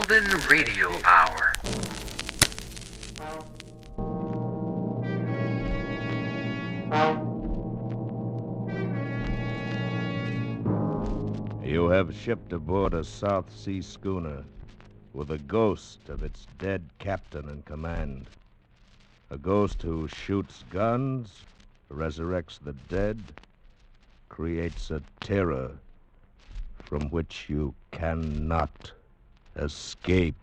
Golden Radio Hour. You have shipped aboard a South Sea schooner with a ghost of its dead captain in command. A ghost who shoots guns, resurrects the dead, creates a terror from which you cannot escape.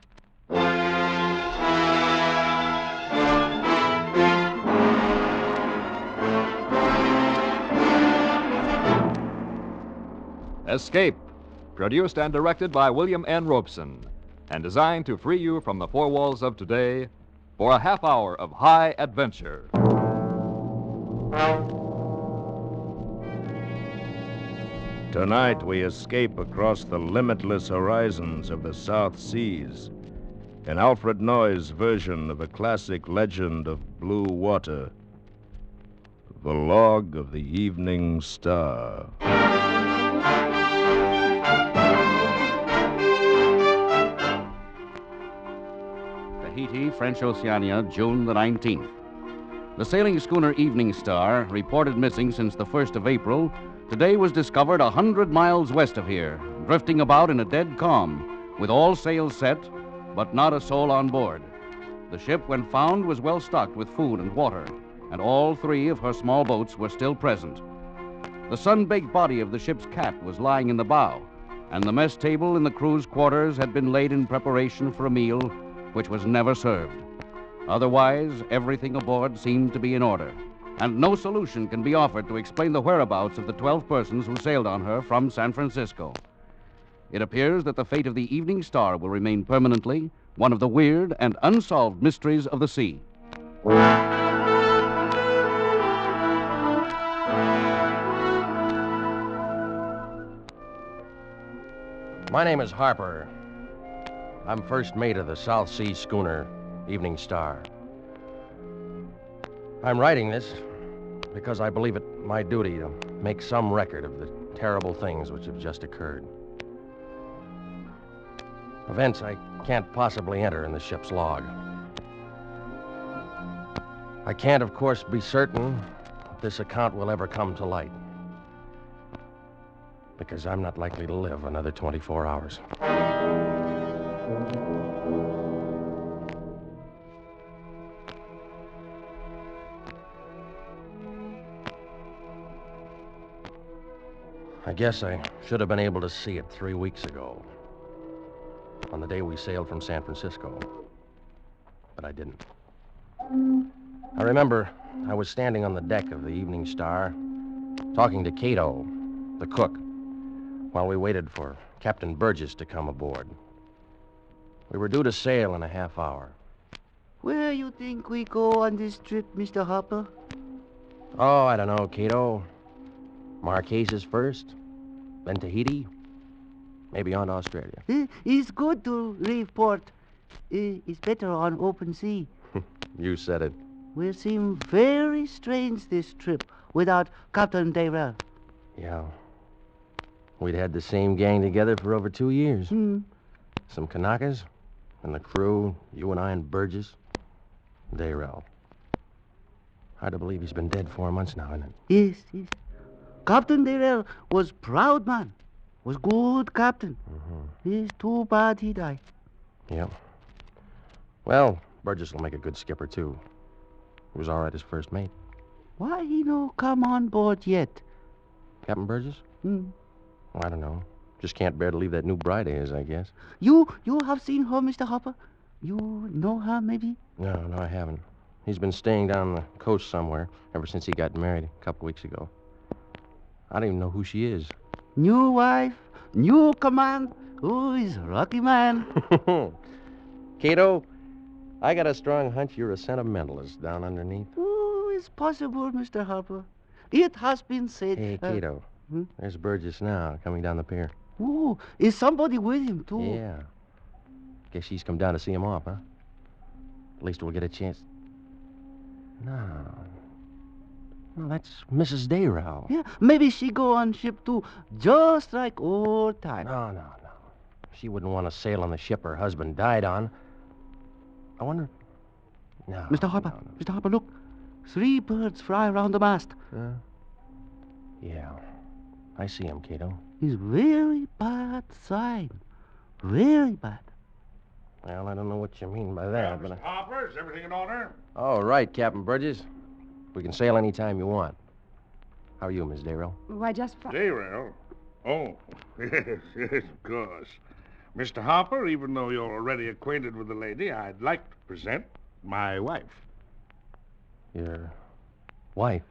Escape, produced and directed by William N. Robeson, and designed to free you from the four walls of today for a half hour of high adventure. Tonight we escape across the limitless horizons of the South Seas in Alfred Noy's version of a classic legend of blue water, The Log of the Evening Star. Tahiti, French Oceania, June the 19th. The sailing schooner Evening Star, reported missing since the 1st of April, today was discovered 100 miles west of here, drifting about in a dead calm, with all sails set, but not a soul on board. The ship, when found, was well stocked with food and water, and all three of her small boats were still present. The sun-baked body of the ship's cat was lying in the bow, and the mess table in the crew's quarters had been laid in preparation for a meal which was never served. Otherwise, everything aboard seemed to be in order, and no solution can be offered to explain the whereabouts of the 12 persons who sailed on her from San Francisco. It appears that the fate of the Evening Star will remain permanently one of the weird and unsolved mysteries of the sea. My name is Harper. I'm first mate of the South Sea schooner Evening Star. I'm writing this because I believe it my duty to make some record of the terrible things which have just occurred. Events I can't possibly enter in the ship's log. I can't, of course, be certain that this account will ever come to light, because I'm not likely to live another 24 hours. I guess I should have been able to see it 3 weeks ago, on the day we sailed from San Francisco. But I didn't. I remember I was standing on the deck of the Evening Star, talking to Cato, the cook, while we waited for Captain Burgess to come aboard. We were due to sail in a half hour. Where you think we go on this trip, Mr. Harper? Oh, I don't know, Cato. Marquesas first, then Tahiti, maybe on to Australia. It's good to leave port. It's better on open sea. You said it. Will seem very strange this trip without Captain Dayrell. Yeah. We'd had the same gang together for over 2 years. Some Kanakas, and the crew, you and I and Burgess, Dayrell. Hard to believe he's been dead 4 months now, isn't it? Yes. Captain Dayrell was proud man. Was good captain. It's too bad he died. Yeah. Well, Burgess will make a good skipper, too. He was all right as first mate. Why he no come on board yet? Captain Burgess? Well, I don't know. Just can't bear to leave that new bride of his, I guess. You have seen her, Mr. Harper? You know her, maybe? No, I haven't. He's been staying down the coast somewhere ever since he got married a couple weeks ago. I don't even know who she is. New wife, new command. Oh, he's a lucky man. Cato, I got a strong hunch you're a sentimentalist down underneath. Oh, it's possible, Mr. Harper. It has been said. Hey, Cato, there's Burgess now coming down the pier. Oh, is somebody with him, too? Yeah. Guess she's come down to see him off, huh? At least we'll get a chance. No, that's Mrs. Dayrell. Yeah, maybe she go on ship, too, just like old time. No. She wouldn't want to sail on the ship her husband died on. I wonder... No. Mr. Harper, no, no. Mr. Harper, look. 3 birds fly around the mast. Yeah. I see him, Cato. It's very bad sign. Very bad. Well, I don't know what you mean by that, but... Harper, is everything in order? Oh, right, Captain Burgess. We can sail any time you want. How are you, Miss Dayrell? Why, just fine. Dayrell? Oh, yes, of course. Mr. Harper, even though you're already acquainted with the lady, I'd like to present my wife. Your wife?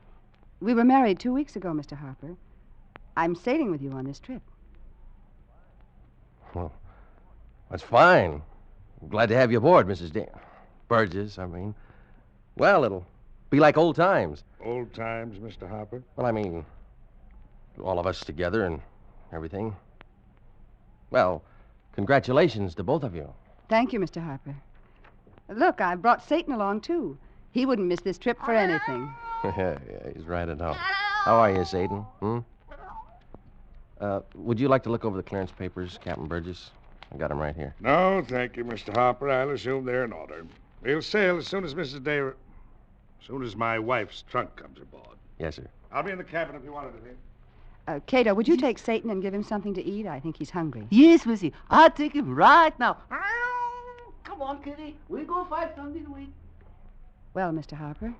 We were married 2 weeks ago, Mr. Harper. I'm sailing with you on this trip. Well, that's fine. I'm glad to have you aboard, Mrs. Burgess, I mean. Well, it'll be like old times. Old times, Mr. Harper? Well, I mean, all of us together and everything. Well, congratulations to both of you. Thank you, Mr. Harper. Look, I brought Satan along, too. He wouldn't miss this trip for anything. Yeah, he's right at home. How are you, Satan? Would you like to look over the clearance papers, Captain Burgess? I got them right here. No, thank you, Mr. Harper. I'll assume they're in order. We'll sail as soon as as soon as my wife's trunk comes aboard. Yes, sir. I'll be in the cabin if you want anything. Cato, would you take Satan and give him something to eat? I think he's hungry. Yes, Missy. I'll take him right now. Come on, Kitty. We'll go find something to eat. Well, Mr. Harper,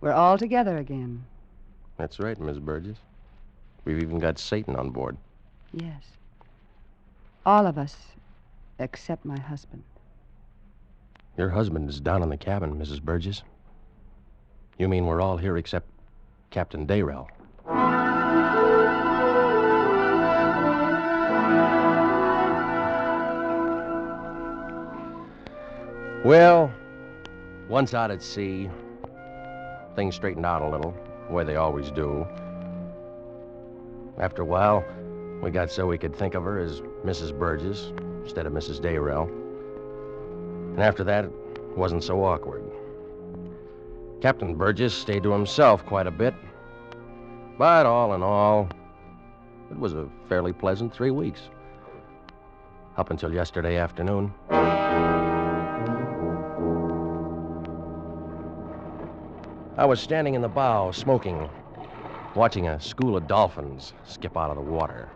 we're all together again. That's right, Miss Burgess. We've even got Satan on board. Yes. All of us, except my husband. Your husband is down in the cabin, Mrs. Burgess. You mean we're all here except Captain Dayrell? Well, once out at sea, things straightened out a little, the way they always do. After a while, we got so we could think of her as Mrs. Burgess instead of Mrs. Dayrell. And after that, it wasn't so awkward. Captain Burgess stayed to himself quite a bit. But all in all, it was a fairly pleasant 3 weeks. Up until yesterday afternoon. I was standing in the bow, smoking, watching a school of dolphins skip out of the water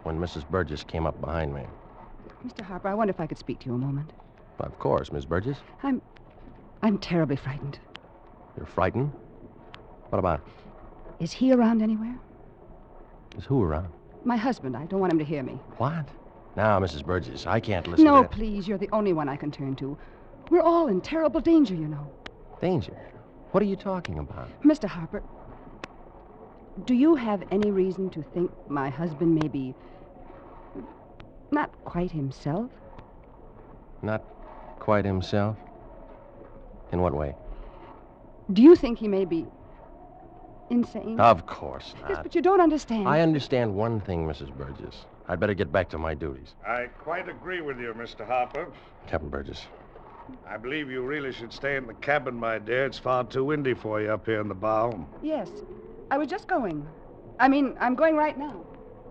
when Mrs. Burgess came up behind me. Mr. Harper, I wonder if I could speak to you a moment. Of course, Miss Burgess. I'm terribly frightened. You're frightened? What about? Is he around anywhere? Is who around? My husband. I don't want him to hear me. What? Now, Mrs. Burgess, I can't listen to No, that. please. You're the only one I can turn to. We're all in terrible danger, you know. Danger? What are you talking about? Mr. Harper, do you have any reason to think my husband may be not quite himself? Not quite himself? In what way? Do you think he may be insane? Of course Yes, not. but you don't understand. I understand one thing, Mrs. Burgess. I'd better get back to my duties. I quite agree with you, Mr. Harper. Captain Burgess. I believe you really should stay in the cabin, my dear. It's far too windy for you up here in the bow. Yes. I was just going. I'm going right now.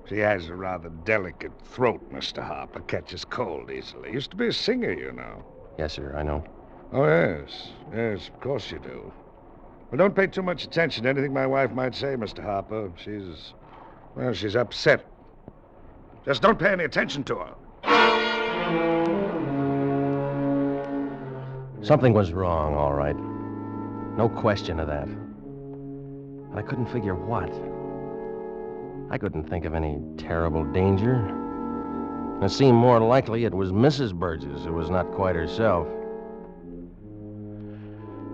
She has a rather delicate throat, Mr. Harper. Catches cold easily. Used to be a singer, you know. Yes, sir, I know. Oh, yes. Yes, of course you do. Well, don't pay too much attention to anything my wife might say, Mr. Harper. She's upset. Just don't pay any attention to her. Something was wrong, all right. No question of that. But I couldn't figure what. I couldn't think of any terrible danger. It seemed more likely it was Mrs. Burgess who was not quite herself.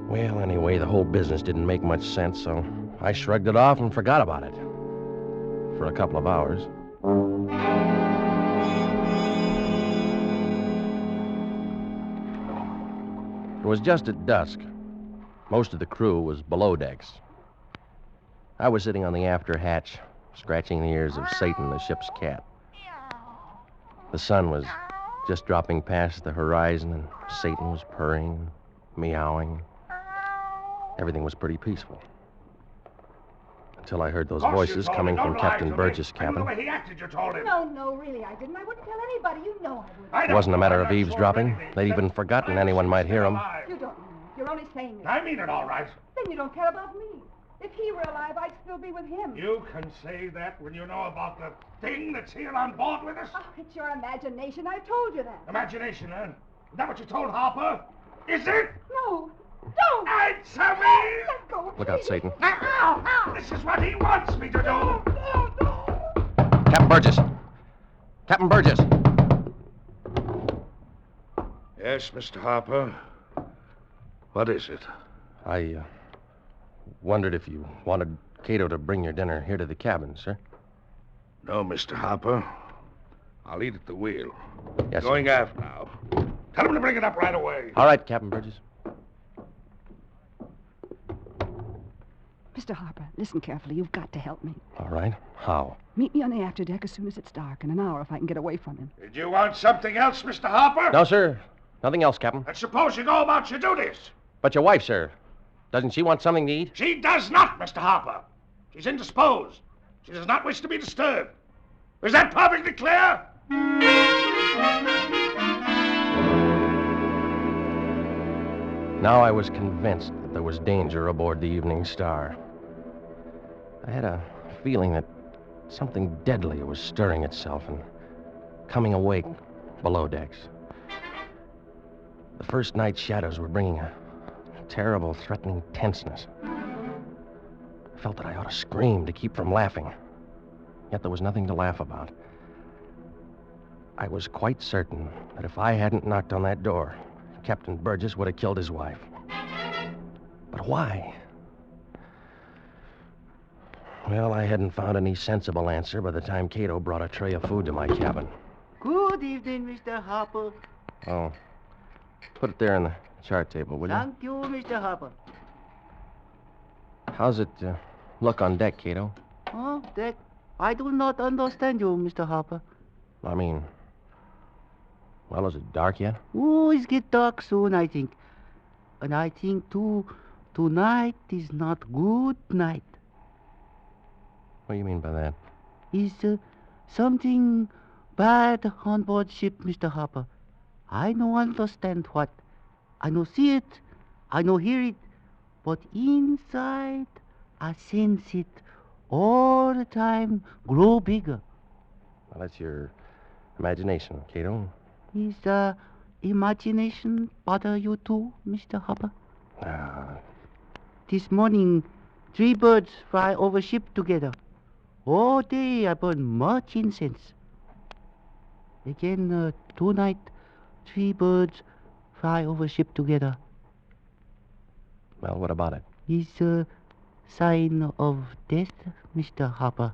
Well, anyway, the whole business didn't make much sense, so I shrugged it off and forgot about it. For a couple of hours. It was just at dusk. Most of the crew was below decks. I was sitting on the after hatch, scratching the ears of Satan, the ship's cat. The sun was just dropping past the horizon, and Satan was purring, meowing. Everything was pretty peaceful. Till I heard those Of course you voices told coming me. from Don't lie Captain to me. Burgess' I know cabin. the way he acted, you told him. No, really, I didn't. I wouldn't tell anybody. You know I wouldn't. I It don't wasn't a know. matter I'm of not sure eavesdropping. of anything. They'd even forgotten I anyone wish might he hear was 'em. alive. You don't mean it. You're only saying it. I mean it all right. Then you don't care about me. If he were alive, I'd still be with him. You can say that when you know about the thing that's here on board with us? Oh, it's your imagination. I told you that. Imagination, huh? Is that what you told Harper? Is it? No, don't. Answer me! Let go. Look out, please. Satan. Now, this is what he wants me to do. Captain Burgess! Captain Burgess! Yes, Mr. Harper. What is it? I wondered if you wanted Cato to bring your dinner here to the cabin, sir. No, Mr. Harper. I'll eat at the wheel. Yes, sir. Going aft now. Tell him to bring it up right away. All right, Captain Burgess. Mr. Harper, listen carefully. You've got to help me. All right. How? Meet me on the afterdeck as soon as it's dark, in an hour if I can get away from him. Did you want something else, Mr. Harper? No, sir. Nothing else, Captain. And suppose you go about your duties. But your wife, sir. Doesn't she want something to eat? She does not, Mr. Harper. She's indisposed. She does not wish to be disturbed. Is that perfectly clear? Now I was convinced that there was danger aboard the Evening Star. I had a feeling that something deadly was stirring itself and coming awake below decks. The first night shadows were bringing a terrible, threatening tenseness. I felt that I ought to scream to keep from laughing. Yet there was nothing to laugh about. I was quite certain that if I hadn't knocked on that door, Captain Burgess would have killed his wife. But why? Well, I hadn't found any sensible answer by the time Cato brought a tray of food to my cabin. Good evening, Mr. Harper. Oh, put it there on the chart table, will you? Thank you, Mr. Harper. How's it look on deck, Cato? Oh, Dick, I do not understand you, Mr. Harper. I mean, well, is it dark yet? Oh, it's get dark soon, I think. And I think, too, tonight is not good night. What do you mean by that? Is something bad on board ship, Mr. Harper. I no understand what. I no see it, I no hear it, but inside I sense it all the time grow bigger. Well, that's your imagination, Cato. Is imagination bother you too, Mr. Harper? This morning, 3 birds fly over ship together. All day I burn much incense. Again, tonight, 3 birds fly over ship together. Well, what about it? Is a sign of death, Mr. Harper.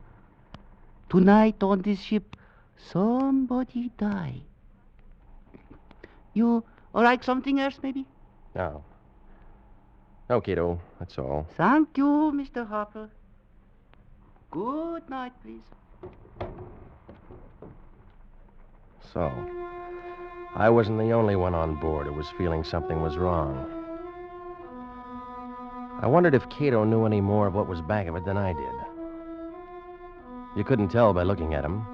Tonight on this ship, somebody die. You like something else, maybe? No. No, Cato, that's all. Thank you, Mr. Harper. Good night, please. So, I wasn't the only one on board who was feeling something was wrong. I wondered if Cato knew any more of what was back of it than I did. You couldn't tell by looking at him.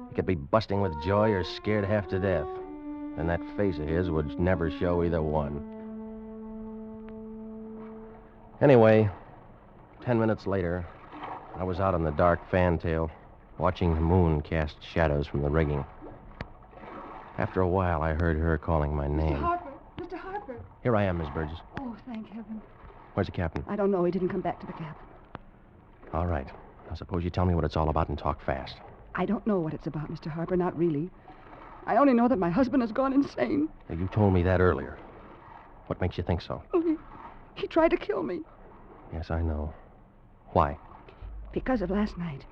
He could be busting with joy or scared half to death. And that face of his would never show either one. Anyway, 10 minutes later, I was out on the dark fantail, watching the moon cast shadows from the rigging. After a while, I heard her calling my name. Mr. Harper! Mr. Harper! Here I am, Miss Burgess. Oh, thank heaven. Where's the captain? I don't know. He didn't come back to the cabin. All right. Now, suppose you tell me what it's all about and talk fast. I don't know what it's about, Mr. Harper. Not really. I only know that my husband has gone insane. Now, you told me that earlier. What makes you think so? Oh, he tried to kill me. Yes, I know. Why? Because of last night.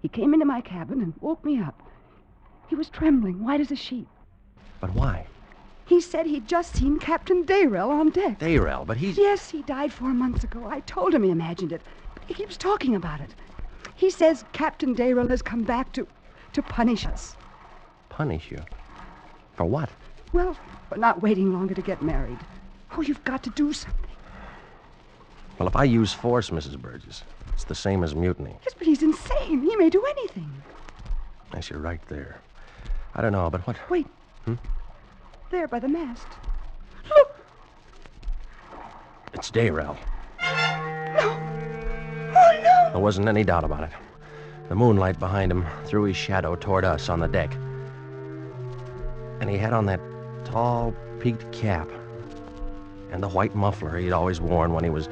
He came into my cabin and woke me up. He was trembling, white as a sheet. But why? He said he'd just seen Captain Dayrell on deck. Dayrell, but he's... Yes, he died 4 months ago. I told him he imagined it. He keeps talking about it. He says Captain Dayrell has come back to punish us. Punish you? For what? Well, for not waiting longer to get married. Oh, you've got to do something. Well, if I use force, Mrs. Burgess, It's the same as mutiny. Yes, but he's insane. He may do anything. Yes, you're right there. I don't know, but what? Wait. Hmm? There by the mast. Look. It's Dayrell. No. Oh, no. There wasn't any doubt about it. The moonlight behind him threw his shadow toward us on the deck. And he had on that tall, peaked cap and the white muffler he'd always worn when he was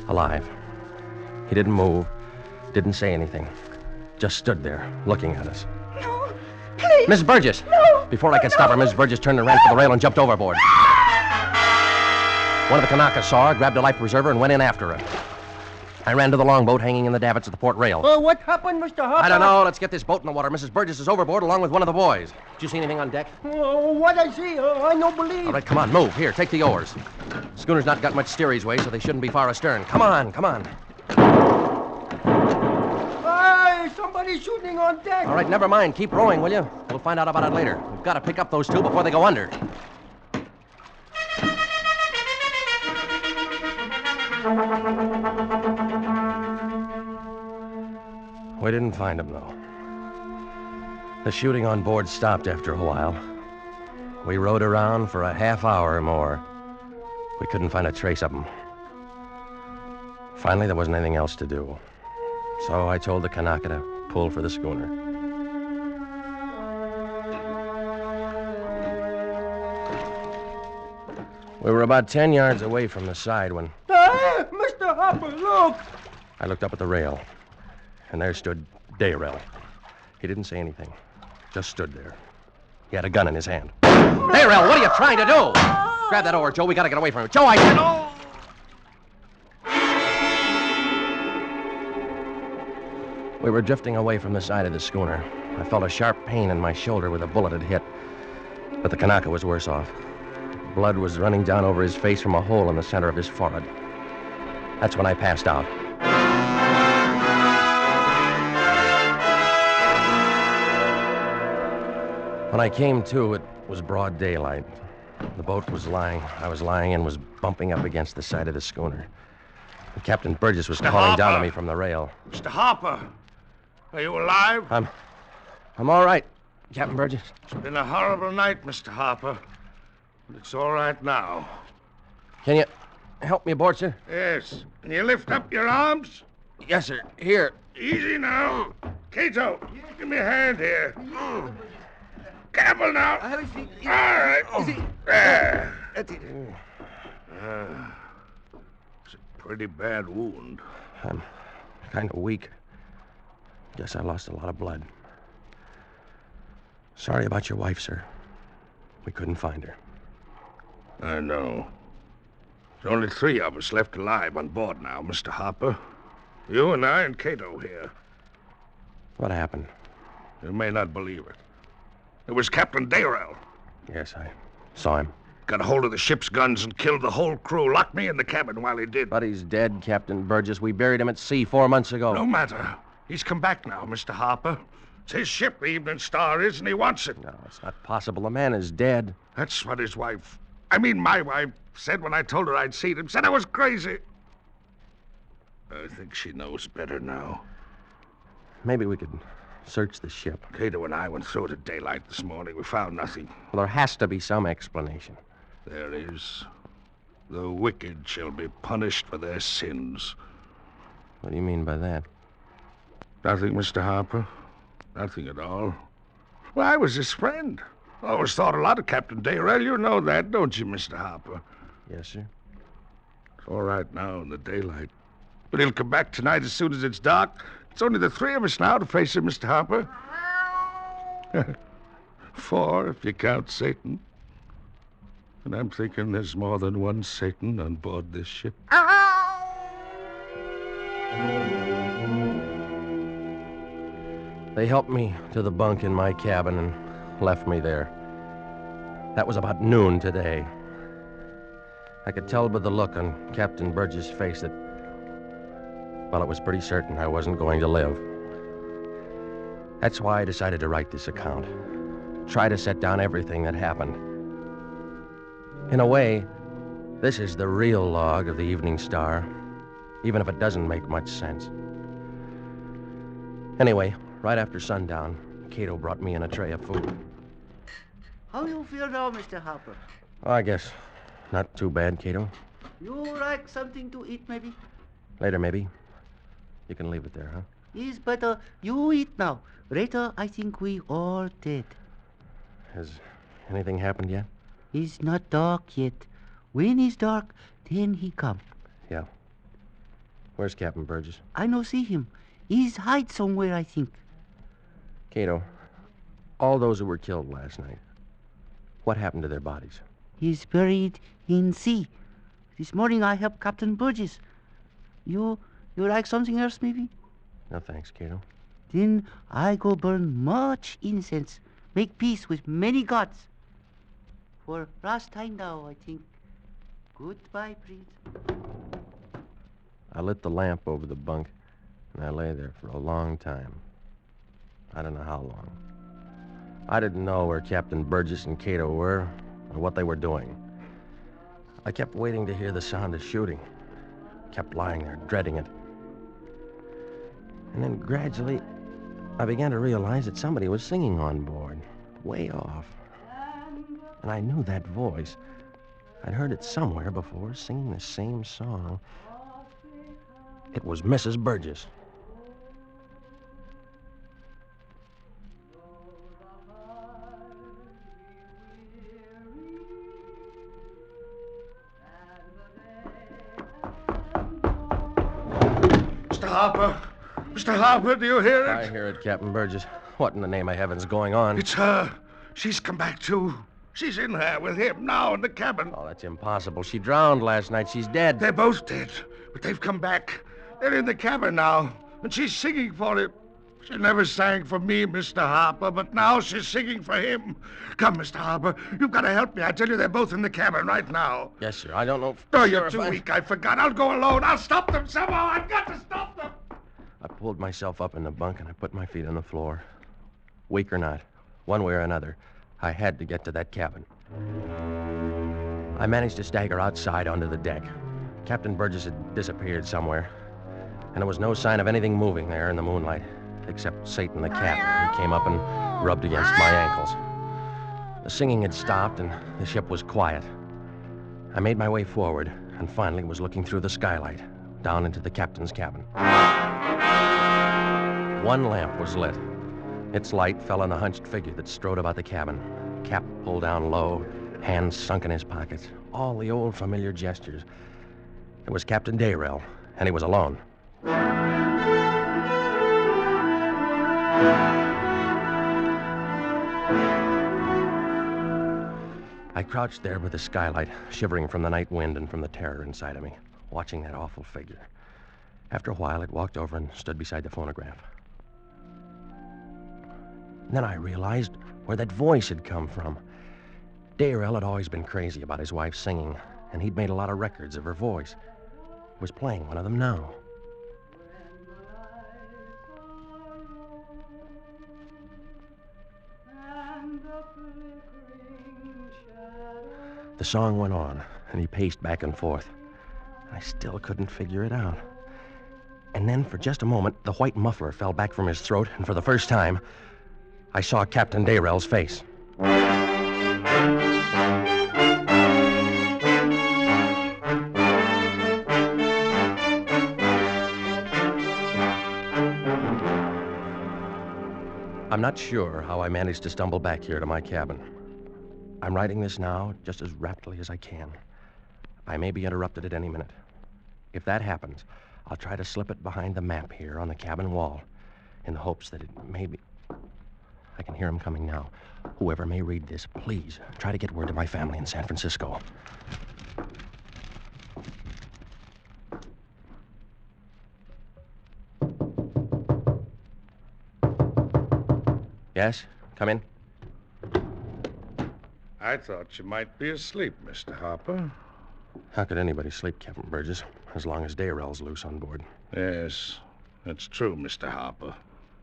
alive. He didn't move, didn't say anything. Just stood there, looking at us. No, please. Miss Burgess! No! Before I could stop her, Miss Burgess turned and ran for the rail and jumped overboard. One of the Kanakas saw her, grabbed a life preserver, and went in after her. I ran to the longboat hanging in the davits of the port rail. What happened, Mr. Hopper? I don't know. Let's get this boat in the water. Mrs. Burgess is overboard along with one of the boys. Did you see anything on deck? What I see, I don't believe. All right, come on, move. Here, take the oars. Schooner's not got much steerage way, so they shouldn't be far astern. Come on, come on. Hey, somebody's shooting on deck. All right, never mind. Keep rowing, will you? We'll find out about it later. We've got to pick up those two before they go under. We didn't find them, though. The shooting on board stopped after a while. We rowed around for a half hour or more. We couldn't find a trace of them. Finally, there wasn't anything else to do. So I told the Kanaka to pull for the schooner. We were about 10 yards away from the side when Hey, Mr. Hopper, look. I looked up at the rail, and there stood Dayrell. He didn't say anything, just stood there. He had a gun in his hand. Dayrell, what are you trying to do? Grab that oar, Joe. We gotta get away from him. Joe, I said... Oh! We were drifting away from the side of the schooner. I felt a sharp pain in my shoulder where the bullet had hit. But the Kanaka was worse off. Blood was running down over his face from a hole in the center of his forehead. That's when I passed out. When I came to, it was broad daylight. The boat I was lying in was bumping up against the side of the schooner. And Captain Burgess was calling down to me from the rail. Mr. Harper, are you alive? I'm all right, Captain Burgess. It's been a horrible night, Mr. Harper. But it's all right now. Can you help me aboard, sir? Yes. Can you lift up your arms? Yes, sir. Here. Easy now. Cato, give me a hand here. Careful now. All right. There. It's a pretty bad wound. I'm kind of weak. Guess I lost a lot of blood. Sorry about your wife, sir. We couldn't find her. I know. There's only 3 of us left alive on board now, Mr. Harper. You and I and Cato here. What happened? You may not believe it. It was Captain Dayrell. Yes, I saw him. Got a hold of the ship's guns and killed the whole crew. Locked me in the cabin while he did. But he's dead, Captain Burgess. We buried him at sea 4 months ago. No matter. He's come back now, Mr. Harper. It's his ship, the Evening Star is, and he wants it. No, it's not possible. The man is dead. That's what his wife... my wife said when I told her I'd seen him. Said I was crazy. I think she knows better now. Maybe we could search the ship. Cato and I went through it at daylight this morning. We found nothing. Well, there has to be some explanation. There is. The wicked shall be punished for their sins. What do you mean by that? Nothing, Mr. Harper. Nothing at all. Well, I was his friend. Always thought a lot of Captain Dayrell. You know that, don't you, Mr. Harper? Yes, sir. It's all right now in the daylight. But he'll come back tonight as soon as it's dark. It's only the 3 of us now to face him, Mr. Harper. 4, if you count Satan. And I'm thinking there's more than one Satan on board this ship. They helped me to the bunk in my cabin and left me there. That was about noon today. I could tell by the look on Captain Burgess' face that, well, it was pretty certain I wasn't going to live. That's why I decided to write this account. Try to set down everything that happened. In a way, this is the real log of the Evening Star. even if it doesn't make much sense. Anyway, right after sundown, Cato brought me in a tray of food. How do you feel now, Mr. Harper? Oh, I guess not too bad, Cato. You like something to eat, maybe? Later, maybe. You can leave it there, huh? Yes, but you eat now. Later, I think we all dead. Has anything happened yet? It's not dark yet. When it's dark, then he come. Yeah. Where's Captain Burgess? I no see him. He's hide somewhere, I think. Cato, all those who were killed last night, what happened to their bodies? He's buried in sea. This morning I helped Captain Burgess. You like something else, maybe? No thanks, Cato. Then I go burn much incense, make peace with many gods. For last time now, I think. Goodbye, Prince. I lit the lamp over the bunk, and I lay there for a long time. I don't know how long. I didn't know where Captain Burgess and Cato were, or what they were doing. I kept waiting to hear the sound of shooting. Kept lying there, dreading it. And then gradually, I began to realize that somebody was singing on board, way off. And I knew that voice. I'd heard it somewhere before, singing the same song. It was Mrs. Burgess. Mr. Harper! Mr. Harper, do you hear it? I hear it, Captain Burgess. What in the name of heaven's going on? It's her. She's come back, too. She's in there with him now in the cabin. Oh, that's impossible. She drowned last night. She's dead. They're both dead, but they've come back. They're in the cabin now, and she's singing for him. She never sang for me, Mr. Harper, but now she's singing for him. Come, Mr. Harper, you've got to help me. I tell you, they're both in the cabin right now. Yes, sir. I don't know. Oh, you're too weak. I forgot. I'll go alone. I'll stop them somehow. I've got to stop them. I pulled myself up in the bunk and I put my feet on the floor. Weak or not, one way or another, I had to get to that cabin. I managed to stagger outside onto the deck. Captain Burgess had disappeared somewhere, and there was no sign of anything moving there in the moonlight, except Satan the cat, who came up and rubbed against my ankles. The singing had stopped, and the ship was quiet. I made my way forward, and finally was looking through the skylight, down into the captain's cabin. One lamp was lit. Its light fell on the hunched figure that strode about the cabin, cap pulled down low, hands sunk in his pockets, all the old familiar gestures. It was Captain Dayrell, and he was alone. I crouched there with the skylight, shivering from the night wind and from the terror inside of me, watching that awful figure. After a while, it walked over and stood beside the phonograph. And then I realized where that voice had come from. Dayrell had always been crazy about his wife singing, and he'd made a lot of records of her voice. He was playing one of them now. The song went on, and he paced back and forth. I still couldn't figure it out. And then, for just a moment, the white muffler fell back from his throat, and for the first time, I saw Captain Dayrell's face. I'm not sure how I managed to stumble back here to my cabin. I'm writing this now just as rapidly as I can. I may be interrupted at any minute. If that happens, I'll try to slip it behind the map here on the cabin wall in the hopes that it may be... I can hear him coming now. Whoever may read this, please try to get word to my family in San Francisco. Yes? Come in. I thought you might be asleep, Mr. Harper. How could anybody sleep, Captain Burgess, as long as Dayrell's loose on board? Yes, that's true, Mr. Harper.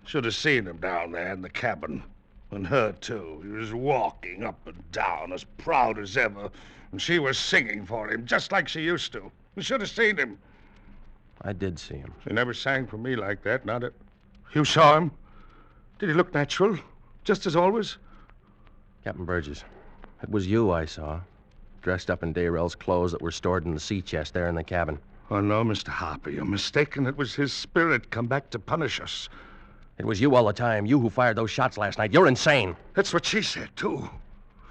Should have seen him down there in the cabin. And her, too. He was walking up and down, as proud as ever. And she was singing for him, just like she used to. You should have seen him. I did see him. He never sang for me like that, not it. You saw him? Did he look natural? Just as always? Captain Burgess, it was you I saw, dressed up in Dayrell's clothes that were stored in the sea chest there in the cabin. Oh, no, Mr. Harper, you're mistaken. It was his spirit come back to punish us. It was you all the time, you who fired those shots last night. You're insane. That's what she said, too.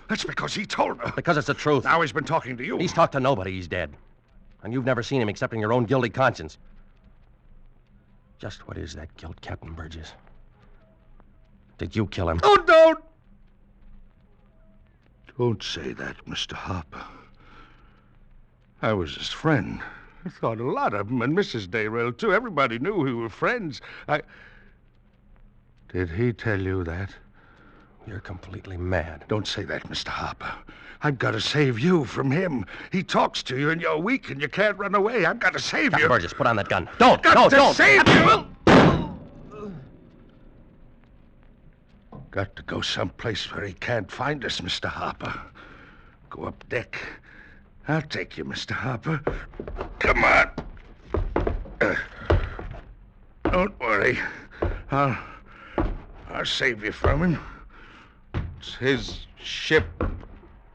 That's because he told her. Because it's the truth. Now he's been talking to you. He's talked to nobody. He's dead. And you've never seen him except in your own guilty conscience. Just what is that guilt, Captain Burgess? Did you kill him? Oh, don't! Don't say that, Mr. Harper. I was his friend. I thought a lot of him, and Mrs. Dayrell, too. Everybody knew we were friends. Did he tell you that? You're completely mad. Don't say that, Mr. Harper. I've got to save you from him. He talks to you, and you're weak, and you can't run away. I've got to save Captain you. Burgess, put on that gun. Don't! Got No, to don't! save you! Got to go someplace where he can't find us, Mr. Harper. Go up deck. I'll take you, Mr. Harper. Come on. Don't worry. I'll save you from him. It's his ship.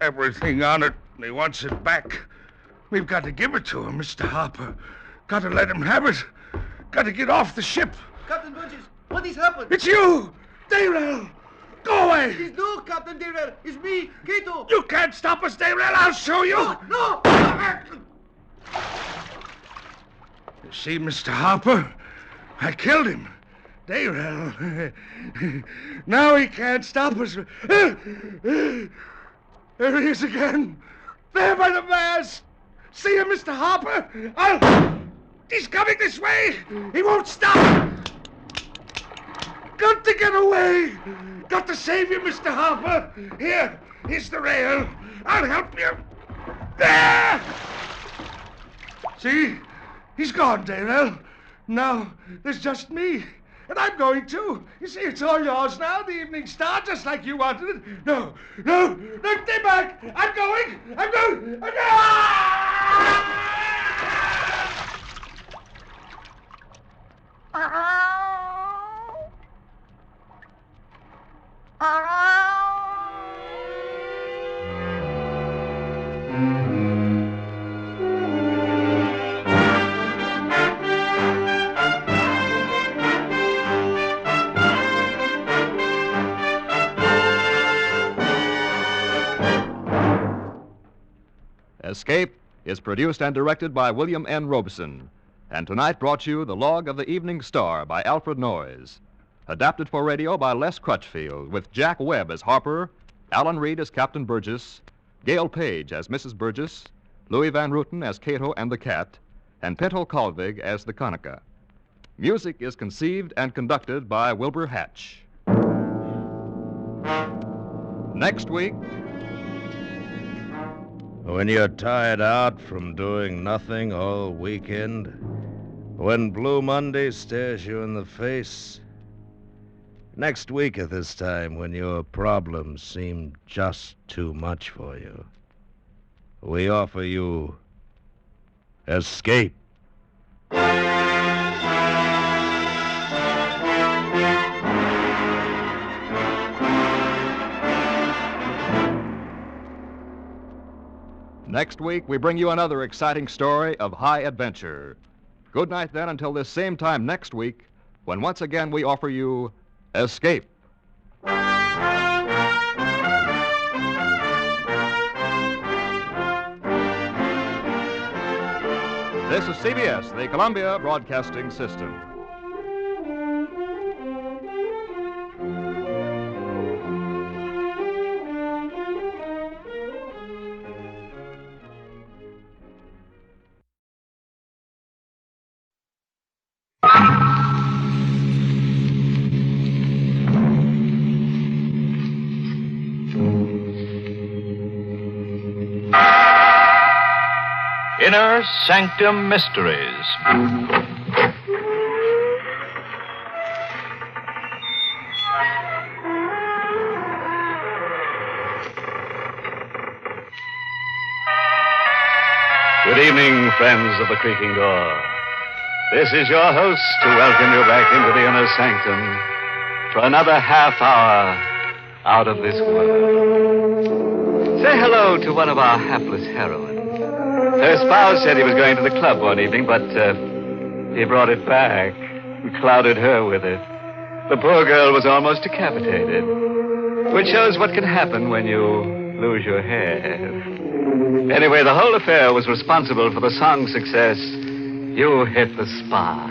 Everything on it, and he wants it back. We've got to give it to him, Mr. Harper. Got to let him have it. Got to get off the ship. Captain Burgess, what has happened? It's you! Dayrell! Go away! It's no Captain Dayrell. It's me, Cato. You can't stop us, Dayrell. I'll show you. No! You see, Mr. Harper? I killed him. Dayrell. Now he can't stop us. There he is again. There by the mast. See him, Mr. Harper? He's coming this way. He won't stop. Got to get away. Got to save you, Mr. Harper. Here's the rail. I'll help you. There! See? He's gone, Dayrell. Now, there's just me. And I'm going too. You see, it's all yours now, the Evening Star, just like you wanted it. No, stay back. I'm going. Escape is produced and directed by William N. Robeson, and tonight brought you The Log of the Evening Star by Alfred Noyes. Adapted for radio by Les Crutchfield, with Jack Webb as Harper, Alan Reed as Captain Burgess, Gail Page as Mrs. Burgess, Louis Van Ruten as Cato and the Cat, and Pinto Colvig as the Conica. Music is conceived and conducted by Wilbur Hatch. Next week... When you're tired out from doing nothing all weekend, when Blue Monday stares you in the face, next week at this time when your problems seem just too much for you, we offer you Escape. Next week, we bring you another exciting story of high adventure. Good night, then, until this same time next week, when once again we offer you Escape. This is CBS, the Columbia Broadcasting System. Inner Sanctum Mysteries. Good evening, friends of the creaking door. This is your host to welcome you back into the inner sanctum for another half hour out of this world. Say hello to one of our hapless heroines. Her spouse said he was going to the club one evening, but he brought it back and clouded her with it. The poor girl was almost decapitated, which shows what can happen when you lose your head. Anyway, the whole affair was responsible for the song's success. You hit the spot.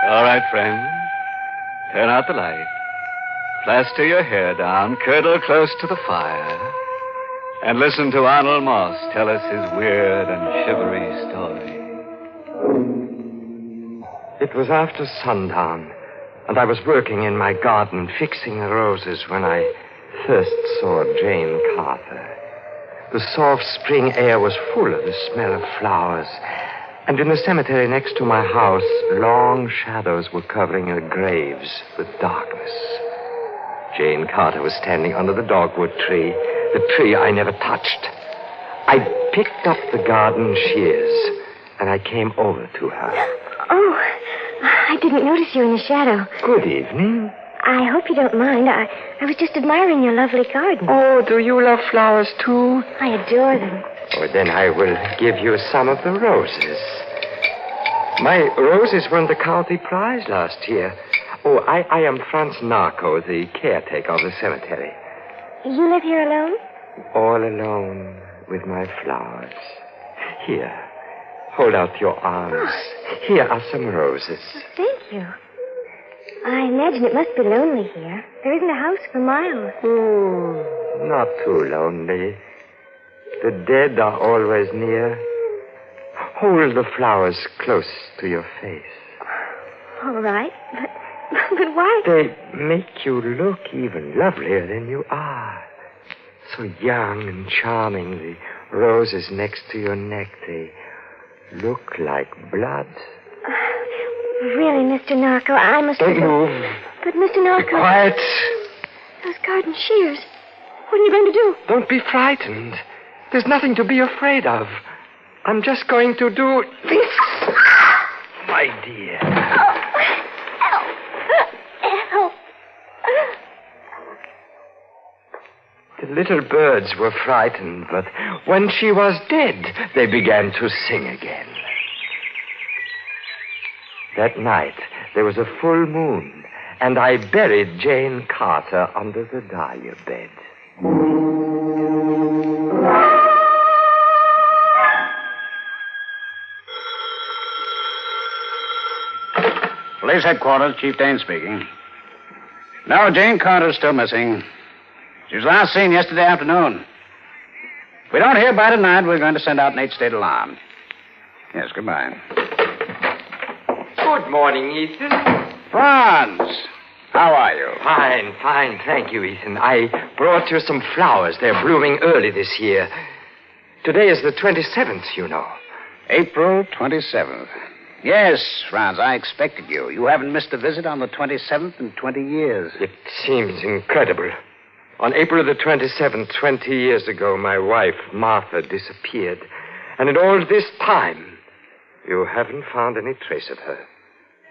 All right, friend. Turn out the light. Plaster your hair down, curdle close to the fire, and listen to Arnold Moss tell us his weird and shivery story. It was after sundown, and I was working in my garden fixing the roses when I first saw Jane Carter. The soft spring air was full of the smell of flowers, and in the cemetery next to my house, long shadows were covering the graves with darkness. Jane Carter was standing under the dogwood tree, the tree I never touched. I picked up the garden shears, and I came over to her. Oh, I didn't notice you in the shadow. Good evening. I hope you don't mind. I was just admiring your lovely garden. Oh, do you love flowers, too? I adore them. Oh, then I will give you some of the roses. My roses won the county prize last year. Oh, I am Franz Narco, the caretaker of the cemetery. You live here alone? All alone with my flowers. Here, hold out your arms. Here are some roses. Thank you. I imagine it must be lonely here. There isn't a house for miles. Oh, not too lonely. The dead are always near. Hold the flowers close to your face. All right, but why? They make you look even lovelier than you are. So young and charming, the roses next to your neck, they look like blood. Really, Mr. Narco, I must... Don't move. But, Mr. Narco... Be quiet. Those garden shears. What are you going to do? Don't be frightened. There's nothing to be afraid of. I'm just going to do this. My dear. Help. The little birds were frightened, but when she was dead, they began to sing again. That night, there was a full moon, and I buried Jane Carter under the dahlia bed. Police headquarters, Chief Dane speaking. No, Jane Carter's still missing. She was last seen yesterday afternoon. If we don't hear by tonight, we're going to send out an 8-state alarm. Yes, goodbye. Good morning, Ethan. Franz, how are you? Fine, thank you, Ethan. I brought you some flowers. They're blooming early this year. Today is the 27th, you know. April 27th. Yes, Franz, I expected you. You haven't missed a visit on the 27th in 20 years. It seems incredible. On April the 27th, 20 years ago, my wife, Martha, disappeared. And in all this time, you haven't found any trace of her.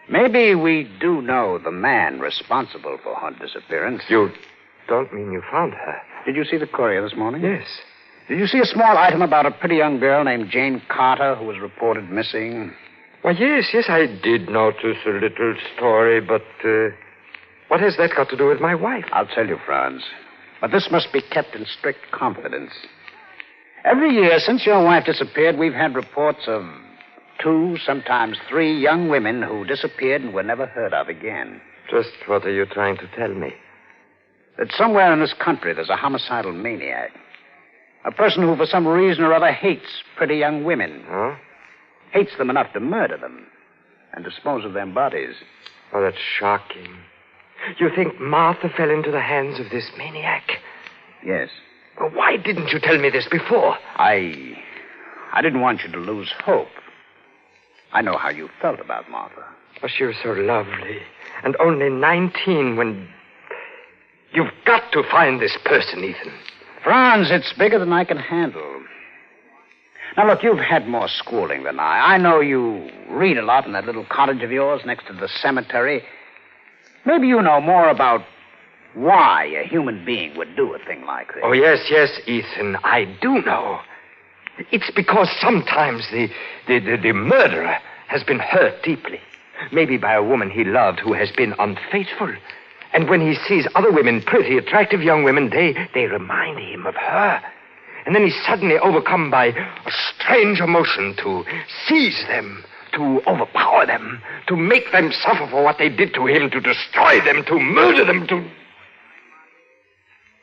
Maybe we do know the man responsible for her disappearance. You don't mean you found her? Did you see the courier this morning? Yes. Did you see a small item about a pretty young girl named Jane Carter who was reported missing? Why, yes, I did notice a little story, but what has that got to do with my wife? I'll tell you, Franz. But this must be kept in strict confidence. Every year since your wife disappeared, we've had reports of 2, sometimes 3 young women who disappeared and were never heard of again. Just what are you trying to tell me? That somewhere in this country there's a homicidal maniac. A person who, for some reason or other, hates pretty young women. Huh? Hates them enough to murder them and dispose of their bodies. Oh, that's shocking. You think Martha fell into the hands of this maniac? Yes. Well, why didn't you tell me this before? I didn't want you to lose hope. I know how you felt about Martha. Oh, she was so lovely. And only 19 when... You've got to find this person, Ethan. Franz, it's bigger than I can handle. Now, look, you've had more schooling than I. I know you read a lot in that little cottage of yours next to the cemetery. Maybe you know more about why a human being would do a thing like this. Oh, yes, Ethan, I do know. It's because sometimes the murderer has been hurt deeply. Maybe by a woman he loved who has been unfaithful. And when he sees other women, pretty, attractive young women, they remind him of her. And then he's suddenly overcome by a strange emotion to seize them, to overpower them, to make them suffer for what they did to him, to destroy them, to murder them, to...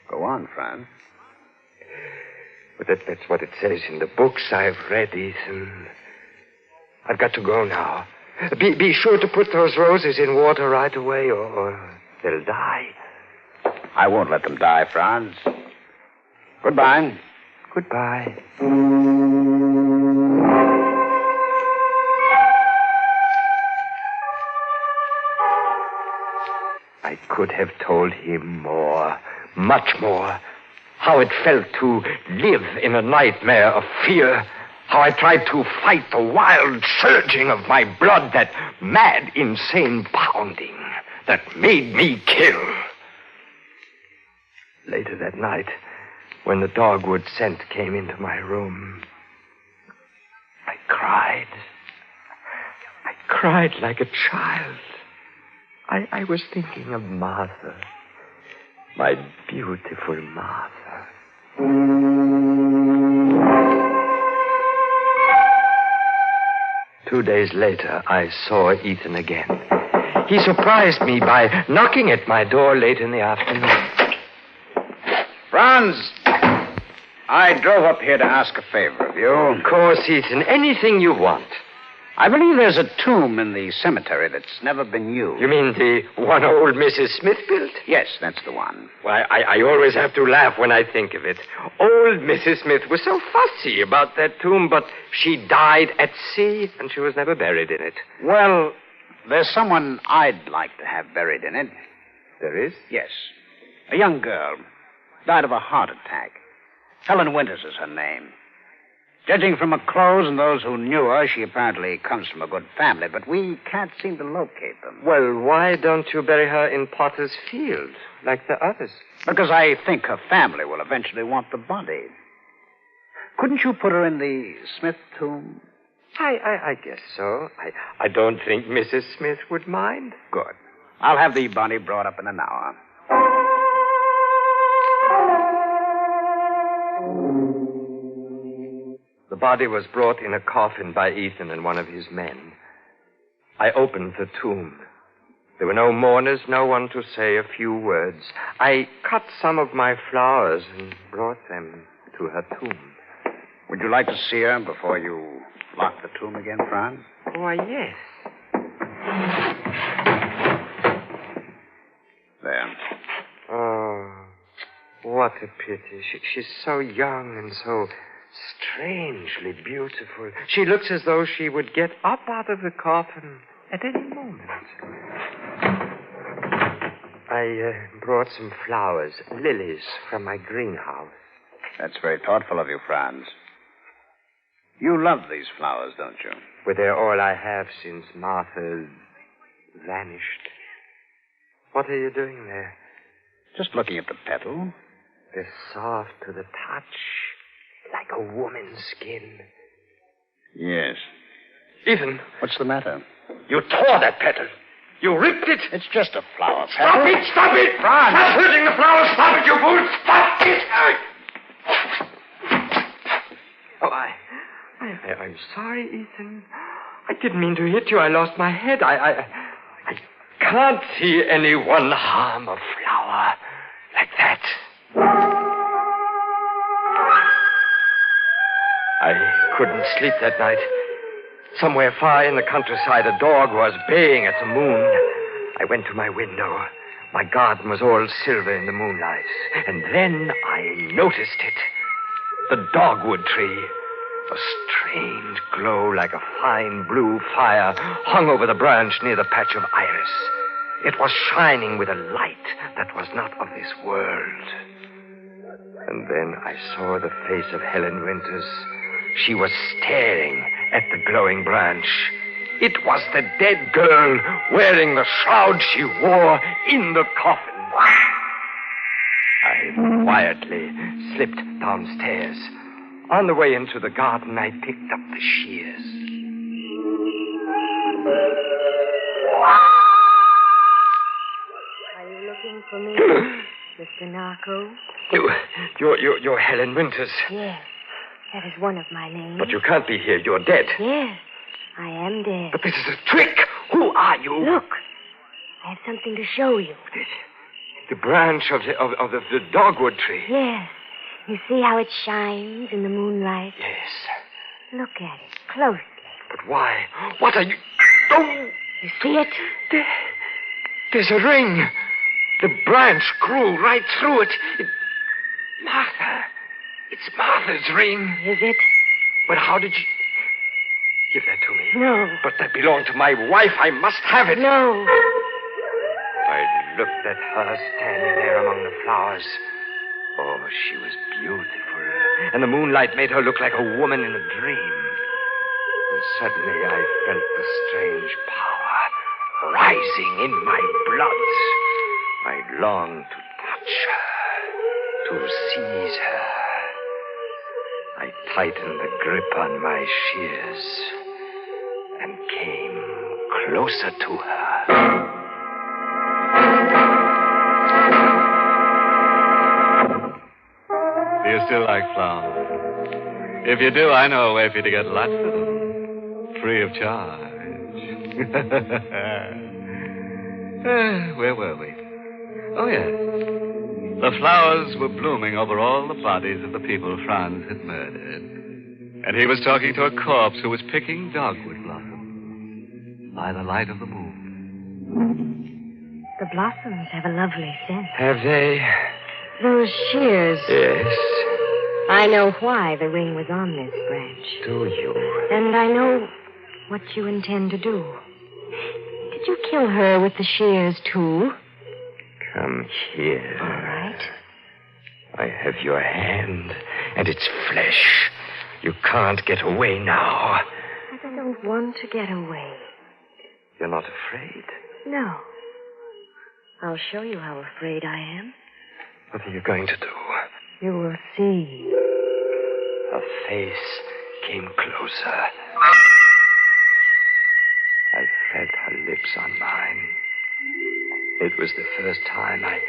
Go on, Franz. But that's what it says in the books I've read, Ethan. I've got to go now. Be sure to put those roses in water right away, or they'll die. I won't let them die, Franz. Goodbye. Goodbye. I could have told him more, much more. How it felt to live in a nightmare of fear. How I tried to fight the wild surging of my blood, that mad, insane pounding that made me kill. Later that night, when the dogwood scent came into my room, I cried. I cried like a child. I was thinking of Martha, my beautiful Martha. 2 days later, I saw Ethan again. He surprised me by knocking at my door late in the afternoon. Franz, I drove up here to ask a favor of you. Of course, Ethan. Anything you want. I believe there's a tomb in the cemetery that's never been used. You mean the one old Mrs. Smith built? Yes, that's the one. Why, I always have to laugh when I think of it. Old Mrs. Smith was so fussy about that tomb, but she died at sea, and she was never buried in it. Well, there's someone I'd like to have buried in it. There is? Yes. A young girl. Died of a heart attack. Helen Winters is her name. Judging from her clothes and those who knew her, she apparently comes from a good family, but we can't seem to locate them. Well, why don't you bury her in Potter's Field, like the others? Because I think her family will eventually want the body. Couldn't you put her in the Smith tomb? I guess so. I don't think Mrs. Smith would mind. Good. I'll have the body brought up in an hour. The body was brought in a coffin by Ethan and one of his men. I opened the tomb. There were no mourners, no one to say a few words. I cut some of my flowers and brought them to her tomb. Would you like to see her before you lock the tomb again, Franz? Why, yes. There. Oh, what a pity. She's so young and so strangely beautiful. She looks as though she would get up out of the coffin at any moment. I brought some flowers, lilies, from my greenhouse. That's very thoughtful of you, Franz. You love these flowers, don't you? Well, they're all I have since Martha vanished. What are you doing there? Just looking at the petal. They're soft to the touch, like a woman's skin. Yes. Ethan. What's the matter? You tore that petal. You ripped it. It's just a flower petal. Stop it! Stop it! Franz! Stop hurting the flowers! Stop it, you fool! Stop it! Oh, I'm sorry, Ethan. I didn't mean to hit you. I lost my head. I can't see anyone harm a flower like that. I couldn't sleep that night. Somewhere far in the countryside, a dog was baying at the moon. I went to my window. My garden was all silver in the moonlight. And then I noticed it. The dogwood tree. A strange glow like a fine blue fire hung over the branch near the patch of iris. It was shining with a light that was not of this world. And then I saw the face of Helen Winters. She was staring at the glowing branch. It was the dead girl wearing the shroud she wore in the coffin. I quietly slipped downstairs. On the way into the garden, I picked up the shears. Are you looking for me, Mr. Narco? You're Helen Winters. Yes, that is one of my names. But you can't be here. You're dead. Yes, I am dead. But this is a trick. Who are you? Look, I have something to show you. The branch of the dogwood tree. Yes. You see how it shines in the moonlight? Yes. Look at it closely. But why? What are you... Oh! You see it? There's a ring. The branch grew right through it. Martha. It's Martha's ring. Is it? But how did you... Give that to me. No. But that belonged to my wife. I must have it. No. I looked at her standing there among the flowers. Oh, she was beautiful. And the moonlight made her look like a woman in a dream. And suddenly I felt the strange power rising in my blood. I longed to touch her, to seize her. I tightened the grip on my shears and came closer to her. Do you still like flowers? If you do, I know a way for you to get lots of them. Free of charge. Where were we? Oh, yes. The flowers were blooming over all the bodies of the people Franz had murdered. And he was talking to a corpse who was picking dogwood blossoms by the light of the moon. The blossoms have a lovely scent. Have they? Those shears. Yes. I know why the ring was on this branch. Do you? And I know what you intend to do. Did you kill her with the shears, too? Come here. All right. I have your hand and its flesh. You can't get away now. I don't want to get away. You're not afraid? No. I'll show you how afraid I am. What are you going to do? You will see. Her face came closer. I felt her lips on mine. It was the first time I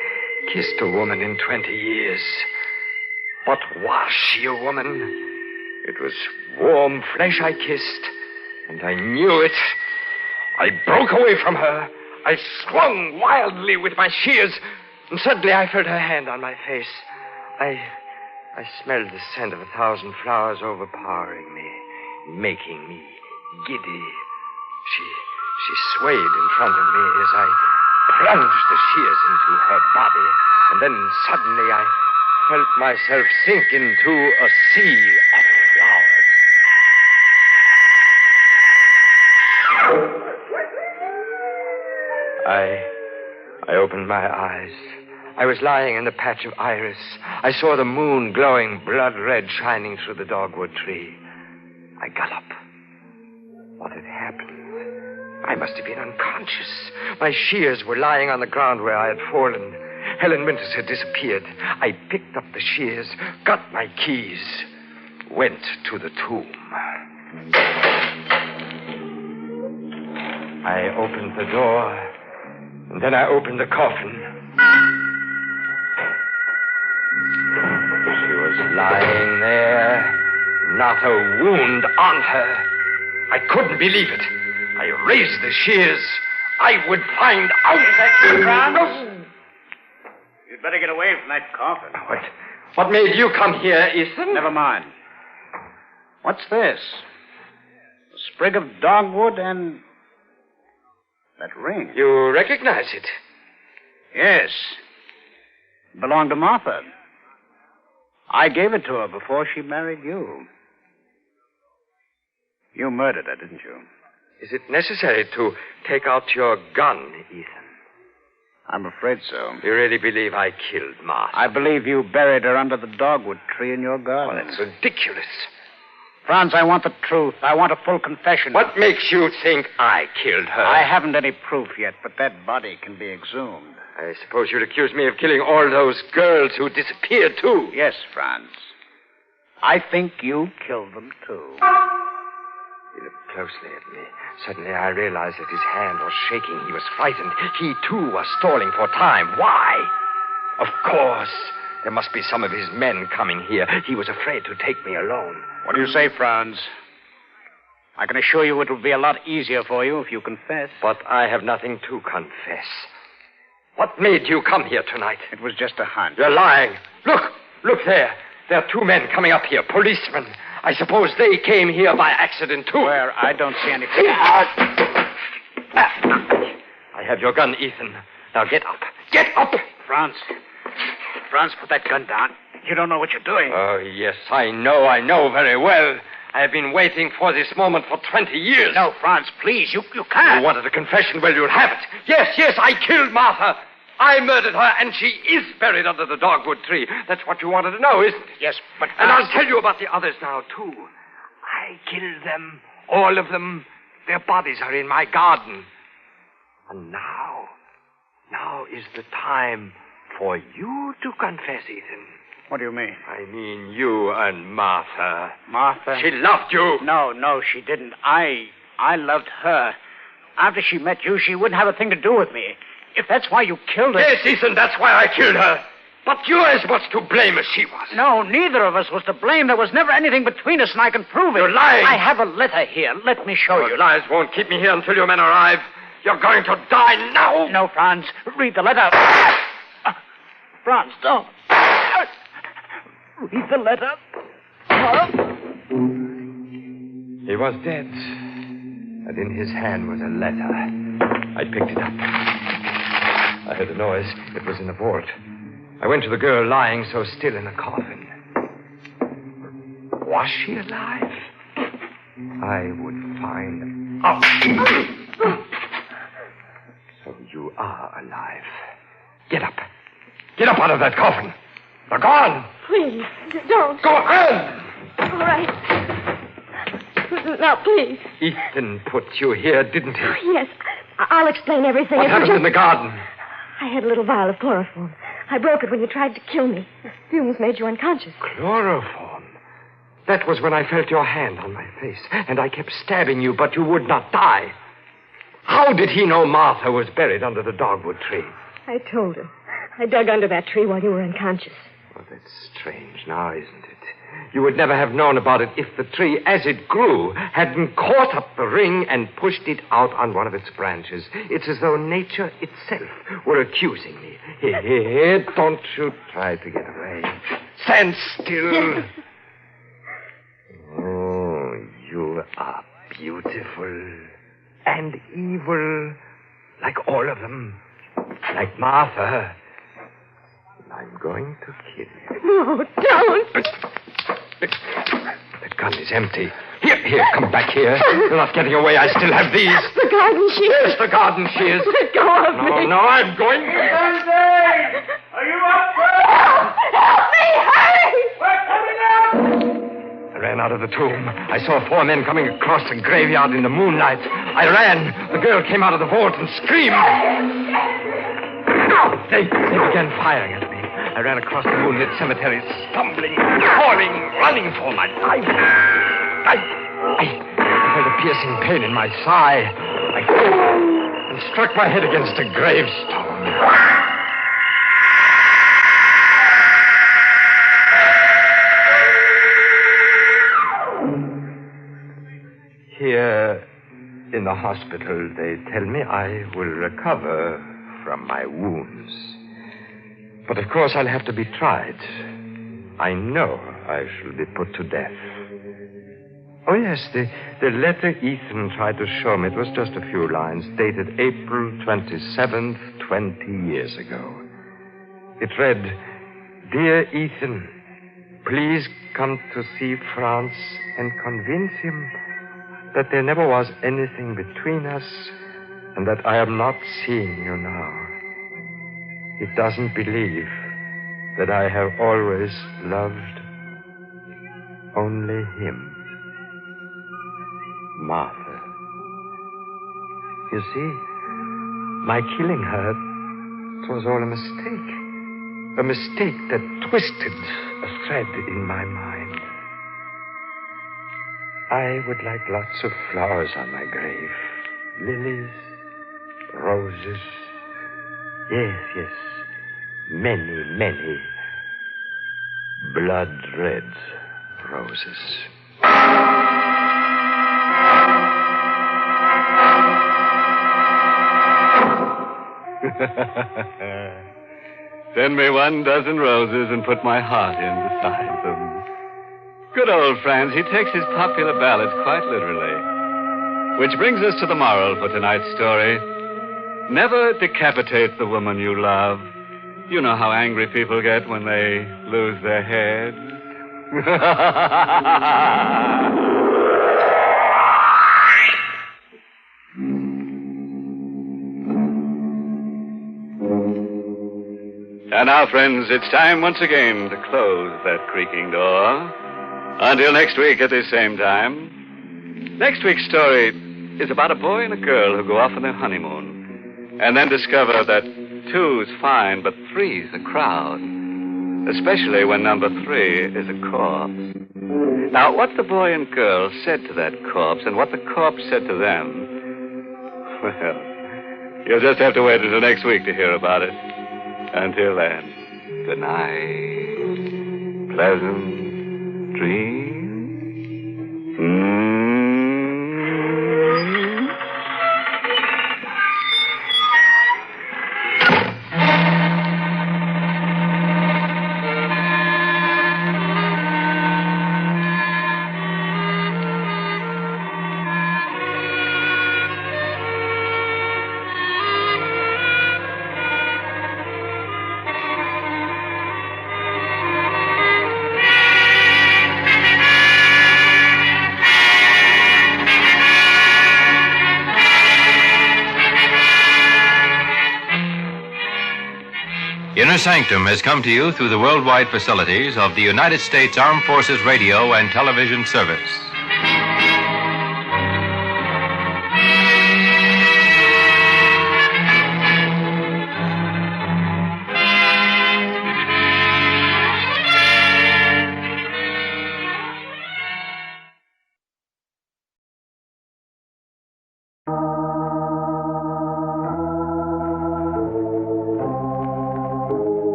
kissed a woman in 20 years. But was she a woman? It was warm flesh I kissed, and I knew it. I broke away from her. I swung wildly with my shears, and suddenly I felt her hand on my face. I smelled the scent of 1,000 flowers overpowering me, making me giddy. She swayed in front of me as I plunged the shears into her body, and then suddenly I felt myself sink into a sea of flowers. I opened my eyes. I was lying in the patch of iris. I saw the moon glowing blood red shining through the dogwood tree. I got up. What had happened? I must have been unconscious. My shears were lying on the ground where I had fallen. Helen Winters had disappeared. I picked up the shears, got my keys, went to the tomb. I opened the door, and then I opened the coffin. She was lying there, not a wound on her. I couldn't believe it. I raised the shears. I would find out. Is that you, Franz? You'd better get away from that coffin. What made you come here, Ethan? Never mind. What's this? A sprig of dogwood and that ring. You recognize it? Yes. It belonged to Martha. I gave it to her before she married you. You murdered her, didn't you? Is it necessary to take out your gun, Ethan? I'm afraid so. You really believe I killed Martha? I believe you buried her under the dogwood tree in your Oh, garden. that's ridiculous. Franz, I want the truth. I want a full confession. What makes you think I killed her? I haven't any proof yet, but that body can be exhumed. I suppose you'd accuse me of killing all those girls who disappeared, too. Yes, Franz. I think you killed them, too. He looked closely at me. Suddenly I realized that his hand was shaking. He was frightened. He, too, was stalling for time. Why? Of course. There must be some of his men coming here. He was afraid to take me alone. What do you say, Franz? I can assure you it will be a lot easier for you if you confess. But I have nothing to confess. What made you come here tonight? It was just a hunch. You're lying. Look there. There are two men coming up here, policemen. I suppose they came here by accident, too. Where? I don't see anything. I have your gun, Ethan. Now get up. Get up! Franz, put that gun down. You don't know what you're doing. Oh, yes, I know very well. I have been waiting for this moment for 20 years. No, Franz, please, you can't. You wanted a confession? Well, you'll have it. Yes, I killed Martha. I murdered her, and she is buried under the dogwood tree. That's what you wanted to know, isn't it? Yes, but... And I'll tell you about the others now, too. I killed them, all of them. Their bodies are in my garden. And now is the time for you to confess, Ethan. What do you mean? I mean you and Martha. Martha? She loved you. No, she didn't. I loved her. After she met you, she wouldn't have a thing to do with me. If that's why you killed her... Yes, Ethan, that's why I killed her. But you're as much to blame as she was. No, neither of us was to blame. There was never anything between us, and I can prove it. You're lying. I have a letter here. Let me show you. Your lies won't keep me here until your men arrive. You're going to die now. No, Franz. Read the letter. Franz, don't. Read the letter. He was dead. And in his hand was a letter. I picked it up. I heard a noise. It was in the vault. I went to the girl lying so still in a coffin. Was she alive? I would find out. So you are alive. Get up. Get up out of that coffin. They're gone. Please, don't. Go on. All right. Now, please. Ethan put you here, didn't he? Yes, I'll explain everything. What It was happened just- in the garden? I had a little vial of chloroform. I broke it when you tried to kill me. The fumes made you unconscious. Chloroform. That was when I felt your hand on my face, and I kept stabbing you, but you would not die. How did he know Martha was buried under the dogwood tree? I told him. I dug under that tree while you were unconscious. Well, that's strange now, isn't it? You would never have known about it if the tree, as it grew, hadn't caught up the ring and pushed it out on one of its branches. It's as though nature itself were accusing me. Here, don't you try to get away. Stand still. Oh, you are beautiful and evil, like all of them. Like Martha. I'm going to kill you. No, don't. The gun is empty. Here, come back here. You're not getting away. I still have these. The garden shears. Yes, the garden shears. Let go of me. No, I'm going. Sunday! Are you up there? Help me! Hurry! We're coming up! I ran out of the tomb. I saw 4 men coming across the graveyard in the moonlight. I ran. The girl came out of the vault and screamed. They began firing at me. I ran across the moonlit cemetery, stumbling, falling, running for my life. I felt a piercing pain in my thigh. I fell and struck my head against a gravestone. Here in the hospital, they tell me I will recover from my wounds. But of course, I'll have to be tried. I know I shall be put to death. Oh, yes, the letter Ethan tried to show me, it was just a few lines, dated April 27th, 20 years ago. It read, Dear Ethan, please come to see Franz and convince him that there never was anything between us and that I am not seeing you now. It doesn't believe that I have always loved only him. Martha. You see, my killing her, it was all a mistake. A mistake that twisted a thread in my mind. I would like lots of flowers on my grave. Lilies, roses. Yes. Many, many blood-red roses. Send me 1 dozen roses and put my heart in beside them. Good old Franz, he takes his popular ballads quite literally. Which brings us to the moral for tonight's story. Never decapitate the woman you love. You know how angry people get when they lose their heads. And now, friends, it's time once again to close that creaking door. Until next week at this same time. Next week's story is about a boy and a girl who go off on their honeymoon and then discover that 2's fine, but 3's a crowd, especially when number 3 is a corpse. Now, what the boy and girl said to that corpse and what the corpse said to them, well, you'll just have to wait until next week to hear about it. Until then, good night. Pleasant dreams. Inner Sanctum has come to you through the worldwide facilities of the United States Armed Forces Radio and Television Service.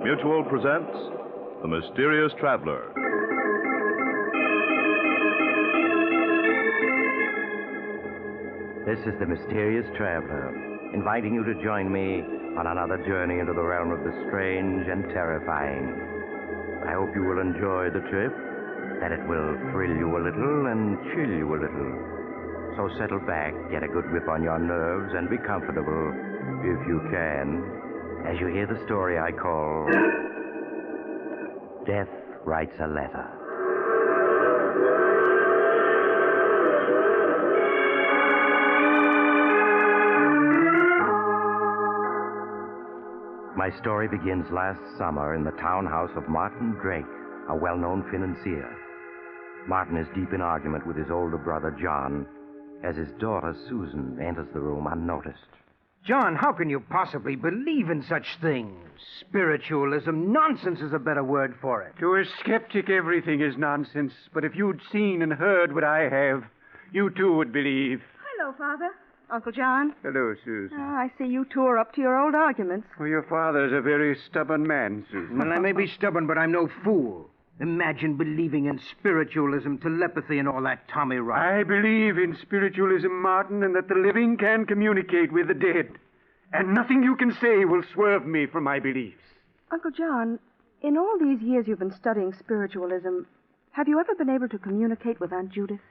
Mutual presents The Mysterious Traveler. This is The Mysterious Traveler, inviting you to join me on another journey into the realm of the strange and terrifying. I hope you will enjoy the trip, that it will thrill you a little and chill you a little. So settle back, get a good grip on your nerves, and be comfortable, if you can, as you hear the story I call Death Writes a Letter. My story begins last summer in the townhouse of Martin Drake, a well-known financier. Martin is deep in argument with his older brother, John, as his daughter, Susan, enters the room unnoticed. John, how can you possibly believe in such things? Spiritualism, nonsense is a better word for it. To a skeptic, everything is nonsense. But if you'd seen and heard what I have, you too would believe. Hello, Father. Uncle John. Hello, Susan. Oh, I see you two are up to your old arguments. Well, your father's a very stubborn man, Susan. Well, I may be stubborn, but I'm no fool. Imagine believing in spiritualism, telepathy, and all that Tommy rot. I believe in spiritualism, Martin, and that the living can communicate with the dead. And nothing you can say will swerve me from my beliefs. Uncle John, in all these years you've been studying spiritualism, have you ever been able to communicate with Aunt Judith?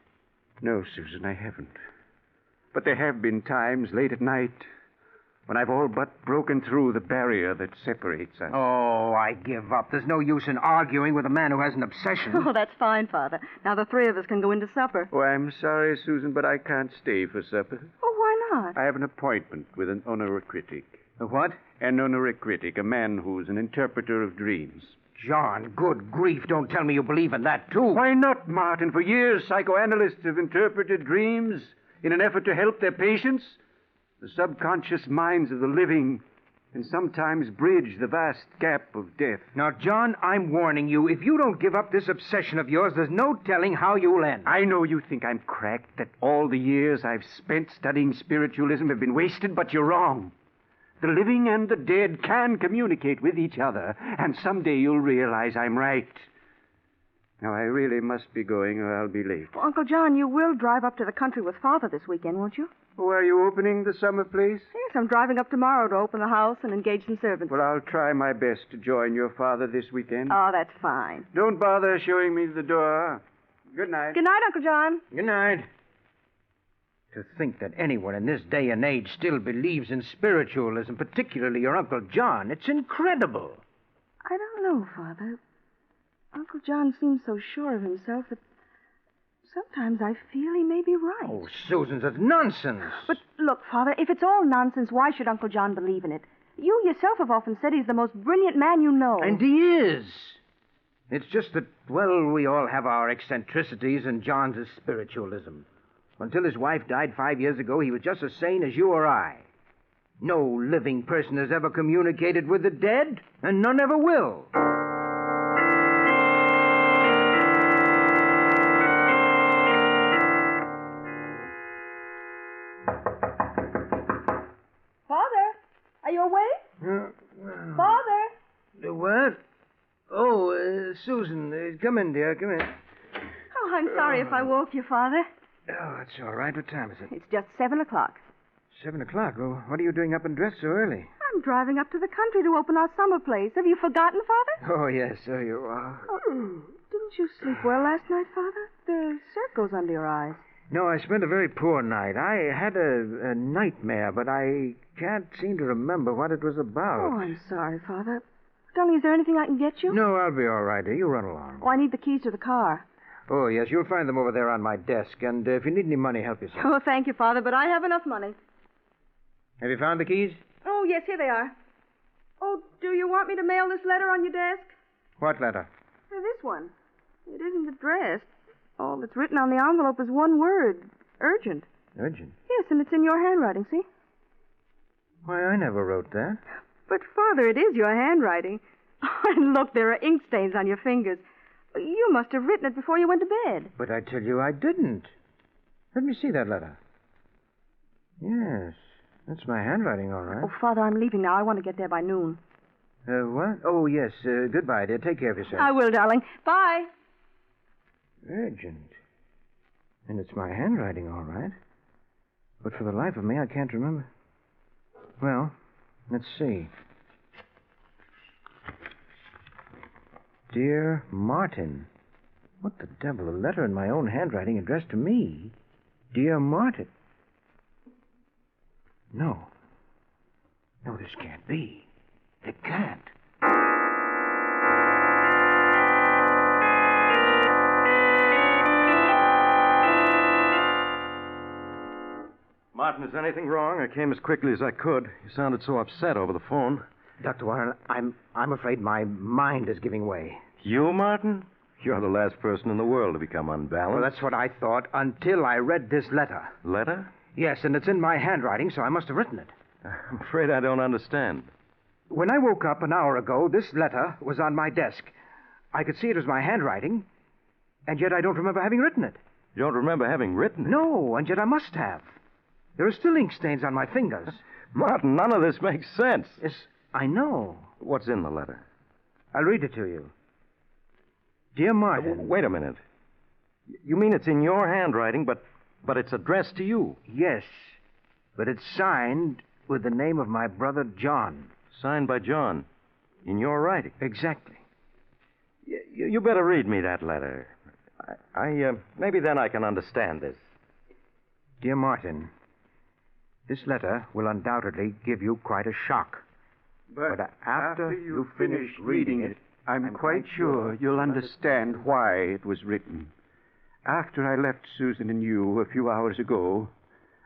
No, Susan, I haven't. But there have been times late at night when I've all but broken through the barrier that separates us. Oh, I give up. There's no use in arguing with a man who has an obsession. Oh, that's fine, Father. Now the three of us can go into supper. Oh, I'm sorry, Susan, but I can't stay for supper. Oh, why not? I have an appointment with an honoricritic. A what? An honoricritic, a man who's an interpreter of dreams. John, good grief, don't tell me you believe in that, too. Why not, Martin? For years, psychoanalysts have interpreted dreams in an effort to help their patients. The subconscious minds of the living can sometimes bridge the vast gap of death. Now, John, I'm warning you. If you don't give up this obsession of yours, there's no telling how you'll end. I know you think I'm cracked, that all the years I've spent studying spiritualism have been wasted, but you're wrong. The living and the dead can communicate with each other, and someday you'll realize I'm right. Now, I really must be going, or I'll be late. Well, Uncle John, you will drive up to the country with Father this weekend, won't you? Oh, are you opening the summer place? Yes, I'm driving up tomorrow to open the house and engage some servants. Well, I'll try my best to join your father this weekend. Oh, that's fine. Don't bother showing me the door. Good night. Good night, Uncle John. Good night. To think that anyone in this day and age still believes in spiritualism, particularly your Uncle John, it's incredible. I don't know, Father. Uncle John seems so sure of himself that sometimes I feel he may be right. Oh, Susan, that's nonsense. But look, Father, if it's all nonsense, why should Uncle John believe in it? You yourself have often said he's the most brilliant man you know. And he is. It's just that, well, we all have our eccentricities, and John's is spiritualism. Until his wife died 5 years ago, he was just as sane as you or I. No living person has ever communicated with the dead, and none ever will. Father, are you awake? Father? What? Oh, Susan, come in, dear, come in. Oh, I'm sorry if I woke you, Father. Oh, that's all right. What time is it? It's just 7 o'clock. 7 o'clock. Well, what are you doing up and dressed so early? I'm driving up to the country to open our summer place. Have you forgotten, Father? Oh, yes, so you are. Oh, didn't you sleep well last night, Father? There are circles under your eyes. No, I spent a very poor night. I had a nightmare, but I can't seem to remember what it was about. Oh, I'm sorry, Father. Darling, is there anything I can get you? No, I'll be all right, dear. You run along. Oh, I need the keys to the car. Oh, yes, you'll find them over there on my desk. And if you need any money, help yourself. Oh, thank you, Father, but I have enough money. Have you found the keys? Oh, yes, here they are. Oh, do you want me to mail this letter on your desk? What letter? This one. It isn't addressed. All that's written on the envelope is one word. Urgent. Urgent? Yes, and it's in your handwriting, see? Why, I never wrote that. But, Father, it is your handwriting. And look, there are ink stains on your fingers. You must have written it before you went to bed. But I tell you, I didn't. Let me see that letter. Yes, that's my handwriting, all right. Oh, Father, I'm leaving now. I want to get there by noon. What? Oh, yes. Goodbye, dear. Take care of yourself. I will, darling. Bye. Urgent. And it's my handwriting, all right. But for the life of me, I can't remember. Well, let's see. Dear Martin. What the devil? A letter in my own handwriting addressed to me. Dear Martin. No. No, this can't be. It can't. Martin, is anything wrong? I came as quickly as I could. You sounded so upset over the phone. Dr. Warren, I'm afraid my mind is giving way. You, Martin? You're the last person in the world to become unbalanced. Well, that's what I thought until I read this letter. Letter? Yes, and it's in my handwriting, so I must have written it. I'm afraid I don't understand. When I woke up an hour ago, this letter was on my desk. I could see it was my handwriting, and yet I don't remember having written it. You don't remember having written it? No, and yet I must have. There are still ink stains on my fingers. Martin, none of this makes sense. Yes, I know. What's in the letter? I'll read it to you. Dear Martin. Wait a minute. You mean it's in your handwriting, but it's addressed to you? Yes, but it's signed with the name of my brother John. Signed by John? In your writing? Exactly. You better read me that letter. Maybe then I can understand this. Dear Martin, This letter will undoubtedly give you quite a shock. But after you finish reading it, I'm quite sure you'll understand why it was written. After I left Susan and you a few hours ago,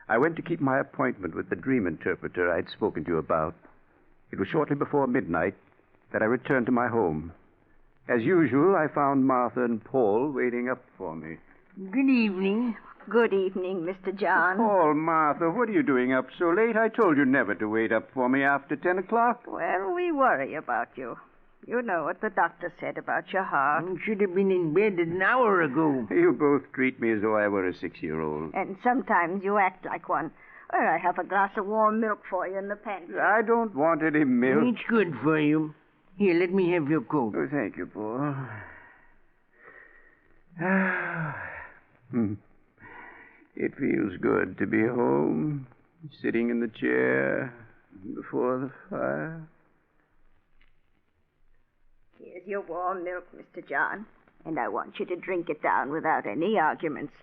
I went to keep my appointment with the dream interpreter I'd spoken to you about. It was shortly before midnight that I returned to my home. As usual, I found Martha and Paul waiting up for me. Good evening. Good evening, Mr. John. Paul, Martha, what are you doing up so late? I told you never to wait up for me after 10 o'clock. Well, we worry about you. You know what the doctor said about your heart. You should have been in bed an hour ago. You both treat me as though I were a 6-year-old. And sometimes you act like one. Well, I have a glass of warm milk for you in the pantry. I don't want any milk. It's good for you. Here, let me have your coat. Oh, thank you, Paul. It feels good to be home, sitting in the chair before the fire. Here's your warm milk, Mr. John. And I want you to drink it down without any arguments.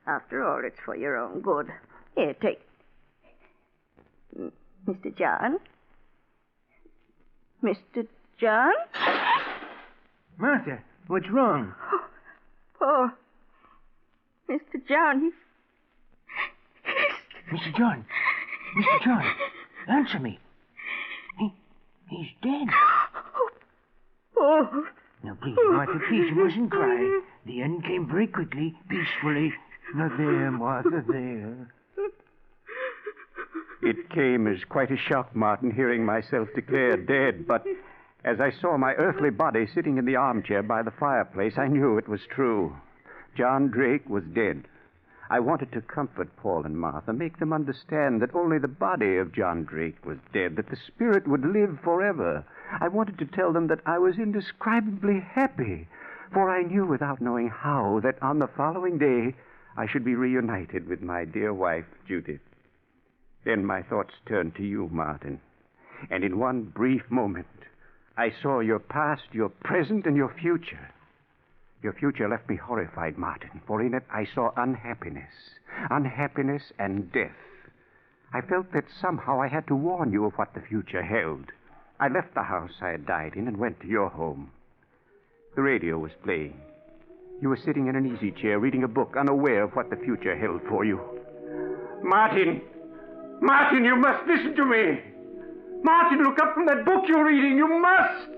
After all, it's for your own good. Here, take... Mr. John? Mr. John? Martha, what's wrong? Oh, Mr. John, he's... Mr. John! Mr. John! Answer me! He's dead. Oh. Now, please, Martha, please, you mustn't cry. The end came very quickly, peacefully. Now, there, Martha, there. It came as quite a shock, Martin, hearing myself declared dead, but as I saw my earthly body sitting in the armchair by the fireplace, I knew it was true. John Drake was dead. I wanted to comfort Paul and Martha, make them understand that only the body of John Drake was dead, that the spirit would live forever. I wanted to tell them that I was indescribably happy, for I knew without knowing how that on the following day I should be reunited with my dear wife, Judith. Then my thoughts turned to you, Martin, and in one brief moment I saw your past, your present, and your future. Your future left me horrified, Martin, for in it I saw unhappiness and death. I felt that somehow I had to warn you of what the future held. I left the house I had died in and went to your home. The radio was playing. You were sitting in an easy chair reading a book, unaware of what the future held for you. Martin! Martin, you must listen to me! Martin, look up from that book you're reading. You must!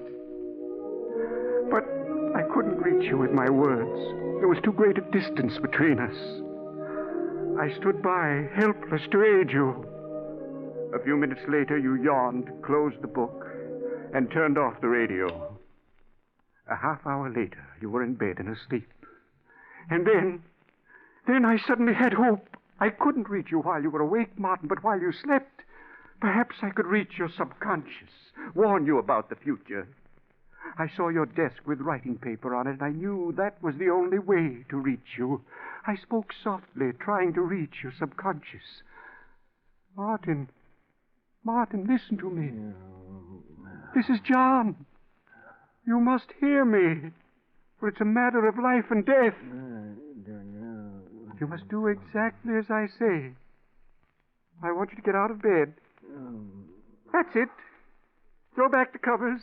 But I couldn't reach you with my words. There was too great a distance between us. I stood by, helpless to aid you. A few minutes later, you yawned, closed the book, and turned off the radio. A half hour later, you were in bed and asleep. And then I suddenly had hope. I couldn't reach you while you were awake, Martin, but while you slept, perhaps I could reach your subconscious, warn you about the future. I saw your desk with writing paper on it, and I knew that was the only way to reach you. I spoke softly, trying to reach your subconscious. Martin, listen to me. This is John. You must hear me, for it's a matter of life and death. You must do exactly as I say. I want you to get out of bed. That's it. Throw back the covers.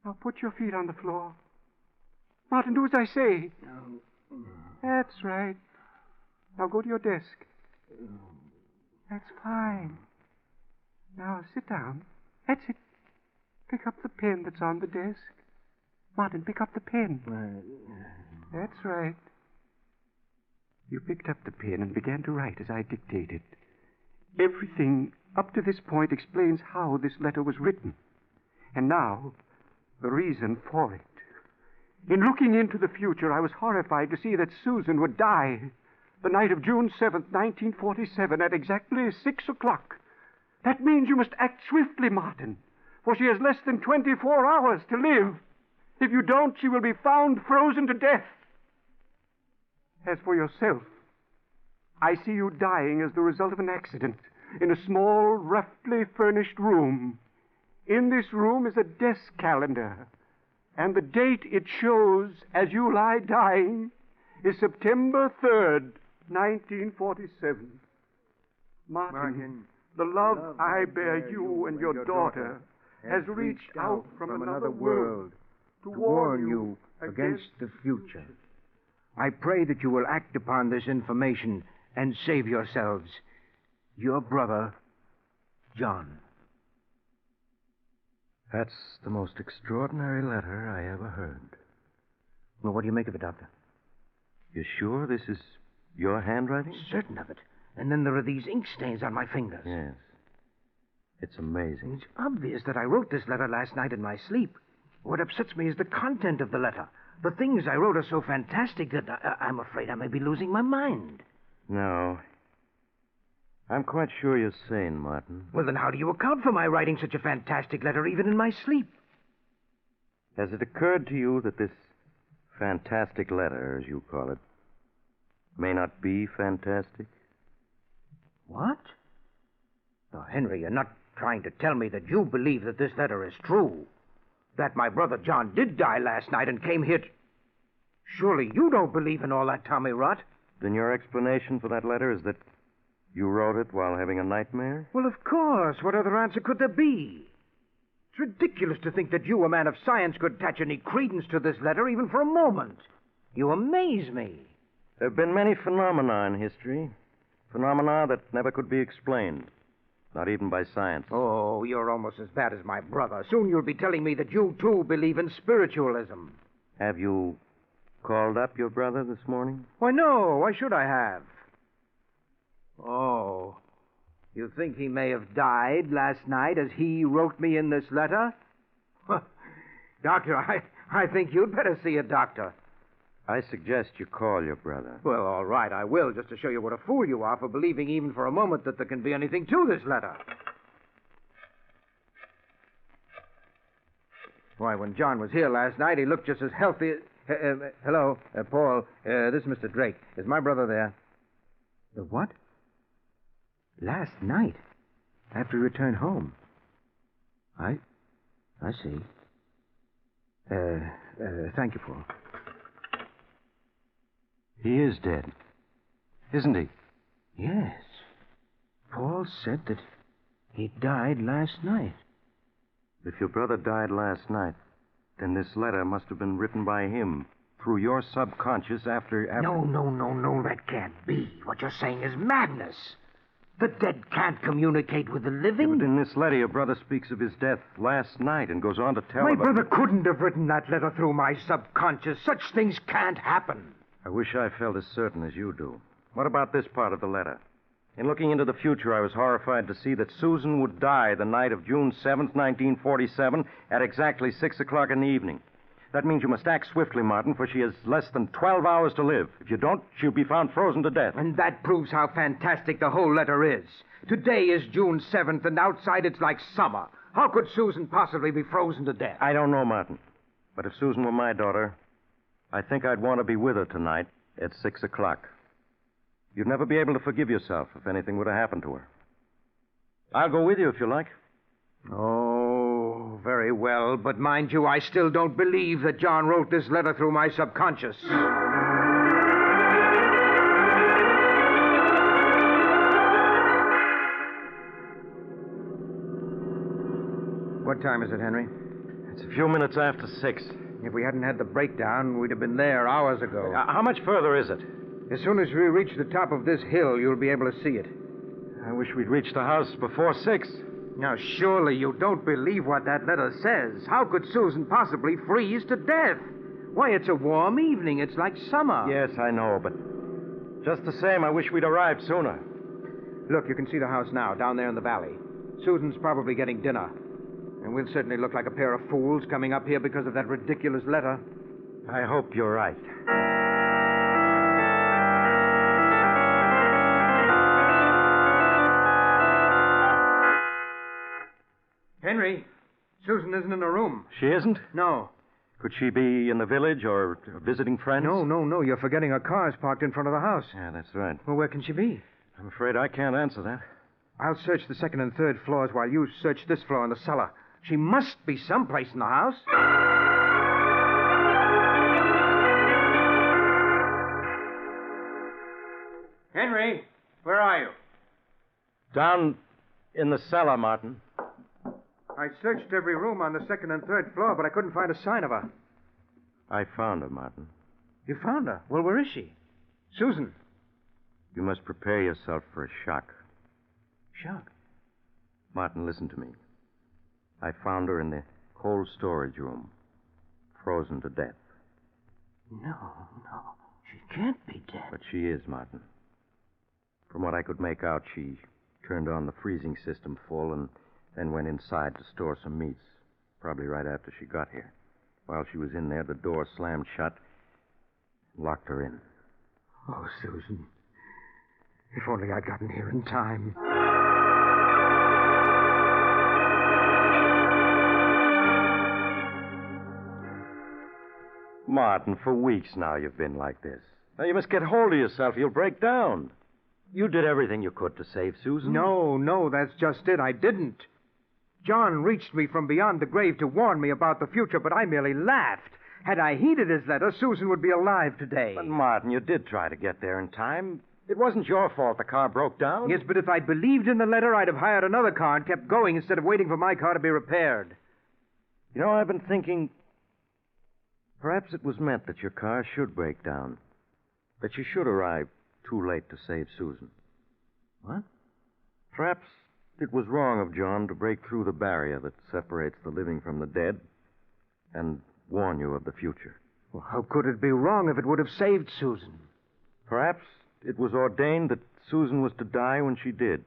Now put your feet on the floor. Martin, do as I say. That's right. Now go to your desk. That's fine. Now sit down. That's it. Pick up the pen that's on the desk. Martin, pick up the pen. That's right. You picked up the pen and began to write as I dictated. Everything up to this point explains how this letter was written. And now, the reason for it. In looking into the future, I was horrified to see that Susan would die the night of June 7th, 1947, at exactly 6 o'clock. That means you must act swiftly, Martin, for she has less than 24 hours to live. If you don't, she will be found frozen to death. As for yourself, I see you dying as the result of an accident in a small, roughly furnished room. In this room is a desk calendar, and the date it shows as you lie dying is September 3rd, 1947. Martin, the love I bear you and your daughter has reached out from another world to warn you against the future. I pray that you will act upon this information and save yourselves. Your brother, John. That's the most extraordinary letter I ever heard. Well, what do you make of it, Doctor? You sure this is your handwriting? Certain of it. And then there are these ink stains on my fingers. Yes. It's amazing. It's obvious that I wrote this letter last night in my sleep. What upsets me is the content of the letter. The things I wrote are so fantastic that I'm afraid I may be losing my mind. No. I'm quite sure you're sane, Martin. Well, then how do you account for my writing such a fantastic letter even in my sleep? Has it occurred to you that this fantastic letter, as you call it, may not be fantastic? What? Now, Henry, you're not trying to tell me that you believe that this letter is true. That my brother John did die last night and came here to... Surely you don't believe in all that Tommy rot. Then your explanation for that letter is that you wrote it while having a nightmare? Well, of course. What other answer could there be? It's ridiculous to think that you, a man of science, could attach any credence to this letter even for a moment. You amaze me. There have been many phenomena in history. Phenomena that never could be explained. Not even by science. Oh, you're almost as bad as my brother. Soon you'll be telling me that you, too, believe in spiritualism. Have you called up your brother this morning? Why, no. Why should I have? Oh, you think he may have died last night as he wrote me in this letter? Doctor, I think you'd better see a doctor. I suggest you call your brother. Well, all right, I will, just to show you what a fool you are for believing even for a moment that there can be anything to this letter. Why, when John was here last night, he looked just as healthy as... hello, Paul. This is Mr. Drake. Is my brother there? The what? Last night? After he returned home? I see. Thank you, Paul. He is dead, isn't he? Yes. Paul said that he died last night. If your brother died last night, then this letter must have been written by him through your subconscious after... No, that can't be. What you're saying is madness. The dead can't communicate with the living. Yeah, but in this letter, your brother speaks of his death last night and goes on to tell My about... brother couldn't have written that letter through my subconscious. Such things can't happen. I wish I felt as certain as you do. What about this part of the letter? In looking into the future, I was horrified to see that Susan would die the night of June 7th, 1947, at exactly 6 o'clock in the evening. That means you must act swiftly, Martin, for she has less than 12 hours to live. If you don't, she'll be found frozen to death. And that proves how fantastic the whole letter is. Today is June 7th, and outside it's like summer. How could Susan possibly be frozen to death? I don't know, Martin. But if Susan were my daughter, I think I'd want to be with her tonight at 6 o'clock. You'd never be able to forgive yourself if anything were to happen to her. I'll go with you if you like. Oh, very well. But mind you, I still don't believe that John wrote this letter through my subconscious. What time is it, Henry? It's a few minutes after 6. If we hadn't had the breakdown, we'd have been there hours ago. How much further is it? As soon as we reach the top of this hill, you'll be able to see it. I wish we'd reached the house before 6. Now, surely you don't believe what that letter says. How could Susan possibly freeze to death? Why, it's a warm evening. It's like summer. Yes, I know, but just the same, I wish we'd arrived sooner. Look, you can see the house now, down there in the valley. Susan's probably getting dinner. And we'll certainly look like a pair of fools coming up here because of that ridiculous letter. I hope you're right. Henry, Susan isn't in her room. She isn't? No. Could she be in the village or visiting friends? No. You're forgetting her car's parked in front of the house. Yeah, that's right. Well, where can she be? I'm afraid I can't answer that. I'll search the second and third floors while you search this floor in the cellar. She must be someplace in the house. Henry, where are you? Down in the cellar, Martin. I searched every room on the second and third floor, but I couldn't find a sign of her. I found her, Martin. You found her? Well, where is she? Susan. You must prepare yourself for a shock. Shock? Martin, listen to me. I found her in the cold storage room, frozen to death. No. She can't be dead. But she is, Martin. From what I could make out, she turned on the freezing system full and then went inside to store some meats, probably right after she got here. While she was in there, the door slammed shut and locked her in. Oh, Susan. If only I'd gotten here in time. Martin, for weeks now you've been like this. Now you must get hold of yourself. You'll break down. You did everything you could to save Susan. No, that's just it. I didn't. John reached me from beyond the grave to warn me about the future, but I merely laughed. Had I heeded his letter, Susan would be alive today. But, Martin, you did try to get there in time. It wasn't your fault the car broke down. Yes, but if I'd believed in the letter, I'd have hired another car and kept going instead of waiting for my car to be repaired. You know, I've been thinking... Perhaps it was meant that your car should break down. That you should arrive too late to save Susan. What? Perhaps it was wrong of John to break through the barrier that separates the living from the dead and warn you of the future. Well, how could it be wrong if it would have saved Susan? Perhaps it was ordained that Susan was to die when she did.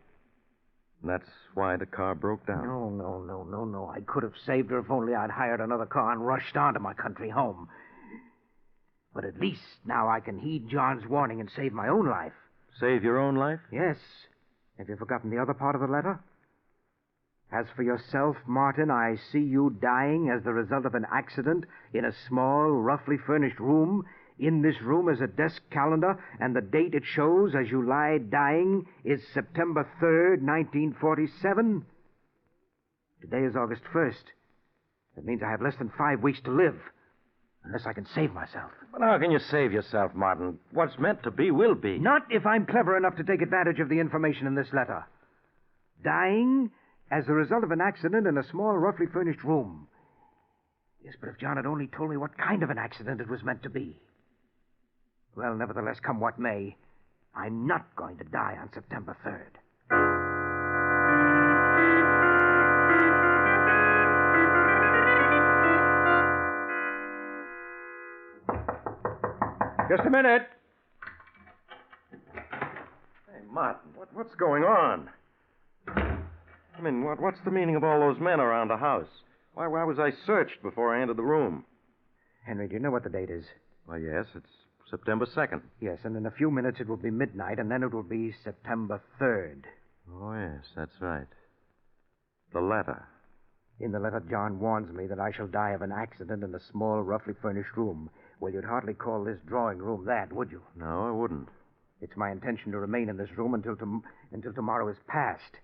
And that's why the car broke down. No. I could have saved her if only I'd hired another car and rushed on to my country home. But at least now I can heed John's warning and save my own life. Save your own life? Yes. Have you forgotten the other part of the letter? As for yourself, Martin, I see you dying as the result of an accident in a small, roughly furnished room. In this room is a desk calendar, and the date it shows as you lie dying is September 3rd, 1947. Today is August 1st. That means I have less than 5 weeks to live, unless I can save myself. But how can you save yourself, Martin? What's meant to be will be. Not if I'm clever enough to take advantage of the information in this letter. Dying as the result of an accident in a small, roughly furnished room. Yes, but if John had only told me what kind of an accident it was meant to be. Well, nevertheless, come what may, I'm not going to die on September 3rd. Just a minute. Hey, Martin, what's going on? I mean, what's the meaning of all those men around the house? Why was I searched before I entered the room? Henry, do you know what the date is? Why, yes, it's September 2nd. Yes, and in a few minutes it will be midnight, and then it will be September 3rd. Oh, yes, that's right. The letter. In the letter, John warns me that I shall die of an accident in a small, roughly furnished room. Well, you'd hardly call this drawing room that, would you? No, I wouldn't. It's my intention to remain in this room until tomorrow is past.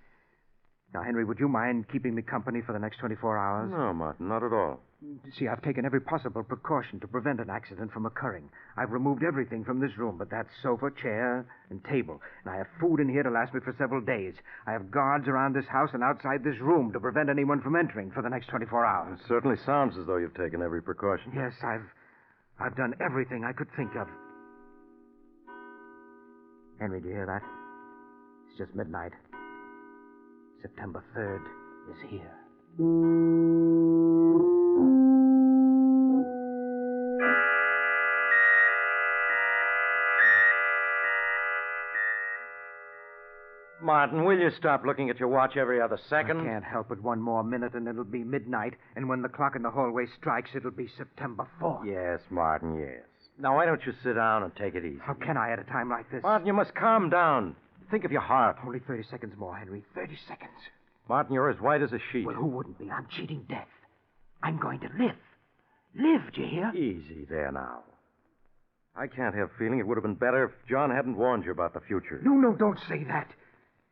Now, Henry, would you mind keeping me company for the next 24 hours? No, Martin, not at all. See, I've taken every possible precaution to prevent an accident from occurring. I've removed everything from this room but that sofa, chair, and table. And I have food in here to last me for several days. I have guards around this house and outside this room to prevent anyone from entering for the next 24 hours. It certainly sounds as though you've taken every precaution. Yes, I've done everything I could think of. Henry, do you hear that? It's just midnight. September 3rd is here. Martin, will you stop looking at your watch every other second? I can't help it. One more minute and it'll be midnight. And when the clock in the hallway strikes, it'll be September 4th. Yes, Martin, yes. Now, why don't you sit down and take it easy? How can I at a time like this? Martin, you must calm down. Think of your heart. Only 30 seconds more, Henry. 30 seconds. Martin, you're as white as a sheet. Well, who wouldn't be? I'm cheating death. I'm going to live. Live, do you hear? Easy there now. I can't help feeling it would have been better if John hadn't warned you about the future. No, don't say that.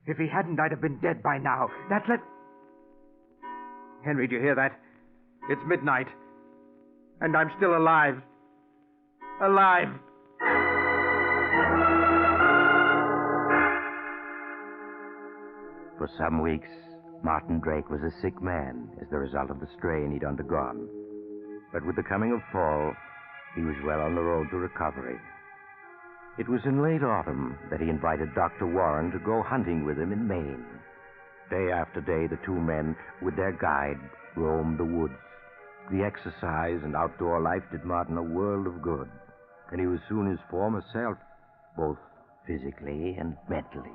If he hadn't, I'd have been dead by now. Henry, do you hear that? It's midnight. And I'm still alive. Alive. For some weeks, Martin Drake was a sick man as the result of the strain he'd undergone. But with the coming of fall, he was well on the road to recovery. It was in late autumn that he invited Dr. Warren to go hunting with him in Maine. Day after day, the two men, with their guide, roamed the woods. The exercise and outdoor life did Martin a world of good, and he was soon his former self, both physically and mentally.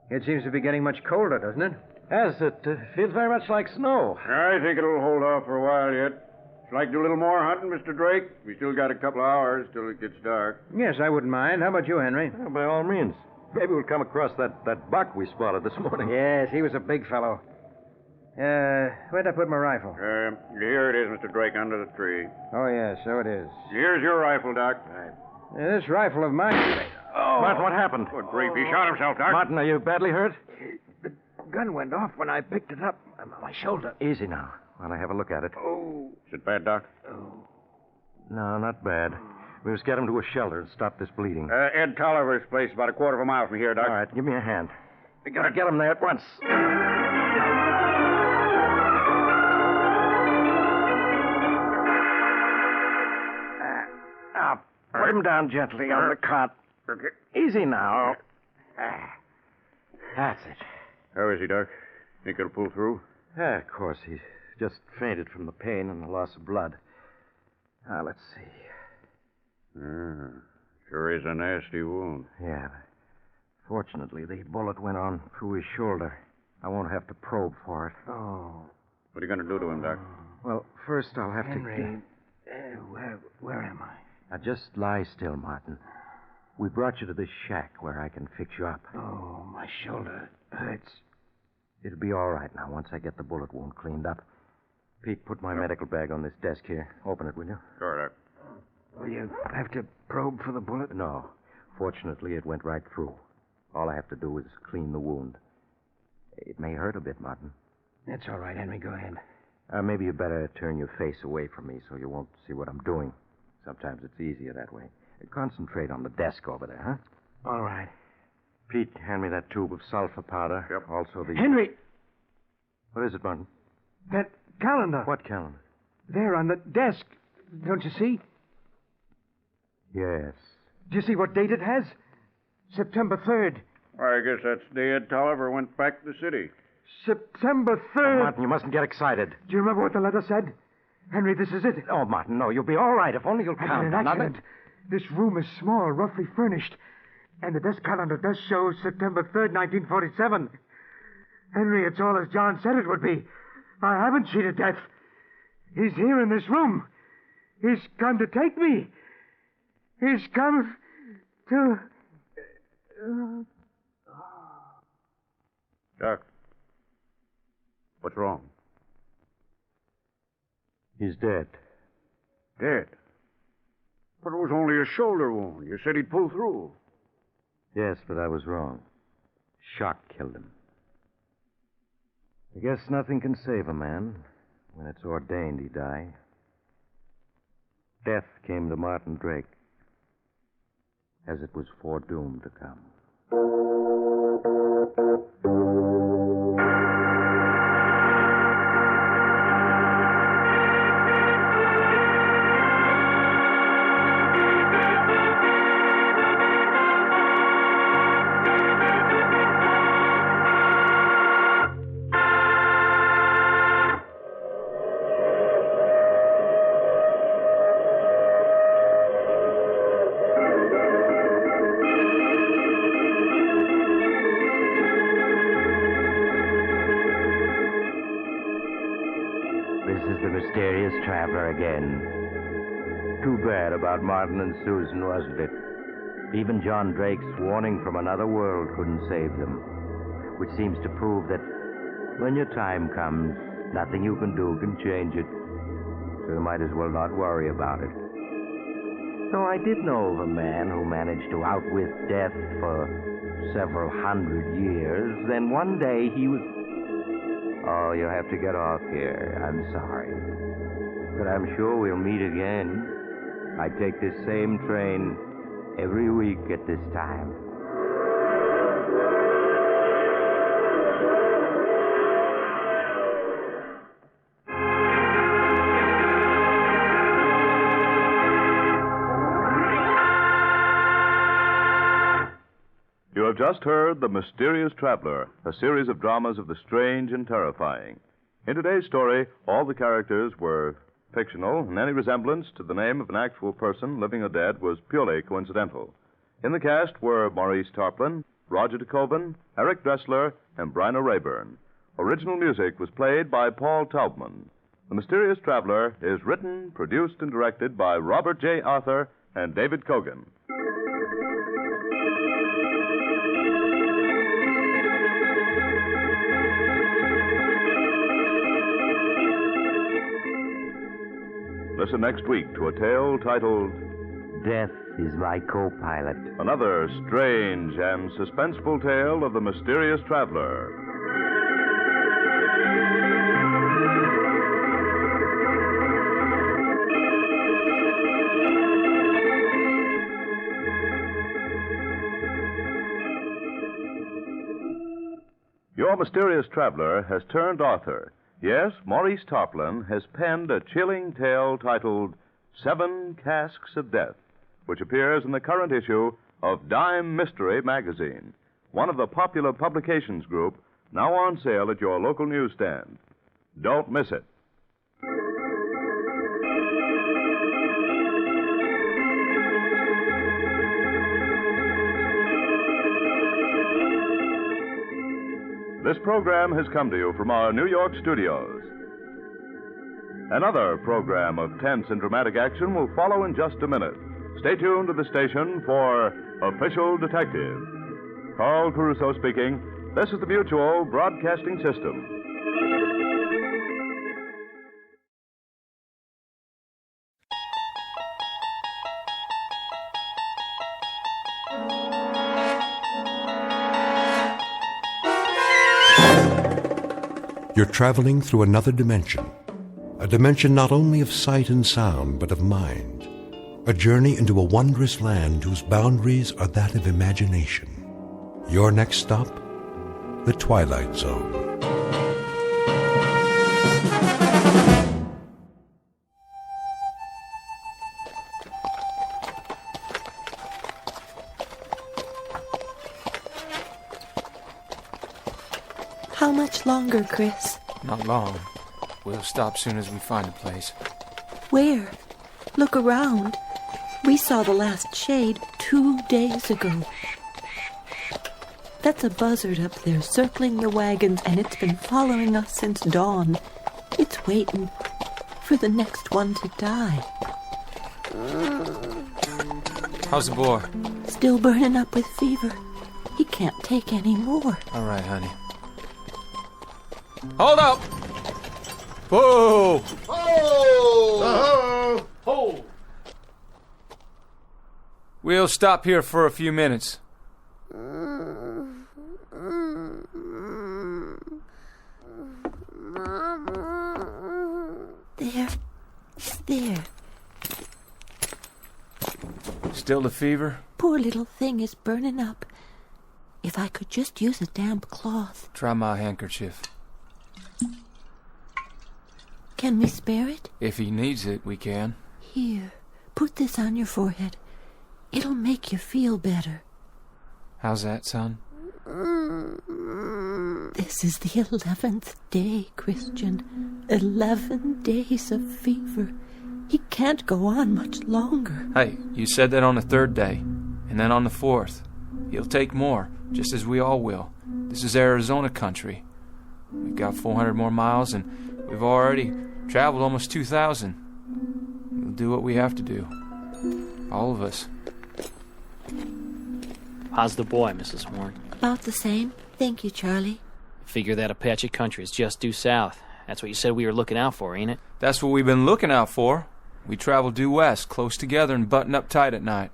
It seems to be getting much colder, doesn't it? Yes, it feels very much like snow. I think it'll hold off for a while yet. Would you like to do a little more hunting, Mr. Drake? We still got a couple of hours till it gets dark. Yes, I wouldn't mind. How about you, Henry? Well, by all means. Maybe we'll come across that buck we spotted this morning. Yes, he was a big fellow. Where'd I put my rifle? Here it is, Mr. Drake, under the tree. Oh, yes, so it is. Here's your rifle, Doc. This rifle of mine... Oh! Martin, what happened? Good grief, he shot himself, Doc. Martin, are you badly hurt? The gun went off when I picked it up on my shoulder. Easy now, while I have a look at it. Oh. Is it bad, Doc? Oh. No, not bad. We must get him to a shelter and stop this bleeding. Ed Tolliver's place, about a quarter of a mile from here, Doc. All right, give me a hand. We gotta get him there at once. Now, put him down gently on the cot. Okay. Easy now. That's it. How is he, Doc? Think he'll pull through? Yeah, of course. He's just fainted from the pain and the loss of blood. Now, let's see. Sure is a nasty wound. Yeah. Fortunately, the bullet went on through his shoulder. I won't have to probe for it. Oh. What are you going to do to him, Doc? Well, first I'll have Henry, to... where am I? Now, just lie still, Martin. We brought you to this shack where I can fix you up. Oh, my shoulder hurts. It'll be all right now once I get the bullet wound cleaned up. Pete, put my medical bag on this desk here. Open it, will you? Sure, Doc. Will you have to probe for the bullet? No. Fortunately, it went right through. All I have to do is clean the wound. It may hurt a bit, Martin. That's all right, Henry. Go ahead. Maybe you better turn your face away from me so you won't see what I'm doing. Sometimes it's easier that way. Concentrate on the desk over there, huh? All right. Pete, hand me that tube of sulfur powder. Yep. Also the... Henry! What is it, Martin? That calendar. What calendar? There on the desk. Don't you see? Yes. Do you see what date it has? September 3rd. I guess that's the day Ed Tolliver went back to the city. September 3rd. Martin, you mustn't get excited. Do you remember what the letter said? Henry, this is it. Oh, Martin, no. You'll be all right if only you'll Had calm been down. an accident. This room is small, roughly furnished. And the desk calendar does show September 3rd, 1947. Henry, it's all as John said it would be. I haven't cheated death. He's here in this room. He's come to take me. He's come to... Doc, what's wrong? He's dead. Dead? But it was only a shoulder wound. You said he'd pull through. Yes, but I was wrong. Shock killed him. I guess nothing can save a man when it's ordained he die. Death came to Martin Drake as it was foredoomed to come. Too bad about Martin and Susan, wasn't it? Even John Drake's warning from another world couldn't save them. Which seems to prove that when your time comes, nothing you can do can change it. So you might as well not worry about it. Though I did know of a man who managed to outwit death for several hundred years. Then one day he was... Oh, you have to get off here. I'm sorry. But I'm sure we'll meet again. I take this same train every week at this time. have just heard The Mysterious Traveler, a series of dramas of the strange and terrifying. In today's story, all the characters were fictional, and any resemblance to the name of an actual person, living or dead, was purely coincidental. In the cast were Maurice Tarplin, Roger de Koven, Eric Dressler, and Bryna Rayburn. Original music was played by Paul Taubman. The Mysterious Traveler is written, produced, and directed by Robert J. Arthur and David Kogan. Listen next week to a tale titled Death is My Co-Pilot. Another strange and suspenseful tale of the mysterious traveler. Your mysterious traveler has turned author. Yes, Maurice Tarplin has penned a chilling tale titled 7 Casks of Death, which appears in the current issue of Dime Mystery magazine, one of the popular publications group, now on sale at your local newsstand. Don't miss it. This program has come to you from our New York studios. Another program of tense and dramatic action will follow in just a minute. Stay tuned to the station for Official Detective. Carl Caruso speaking. This is the Mutual Broadcasting System. You're traveling through another dimension. A dimension not only of sight and sound, but of mind. A journey into a wondrous land whose boundaries are that of imagination. Your next stop? The Twilight Zone. How much longer, Chris? Not long. We'll stop soon as we find a place. Where? Look around. We saw the last shade 2 days ago. That's a buzzard up there circling the wagons, and it's been following us since dawn. It's waiting for the next one to die. How's the boy? Still burning up with fever. He can't take any more. All right, honey. Hold up! Whoa! Oh! Ho! We'll stop here for a few minutes. There. Still the fever? Poor little thing is burning up. If I could just use a damp cloth. Try my handkerchief. Can we spare it? If he needs it, we can. Here, put this on your forehead. It'll make you feel better. How's that, son? This is the 11th day, Christian. 11 days of fever. He can't go on much longer. Hey, you said that on the 3rd day, and then on the 4th. He'll take more, just as we all will. This is Arizona country. We've got 400 more miles, and we've already traveled almost 2,000. We'll do what we have to do. All of us. How's the boy, Mrs. Horn? About the same. Thank you, Charlie. Figure that Apache country is just due south. That's what you said we were looking out for, ain't it? That's what we've been looking out for. We travel due west, close together and button up tight at night.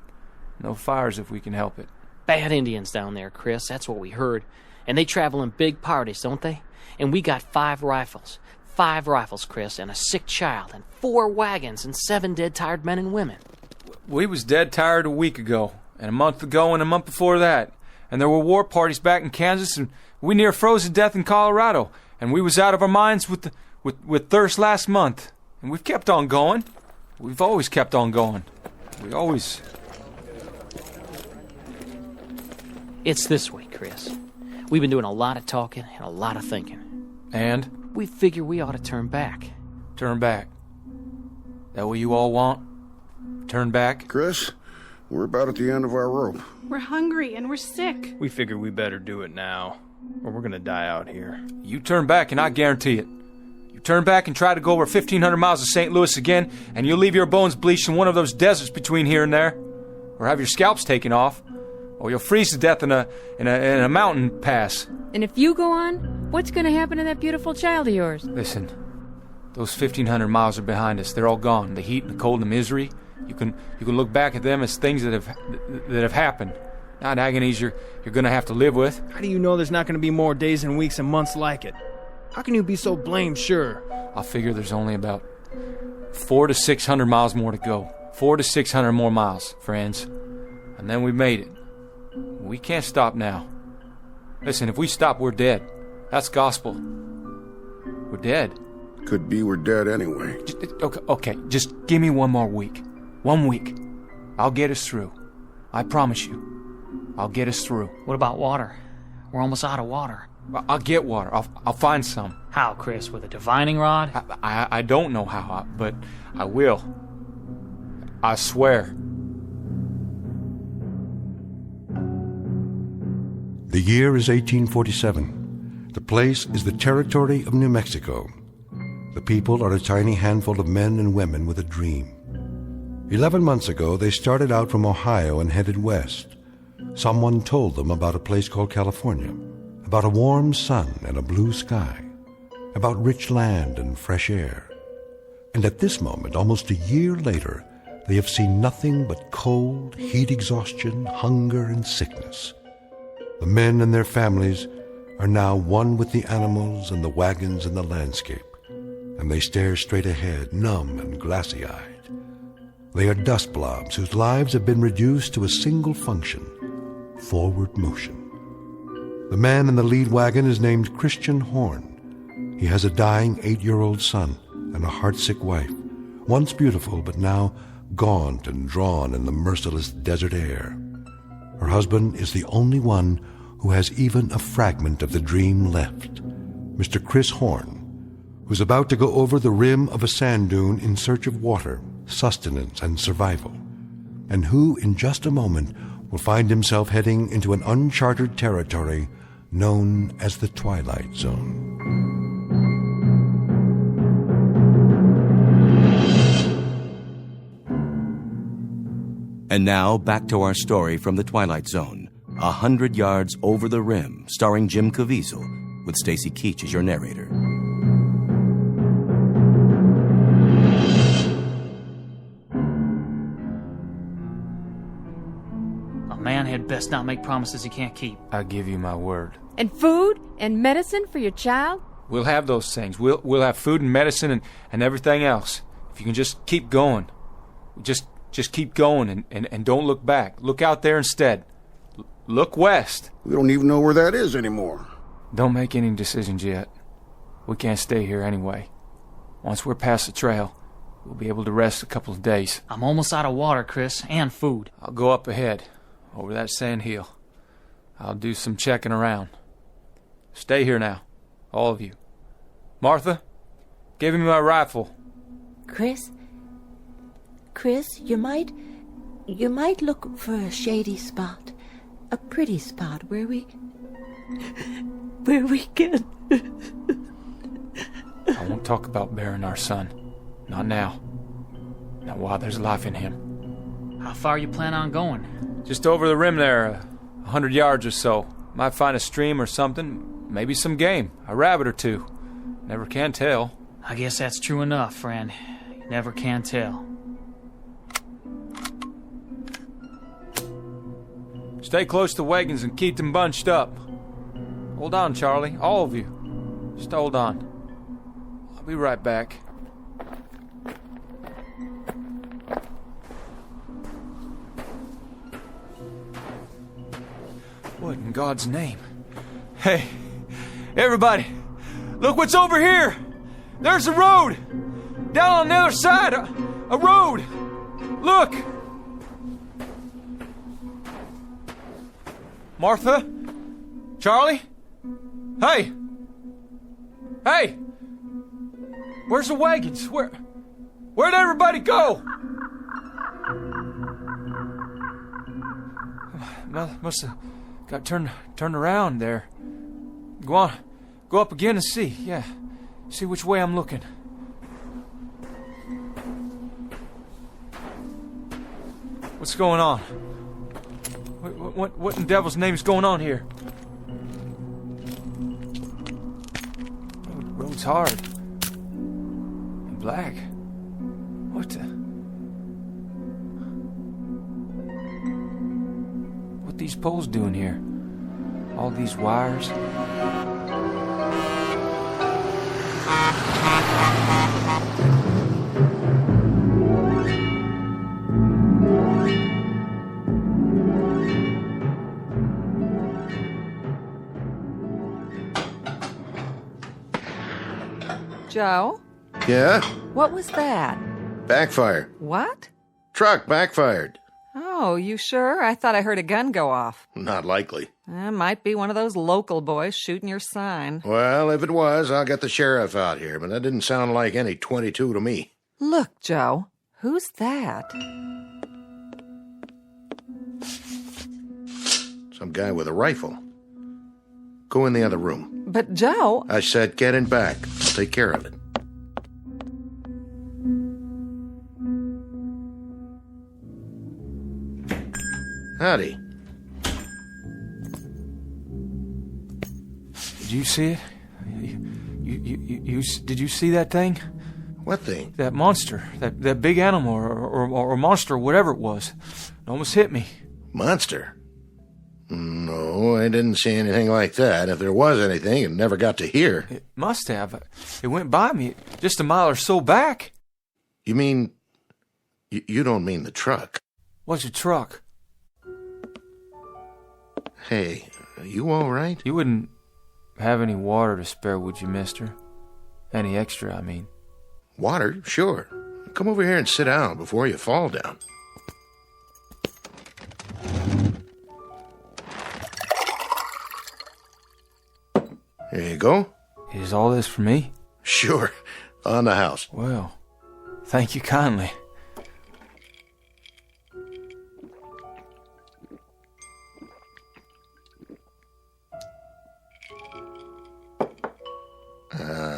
No fires if we can help it. Bad Indians down there, Chris. That's what we heard. And they travel in big parties, don't they? And we got 5 rifles. 5 rifles, Chris, and a sick child, and 4 wagons, and 7 dead, tired men and women. We was dead tired a week ago, and a month ago, and a month before that. And there were war parties back in Kansas, and we near froze to death in Colorado. And we was out of our minds with thirst last month. And we've kept on going. We've always kept on going. We always... It's this way, Chris. We've been doing a lot of talking and a lot of thinking. And? We figure we ought to turn back. Turn back? That what you all want? Turn back? Chris, we're about at the end of our rope. We're hungry and we're sick. We figured we better do it now, or we're gonna die out here. You turn back and I guarantee it. You turn back and try to go over 1,500 miles of St. Louis again, and you'll leave your bones bleached in one of those deserts between here and there. Or have your scalps taken off. Or you'll freeze to death in a mountain pass. And if you go on, what's going to happen to that beautiful child of yours? Listen, those 1,500 miles are behind us. They're all gone. The heat and the cold and the misery. You can look back at them as things that have happened. Not agonies you're going to have to live with. How do you know there's not going to be more days and weeks and months like it? How can you be so blamed sure? I figure there's only about 400 to 600 miles more to go. 400 to 600 more miles, friends. And then we made it. We can't stop now. Listen, if we stop, we're dead. That's gospel. We're dead. Could be we're dead anyway. Okay, just give me one more week. 1 week. I'll get us through. I promise you. I'll get us through. What about water? We're almost out of water. I'll get water. I'll find some. How, Chris? With a divining rod? I don't know how, but I will. I swear. The year is 1847. The place is the territory of New Mexico. The people are a tiny handful of men and women with a dream. 11 months ago, they started out from Ohio and headed west. Someone told them about a place called California, about a warm sun and a blue sky, about rich land and fresh air. And at this moment, almost a year later, they have seen nothing but cold, heat exhaustion, hunger, and sickness. The men and their families are now one with the animals and the wagons and the landscape, and they stare straight ahead, numb and glassy-eyed. They are dust blobs whose lives have been reduced to a single function, forward motion. The man in the lead wagon is named Christian Horn. He has a dying 8-year-old son and a heartsick wife, once beautiful but now gaunt and drawn in the merciless desert air. Her husband is the only one who has even a fragment of the dream left, Mr. Chris Horn, who's about to go over the rim of a sand dune in search of water, sustenance, and survival, and who, in just a moment, will find himself heading into an uncharted territory known as the Twilight Zone. And now, back to our story from the Twilight Zone, 100 Yards Over the Rim, starring Jim Caviezel, with Stacy Keach as your narrator. A man had best not make promises he can't keep. I give you my word. And food and medicine for your child? We'll have those things. We'll have food and medicine and everything else. If you can just keep going. Just keep going and don't look back. Look out there instead. Look west. We don't even know where that is anymore. Don't make any decisions yet. We can't stay here anyway. Once we're past the trail, we'll be able to rest a couple of days. I'm almost out of water, Chris, and food. I'll go up ahead, over that sand hill. I'll do some checking around. Stay here now, all of you. Martha, give me my rifle. Chris, you might look for a shady spot, a pretty spot where we can. I won't talk about burying our son. Not now. Not while there's life in him. How far you plan on going? Just over the rim there, 100 yards or so. Might find a stream or something. Maybe some game, a rabbit or two. Never can tell. I guess that's true enough, friend. You never can tell. Stay close to wagons and keep them bunched up. Hold on, Charlie, all of you. Just hold on. I'll be right back. What in God's name? Hey, everybody, look what's over here! There's a road! Down on the other side, a road! Look! Martha? Charlie? Hey! Hey! Where's the wagons? Where'd everybody go? Must have got turned around there. Go on. Go up again and see. Yeah. See which way I'm looking. What's going on? What in devil's name is going on here? Road's hard. And black. What the? What these poles doing here? All these wires? Joe? Yeah? What was that? Backfire. What? Truck backfired. Oh, you sure? I thought I heard a gun go off. Not likely. Might be one of those local boys shooting your sign. Well, if it was, I'll get the sheriff out here, but that didn't sound like any 22 to me. Look, Joe. Who's that? Some guy with a rifle. Go in the other room. But, Joe... I said get in back. I'll take care of it. Howdy. Did you see it? Did you see that thing? What thing? That monster. That big animal or monster, whatever it was. It almost hit me. Monster? No, I didn't see anything like that. If there was anything, it never got to here. It must have. It went by me just a mile or so back. You mean... You don't mean the truck? What's a truck? Hey, are you all right? You wouldn't have any water to spare, would you, mister? Any extra, I mean. Water? Sure. Come over here and sit down before you fall down. There you go. Is all this for me? Sure. On the house. Well, thank you kindly.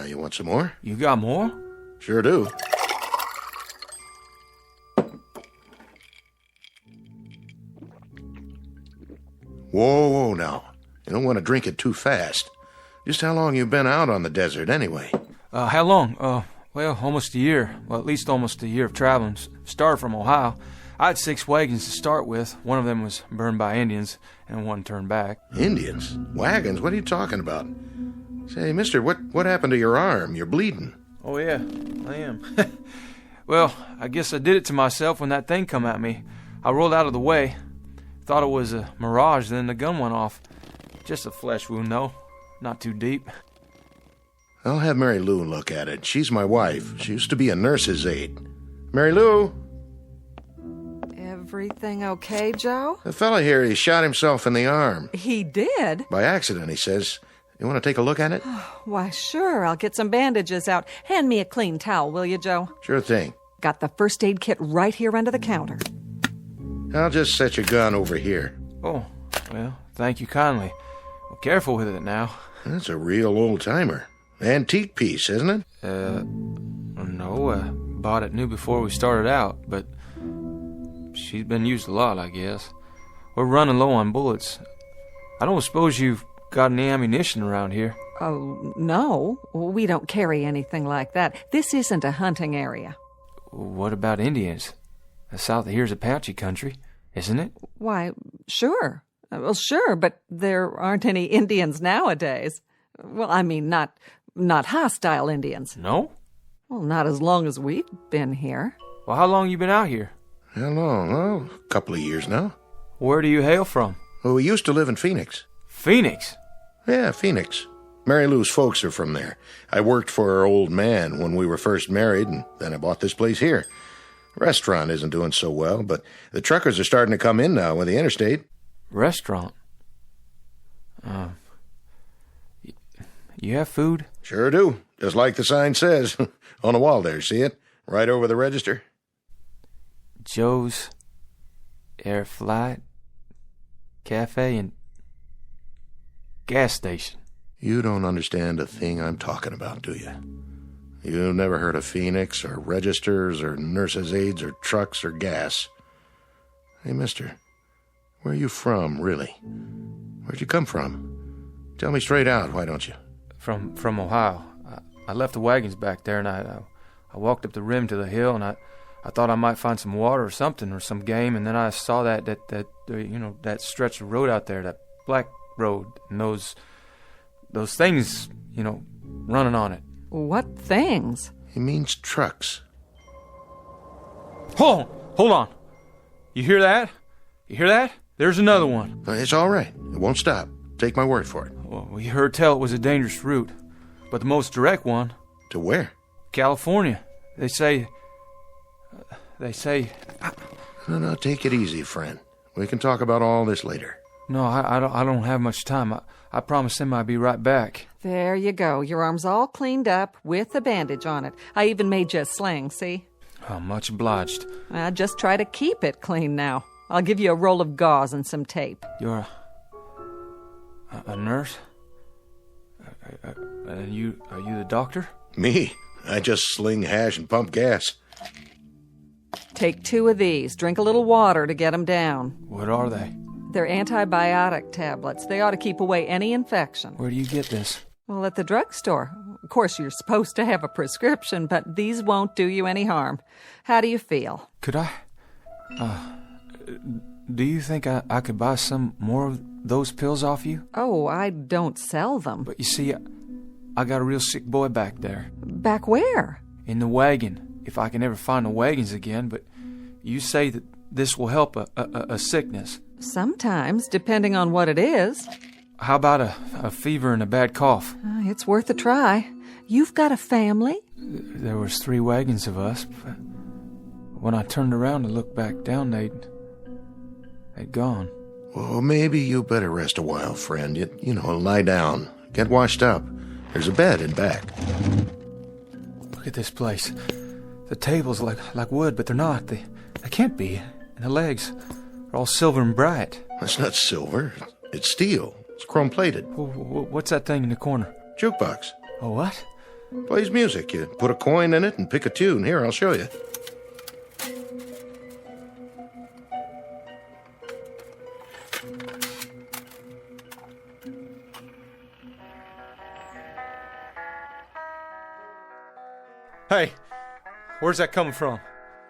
You want some more? You got more? Sure do. Whoa, now. You don't want to drink it too fast. Just how long you been out on the desert, anyway? How long? Well, almost a year. Well, at least almost a year of traveling. Started from Ohio. I had 6 wagons to start with. One of them was burned by Indians, and one turned back. Indians? Wagons? What are you talking about? Say, mister, what happened to your arm? You're bleeding. Oh, yeah, I am. Well, I guess I did it to myself when that thing come at me. I rolled out of the way. Thought it was a mirage, then the gun went off. Just a flesh wound, though. Not too deep. I'll have Mary Lou look at it. She's my wife. She used to be a nurse's aide. Mary Lou? Everything okay, Joe? The fella here, he shot himself in the arm. He did? By accident, he says. You want to take a look at it? Why, sure. I'll get some bandages out. Hand me a clean towel, will you, Joe? Sure thing. Got the first aid kit right here under the counter. I'll just set your gun over here. Oh, well, thank you kindly. Well, careful with it now. That's a real old-timer. Antique piece, isn't it? No, bought it new before we started out, but she's been used a lot, I guess. We're running low on bullets. I don't suppose you've got any ammunition around here? Oh, no. We don't carry anything like that. This isn't a hunting area. What about Indians? South of here's Apache country, isn't it? Why, sure. Well, sure, but there aren't any Indians nowadays. Well, I mean, not hostile Indians. No? Well, not as long as we've been here. Well, how long you been out here? How long? Oh, a couple of years now. Where do you hail from? Well, we used to live in Phoenix. Phoenix? Yeah, Phoenix. Mary Lou's folks are from there. I worked for her old man when we were first married, and then I bought this place here. Restaurant isn't doing so well, but the truckers are starting to come in now with the interstate. Restaurant? You have food? Sure do. Just like the sign says. On the wall there, see it? Right over the register. Joe's Air Flight Cafe and gas station. You don't understand a thing I'm talking about, do you? You've never heard of Phoenix, or registers, or nurses' aides, or trucks, or gas. Hey, mister, where are you from, really? Where'd you come from? Tell me straight out, why don't you? From Ohio. I left the wagons back there, and I walked up the rim to the hill, and I thought I might find some water or something, or some game, and then I saw that stretch of road out there, that black road, and those things, running on it. What things? He means trucks. Hold on. You hear that? You hear that? There's another one. It's all right. It won't stop. Take my word for it. Well, we heard tell it was a dangerous route, but the most direct one. To where? California. They say... No, take it easy, friend. We can talk about all this later. No, I don't have much time. I promised him I'd be right back. There you go. Your arm's all cleaned up with a bandage on it. I even made you a sling, see? Oh, much obliged. Just try to keep it clean now. I'll give you a roll of gauze and some tape. You're a nurse? Are you the doctor? Me? I just sling hash and pump gas. Take 2 of these. Drink a little water to get them down. What are they? They're antibiotic tablets. They ought to keep away any infection. Where do you get this? Well, at the drugstore. Of course, you're supposed to have a prescription, but these won't do you any harm. How do you feel? Could I? Do you think I could buy some more of those pills off you? Oh, I don't sell them. But you see, I got a real sick boy back there. Back where? In the wagon, if I can ever find the wagons again, but you say that this will help a sickness. Sometimes, depending on what it is. How about a fever and a bad cough? It's worth a try. You've got a family? There was 3 wagons of us. But when I turned around to look back down, they'd gone. Well, maybe you better rest a while, friend. Lie down. Get washed up. There's a bed in back. Look at this place. The tables like wood, but they're not. They can't be. And the legs are all silver and bright. That's not silver. It's steel. It's chrome-plated. What's that thing in the corner? Jukebox. A what? Plays music. You put a coin in it and pick a tune. Here, I'll show you. Hey, where's that coming from?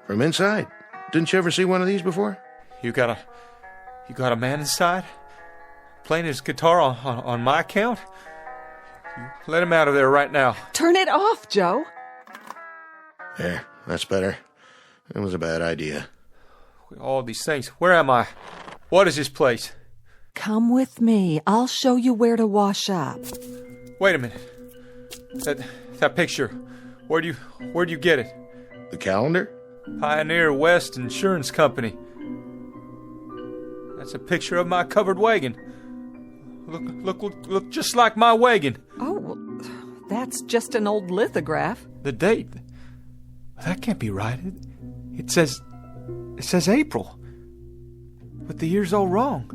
From inside. Didn't you ever see one of these before? You got a man inside? Playing his guitar on my account? You let him out of there right now. Turn it off, Joe. There, that's better. It was a bad idea. All these things. Where am I? What is this place? Come with me. I'll show you where to wash up. Wait a minute. That picture. Where'd you get it? The calendar? Pioneer West Insurance Company. That's a picture of my covered wagon. Look just like my wagon. Oh, well, that's just an old lithograph. The date. That can't be right. It says April. But the year's all wrong.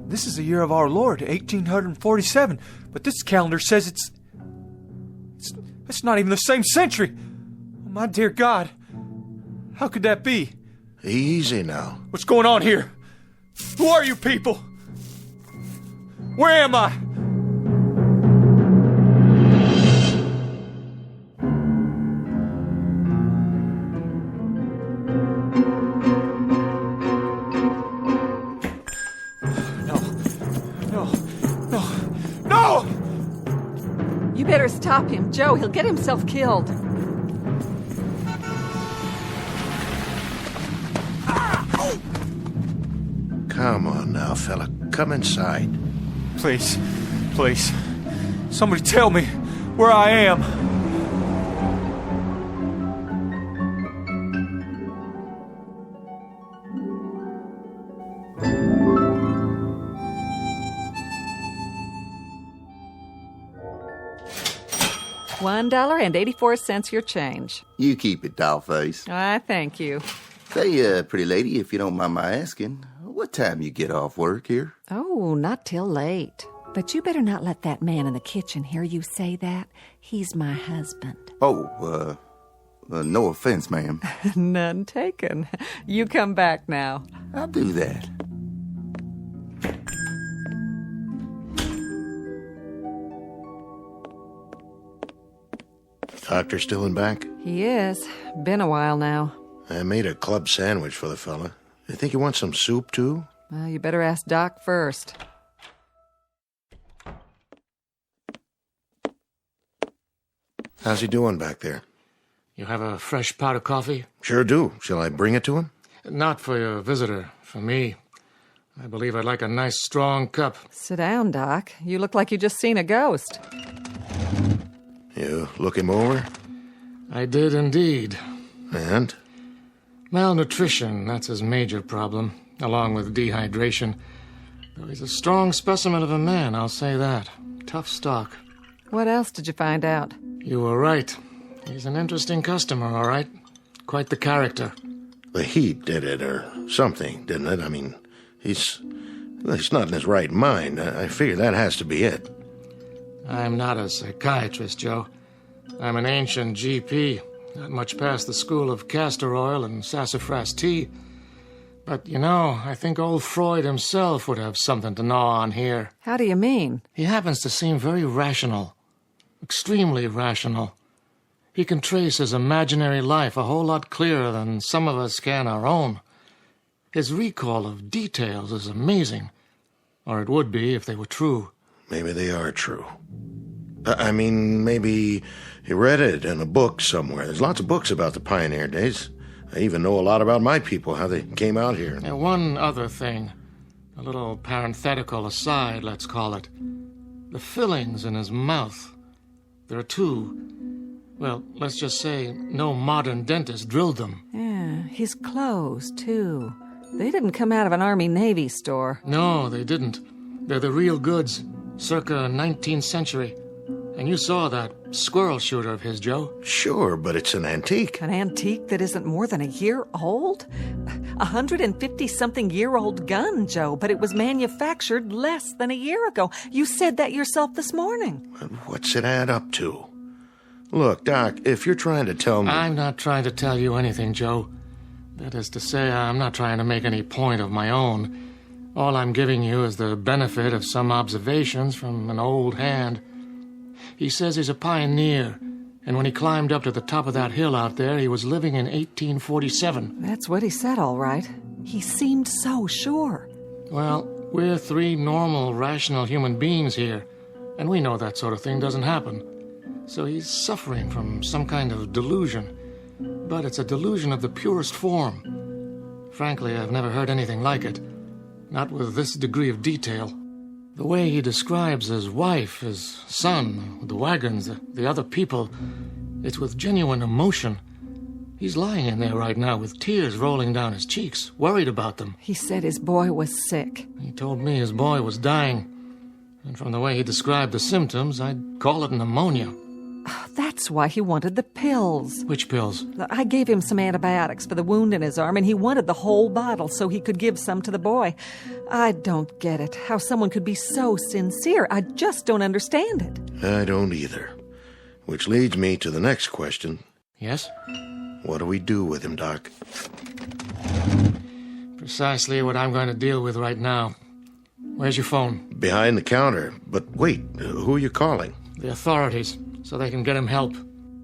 This is the year of our Lord, 1847. But this calendar says it's not even the same century. Oh, my dear God. How could that be? Easy now. What's going on here? Who are you people? Where am I? No! You better stop him, Joe. He'll get himself killed. Come on now, fella. Come inside. Please. Somebody tell me where I am. $1.84 your change. You keep it, dollface. I thank you. Say, pretty lady, if you don't mind my asking, what time you get off work here? Oh, not till late. But you better not let that man in the kitchen hear you say that. He's my husband. Oh, no offense, ma'am. None taken. You come back now. I'll do that. Doctor still in back? He is. Been a while now. I made a club sandwich for the fella. You think you want some soup, too? Well, you better ask Doc first. How's he doing back there? You have a fresh pot of coffee? Sure do. Shall I bring it to him? Not for your visitor, for me. I believe I'd like a nice, strong cup. Sit down, Doc. You look like you just seen a ghost. You look him over? I did indeed. And? Malnutrition, that's his major problem, along with dehydration. Though he's a strong specimen of a man, I'll say that. Tough stock. What else did you find out? You were right. He's an interesting customer, all right. Quite the character. The heat did it, or something, didn't it? I mean, he's not in his right mind. I figure that has to be it. I'm not a psychiatrist, Joe. I'm an ancient GP, not much past the school of castor oil and sassafras tea. But, you know, I think old Freud himself would have something to gnaw on here. How do you mean? He happens to seem very rational. Extremely rational. He can trace his imaginary life a whole lot clearer than some of us can our own. His recall of details is amazing. Or it would be if they were true. Maybe they are true. I mean, maybe he read it in a book somewhere. There's lots of books about the pioneer days. I even know a lot about my people, how they came out here. And one other thing. A little parenthetical aside, let's call it. The fillings in his mouth. There are two. Well, let's just say no modern dentist drilled them. Yeah, his clothes, too. They didn't come out of an Army-Navy store. No, they didn't. They're the real goods, circa 19th century. And you saw that squirrel shooter of his, Joe. Sure, but it's an antique. An antique that isn't more than a year old? 150-something-year-old gun, Joe, but it was manufactured less than a year ago. You said that yourself this morning. What's it add up to? Look, Doc, if you're trying to tell me... I'm not trying to tell you anything, Joe. That is to say, I'm not trying to make any point of my own. All I'm giving you is the benefit of some observations from an old hand. He says he's a pioneer, and when he climbed up to the top of that hill out there, he was living in 1847. That's what he said, all right. He seemed so sure. Well, we're three normal, rational human beings here, and we know that sort of thing doesn't happen. So he's suffering from some kind of delusion. But it's a delusion of the purest form. Frankly, I've never heard anything like it. Not with this degree of detail. The way he describes his wife, his son, the wagons, the other people, it's with genuine emotion. He's lying in there right now with tears rolling down his cheeks, worried about them. He said his boy was sick. He told me his boy was dying. And from the way he described the symptoms, I'd call it pneumonia. That's why he wanted the pills. Which pills? I gave him some antibiotics for the wound in his arm, and he wanted the whole bottle so he could give some to the boy. I don't get it. How someone could be so sincere. I just don't understand it. I don't either. Which leads me to the next question. Yes? What do we do with him, Doc? Precisely what I'm going to deal with right now. Where's your phone? Behind the counter. But wait, who are you calling? The authorities, so they can get him help.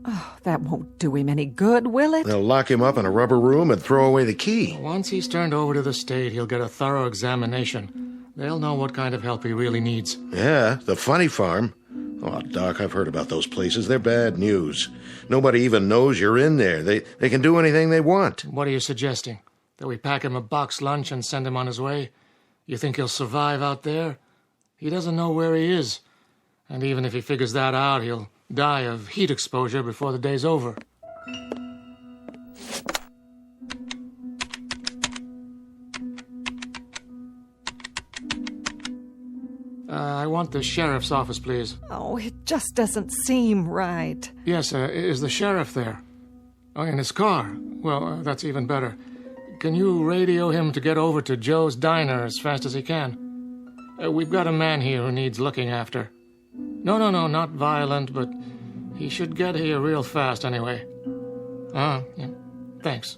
Oh, that won't do him any good, will it? They'll lock him up in a rubber room and throw away the key. Once he's turned over to the state, he'll get a thorough examination. They'll know what kind of help he really needs. Yeah, the funny farm. Oh, Doc, I've heard about those places. They're bad news. Nobody even knows you're in there. They can do anything they want. What are you suggesting? That we pack him a box lunch and send him on his way? You think he'll survive out there? He doesn't know where he is. And even if he figures that out, he'll die of heat exposure before the day's over. I want the sheriff's office, please. Oh, it just doesn't seem right. Yes, is the sheriff there? Oh, in his car? Well, that's even better. Can you radio him to get over to Joe's Diner as fast as he can? We've got a man here who needs looking after. No, not violent, but he should get here real fast anyway. Yeah. Thanks.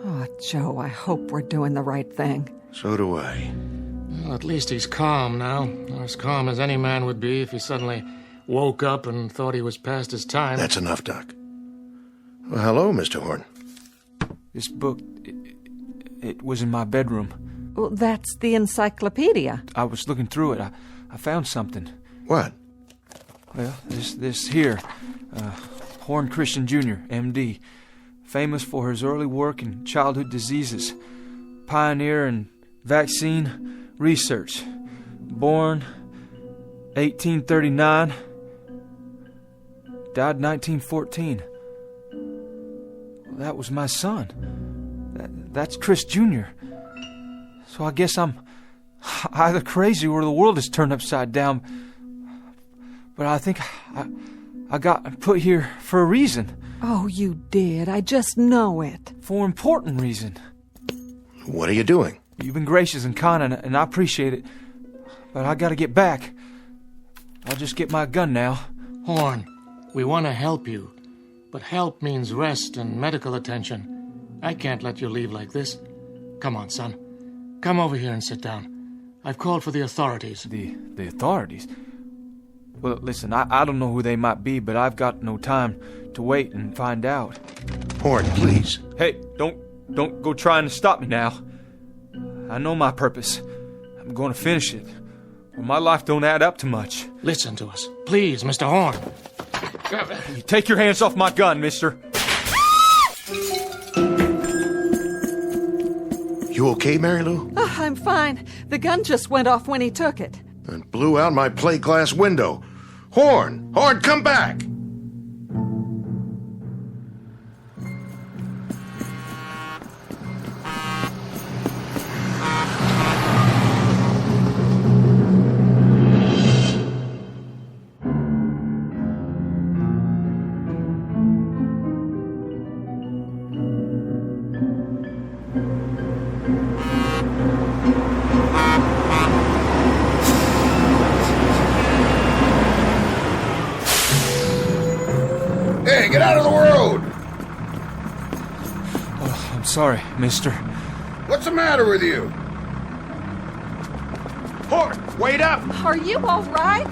Oh, Joe, I hope we're doing the right thing. So do I. Well, at least he's calm now. As calm as any man would be if he suddenly woke up and thought he was past his time. That's enough, Doc. Well, hello, Mr. Horn. This book, it was in my bedroom. Well, that's the encyclopedia. I was looking through it. I found something. What? Well, this here. Horn Christian Jr., M.D., famous for his early work in childhood diseases, pioneer in vaccine research. Born 1839, died 1914. Well, that was my son. That's Chris Jr. So I guess I'm either crazy or the world is turned upside down. But I think I got put here for a reason. Oh, you did. I just know it. For an important reason. What are you doing? You've been gracious and kind, and I appreciate it. But I gotta get back. I'll just get my gun now. Horn, we want to help you. But help means rest and medical attention. I can't let you leave like this. Come on, son. Come over here and sit down. I've called for the authorities. The authorities? Well, listen, I don't know who they might be, but I've got no time to wait and find out. Horn, please. Hey, don't go trying to stop me now. I know my purpose. I'm going to finish it. Well, my life don't add up to much. Listen to us. Please, Mr. Horn. You take your hands off my gun, mister. You okay, Mary Lou? Oh, I'm fine. The gun just went off when he took it. And blew out my plate glass window. Horn! Horn, come back! Hey, get out of the road! Oh, I'm sorry, mister. What's the matter with you? Horn, wait up! Are you all right?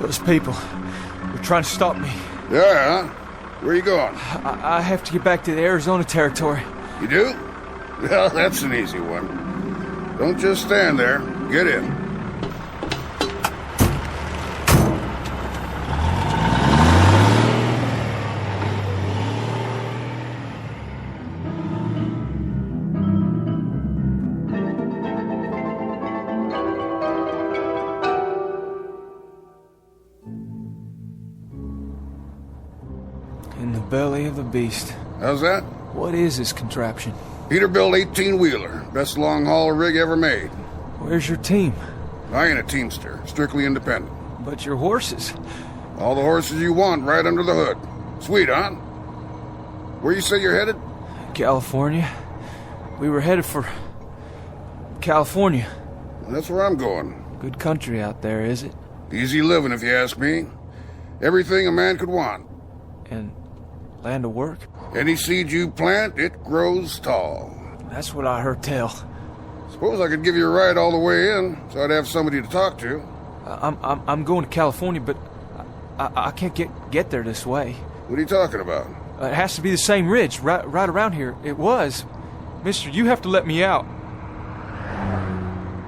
Those people, they're trying to stop me. Yeah? Where are you going? I have to get back to the Arizona territory. You do? Well, that's an easy one. Don't just stand there. Get in. In the belly of the beast. How's that? What is this contraption? Peterbilt 18-wheeler. Best long-haul rig ever made. Where's your team? I ain't a teamster. Strictly independent. But your horses. All the horses you want right under the hood. Sweet, huh? Where you say you're headed? California. We were headed for California. That's where I'm going. Good country out there, is it? Easy living, if you ask me. Everything a man could want. And land of work? Any seed you plant, it grows tall. That's what I heard tell. Suppose I could give you a ride all the way in, so I'd have somebody to talk to. I'm going to California, but I can't get there this way. What are you talking about? It has to be the same ridge, right around here. It was. Mister, you have to let me out.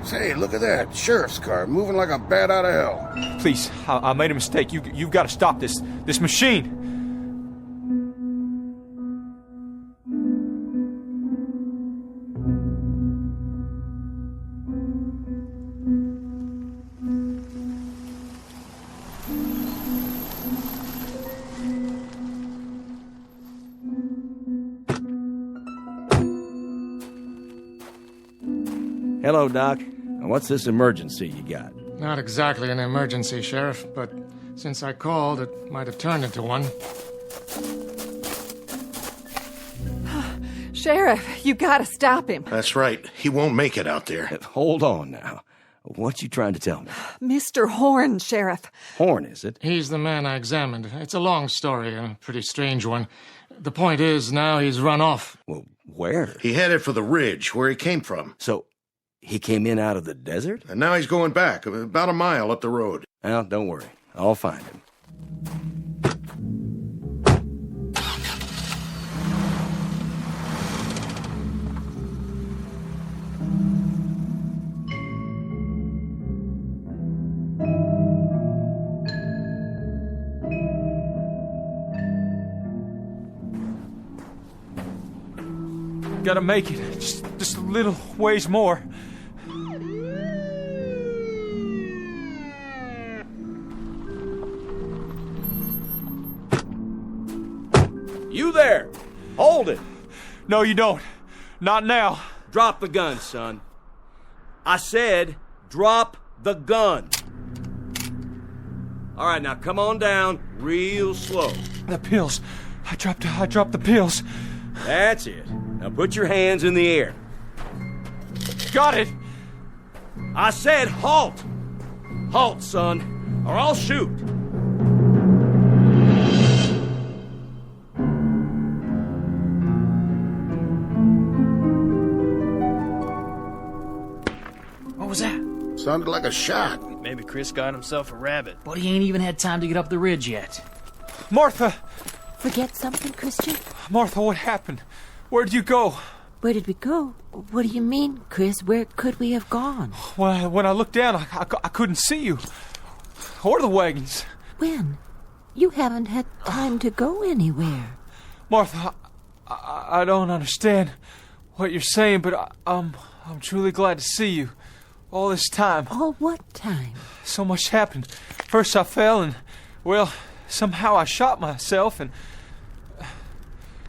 Say, look at that. Sheriff's car, moving like a bat out of hell. Please, I made a mistake. You've got to stop this machine. Hello, Doc. What's this emergency you got? Not exactly an emergency, Sheriff, but since I called, it might have turned into one. Sheriff, you gotta stop him. That's right. He won't make it out there. Hold on now. What you trying to tell me? Mr. Horn, Sheriff. Horn, is it? He's the man I examined. It's a long story, a pretty strange one. The point is, now he's run off. Well, where? He headed for the ridge, where he came from. So, he came in out of the desert? And now he's going back, about a mile up the road. Well, don't worry. I'll find him. Gotta make it. Just a little ways more. You there! Hold it! No, you don't. Not now. Drop the gun, son. I said, drop the gun. All right, now come on down real slow. The pills. I dropped the pills. That's it. Now put your hands in the air. Got it! I said halt! Halt, son, or I'll shoot. What was that? Sounded like a shot. Maybe Chris got himself a rabbit. But he ain't even had time to get up the ridge yet. Martha! Forget something, Christian? Martha, what happened? Where'd you go? Where did we go? What do you mean, Chris? Where could we have gone? When I looked down, I couldn't see you. Or the wagons. When? You haven't had time to go anywhere. Martha, I don't understand what you're saying, but I'm truly glad to see you. All this time. All what time? So much happened. First I fell and, well, somehow I shot myself and...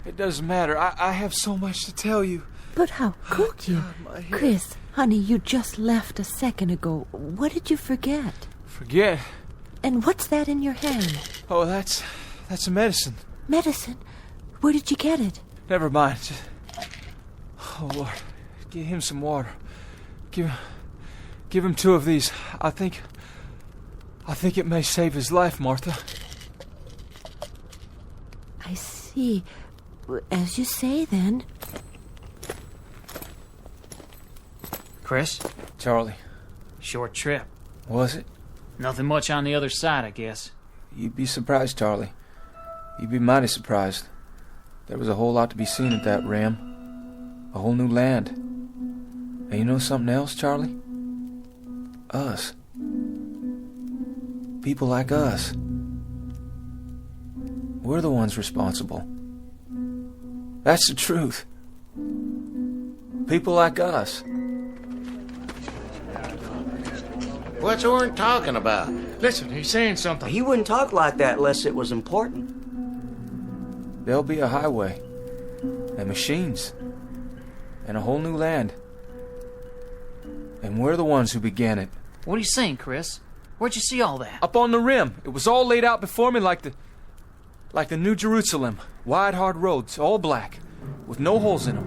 It doesn't matter. I have so much to tell you. But how could you? Chris, honey, you just left a second ago. What did you forget? Forget? And what's that in your hand? Oh, that's a medicine. Medicine? Where did you get it? Never mind. Oh, Lord. Give him some water. Give him 2 of these. I think it may save his life, Martha. I see. As you say, then. Chris? Charlie. Short trip. Was it? Nothing much on the other side, I guess. You'd be surprised, Charlie. You'd be mighty surprised. There was a whole lot to be seen at that rim. A whole new land. And you know something else, Charlie? Us. People like us. We're the ones responsible. That's the truth. People like us. What's Horn talking about? Listen, he's saying something. He wouldn't talk like that unless it was important. There'll be a highway. And machines. And a whole new land. And we're the ones who began it. What are you saying, Chris? Where'd you see all that? Up on the rim. It was all laid out before me like the New Jerusalem. Wide, hard roads, all black, with no holes in them.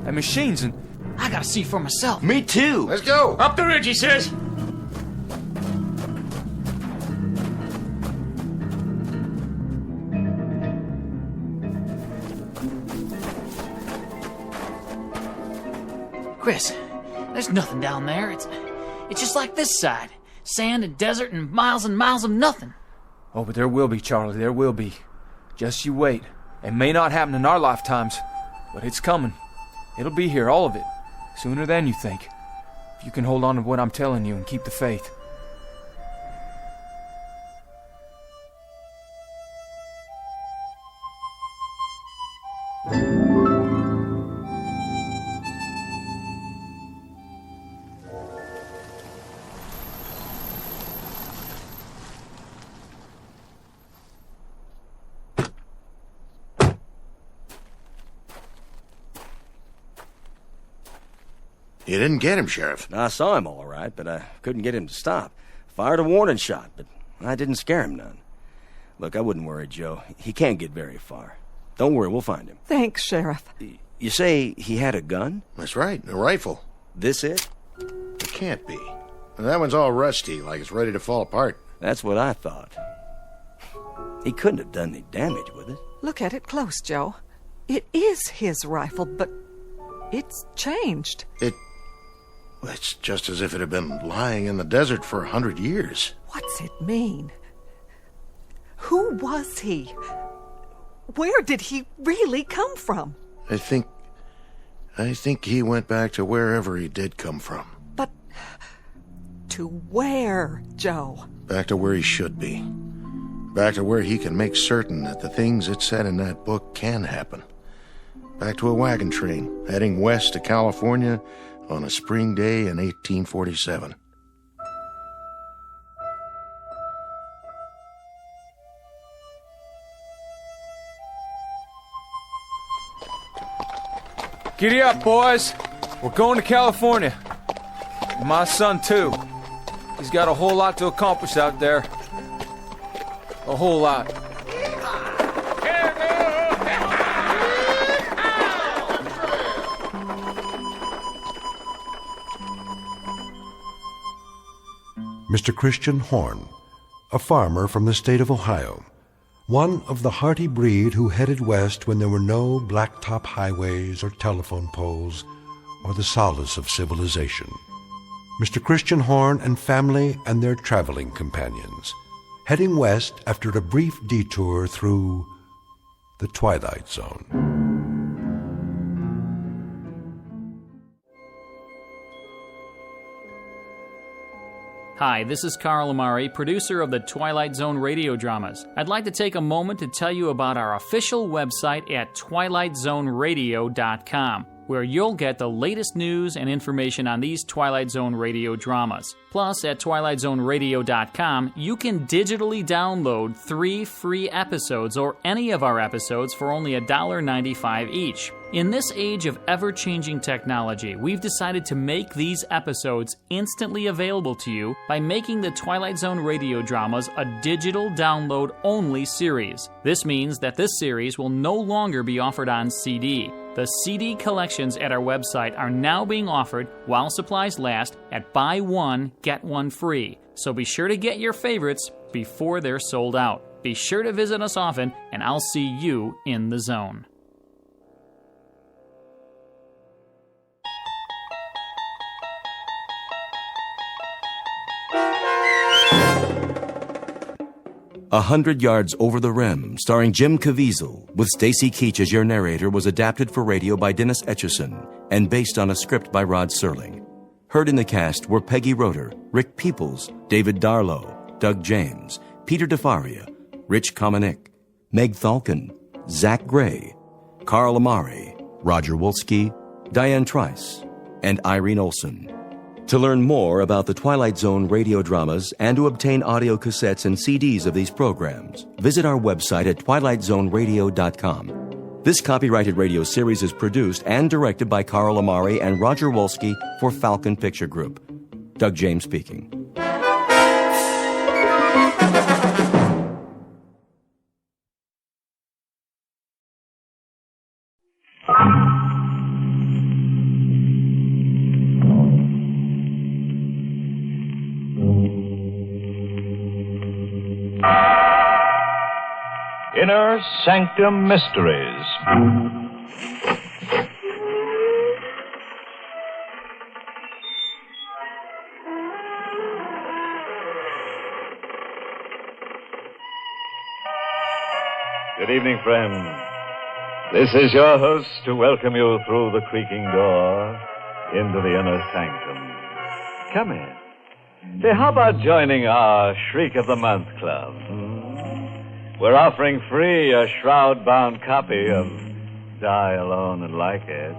And machines and... I gotta see for myself. Me too. Let's go. Up the ridge, he says. Chris, there's nothing down there. It's just like this side. Sand and desert and miles of nothing. Oh, but there will be, Charlie, there will be. Just you wait. It may not happen in our lifetimes, but it's coming. It'll be here, all of it. Sooner than you think. If you can hold on to what I'm telling you and keep the faith. You didn't get him, Sheriff. I saw him all right, but I couldn't get him to stop. Fired a warning shot, but I didn't scare him none. Look, I wouldn't worry, Joe. He can't get very far. Don't worry, we'll find him. Thanks, Sheriff. You say he had a gun? That's right, a rifle. This it? It can't be. That one's all rusty, like it's ready to fall apart. That's what I thought. He couldn't have done any damage with it. Look at it close, Joe. It is his rifle, but it's changed. It's just as if it had been lying in the desert for 100 years. What's it mean? Who was he? Where did he really come from? I think he went back to wherever he did come from. But to where, Joe? Back to where he should be. Back to where he can make certain that the things it said in that book can happen. Back to a wagon train heading west to California on a spring day in 1847. Giddy up, boys. We're going to California. And my son, too. He's got a whole lot to accomplish out there. A whole lot. Mr. Christian Horn, a farmer from the state of Ohio, one of the hearty breed who headed west when there were no blacktop highways or telephone poles or the solace of civilization. Mr. Christian Horn and family and their traveling companions, heading west after a brief detour through the Twilight Zone. Hi, this is Carl Amari, producer of the Twilight Zone radio dramas. I'd like to take a moment to tell you about our official website at twilightzoneradio.com, where you'll get the latest news and information on these Twilight Zone radio dramas. Plus, at twilightzoneradio.com, you can digitally download 3 free episodes or any of our episodes for only $1.95 each. In this age of ever-changing technology, we've decided to make these episodes instantly available to you by making the Twilight Zone radio dramas a digital download-only series. This means that this series will no longer be offered on CD. The CD collections at our website are now being offered while supplies last at buy one, get one free. So be sure to get your favorites before they're sold out. Be sure to visit us often, and I'll see you in the zone. A 100 Yards Over the Rim, starring Jim Caviezel, with Stacy Keach as your narrator, was adapted for radio by Dennis Etchison and based on a script by Rod Serling. Heard in the cast were Peggy Roeder, Rick Peoples, David Darlow, Doug James, Peter DeFaria, Rich Kominick, Meg Thalken, Zach Gray, Carl Amari, Roger Wolski, Diane Trice, and Irene Olson. To learn more about the Twilight Zone radio dramas and to obtain audio cassettes and CDs of these programs, visit our website at twilightzoneradio.com. This copyrighted radio series is produced and directed by Carl Amari and Roger Wolski for Falcon Picture Group. Doug James speaking. Inner Sanctum Mysteries. Good evening, friends. This is your host to welcome you through the creaking door into the inner sanctum. Come in. Say, how about joining our Shriek of the Month Club? We're offering free a shroud-bound copy of Die Alone and Like It.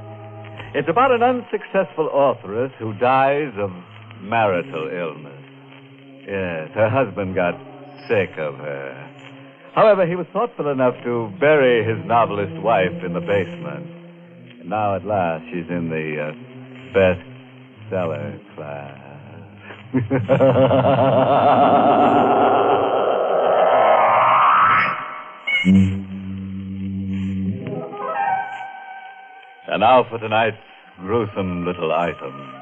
It's about an unsuccessful authoress who dies of marital illness. Yes, her husband got sick of her. However, he was thoughtful enough to bury his novelist wife in the basement. And now, at last, she's in the bestseller class. And now for tonight's gruesome little item.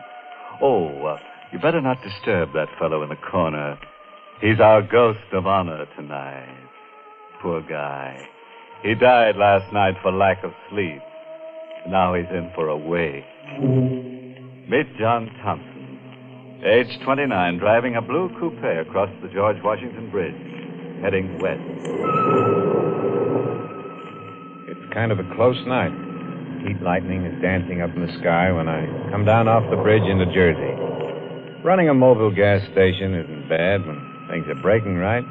Oh, you better not disturb that fellow in the corner. He's our ghost of honor tonight. Poor guy. He died last night for lack of sleep. Now he's in for a wake. Meet John Thompson, age 29, driving a blue coupe across the George Washington Bridge, heading west. It's kind of a close night. Heat lightning is dancing up in the sky when I come down off the bridge into Jersey. Running a mobile gas station isn't bad when things are breaking right.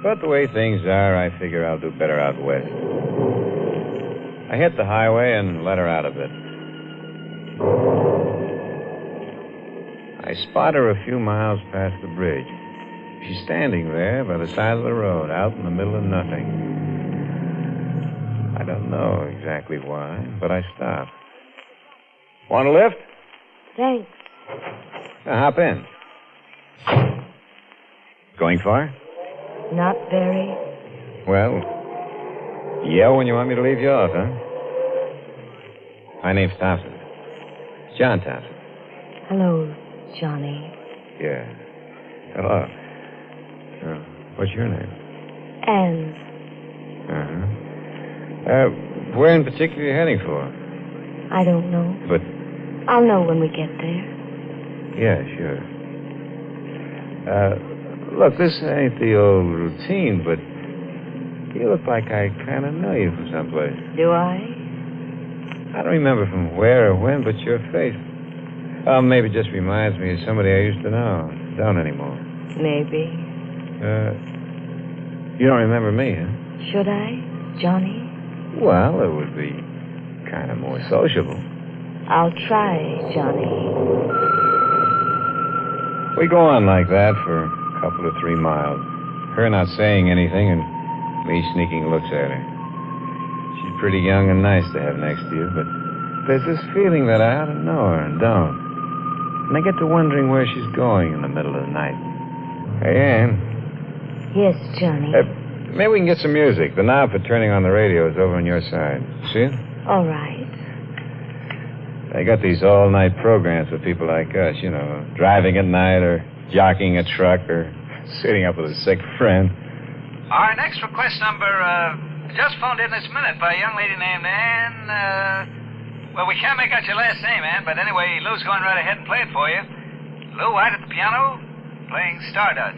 But the way things are, I figure I'll do better out west. I hit the highway and let her out a bit. I spot her a few miles past the bridge. She's standing there by the side of the road, out in the middle of nothing. I don't know exactly why, but I stop. Want a lift? Thanks. Hop in. Going far? Not very. Well, yell when you want me to leave you off, huh? My name's Thompson. John Thompson. Hello, Johnny. Yeah. Hello. What's your name? Anne. Uh-huh. Where in particular are you heading for? I don't know. But... I'll know when we get there. Yeah, sure. Look, this ain't the old routine, but you look like I kind of know you from someplace. Do I? I don't remember from where or when, but your face... maybe it just reminds me of somebody I used to know. Don't anymore. Maybe. You don't remember me, huh? Should I, Johnny? Well, it would be kind of more sociable. I'll try, Johnny. We go on like that for a couple of 3 miles. Her not saying anything and me sneaking looks at her. She's pretty young and nice to have next to you, but there's this feeling that I ought to know her and don't. And I get to wondering where she's going in the middle of the night. Hey, Ann. Yes, Johnny. Maybe we can get some music. The knob for turning on the radio is over on your side. See it? All right. They got these all-night programs for people like us, you know, driving at night or jockeying a truck or sitting up with a sick friend. Our next request number, just phoned in this minute by a young lady named Ann, well, we can't make out your last name, Ann, but anyway, Lou's going right ahead and play it for you. Lou White at the piano, playing Stardust.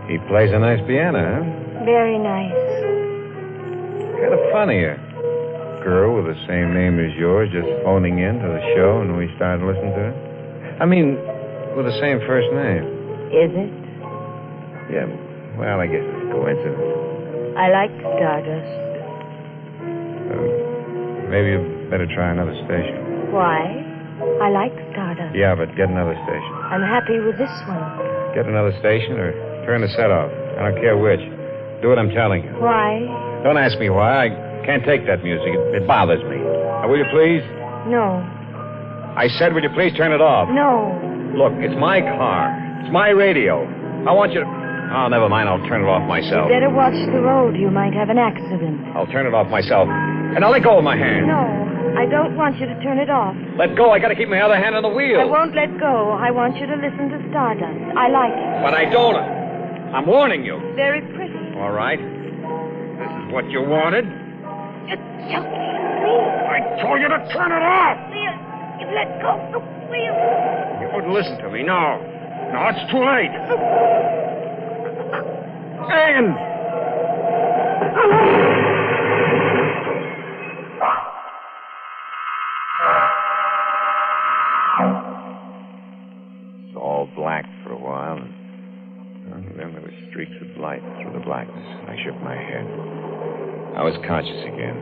He plays a nice piano, huh? Very nice. Kind of funny, a girl with the same name as yours just phoning in to the show and we started listening to it. I mean, with the same first name. Is it? Yeah, well, I guess it's a coincidence. I like Stardust. Maybe you better try another station. Why? I like Stardust. Yeah, but get another station. I'm happy with this one. Get another station or turn the set off. I don't care which. Do what I'm telling you. Why? Don't ask me why. I can't take that music. It bothers me. Now, will you please? No. I said, will you please turn it off? No. Look, it's my car. It's my radio. I want you to... Oh, never mind. I'll turn it off myself. You better watch the road. You might have an accident. I'll turn it off myself. And I'll let go of my hand. No, I don't want you to turn it off. Let go. I got to keep my other hand on the wheel. I won't let go. I want you to listen to Stardust. I like it. But I don't. I'm warning you. Very pretty. All right. This is what you wanted. Just choke me, please. I told you to turn it off. You've let go of the wheel. You wouldn't listen to me. No. No, it's too late. Ann! It's all black for a while, and then there were streaks of light through the blackness. I shook my head. I was conscious again.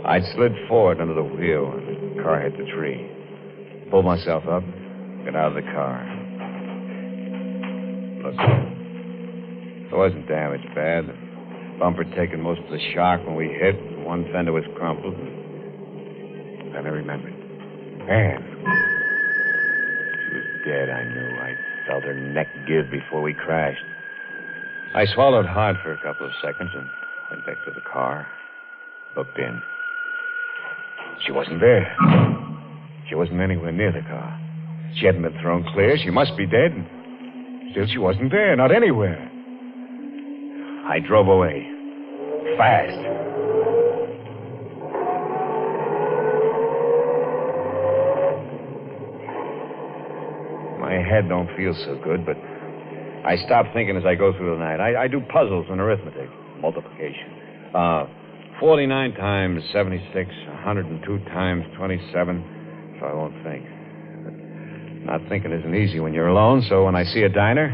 I'd slid forward under the wheel, and the car hit the tree. Pulled myself up, got out of the car. Look, it wasn't damaged bad. The bumper taken most of the shock when we hit. One fender was crumpled. then I remembered. Anne. She was dead, I knew. I felt her neck give before we crashed. I swallowed hard for a couple of seconds and went back to the car. Looked in. She wasn't there. She wasn't anywhere near the car. She hadn't been thrown clear. She must be dead. Still, she wasn't there. Not anywhere. I drove away. Fast. My head don't feel so good, but I stop thinking as I go through the night. I do puzzles and arithmetic. Multiplication. 49 times 76, 102 times 27, so I won't think. But not thinking isn't easy when you're alone, so when I see a diner,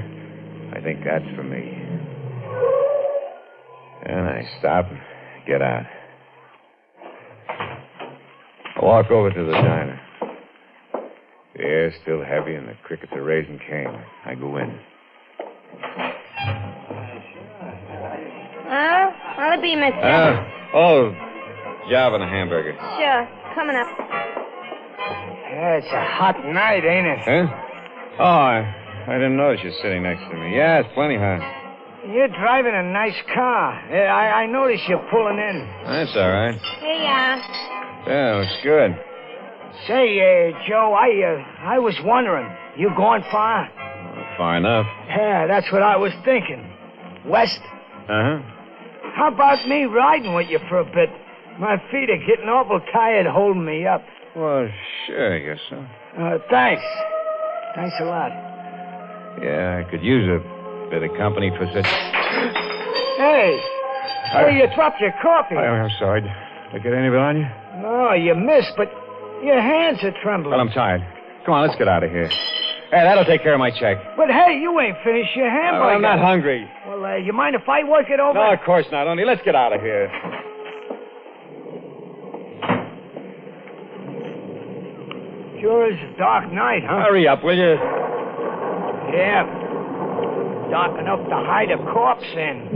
I think that's for me. And I stop and get out. I walk over to the diner. The air's still heavy and the crickets are raising cane. I go in. What'll it be, mister? Job and a hamburger. Sure. Coming up. Yeah, it's a hot night, ain't it? Huh? Oh, I didn't notice you sitting next to me. Yeah, it's plenty hot. You're driving a nice car. I noticed you pulling in. That's all right. Here you are. Yeah, looks good. Say, Joe, I was wondering, you going far? Far enough. Yeah, that's what I was thinking. West? Uh-huh. How about me riding with you for a bit? My feet are getting awful tired holding me up. Well, sure, I guess so. Thanks. Thanks a lot. Yeah, I could use a bit of company for such... Hey! Hey, you dropped your coffee. I'm sorry. Did I get any of it on you? No, you missed, but your hands are trembling. Well, I'm tired. Come on, let's get out of here. Hey, that'll take care of my check. But, hey, you ain't finished your hamburger. I'm not hungry. Well, you mind if I work it over? No, of course not. Only let's get out of here. Sure is a dark night, huh? Hurry up, will you? Yeah. Dark enough to hide a corpse in.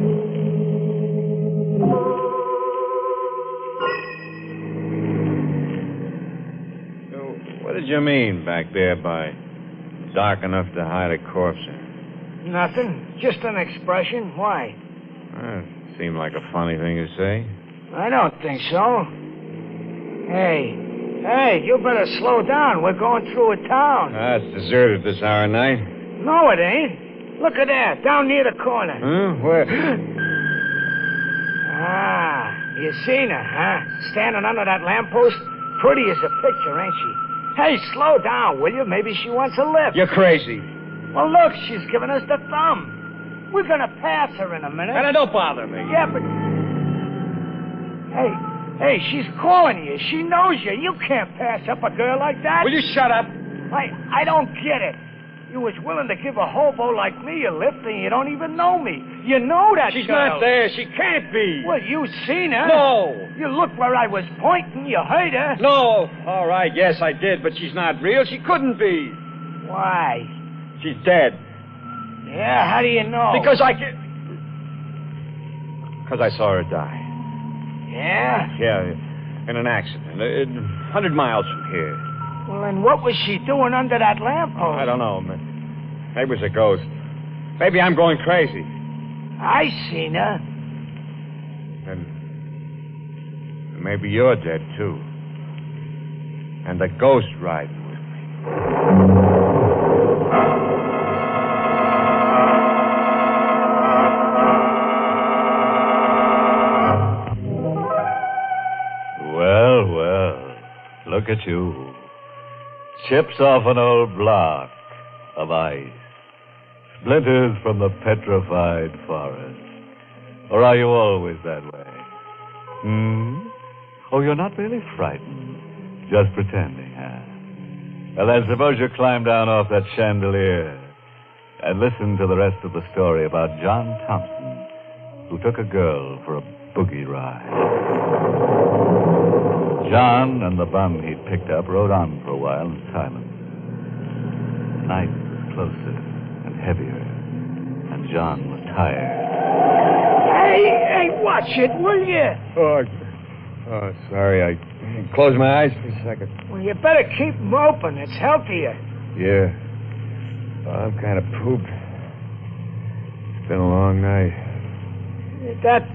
What did you mean back there by dark enough to hide a corpse in? Nothing. Just an expression. Why? It seemed like a funny thing to say. I don't think so. Hey, you better slow down. We're going through a town. It's deserted this hour of night. No, it ain't. Look at that, down near the corner. Huh? Where? You seen her, huh? Standing under that lamppost. Pretty as a picture, ain't she? Hey, slow down, will you? Maybe she wants a lift. You're crazy. Well, look, she's giving us the thumb. We're gonna pass her in a minute. And don't bother me. Yeah, but... Hey, she's calling you. She knows you. You can't pass up a girl like that. Will you shut up? I don't get it. You was willing to give a hobo like me a lift, and you don't even know me. You know that She's girl. not there. She can't be. Well, you seen her. No. You looked where I was pointing. You heard her. No. All right, yes, I did, but she's not real. She couldn't be. Why? She's dead. Yeah, how do you know? Because I saw her die. Yeah? Yeah, in an accident. 100 miles from here. Well, then what was she doing under that lamppost? I don't know. Maybe it was a ghost. Maybe I'm going crazy. I seen her. And maybe you're dead, too. And the ghost riding with me. Well, look at you. Chips off an old block of ice. Splinters from the petrified forest. Or are you always that way? Oh, you're not really frightened. Just pretending, huh? Well, then suppose you climb down off that chandelier and listen to the rest of the story about John Thompson, who took a girl for a boogie ride. John and the bum he'd picked up rode on for a while in silence. Night was closer and heavier, and John was tired. Hey, watch it, will you? Oh, Oh, sorry. I closed my eyes for a second. Well, you better keep them open. It's healthier. Yeah. I'm kind of pooped. It's been a long night. That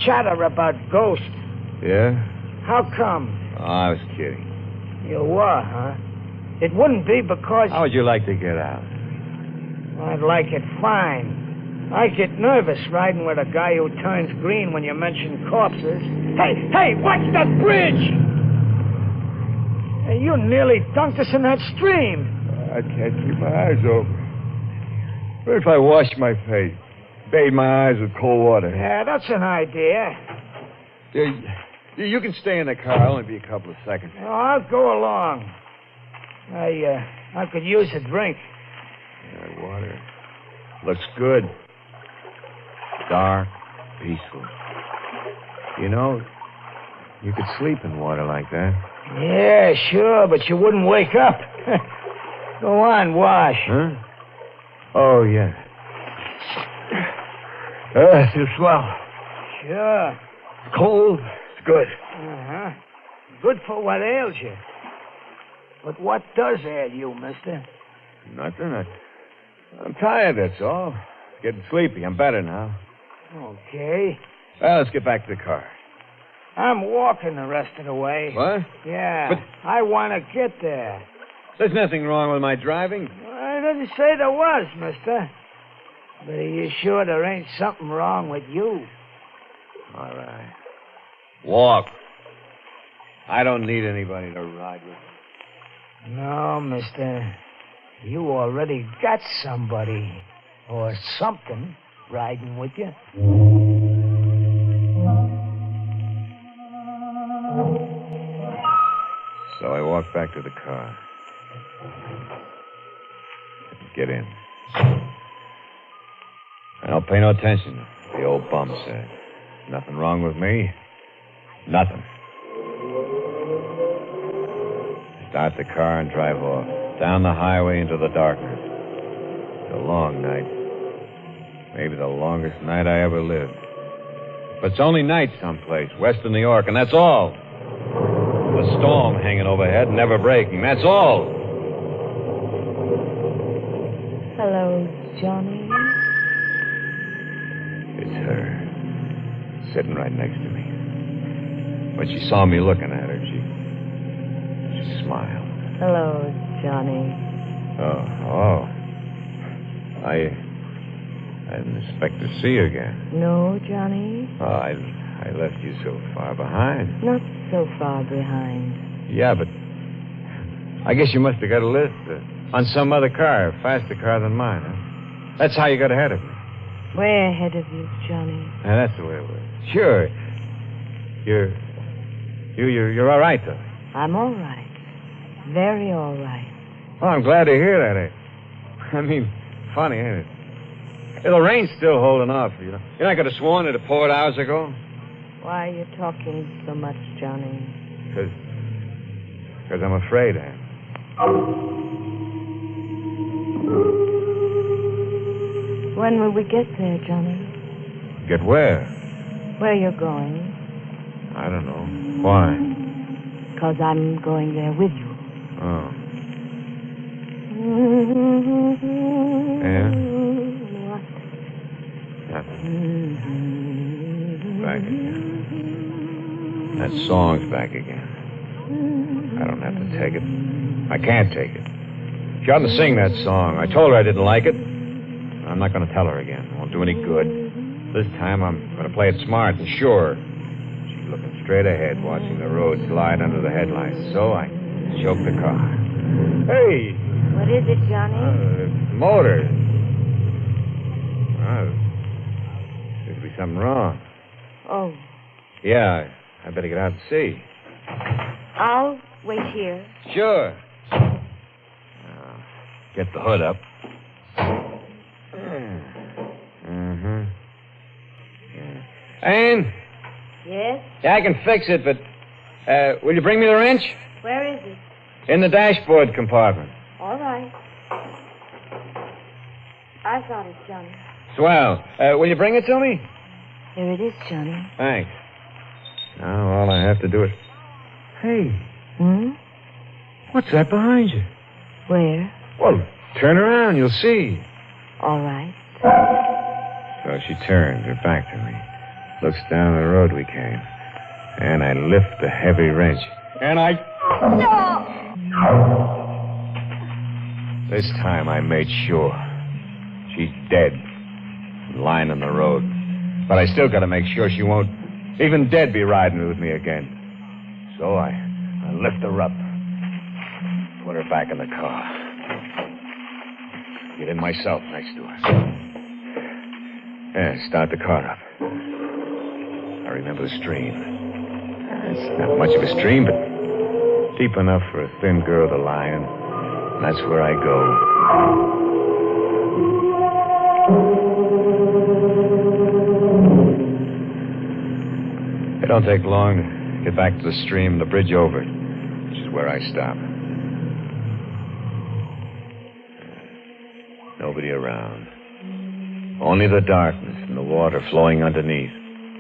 chatter about ghosts, Yeah? how come? Oh, I was kidding. You were, huh? It wouldn't be because... How would you like to get out? I'd like it fine. I get nervous riding with a guy who turns green when you mention corpses. Hey, watch that bridge! Hey, you nearly dunked us in that stream. I can't keep my eyes open. What if I washed my face? Bathe my eyes with cold water? Yeah, that's an idea. You can stay in the car. I'll only be a couple of seconds. No, I'll go along. I could use a drink. Yeah, water. Looks good. Dark, peaceful. You know, you could sleep in water like that. Yeah, sure, but you wouldn't wake up. Go on, wash. Huh? Oh, yeah. It's swell. Sure. Cold. It's good. Uh-huh. Good for what ails you. But what does ail you, mister? Nothing. I'm tired, that's all. Getting sleepy. I'm better now. Okay. Well, let's get back to the car. I'm walking the rest of the way. What? Yeah. But I want to get there. There's nothing wrong with my driving. I didn't say there was, mister. But are you sure there ain't something wrong with you? All right. Walk. I don't need anybody to ride with. No, mister. You already got somebody or something riding with you. So I walked back to the car. Get in. I don't pay no attention, the old bum said. Nothing wrong with me. Nothing. Start the car and drive off. Down the highway into the darkness. It's a long night. Maybe the longest night I ever lived. But it's only night someplace, west of New York, and that's all. The storm hanging overhead, never breaking. That's all. Hello, Johnny. It's her. Sitting right next to me. When she saw me looking at her, she smiled. Hello, Johnny. Oh. I didn't expect to see you again. No, Johnny? Oh, I left you so far behind. Not so far behind. Yeah, but I guess you must have got a list on some other car, a faster car than mine, huh? That's how you got ahead of me. Way ahead of you, Johnny. Yeah, that's the way it was. Sure. You're all right, though. I'm all right. Very all right. Oh, I'm glad to hear that. I mean, funny, ain't it? The rain's still holding off, you know. You know, I could have sworn it had poured hours ago. Why are you talking so much, Johnny? Because I'm afraid, Ann. When will we get there, Johnny? Get where? Where you're going? I don't know. Why? 'Cause I'm going there with you. Oh. Yeah? What? Nothing. Back again. That song's back again. I don't have to take it. I can't take it. She oughtn't to sing that song. I told her I didn't like it. I'm not going to tell her again. It won't do any good. This time I'm going to play it smart and sure. She's looking straight ahead, watching the road slide under the headlights. So I choked the car. Hey! What is it, Johnny? Motor. There's be something wrong. Oh, Yeah, I better get out and see. I'll wait here. Sure. Get the hood up. Mm-hmm. Ann? Yes? Yeah, I can fix it, but will you bring me the wrench? Where is it? In the dashboard compartment. All right. I've got it, Johnny. Swell. Will you bring it to me? Here it is, Johnny. Thanks. Now all I have to do it. Hey, Hmm? what's that behind you? Where? Well, turn around, you'll see. All right. So she turns her back to me, looks down the road we came, and I lift the heavy wrench. And I... This time I made sure. She's dead, lying on the road. But I still got to make sure she won't, even dead, be riding with me again. So I lift her up, put her back in the car. Get in myself next to her. Yeah, start the car up. I remember the stream. It's not much of a stream, but deep enough for a thin girl to lie in. That's where I go. It don't take long to get back to the stream and the bridge over, which is where I stop. Nobody around. Only the darkness and the water flowing underneath,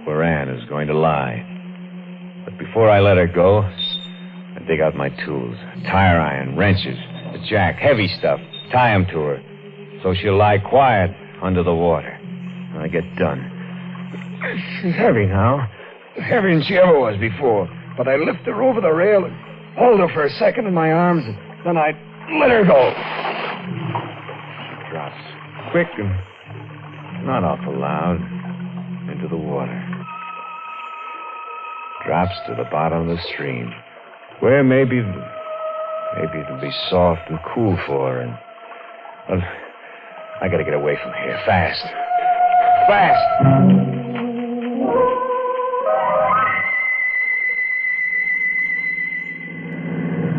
where Ann is going to lie. But before I let her go, I dig out my tools. Tire iron, wrenches, a jack, heavy stuff. Tie them to her, so she'll lie quiet under the water. When I get done. She's heavy now. Heavier than she ever was before. But I lift her over the rail and hold her for a second in my arms, and then I let her go. She drops quick and not awful loud into the water. Drops to the bottom of the stream, where maybe it'll be soft and cool for her. And well, I gotta get away from here fast. Fast!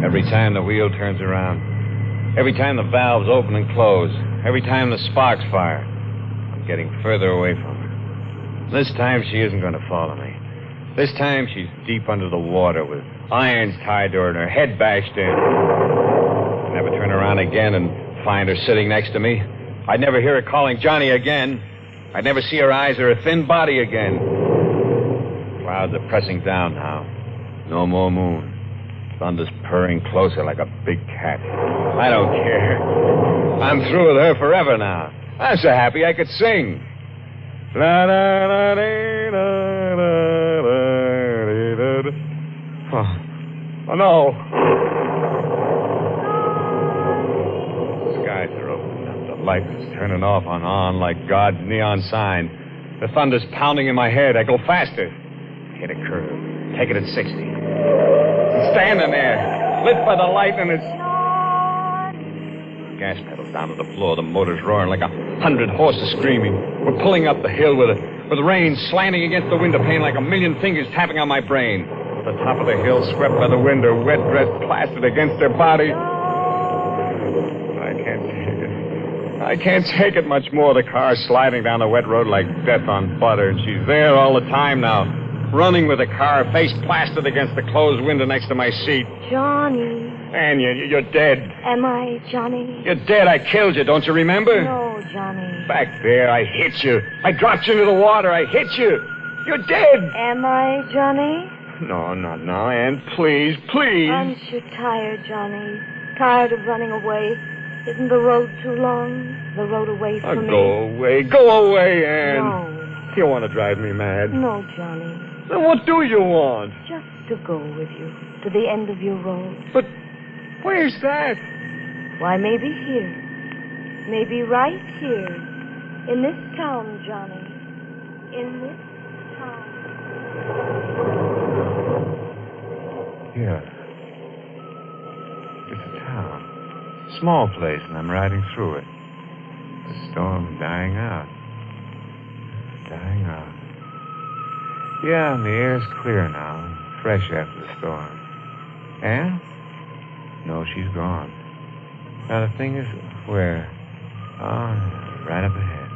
Every time the wheel turns around, every time the valves open and close, every time the sparks fire, I'm getting further away from her. This time she isn't going to follow me. This time she's deep under the water with irons tied to her and her head bashed in. I'd never turn around again and find her sitting next to me. I'd never hear her calling Johnny again. I'd never see her eyes or her thin body again. Clouds are pressing down now. No more moon. Thunder's purring closer like a big cat. I don't care. I'm through with her forever now. I'm so happy I could sing. Oh, no. The skies are opening up. The light is turning off and on like God's neon sign. The thunder's pounding in my head. I go faster. Hit a curve. Take it at 60. Standing there, lit by the light, and it's... Gas pedals down to the floor. The motor's roaring like 100 horses screaming. We're pulling up the hill with rain slanting against the window pane like a million fingers tapping on my brain. The top of the hill swept by the wind, her wet dress plastered against her body. I can't take it. I can't take it much more. The car's sliding down the wet road like death on butter, and she's there all the time now. Running with the car, face plastered against the closed window next to my seat. Johnny. Ann, you're dead. Am I, Johnny? You're dead. I killed you. Don't you remember? No, Johnny. Back there, I hit you. I dropped you into the water. I hit you. You're dead. Am I, Johnny? No, not now, Ann. Please, please. Aren't you tired, Johnny? Tired of running away? Isn't the road too long? The road away from me? Go away. Go away, Ann. No. You want to drive me mad? No, Johnny. Then what do you want? Just to go with you to the end of your road. But where's that? Why, maybe here. Maybe right here. In this town, Johnny. In this town. Yeah. It's a town. Small place, and I'm riding through it. The storm dying out. Dying out. Yeah, and the air's clear now, fresh after the storm. Ann? No, she's gone. Now, the thing is, where? Oh, right up ahead.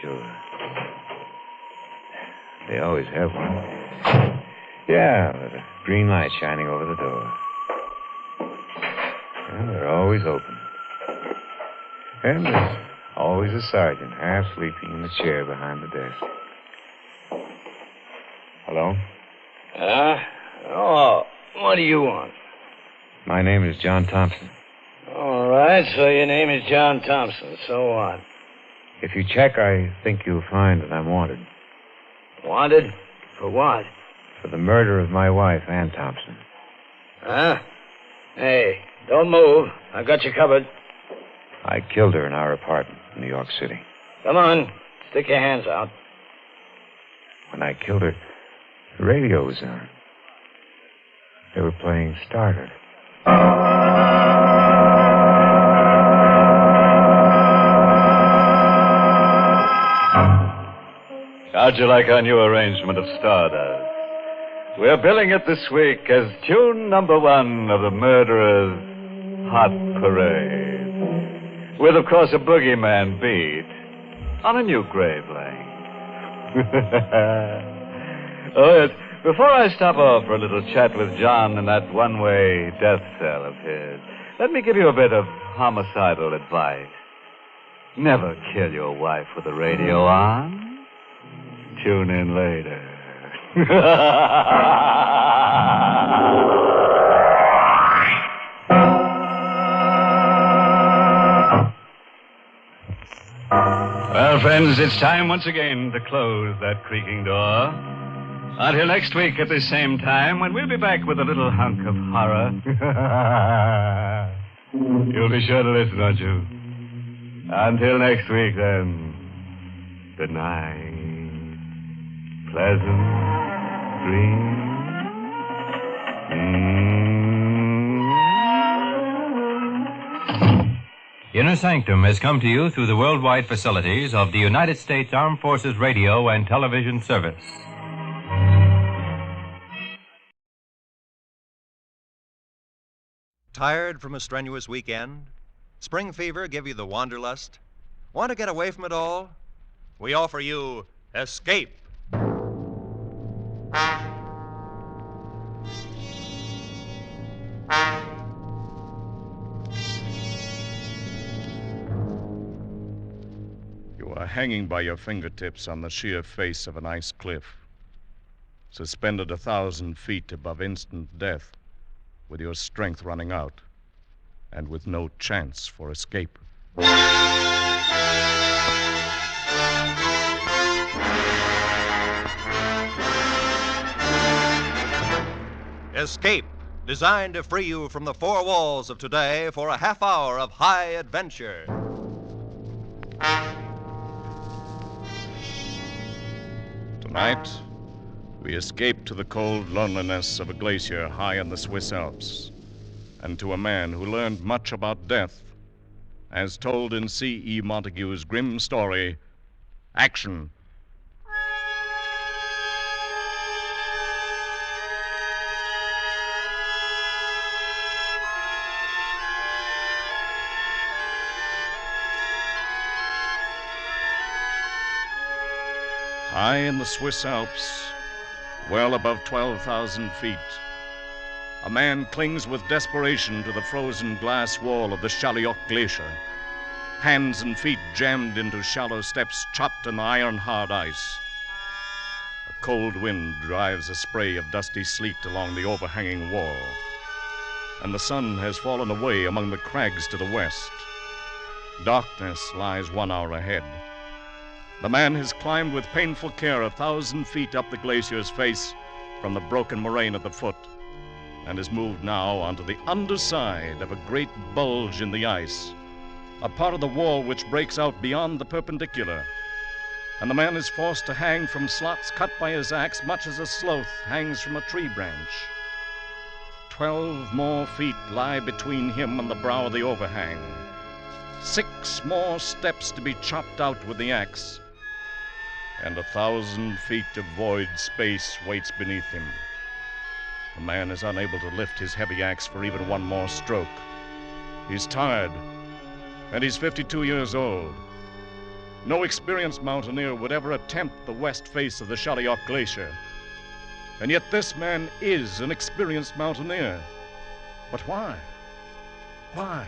Sure. They always have one. Yeah, with a green light shining over the door. And they're always open. And there's Always a sergeant, half sleeping in the chair behind the desk. Hello? What do you want? My name is John Thompson. All right, so your name is John Thompson. So what? If you check, I think you'll find that I'm wanted. Wanted? For what? For the murder of my wife, Ann Thompson. Huh? Hey, don't move. I got you covered. I killed her in our apartment in New York City. Come on. Stick your hands out. When I killed her, the radio was on. They were playing Starter. How'd you like our new arrangement of Stardust? We're billing it this week as tune number 1 of the Murderer's Hot Parade. With, of course, a boogeyman beat on a new grave lane. Oh, yes. Before I stop off for a little chat with John in that one-way death cell of his, let me give you a bit of homicidal advice. Never kill your wife with the radio on. Tune in later. Well, friends, it's time once again to close that creaking door. Until next week at the same time, when we'll be back with a little hunk of horror. You'll be sure to listen, won't you? Until next week, then. Good night. Pleasant dreams. Inner Sanctum has come to you through the worldwide facilities of the United States Armed Forces Radio and Television Service. Tired from a strenuous weekend? Spring fever give you the wanderlust? Want to get away from it all? We offer you Escape. You are hanging by your fingertips on the sheer face of an ice cliff, suspended 1,000 feet above instant death, with your strength running out, and with no chance for escape. Escape, designed to free you from the four walls of today for a half hour of high adventure. Tonight, we escape to the cold loneliness of a glacier high in the Swiss Alps, and to a man who learned much about death, as told in C.E. Montague's grim story, Action. High in the Swiss Alps, well above 12,000 feet, a man clings with desperation to the frozen glass wall of the Chaliot Glacier, hands and feet jammed into shallow steps chopped in the iron-hard ice. A cold wind drives a spray of dusty sleet along the overhanging wall, and the sun has fallen away among the crags to the west. Darkness lies 1 hour ahead. The man has climbed with painful care 1,000 feet up the glacier's face from the broken moraine at the foot, and has moved now onto the underside of a great bulge in the ice, a part of the wall which breaks out beyond the perpendicular. And the man is forced to hang from slots cut by his axe, much as a sloth hangs from a tree branch. 12 more feet lie between him and the brow of the overhang. 6 more steps to be chopped out with the axe, and 1,000 feet of void space waits beneath him. The man is unable to lift his heavy axe for even one more stroke. He's tired, and he's 52 years old. No experienced mountaineer would ever attempt the west face of the Chaliot Glacier. And yet this man is an experienced mountaineer. But why? Why?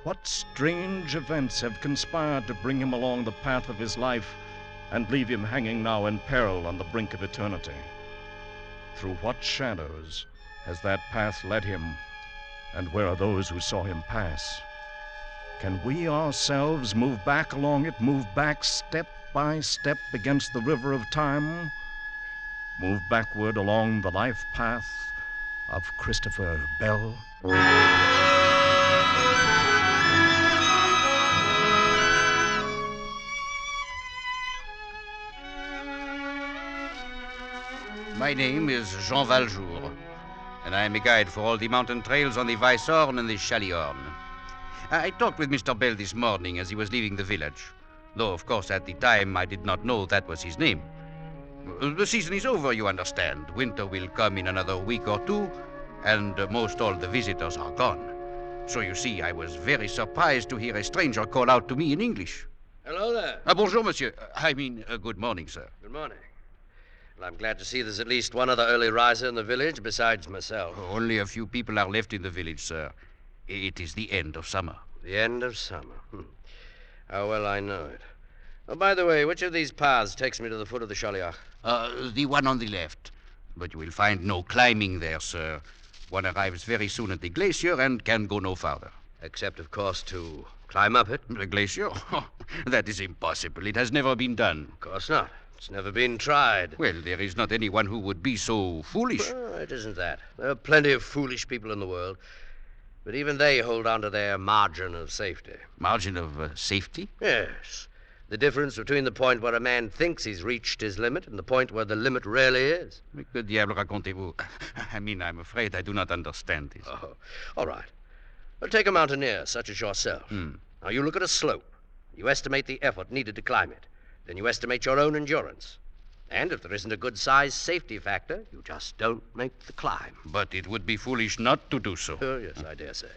What strange events have conspired to bring him along the path of his life and leave him hanging now in peril on the brink of eternity? Through what shadows has that path led him, and where are those who saw him pass? Can we ourselves move back along it, move back step by step against the river of time? Move backward along the life path of Christopher Bell? My name is Jean Valjour, and I am a guide for all the mountain trails on the Weisshorn and the Chalihorn. I talked with Mr. Bell this morning as he was leaving the village, though, of course, at the time I did not know that was his name. The season is over, you understand. Winter will come in another week or two, and most all the visitors are gone. So you see, I was very surprised to hear a stranger call out to me in English. Hello there. Bonjour, monsieur. Good morning, sir. Good morning. Well, I'm glad to see there's at least one other early riser in the village besides myself. Only a few people are left in the village, sir. It is the end of summer. The end of summer. How well I know it. Oh, by the way, which of these paths takes me to the foot of the Chaliach? The one on the left. But you will find no climbing there, sir. One arrives very soon at the glacier and can go no farther. Except, of course, to climb up it? The glacier? That is impossible. It has never been done. Of course not. It's never been tried. Well, there is not anyone who would be so foolish. Well, it isn't that. There are plenty of foolish people in the world. But even they hold on to their margin of safety. Margin of safety? Yes. The difference between the point where a man thinks he's reached his limit and the point where the limit really is. Que diable racontez-vous? I'm afraid I do not understand this. Oh, all right. Well, take a mountaineer such as yourself. Now, you look at a slope. You estimate the effort needed to climb it. Then you estimate your own endurance. And if there isn't a good-sized safety factor, you just don't make the climb. But it would be foolish not to do so. Oh, yes, I dare say.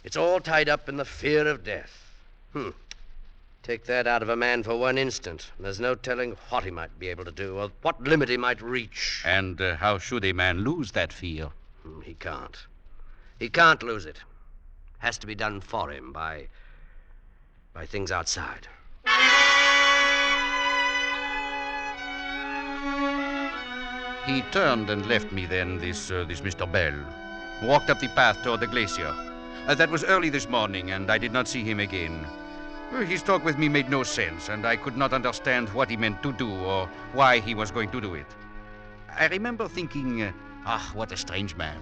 It's all tied up in the fear of death. Take that out of a man for one instant, and there's no telling what he might be able to do, or what limit he might reach. And how should a man lose that fear? He can't. He can't lose it. Has to be done for him by things outside. He turned and left me then, this Mr. Bell. Walked up the path toward the glacier. That was early this morning, and I did not see him again. His talk with me made no sense, and I could not understand what he meant to do or why he was going to do it. I remember thinking, what a strange man.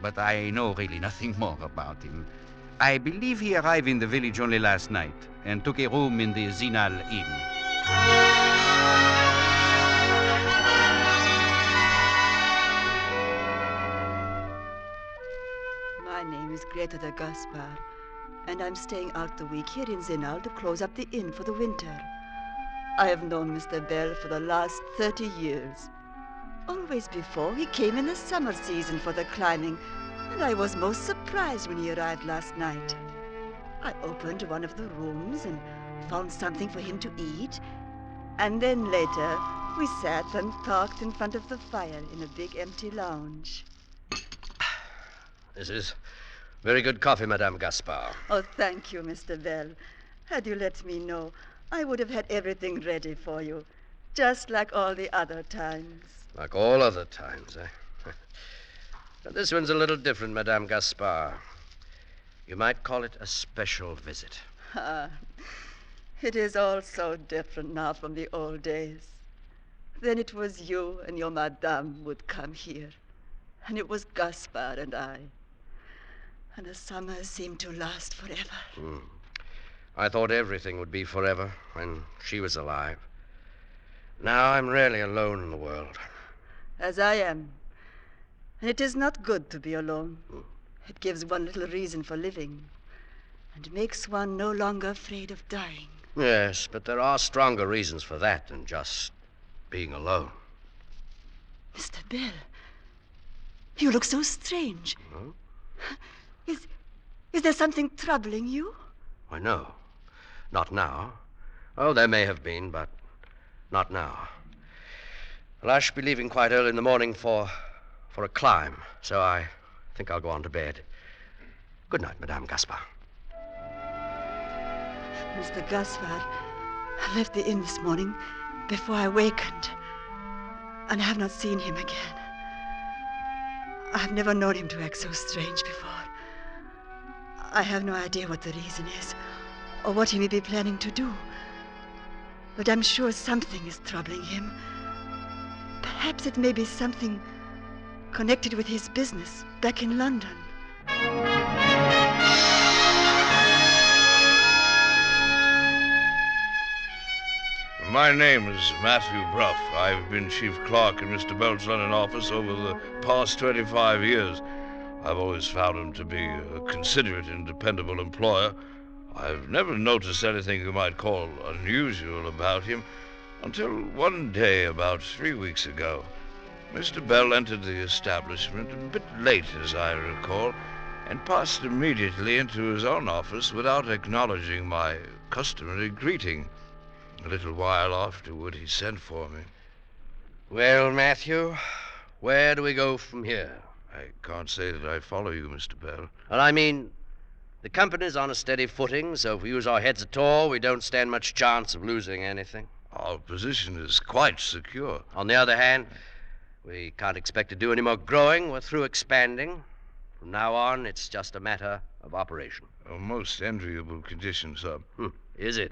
But I know really nothing more about him. I believe he arrived in the village only last night and took a room in the Zinal Inn. My name is Greta de Gaspar, and I'm staying out the week here in Zinal to close up the inn for the winter. I have known Mr. Bell for the last 30 years. Always before, he came in the summer season for the climbing, and I was most surprised when he arrived last night. I opened one of the rooms and found something for him to eat, and then later we sat and talked in front of the fire in a big empty lounge. This is very good coffee, Madame Gaspar. Oh, thank you, Mr. Bell. Had you let me know, I would have had everything ready for you, just like all the other times. Like all other times, eh? But this one's a little different, Madame Gaspar. You might call it a special visit. It is all so different now from the old days. Then it was you and your madame would come here, and it was Gaspar and I. And the summer seemed to last forever. I thought everything would be forever when she was alive. Now I'm really alone in the world. As I am. And it is not good to be alone. It gives one little reason for living and makes one no longer afraid of dying. Yes, but there are stronger reasons for that than just being alone. Mr. Bell, you look so strange. Is there something troubling you? Why, no. Not now. Oh, there may have been, but not now. Well, I shall be leaving quite early in the morning for a climb, so I think I'll go on to bed. Good night, Madame Gaspar. Mr. Gaspar left the inn this morning before I wakened, and I have not seen him again. I have never known him to act so strange before. I have no idea what the reason is, or what he may be planning to do. But I'm sure something is troubling him. Perhaps it may be something connected with his business back in London. My name is Matthew Bruff. I've been chief clerk in Mr. Bell's London office over the past 25 years. I've always found him to be a considerate and dependable employer. I've never noticed anything you might call unusual about him until one day about 3 weeks ago. Mr. Bell entered the establishment a bit late, as I recall, and passed immediately into his own office without acknowledging my customary greeting. A little while afterward, he sent for me. Well, Matthew, where do we go from here? I can't say that I follow you, Mr. Bell. Well, I mean, the company's on a steady footing, so if we use our heads at all, we don't stand much chance of losing anything. Our position is quite secure. On the other hand, we can't expect to do any more growing. We're through expanding. From now on, it's just a matter of operation. A most enviable condition, sir. Is it?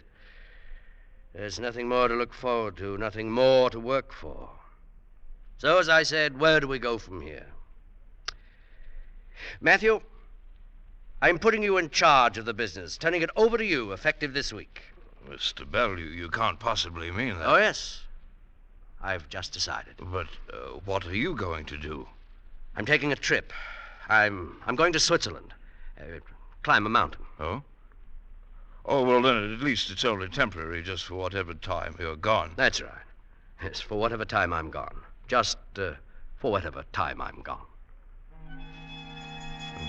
There's nothing more to look forward to, nothing more to work for. So, as I said, where do we go from here? Matthew, I'm putting you in charge of the business, turning it over to you, effective this week. Mr. Bell, you can't possibly mean that. Oh, yes. I've just decided. But what are you going to do? I'm taking a trip. I'm going to Switzerland. Climb a mountain. Oh? Oh, well, then at least it's only temporary, just for whatever time you're gone. That's right. Yes, for whatever time I'm gone. Just for whatever time I'm gone.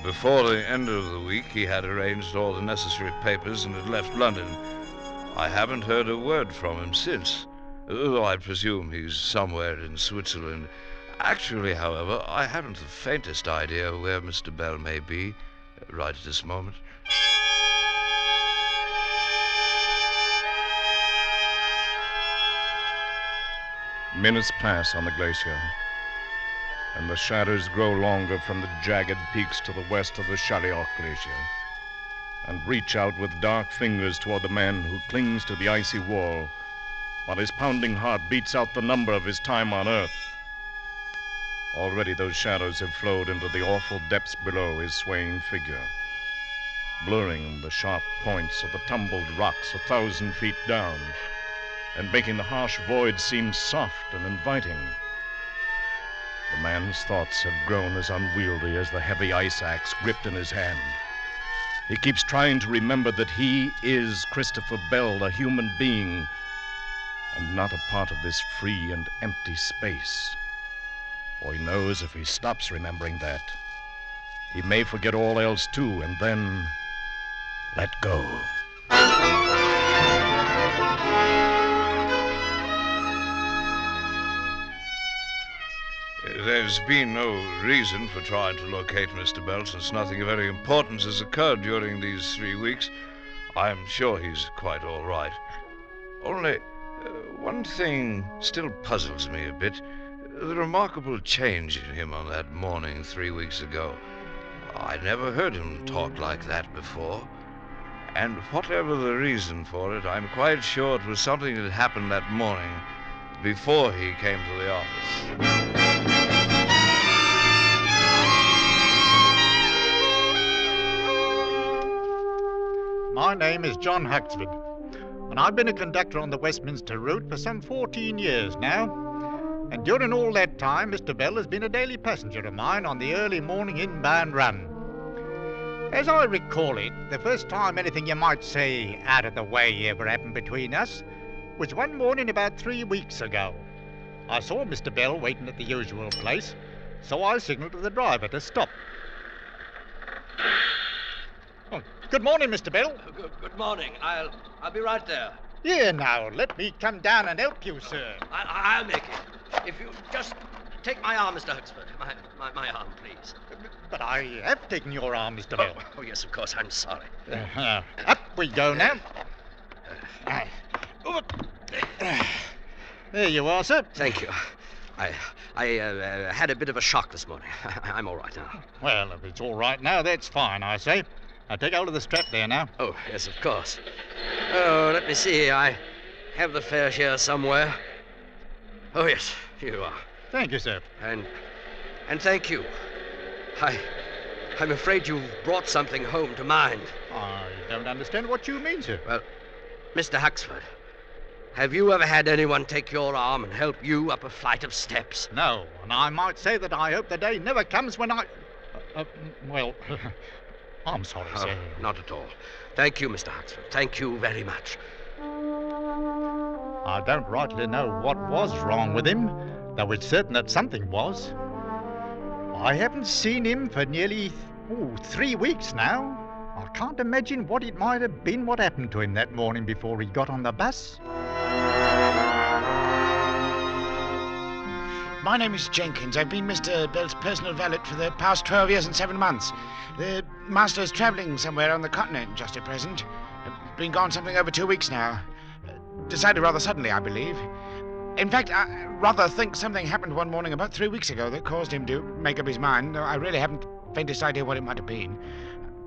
Before the end of the week, he had arranged all the necessary papers and had left London. I haven't heard a word from him since, though I presume he's somewhere in Switzerland. Actually, however, I haven't the faintest idea where Mr. Bell may be right at this moment. Minutes pass on the glacier, and the shadows grow longer from the jagged peaks to the west of the Chaliot Glacier, and reach out with dark fingers toward the man who clings to the icy wall, while his pounding heart beats out the number of his time on Earth. Already those shadows have flowed into the awful depths below his swaying figure, blurring the sharp points of the tumbled rocks 1,000 feet down, and making the harsh void seem soft and inviting. The man's thoughts have grown as unwieldy as the heavy ice axe gripped in his hand. He keeps trying to remember that he is Christopher Bell, a human being, and not a part of this free and empty space. For he knows if he stops remembering that, he may forget all else too, and then let go. There's been no reason for trying to locate Mr. Bell, since nothing of any importance has occurred during these 3 weeks. I'm sure he's quite all right. Only, one thing still puzzles me a bit. The remarkable change in him on that morning 3 weeks ago. I never heard him talk like that before. And whatever the reason for it, I'm quite sure it was something that happened that morning before he came to the office. My name is John Huxford, and I've been a conductor on the Westminster route for some 14 years now. And during all that time, Mr. Bell has been a daily passenger of mine on the early morning inbound run. As I recall it, the first time anything you might say out of the way ever happened between us was one morning about 3 weeks ago. I saw Mr. Bell waiting at the usual place, so I signalled to the driver to stop. Oh, good morning, Mr. Bell. Good morning. I'll be right there. Here now, let me come down and help you, sir. I'll make it. If you just take my arm, Mr. Huxford. My arm, please. But I have taken your arm, Mr. Bell. Oh, yes, of course. I'm sorry. Up we go now. There you are, sir. Thank you. I had a bit of a shock this morning. I'm all right now. Well, if it's all right now, that's fine, I say. Now take hold of the strap there now. Oh, yes, of course. Oh, let me see. I have the fare here somewhere. Oh, yes, here you are. Thank you, sir. And thank you. I'm afraid you've brought something home to mind. I don't understand what you mean, sir. Well, Mr. Huxford, have you ever had anyone take your arm and help you up a flight of steps? No, and I might say that I hope the day never comes when I... well, I'm sorry, sir. Not at all. Thank you, Mr. Huxford. Thank you very much. I don't rightly know what was wrong with him, though it's certain that something was. I haven't seen him for nearly 3 weeks now. I can't imagine what it might have been what happened to him that morning before he got on the bus. My name is Jenkins. I've been Mr. Bell's personal valet for the past 12 years and 7 months. The master's travelling somewhere on the continent just at present. Been gone something over 2 weeks now. Decided rather suddenly, I believe. In fact, I rather think something happened one morning about 3 weeks ago that caused him to make up his mind, though I really haven't faintest idea what it might have been.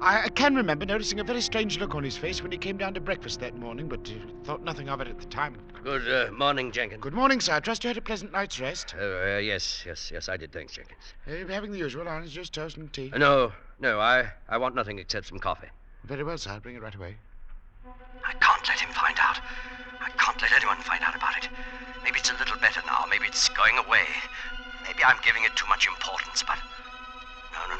I can remember noticing a very strange look on his face when he came down to breakfast that morning, but thought nothing of it at the time. Good morning, Jenkins. Good morning, sir. I trust you had a pleasant night's rest. Yes, I did, thanks, Jenkins. Having the usual, orange juice, toast and tea? No, I want nothing except some coffee. Very well, sir. I'll bring it right away. I can't let him find out. I can't let anyone find out about it. Maybe it's a little better now. Maybe it's going away. Maybe I'm giving it too much importance, but...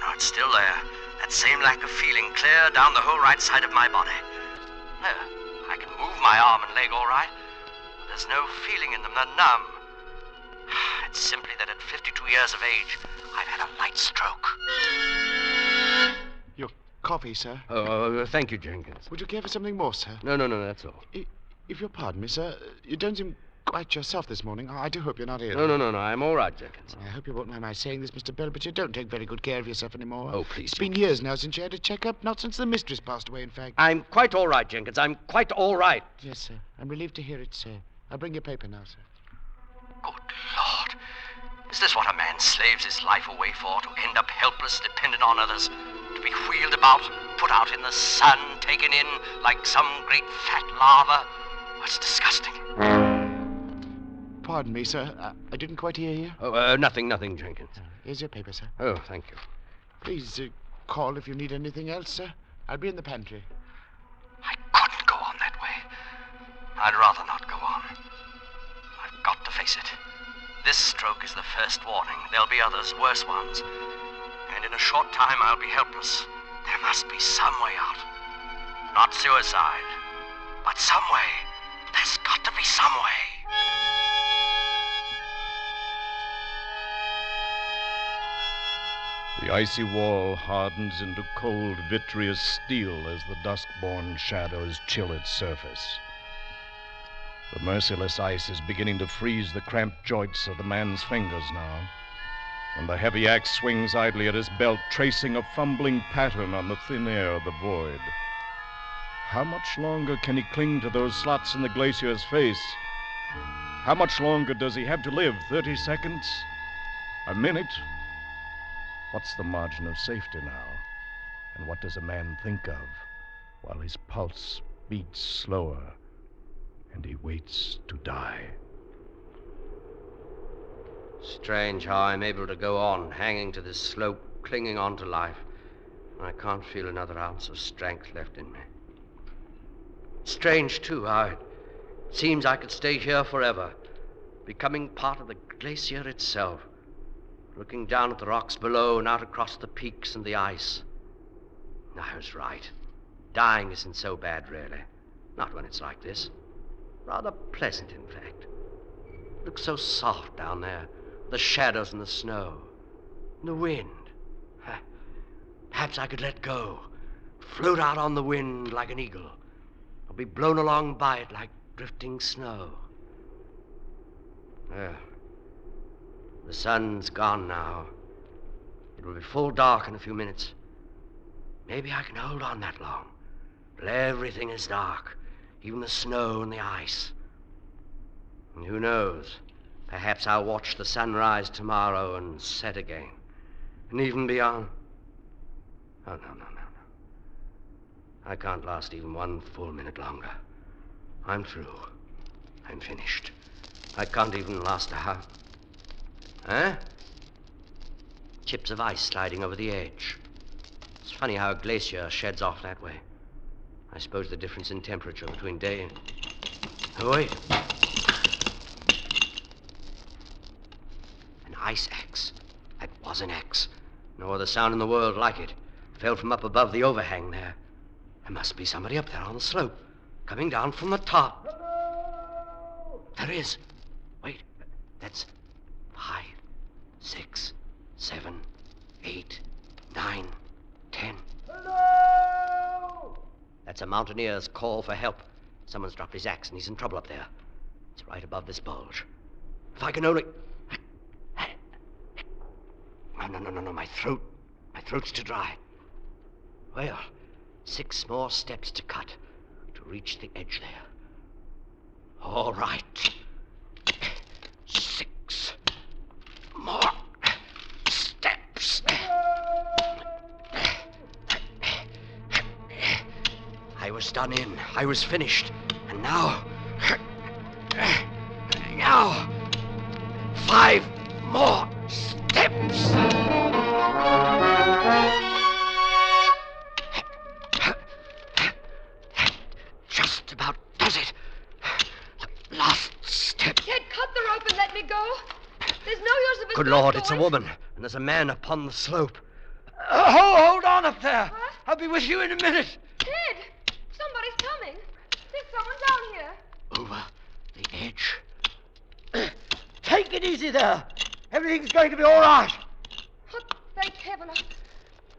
No, it's still there. That same lack of feeling clear down the whole right side of my body. There, I can move my arm and leg all right. But there's no feeling in them. They're numb. It's simply that at 52 years of age, I've had a light stroke. Your coffee, sir. Oh, thank you, Jenkins. Would you care for something more, sir? No, that's all. If you'll pardon me, sir, you don't seem quite yourself this morning. I do hope you're not ill. No, I'm all right, Jenkins. I hope you won't mind my saying this, Mr. Bell, but you don't take very good care of yourself anymore. Oh, please. It's been years now since you had a checkup, not since the mistress passed away, in fact. I'm quite all right, Jenkins. I'm quite all right. Yes, sir. I'm relieved to hear it, sir. I'll bring your paper now, sir. Good Lord. Is this what a man slaves his life away for? To end up helpless, dependent on others? To be wheeled about, put out in the sun, taken in like some great fat larva? It's disgusting. Pardon me, sir. I didn't quite hear you. Oh, nothing, Jenkins. Here's your paper, sir. Oh, thank you. Please call if you need anything else, sir. I'll be in the pantry. I couldn't go on that way. I'd rather not go on. I've got to face it. This stroke is the first warning. There'll be others, worse ones. And in a short time, I'll be helpless. There must be some way out. Not suicide, but some way. There's got to be some way. The icy wall hardens into cold, vitreous steel as the dusk-born shadows chill its surface. The merciless ice is beginning to freeze the cramped joints of the man's fingers now, and the heavy axe swings idly at his belt, tracing a fumbling pattern on the thin air of the void. How much longer can he cling to those slots in the glacier's face? How much longer does he have to live? 30 seconds? A minute? What's the margin of safety now? And what does a man think of while his pulse beats slower and he waits to die? Strange how I'm able to go on, hanging to this slope, clinging on to life. I can't feel another ounce of strength left in me. Strange, too, how it seems I could stay here forever, becoming part of the glacier itself, looking down at the rocks below and out across the peaks and the ice. I was right. Dying isn't so bad, really. Not when it's like this. Rather pleasant, in fact. It looks so soft down there, the shadows and the snow, and the wind. Perhaps I could let go, float out on the wind like an eagle, or be blown along by it like drifting snow. Well, the sun's gone now. It will be full dark in a few minutes. Maybe I can hold on that long, till everything is dark, even the snow and the ice. And who knows? Perhaps I'll watch the sun rise tomorrow and set again. And even beyond. Oh, no. I can't last even one full minute longer. I'm through. I'm finished. I can't even last a half. Huh? Chips of ice sliding over the edge. It's funny how a glacier sheds off that way. I suppose the difference in temperature between day and... Oh, wait. An ice axe. That was an axe. No other sound in the world like it. Fell from up above the overhang there. There must be somebody up there on the slope, coming down from the top. Hello? There is. Wait, that's 5, 6, 7, 8, 9, 10. Hello? That's a mountaineer's call for help. Someone's dropped his axe and he's in trouble up there. It's right above this bulge. If I can only... No, my throat. My throat's too dry. Well, 6 more steps to cut to reach the edge there. All right. 6 more steps. I was done in. I was finished. And now... Now... 5 more steps. Just about does it. The last step. Kid, cut the rope and let me go. There's no use of us. Good Lord, it's a woman, and there's a man upon the slope. Hold on up there. What? I'll be with you in a minute. Kid, somebody's coming. There's someone down here. Over the edge. Take it easy there. Everything's going to be all right. Oh, thank heaven.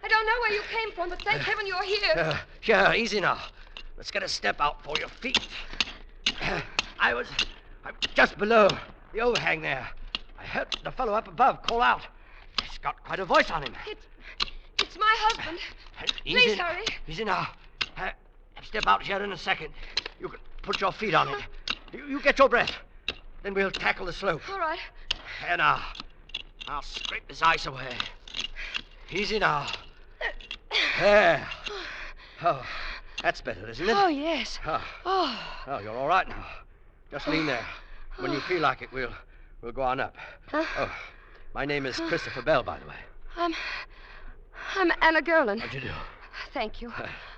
I don't know where you came from, but thank heaven you're here. Yeah, easy now. Let's get a step out for your feet. I'm just below the overhang there. I heard the fellow up above call out. He's got quite a voice on him. It's my husband. Please hurry. Easy now. Step out here in a second. You can put your feet on it. You get your breath. Then we'll tackle the slope. All right. Here now. I'll scrape this ice away. Easy now. There. Oh, that's better, isn't it? Oh, yes. Oh, you're all right now. Just lean there. When you feel like it, we'll go on up. Oh, my name is Christopher Bell, by the way. I'm Anna Gerlin. How'd you do? Thank you.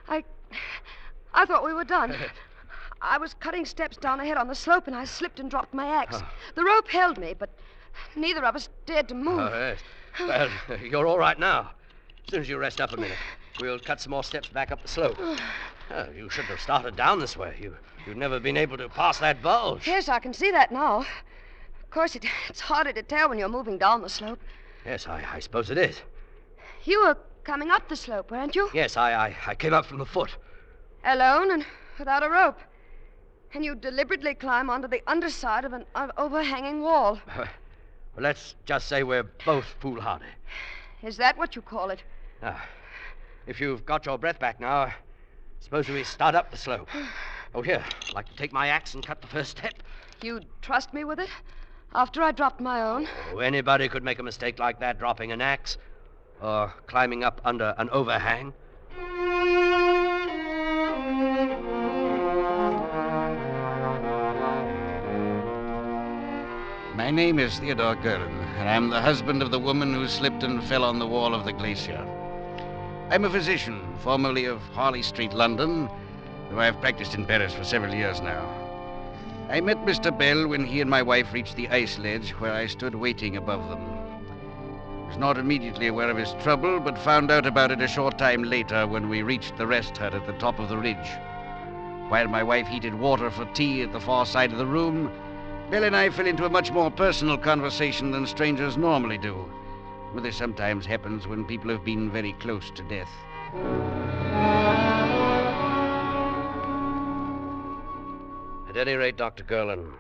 I thought we were done. I was cutting steps down ahead on the slope, and I slipped and dropped my axe. The rope held me, but neither of us dared to move. Oh, yes. Well, you're all right now. As soon as you rest up a minute, we'll cut some more steps back up the slope. You shouldn't have started down this way. You've never been able to pass that bulge. Yes, I can see that now. Of course, it's harder to tell when you're moving down the slope. Yes, I suppose it is. You were coming up the slope, weren't you? Yes, I came up from the foot. Alone and without a rope. And you deliberately climb onto the underside of an overhanging wall. Well, let's just say we're both foolhardy. Is that what you call it? If you've got your breath back now, suppose we start up the slope. Oh, here. I'd like to take my axe and cut the first step. You'd trust me with it? After I dropped my own? Oh, anybody could make a mistake like that, dropping an axe or climbing up under an overhang. My name is Theodore Gerlin, and I'm the husband of the woman who slipped and fell on the wall of the glacier. I'm a physician, formerly of Harley Street, London, though I've practiced in Paris for several years now. I met Mr. Bell when he and my wife reached the ice ledge where I stood waiting above them. I was not immediately aware of his trouble, but found out about it a short time later when we reached the rest hut at the top of the ridge. While my wife heated water for tea at the far side of the room, Bell and I fell into a much more personal conversation than strangers normally do. But this sometimes happens when people have been very close to death. At any rate, Dr. Gerlin,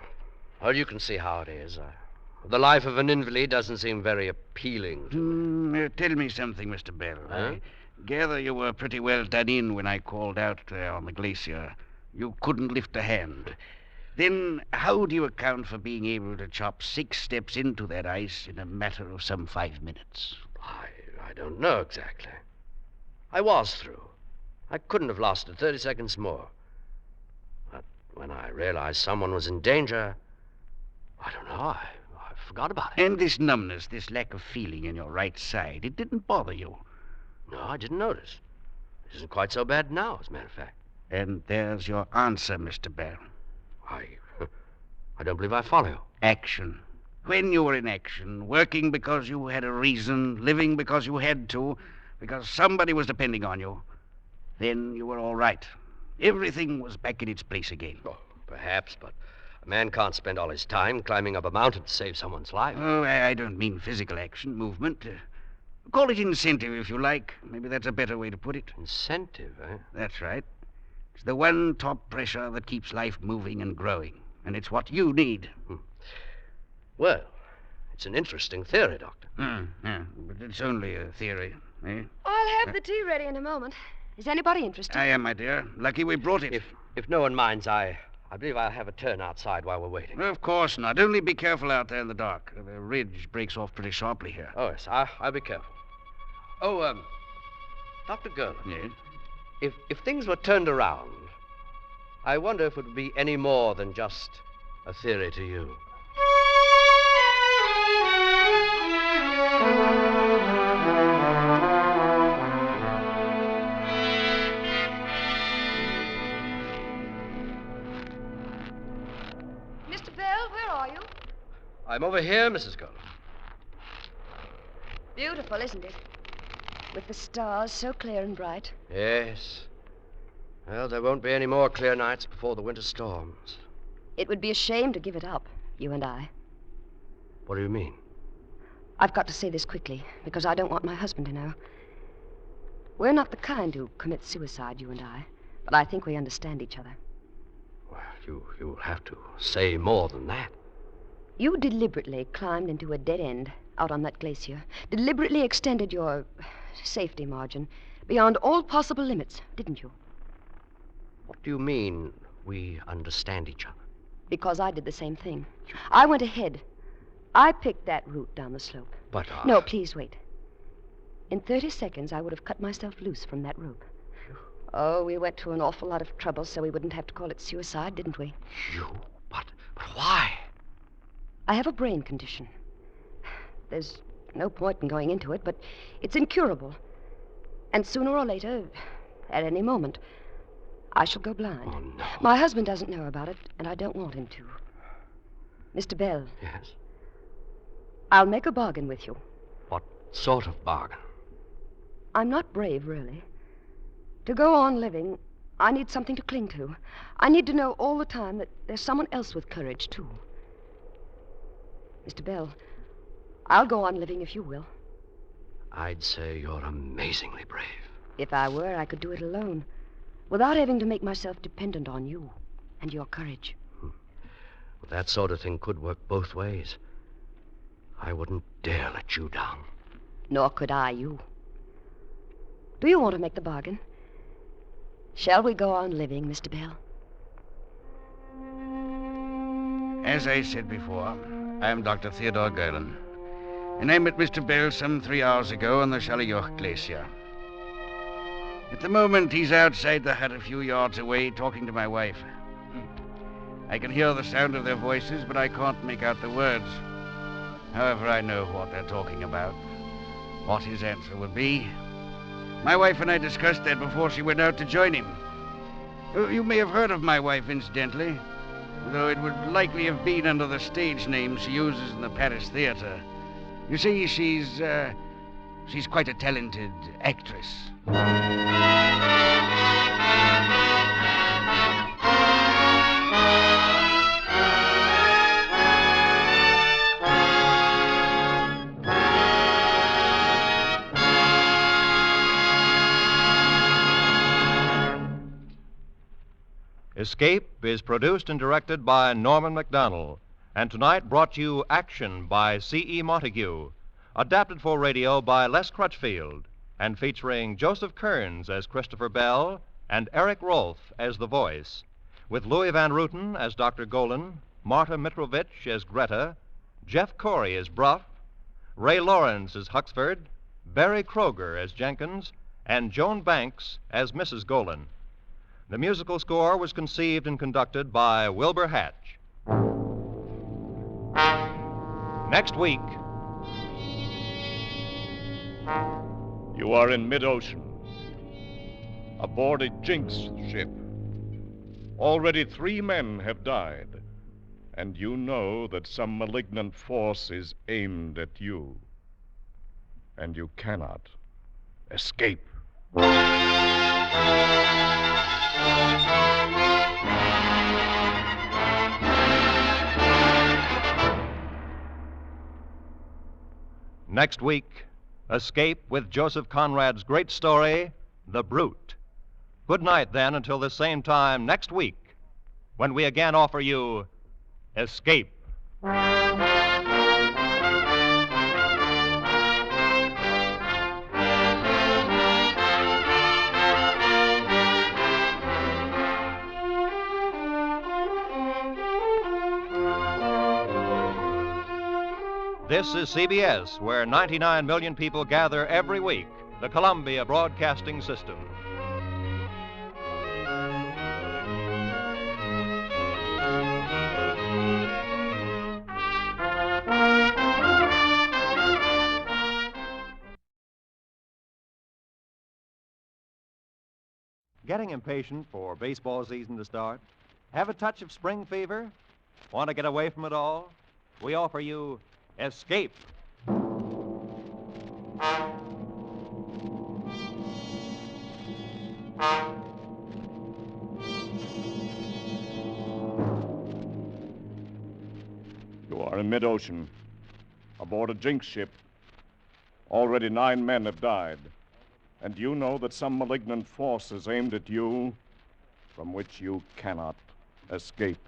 well, you can see how it is. The life of an invalid doesn't seem very appealing to Tell me something, Mr. Bell. Huh? I gather you were pretty well done in when I called out there on the glacier. You couldn't lift a hand. Then how do you account for being able to chop 6 steps into that ice in a matter of some 5 minutes? I don't know exactly. I was through. I couldn't have lasted 30 seconds more. But when I realized someone was in danger, I don't know, I forgot about it. And this numbness, this lack of feeling in your right side, it didn't bother you? No, I didn't notice. It isn't quite so bad now, as a matter of fact. And there's your answer, Mr. Bell. I don't believe I follow you. Action. When you were in action, working because you had a reason, living because you had to, because somebody was depending on you, then you were all right. Everything was back in its place again. Oh, perhaps, but a man can't spend all his time climbing up a mountain to save someone's life. Oh, I don't mean physical action, movement. Call it incentive, if you like. Maybe that's a better way to put it. Incentive, eh? That's right. It's the one top pressure that keeps life moving and growing. And it's what you need. Well, it's an interesting theory, Doctor. Yeah, but it's only a theory, eh? I'll have the tea ready in a moment. Is anybody interested? I am, my dear. Lucky we brought it. If no one minds, I believe I'll have a turn outside while we're waiting. Of course not. Only be careful out there in the dark. The ridge breaks off pretty sharply here. Oh, yes, I'll be careful. Oh, Dr. Gerland. Yes? If things were turned around, I wonder if it would be any more than just a theory to you. Mr. Bell, where are you? I'm over here, Mrs. Gerland. Beautiful, isn't it? With the stars so clear and bright. Yes. Well, there won't be any more clear nights before the winter storms. It would be a shame to give it up, you and I. What do you mean? I've got to say this quickly, because I don't want my husband to know. We're not the kind who commit suicide, you and I, but I think we understand each other. Well, you'll have to say more than that. You deliberately climbed into a dead end out on that glacier, deliberately extended your safety margin beyond all possible limits, didn't you? What do you mean, we understand each other? Because I did the same thing. I went ahead. I picked that route down the slope. But, No, please wait. In 30 seconds, I would have cut myself loose from that rope. Oh, we went to an awful lot of trouble so we wouldn't have to call it suicide, didn't we? You? But why? I have a brain condition. There's no point in going into it, but it's incurable. And sooner or later, at any moment, I shall go blind. Oh, no. My husband doesn't know about it, and I don't want him to. Mr. Bell. Yes? I'll make a bargain with you. What sort of bargain? I'm not brave, really. To go on living, I need something to cling to. I need to know all the time that there's someone else with courage, too. Mr. Bell, I'll go on living if you will. I'd say you're amazingly brave. If I were, I could do it alone, without having to make myself dependent on you and your courage. Well, that sort of thing could work both ways. I wouldn't dare let you down. Nor could I you. Do you want to make the bargain? Shall we go on living, Mr. Bell? As I said before, I am Dr. Theodore Gerland, and I met Mr. Bell some 3 hours ago on the Shalioch Glacier. At the moment, he's outside the hut a few yards away talking to my wife. I can hear the sound of their voices, but I can't make out the words. However, I know what they're talking about, what his answer will be. My wife and I discussed that before she went out to join him. You may have heard of my wife, incidentally, though it would likely have been under the stage name she uses in the Paris theater. You see, she's quite a talented actress. Escape is produced and directed by Norman MacDonald, and tonight brought you Action by C.E. Montague, adapted for radio by Les Crutchfield, and featuring Joseph Kearns as Christopher Bell and Eric Rolfe as the voice. with Louis Van Ruten as Dr. Golan, Marta Mitrovich as Greta, Jeff Corey as Bruff, Ray Lawrence as Huxford, Barry Kroger as Jenkins, and Joan Banks as Mrs. Golan. The musical score was conceived and conducted by Wilbur Hatch. Next week. You are in mid-ocean, aboard a Jinx ship. Already 3 men have died, and you know that some malignant force is aimed at you, and you cannot escape. Next week, Escape with Joseph Conrad's great story, The Brute. Good night, then, until the same time next week, when we again offer you Escape. This is CBS, where 99 million people gather every week, the Columbia Broadcasting System. Getting impatient for baseball season to start? Have a touch of spring fever? Want to get away from it all? We offer you Escape. You are in mid-ocean, aboard a Jinx ship. Already 9 men have died, and you know that some malignant force is aimed at you, from which you cannot escape.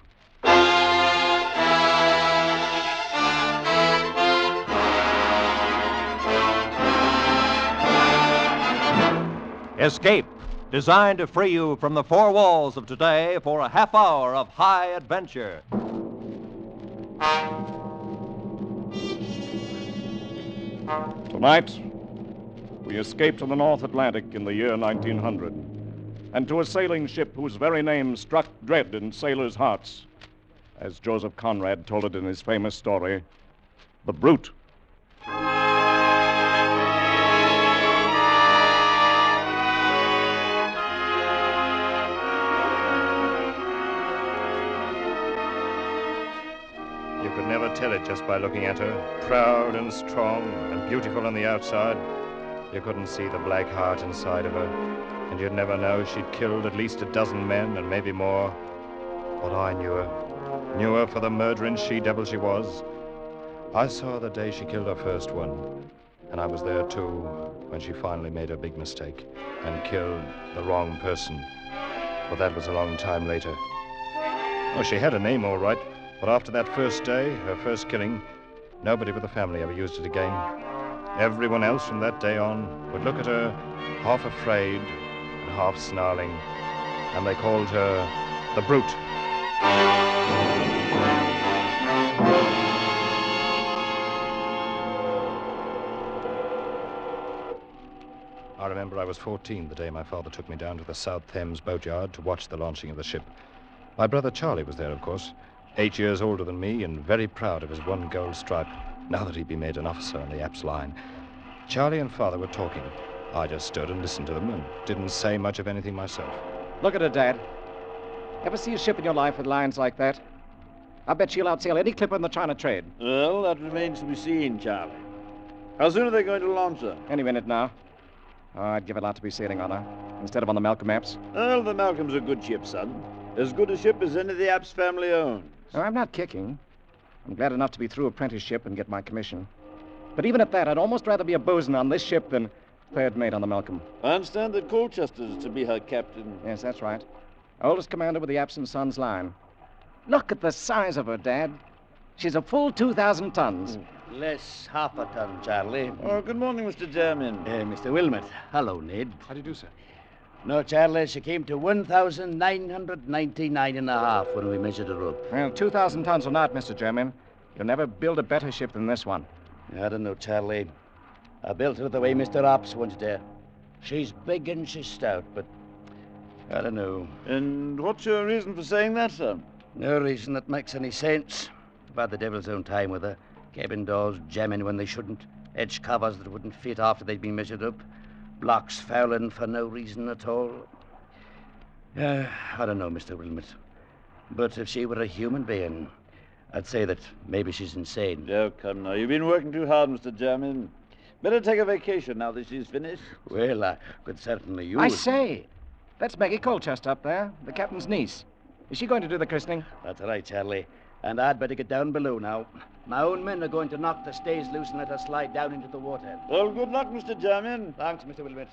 Escape, designed to free you from the 4 walls of today for a half hour of high adventure. Tonight, we escaped to the North Atlantic in the year 1900, and to a sailing ship whose very name struck dread in sailors' hearts, as Joseph Conrad told it in his famous story, The Brute. You could never tell it just by looking at her, proud and strong and beautiful on the outside. You couldn't see the black heart inside of her, and you'd never know she'd killed at least 12 men and maybe more. But I knew her for the murdering she-devil she was. I saw her the day she killed her first one, and I was there too when she finally made a big mistake and killed the wrong person. But that was a long time later. Oh, she had a name all right. But after that first day, her first killing, nobody but the family ever used it again. Everyone else from that day on would look at her half afraid and half snarling, and they called her the Brute. I remember I was 14 the day my father took me down to the South Thames boatyard to watch the launching of the ship. My brother Charlie was there, of course. 8 years older than me and very proud of his 1 gold stripe, now that he'd been made an officer on the Apps line. Charlie and Father were talking. I just stood and listened to them and didn't say much of anything myself. Look at her, Dad. Ever see a ship in your life with lines like that? I bet she'll outsail any clipper in the China trade. Well, that remains to be seen, Charlie. How soon are they going to launch her? Any minute now. Oh, I'd give a lot to be sailing on her, instead of on the Malcolm Apps. Well, the Malcolm's a good ship, son. As good a ship as any the Apps family owns. Oh, I'm not kicking. I'm glad enough to be through apprenticeship and get my commission. But even at that, I'd almost rather be a bosun on this ship than third mate on the Malcolm. I understand that Colchester's to be her captain. Yes, that's right. Oldest commander with the Apps and Sons line. Look at the size of her, Dad. She's a full 2,000 tons. Less half a ton, Charlie. Oh, good morning, Mr. Jermyn. Mr. Wilmot. Hello, Ned. How do you do, sir? No, Charlie, she came to 1,999.5 when we measured her up. Well, 2,000 tons or not, Mr. Germain, you'll never build a better ship than this one. I don't know, Charlie. I built her the way Mr. Ops wanted her. She's big and she's stout, but I don't know. And what's your reason for saying that, sir? No reason that makes any sense. I've had the devil's own time with her. Cabin doors jamming when they shouldn't. Edge covers that wouldn't fit after they'd been measured up. Blocks fouling for no reason at all. I don't know, Mr. Wilmot. But if she were a human being, I'd say that maybe she's insane. Oh, come now. You've been working too hard, Mr. Germain. Better take a vacation now that she's finished. Well, I could certainly use... I say, that's Maggie Colchester up there, the captain's niece. Is she going to do the christening? That's right, Charlie. And I'd better get down below now. My own men are going to knock the stays loose and let her slide down into the water. Well, good luck, Mr. Germain. Thanks, Mr. Wilmot.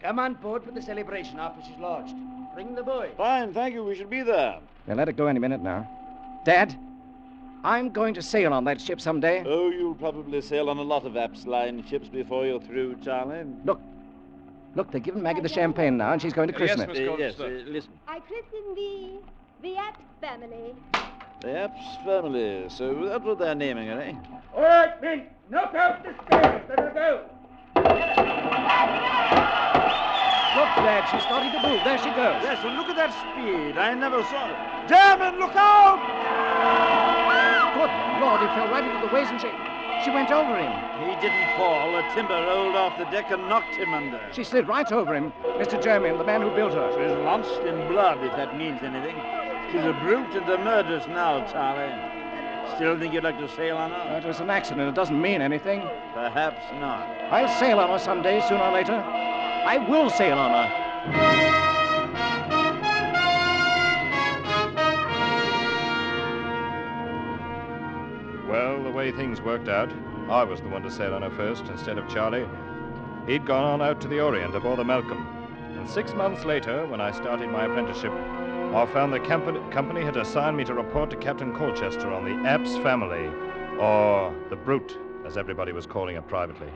Come on board for the celebration after she's lodged. Bring the boy. Fine, thank you. We shall be there. They'll let it go any minute now. Dad, I'm going to sail on that ship someday. Oh, you'll probably sail on a lot of Apps line ships before you're through, Charlie. Look, they're giving Maggie the champagne now, and she's going to christen it. Yes, listen. I christen the Apps family. The Apps family. So that's what they're naming her, eh? All right, men. Knock out the stairs. Let her go. Look, Dad, she's starting to move. There she goes. Yes, and look at that speed. I never saw it. German, look out! Good Lord, he fell right into the waves and she went over him. He didn't fall. The timber rolled off the deck and knocked him under. She slid right over him. Mr. Germain, the man who built her. She's launched in blood, if that means anything. She's a brute and a murderess now, Charlie. Still think you'd like to sail on her? It was an accident. It doesn't mean anything. Perhaps not. I'll sail on her someday, sooner or later. I will sail on her. Well, the way things worked out, I was the one to sail on her first instead of Charlie. He'd gone on out to the Orient aboard the Malcolm. And 6 months later, when I started my apprenticeship, I found the company had assigned me to report to Captain Colchester on the Apps family, or the Brute, as everybody was calling it privately.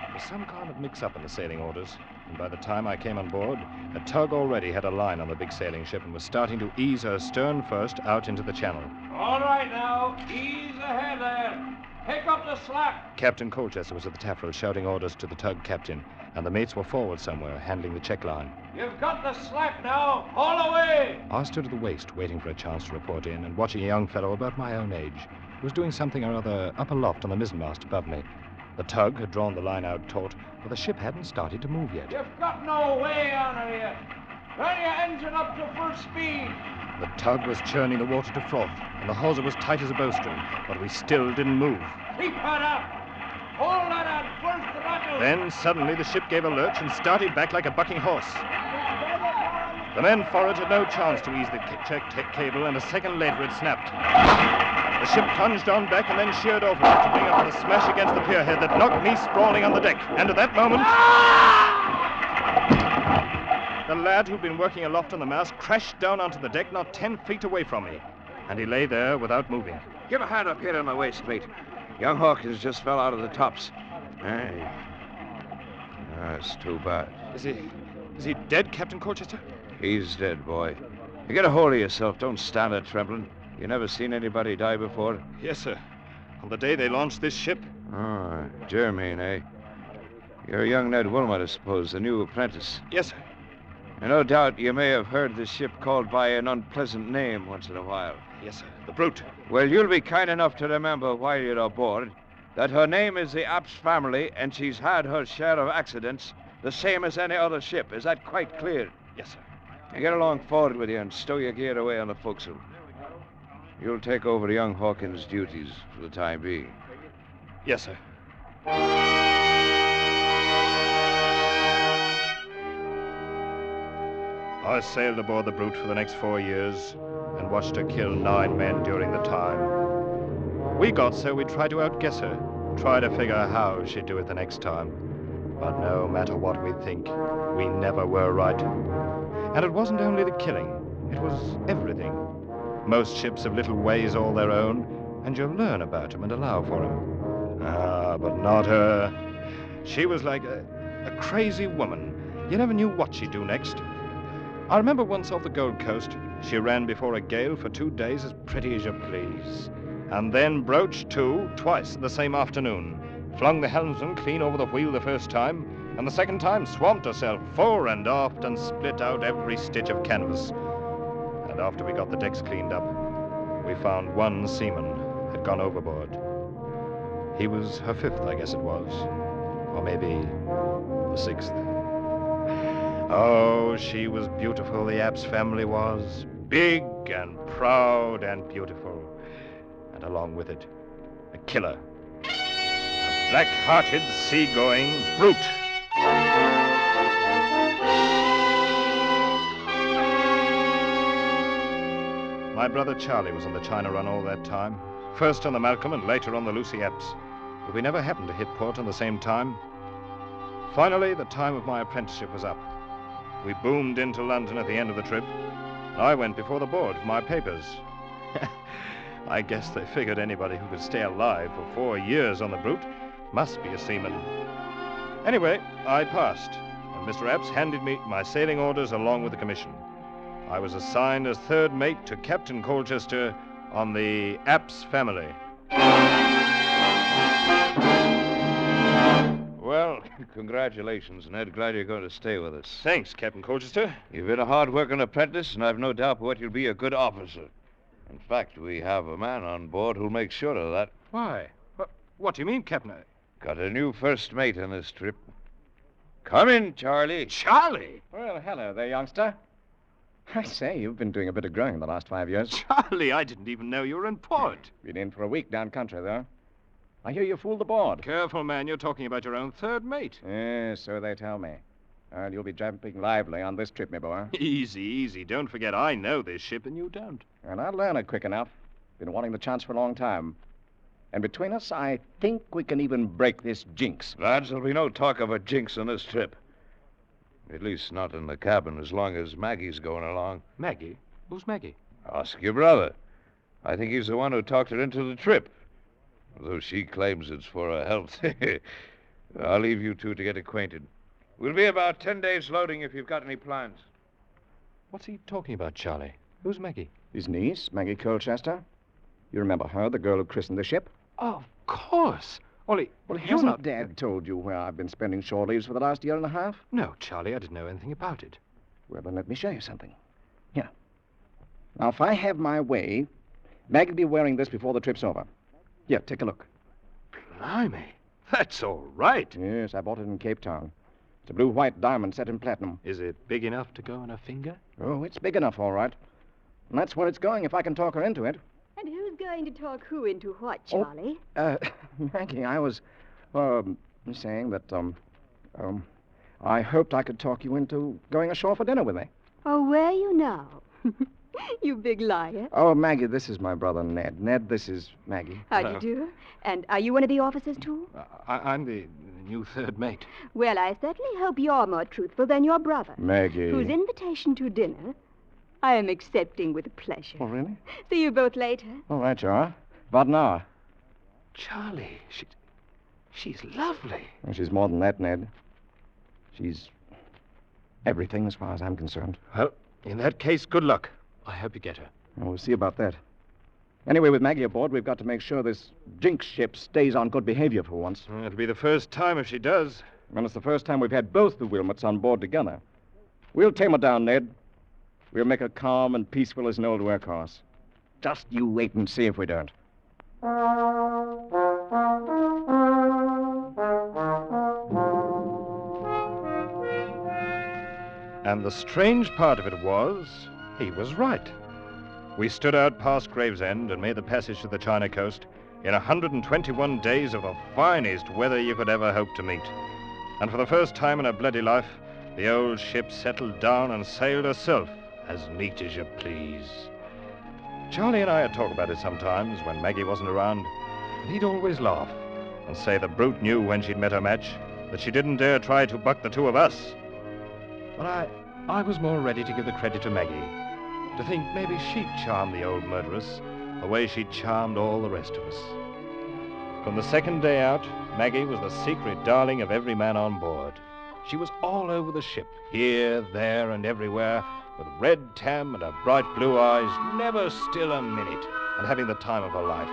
There was some kind of mix-up in the sailing orders, and by the time I came on board, a tug already had a line on the big sailing ship and was starting to ease her stern first out into the channel. All right now. Ease ahead there. Pick up the slack. Captain Colchester was at the taffrail shouting orders to the tug captain, and the mates were forward somewhere, handling the check line. You've got the slack now. Haul away. I stood at the waist, waiting for a chance to report in, and watching a young fellow about my own age, who was doing something or other up aloft on the mizzenmast above me. The tug had drawn the line out taut, but the ship hadn't started to move yet. You've got no way on her yet. Turn your engine up to full speed. The tug was churning the water to froth, and the hawser was tight as a bowstring, but we still didn't move. Keep her up. Hold that on full throttle. Then suddenly the ship gave a lurch and started back like a bucking horse. The men forward had no chance to ease the check cable, and a second later it snapped. The ship plunged on back and then sheered over to bring up with a smash against the pierhead that knocked me sprawling on the deck. And at that moment, the lad who'd been working aloft on the mast crashed down onto the deck not 10 feet away from me. And he lay there without moving. Give a hand up here on my waist, mate. Young Hawkins just fell out of the tops. Hey. That's too bad. Is he dead, Captain Colchester? He's dead, boy. You get a hold of yourself. Don't stand there trembling. You never seen anybody die before? Yes, sir. On the day they launched this ship. Oh, Germain, eh? You're young Ned Wilmot, I suppose, the new apprentice. Yes, sir. And no doubt you may have heard this ship called by an unpleasant name once in a while. Yes, sir. The Brute. Well, you'll be kind enough to remember while you're aboard that her name is the Apps family, and she's had her share of accidents, the same as any other ship. Is that quite clear? Yes, sir. Now get along forward with you and stow your gear away on the forecastle. You'll take over young Hawkins' duties for the time being. Yes, sir. I sailed aboard the Brute for the next 4 years and watched her kill 9 men during the time. We got so we tried to outguess her, try to figure how she'd do it the next time. But no matter what we think, we never were right. And it wasn't only the killing, it was everything. Most ships have little ways all their own, and you'll learn about them and allow for them. Ah, but not her. She was like A crazy woman. You never knew what she'd do next. I remember once off the Gold Coast, she ran before a gale for 2 days as pretty as you please. And then broached to twice the same afternoon. Flung the helmsman clean over the wheel the first time, and the second time swamped herself fore and aft and split out every stitch of canvas. And after we got the decks cleaned up, we found one seaman had gone overboard. He was her 5th, I guess it was. Or maybe the 6th. Oh, she was beautiful, the Abs family was. Big and proud and beautiful. And along with it, a killer. A black-hearted, sea-going brute. My brother Charlie was on the China run all that time. First on the Malcolm and later on the Lucy Epps. But we never happened to hit port on the same time. Finally, the time of my apprenticeship was up. We boomed into London at the end of the trip. I went before the board for my papers. I guess they figured anybody who could stay alive for 4 years on the Brute must be a seaman. Anyway, I passed, and Mr. Epps handed me my sailing orders along with the commission. I was assigned as 3rd mate to Captain Colchester on the Apps family. Well, congratulations, Ned. Glad you're going to stay with us. Thanks, Captain Colchester. You've been a hard-working apprentice, and I've no doubt but you'll be a good officer. In fact, we have a man on board who'll make sure of that. Why? What do you mean, Captain? Got a new first mate on this trip. Come in, Charlie. Charlie? Well, hello there, youngster. I say, you've been doing a bit of growing the last 5 years. Charlie, I didn't even know you were in port. Been in for a week down country, though. I hear you fooled the board. Careful, man. You're talking about your own 3rd mate. Yes, so they tell me. Well, you'll be jumping lively on this trip, my boy. Easy, easy. Don't forget, I know this ship and you don't. And I'll learn it quick enough. Been wanting the chance for a long time. And between us, I think we can even break this jinx. Lads, there'll be no talk of a jinx on this trip. At least not in the cabin as long as Maggie's going along. Maggie? Who's Maggie? Ask your brother. I think he's the one who talked her into the trip. Although she claims it's for her health. I'll leave you two to get acquainted. We'll be about 10 days loading if you've got any plans. What's he talking about, Charlie? Who's Maggie? His niece, Maggie Colchester. You remember her, the girl who christened the ship? Of course. Ollie, well, hasn't Dad told you where I've been spending shore leaves for the last year and a half? No, Charlie, I didn't know anything about it. Well, then let me show you something. Here. Now, if I have my way, Maggie will be wearing this before the trip's over. Here, take a look. Blimey, that's all right. Yes, I bought it in Cape Town. It's a blue-white diamond set in platinum. Is it big enough to go on a finger? Oh, it's big enough, all right. And that's where it's going if I can talk her into it. And who's going to talk who into what, Charlie? Maggie, I was, saying that, I hoped I could talk you into going ashore for dinner with me. Oh, where are you now? You big liar. Oh, Maggie, this is my brother, Ned. Ned, this is Maggie. How do you do? And are you one of the officers, too? I'm the new 3rd mate. Well, I certainly hope you're more truthful than your brother. Maggie. Whose invitation to dinner I am accepting with pleasure. Oh, really? See you both later. All right, you are. About an hour. Charlie, she's lovely. Well, she's more than that, Ned. She's everything as far as I'm concerned. Well, in that case, good luck. I hope you get her. Well, we'll see about that. Anyway, with Maggie aboard, we've got to make sure this jinx ship stays on good behavior for once. It'll be the first time if she does. And it's the first time we've had both the Wilmots on board together. We'll tame her down, Ned. We'll make her calm and peaceful as an old workhorse. Just you wait and see if we don't. And the strange part of it was, he was right. We stood out past Gravesend and made the passage to the China coast in 121 days of the finest weather you could ever hope to meet. And for the first time in her bloody life, the old ship settled down and sailed herself as neat as you please. Charlie and I had talked about it sometimes when Maggie wasn't around, and he'd always laugh and say the brute knew when she'd met her match that she didn't dare try to buck the two of us. But I was more ready to give the credit to Maggie, to think maybe she'd charm the old murderess the way she'd charmed all the rest of us. From the second day out, Maggie was the secret darling of every man on board. She was all over the ship, here, there, and everywhere, with red tam and her bright blue eyes, never still a minute, and having the time of her life.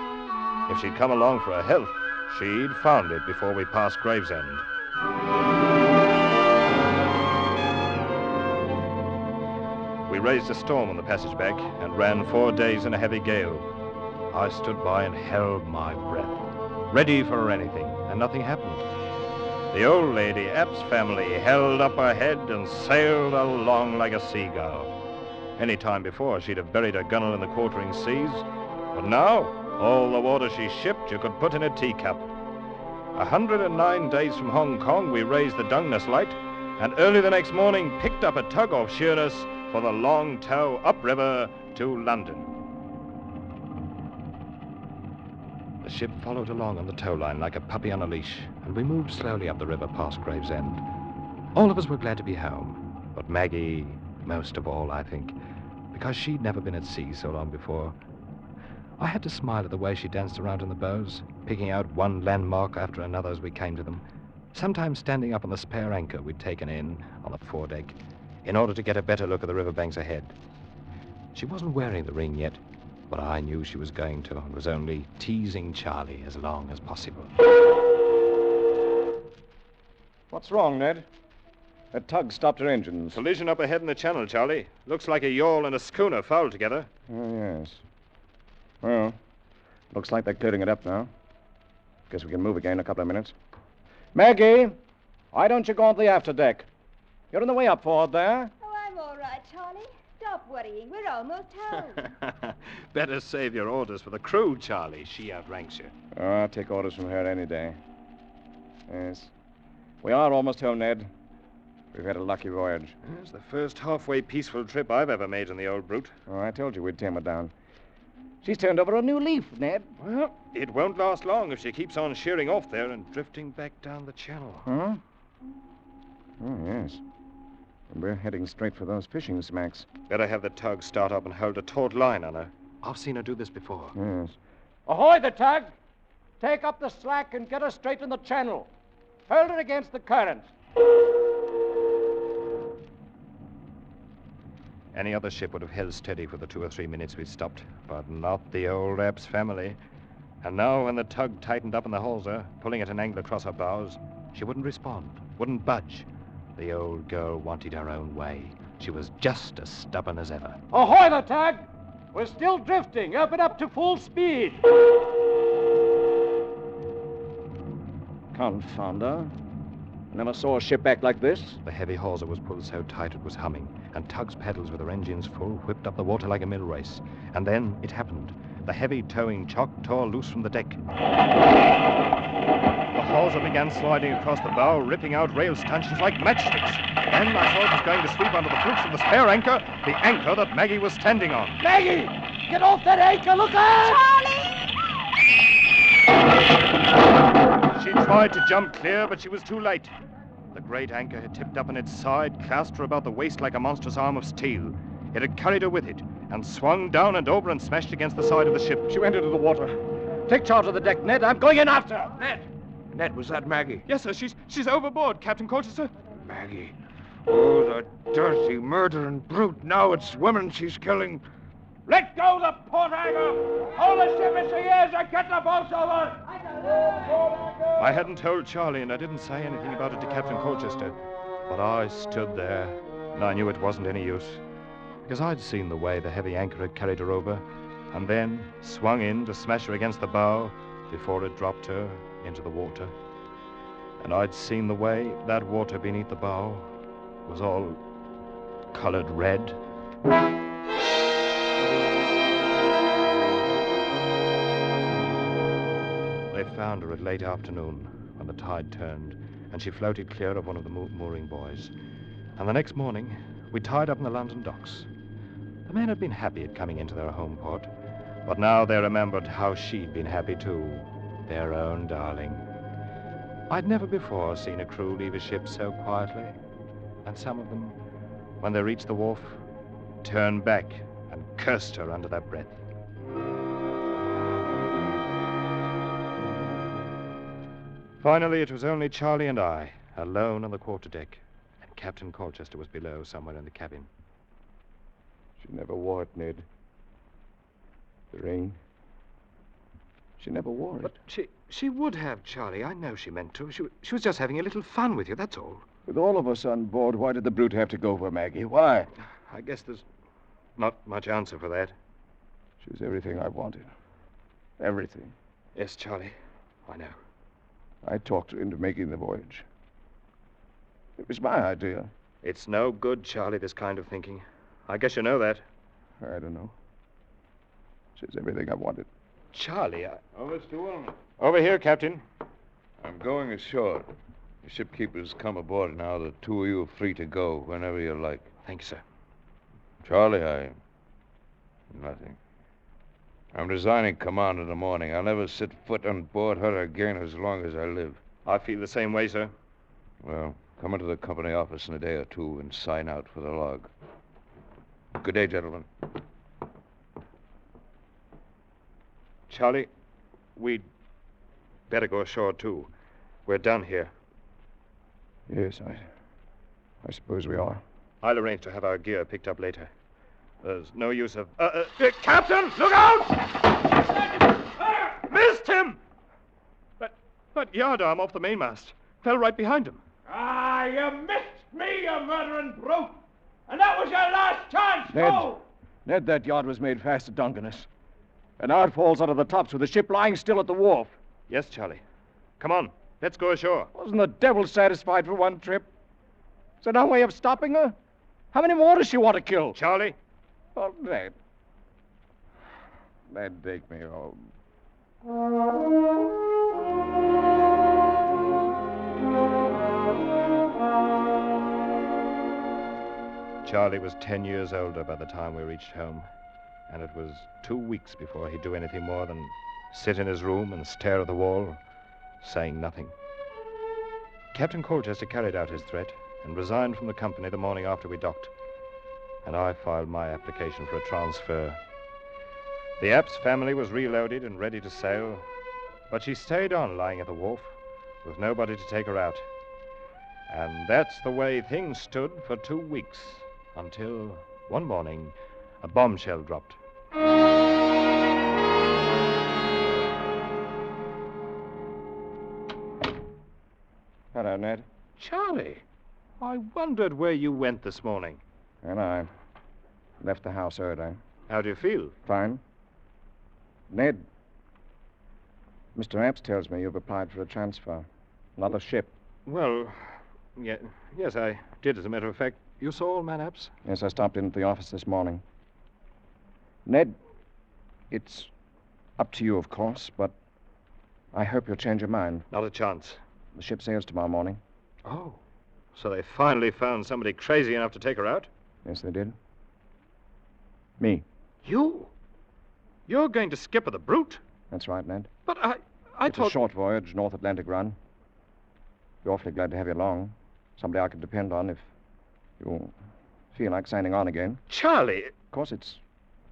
If she'd come along for her health, she'd found it before we passed Gravesend. We raised a storm on the passage back and ran 4 days in a heavy gale. I stood by and held my breath, ready for anything, and nothing happened. The old lady, App's family, held up her head and sailed along like a seagull. Any time before, she'd have buried her gunwale in the quartering seas, but now, all the water she shipped you could put in a teacup. 109 days from Hong Kong, we raised the Dungeness Light, and early the next morning picked up a tug off Sheerness for the long tow upriver to London. The ship followed along on the tow line like a puppy on a leash, and we moved slowly up the river past Gravesend. All of us were glad to be home, but Maggie most of all, I think, because she'd never been at sea so long before. I had to smile at the way she danced around in the bows, picking out one landmark after another as we came to them, sometimes standing up on the spare anchor we'd taken in on the foredeck in order to get a better look at the riverbanks ahead. She wasn't wearing the ring yet, but I knew she was going to and was only teasing Charlie as long as possible. What's wrong, Ned? That tug stopped her engines. Collision up ahead in the channel, Charlie. Looks like a yawl and a schooner fouled together. Oh, yes. Well, looks like they're clearing it up now. Guess we can move again in a couple of minutes. Maggie, why don't you go on the afterdeck? You're on the way up forward there. Oh, I'm all right, Charlie. Stop worrying. We're almost home. Better save your orders for the crew, Charlie. She outranks you. Oh, I'll take orders from her any day. Yes. We are almost home, Ned. We've had a lucky voyage. It's the first halfway peaceful trip I've ever made in the old brute. Oh, I told you we'd tame her down. She's turned over a new leaf, Ned. Well, it won't last long if she keeps on sheering off there and drifting back down the channel. Huh? Oh, yes. And we're heading straight for those fishing smacks. Better have the tug start up and hold a taut line on her. I've seen her do this before. Yes. Ahoy, the tug! Take up the slack and get her straight in the channel. Hold her against the current. Any other ship would have held steady for the 2 or 3 minutes we'd stopped, but not the old App's family. And now when the tug tightened up in the hawser, pulling at an angle across her bows, she wouldn't respond, wouldn't budge. The old girl wanted her own way. She was just as stubborn as ever. Ahoy, the tug! We're still drifting. Open up to full speed. Confound her. Never saw a ship act like this. The heavy hawser was pulled so tight it was humming, and Tug's paddles with her engines full whipped up the water like a mill race. And then it happened. The heavy towing chock tore loose from the deck. The hawser began sliding across the bow, ripping out rail stanchions like matchsticks. Then I thought it was going to sweep under the flukes of the spare anchor, the anchor that Maggie was standing on. Maggie! Get off that anchor! Look out! Charlie! She tried to jump clear, but she was too late. The great anchor had tipped up on its side, clasped her about the waist like a monstrous arm of steel. It had carried her with it, and swung down and over and smashed against the side of the ship. She went into the water. Take charge of the deck, Ned. I'm going in after her. Ned, was that Maggie? Yes, sir. She's overboard, Captain Colchester. Maggie. Oh, the dirty, murdering brute. Now it's women she's killing. Let go the port anchor! Hold the ship as she is and get the boats over! I hadn't told Charlie, and I didn't say anything about it to Captain Colchester. But I stood there, and I knew it wasn't any use. Because I'd seen the way the heavy anchor had carried her over, and then swung in to smash her against the bow before it dropped her into the water. And I'd seen the way that water beneath the bow was all colored red. They found her at late afternoon when the tide turned, and she floated clear of one of the mooring buoys. And the next morning, we tied up in the London docks. The men had been happy at coming into their home port, but now they remembered how she'd been happy too, their own darling. I'd never before seen a crew leave a ship so quietly, and some of them, when they reached the wharf, turned back and cursed her under their breath. Finally, it was only Charlie and I, alone on the quarterdeck, and Captain Colchester was below, somewhere in the cabin. She never wore it, Ned. The ring. She never wore it. But she would have, Charlie. I know she meant to. She was just having a little fun with you, that's all. With all of us on board, why did the brute have to go for Maggie? Why? I guess there's not much answer for that. She was everything I wanted. Everything. Yes, Charlie. I know. I talked her into making the voyage. It was my idea. It's no good, Charlie, this kind of thinking. I guess you know that. I don't know. She's everything I wanted. Charlie, Oh, Mr. Wilmot. Over here, Captain. I'm going ashore. The shipkeeper's come aboard now. The two of you are free to go whenever you like. Thank you, sir. Charlie, nothing. I'm resigning command in the morning. I'll never set foot on board her again as long as I live. I feel the same way, sir. Well, come into the company office in a day or two and sign out for the log. Good day, gentlemen. Charlie, we'd better go ashore, too. We're done here. Yes, I suppose we are. I'll arrange to have our gear picked up later. There's no use of... Captain, look out! Missed him! That yardarm off the mainmast fell right behind him. Ah, you missed me, you murdering brute! And that was your last chance, Ned, that yard was made fast to Dungeness. And now it falls out of the tops with the ship lying still at the wharf. Yes, Charlie. Come on, let's go ashore. Wasn't the devil satisfied for one trip? Is there no way of stopping her? How many more does she want to kill? Charlie? Oh, Ned. Ned, take me home. Charlie was 10 years older by the time we reached home, and it was 2 weeks before he'd do anything more than sit in his room and stare at the wall, saying nothing. Captain Colchester carried out his threat and resigned from the company the morning after we docked, and I filed my application for a transfer. The Apps family was reloaded and ready to sail, but she stayed on lying at the wharf with nobody to take her out. And that's the way things stood for 2 weeks, until one morning a bombshell dropped. Hello, Ned. Charlie, I wondered where you went this morning. And I left the house early. How do you feel? Fine. Ned, Mr. Apps tells me you've applied for a transfer. Another ship. Well, yes, I did, as a matter of fact. You saw old man Apps? Yes, I stopped in at the office this morning. Ned, it's up to you, of course, but I hope you'll change your mind. Not a chance. The ship sails tomorrow morning. Oh, so they finally found somebody crazy enough to take her out? Yes, they did. Me. You? You're going to skip her the Brute? That's right, Ned. But I it's a short voyage, North Atlantic run. Be awfully glad to have you along. Somebody I can depend on if you feel like signing on again. Charlie! Of course, it's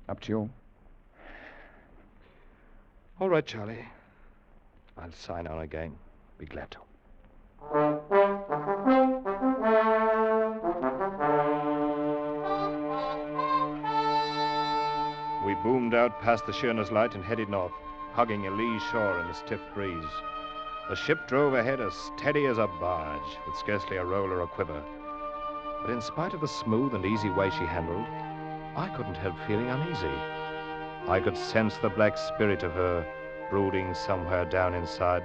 up to you. All right, Charlie. I'll sign on again. Be glad to. We boomed out past the Sheerness Light and headed north, hugging a lee shore in the stiff breeze. The ship drove ahead as steady as a barge, with scarcely a roll or a quiver. But in spite of the smooth and easy way she handled, I couldn't help feeling uneasy. I could sense the black spirit of her brooding somewhere down inside,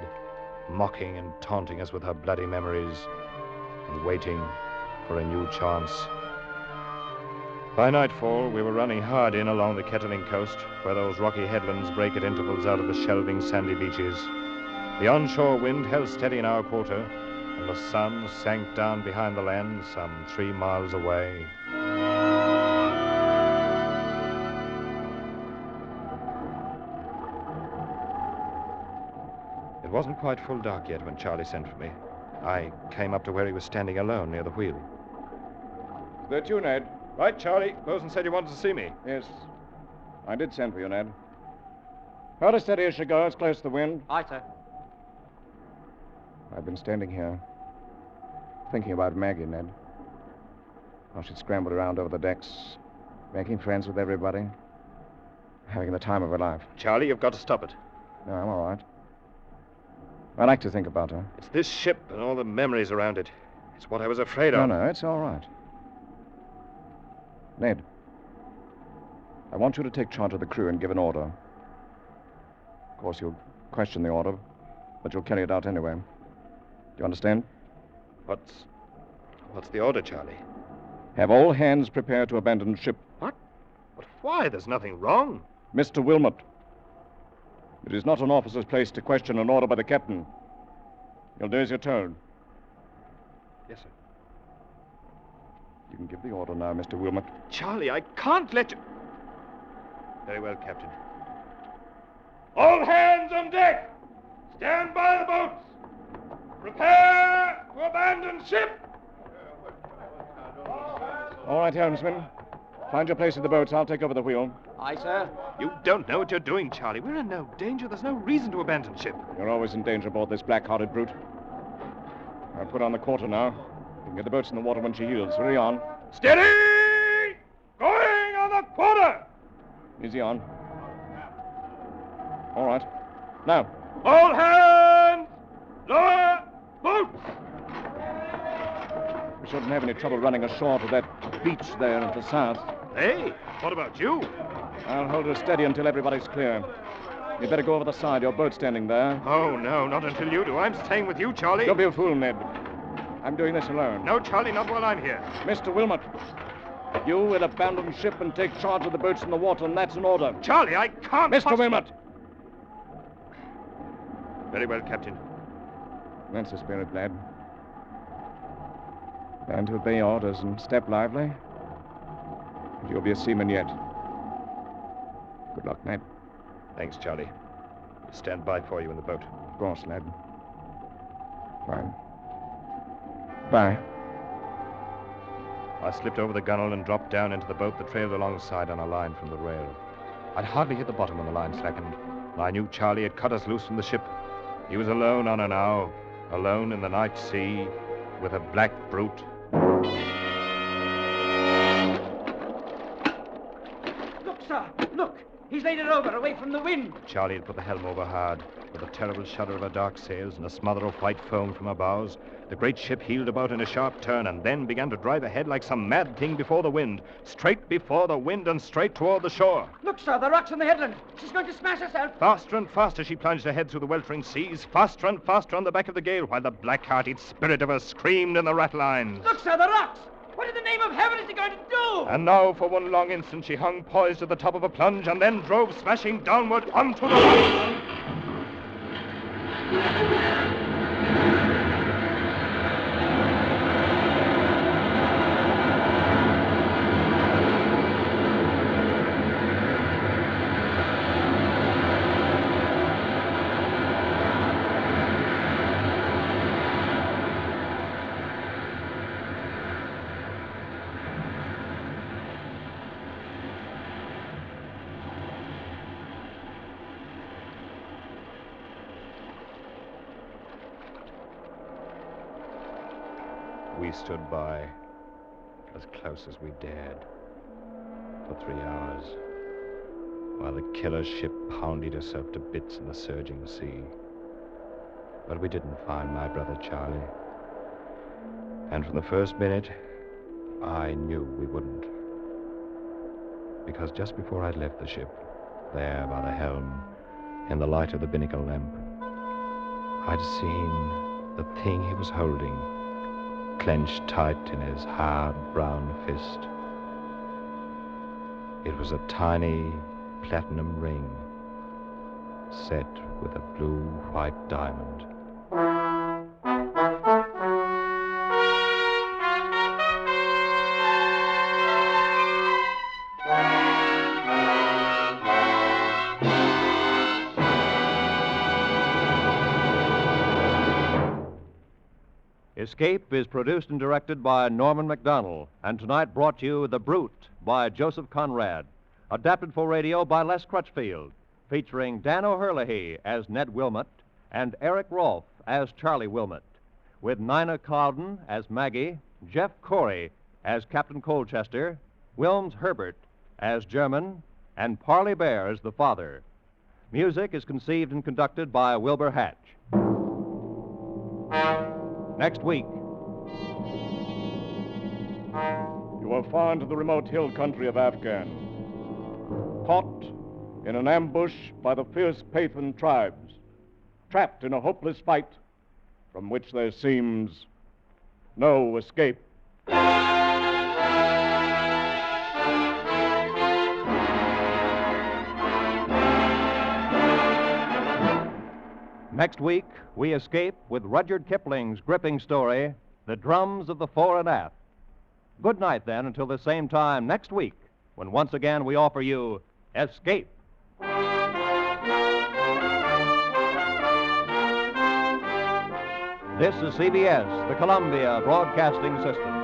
mocking and taunting us with her bloody memories, and waiting for a new chance. By nightfall, we were running hard in along the Kettling coast, where those rocky headlands break at intervals out of the shelving sandy beaches. The onshore wind held steady in our quarter, and the sun sank down behind the land some 3 miles away. It wasn't quite full dark yet when Charlie sent for me. I came up to where he was standing alone near the wheel. Is that you, Ned? Right, Charlie. Bosun said you wanted to see me. Yes. I did send for you, Ned. Hold her steady as she goes, close to the wind. Aye, sir. I've been standing here, thinking about Maggie, Ned. How she'd scrambled around over the decks, making friends with everybody, having the time of her life. Charlie, you've got to stop it. No, I'm all right. I like to think about her. It's this ship and all the memories around it. It's what I was afraid of. No, it's all right. Ned, I want you to take charge of the crew and give an order. Of course, you'll question the order, but you'll carry it out anyway. Do you understand? What's the order, Charlie? Have all hands prepare to abandon ship. What? But why? There's nothing wrong. Mr. Wilmot, it is not an officer's place to question an order by the captain. You'll do as you're told. Yes, sir. You can give the order now, Mr. Wilmot. Charlie, I can't let you... Very well, Captain. All hands on deck! Stand by the boats! Prepare to abandon ship! All right, helmsman. Find your place at the boats. I'll take over the wheel. Aye, sir. You don't know what you're doing, Charlie. We're in no danger. There's no reason to abandon ship. You're always in danger aboard this black-hearted brute. I'll put on the quarter now. You can get the boats in the water when she yields. Hurry on. Steady! Going on the quarter! Easy on. All right. Now. All hands! Lower boats! We shouldn't have any trouble running ashore to that beach there at the south. Hey, what about you? I'll hold her steady until everybody's clear. You'd better go over the side. Your boat's standing there. Oh, no, not until you do. I'm staying with you, Charlie. Don't be a fool, Ned. I'm doing this alone. No, Charlie, not while I'm here. Mr. Wilmot, you will abandon ship and take charge of the boats in the water, and that's an order. Charlie, I can't... Mr. Wilmot! Very well, Captain. That's the spirit, lad. Learn to obey orders and step lively. And you'll be a seaman yet. Good luck, Ned. Thanks, Charlie. We'll stand by for you in the boat. Of course, lad. Fine. Bye. I slipped over the gunwale and dropped down into the boat that trailed alongside on a line from the rail. I'd hardly hit the bottom when the line slackened. I knew Charlie had cut us loose from the ship. He was alone on her now, alone in the night sea, with a black brute. Look, sir, look. He's laid it over, away from the wind. Charlie had put the helm over hard. With a terrible shudder of her dark sails and a smother of white foam from her bows, the great ship heeled about in a sharp turn and then began to drive ahead like some mad thing before the wind. Straight before the wind and straight toward the shore. Look, sir, the rocks on the headland. She's going to smash herself. Faster and faster she plunged ahead through the weltering seas, faster and faster on the back of the gale, while the black-hearted spirit of her screamed in the ratlines. Look, sir, the rocks. What in the name of heaven is he going to do? And now, for one long instant, she hung poised at the top of a plunge and then drove smashing downward onto the rocks. We stood by, as close as we dared, for 3 hours, while the killer ship pounded herself to bits in the surging sea. But we didn't find my brother Charlie. And from the first minute, I knew we wouldn't. Because just before I'd left the ship, there by the helm, in the light of the binnacle lamp, I'd seen the thing he was holding clenched tight in his hard brown fist. It was a tiny platinum ring set with a blue-white diamond. Escape is produced and directed by Norman MacDonald, and tonight brought you The Brute by Joseph Conrad, adapted for radio by Les Crutchfield, featuring Dan O'Herlihy as Ned Wilmot and Eric Rolfe as Charlie Wilmot, with Nina Cowden as Maggie, Jeff Corey as Captain Colchester, Wilms Herbert as German, and Parley Bear as the father. Music is conceived and conducted by Wilbur Hatch. Next week. You are far into the remote hill country of Afghan, caught in an ambush by the fierce Pathan tribes, trapped in a hopeless fight from which there seems no escape. Next week, we escape with Rudyard Kipling's gripping story, The Drums of the Fore and Aft. Good night, then, until the same time next week, when once again we offer you Escape. This is CBS, the Columbia Broadcasting System.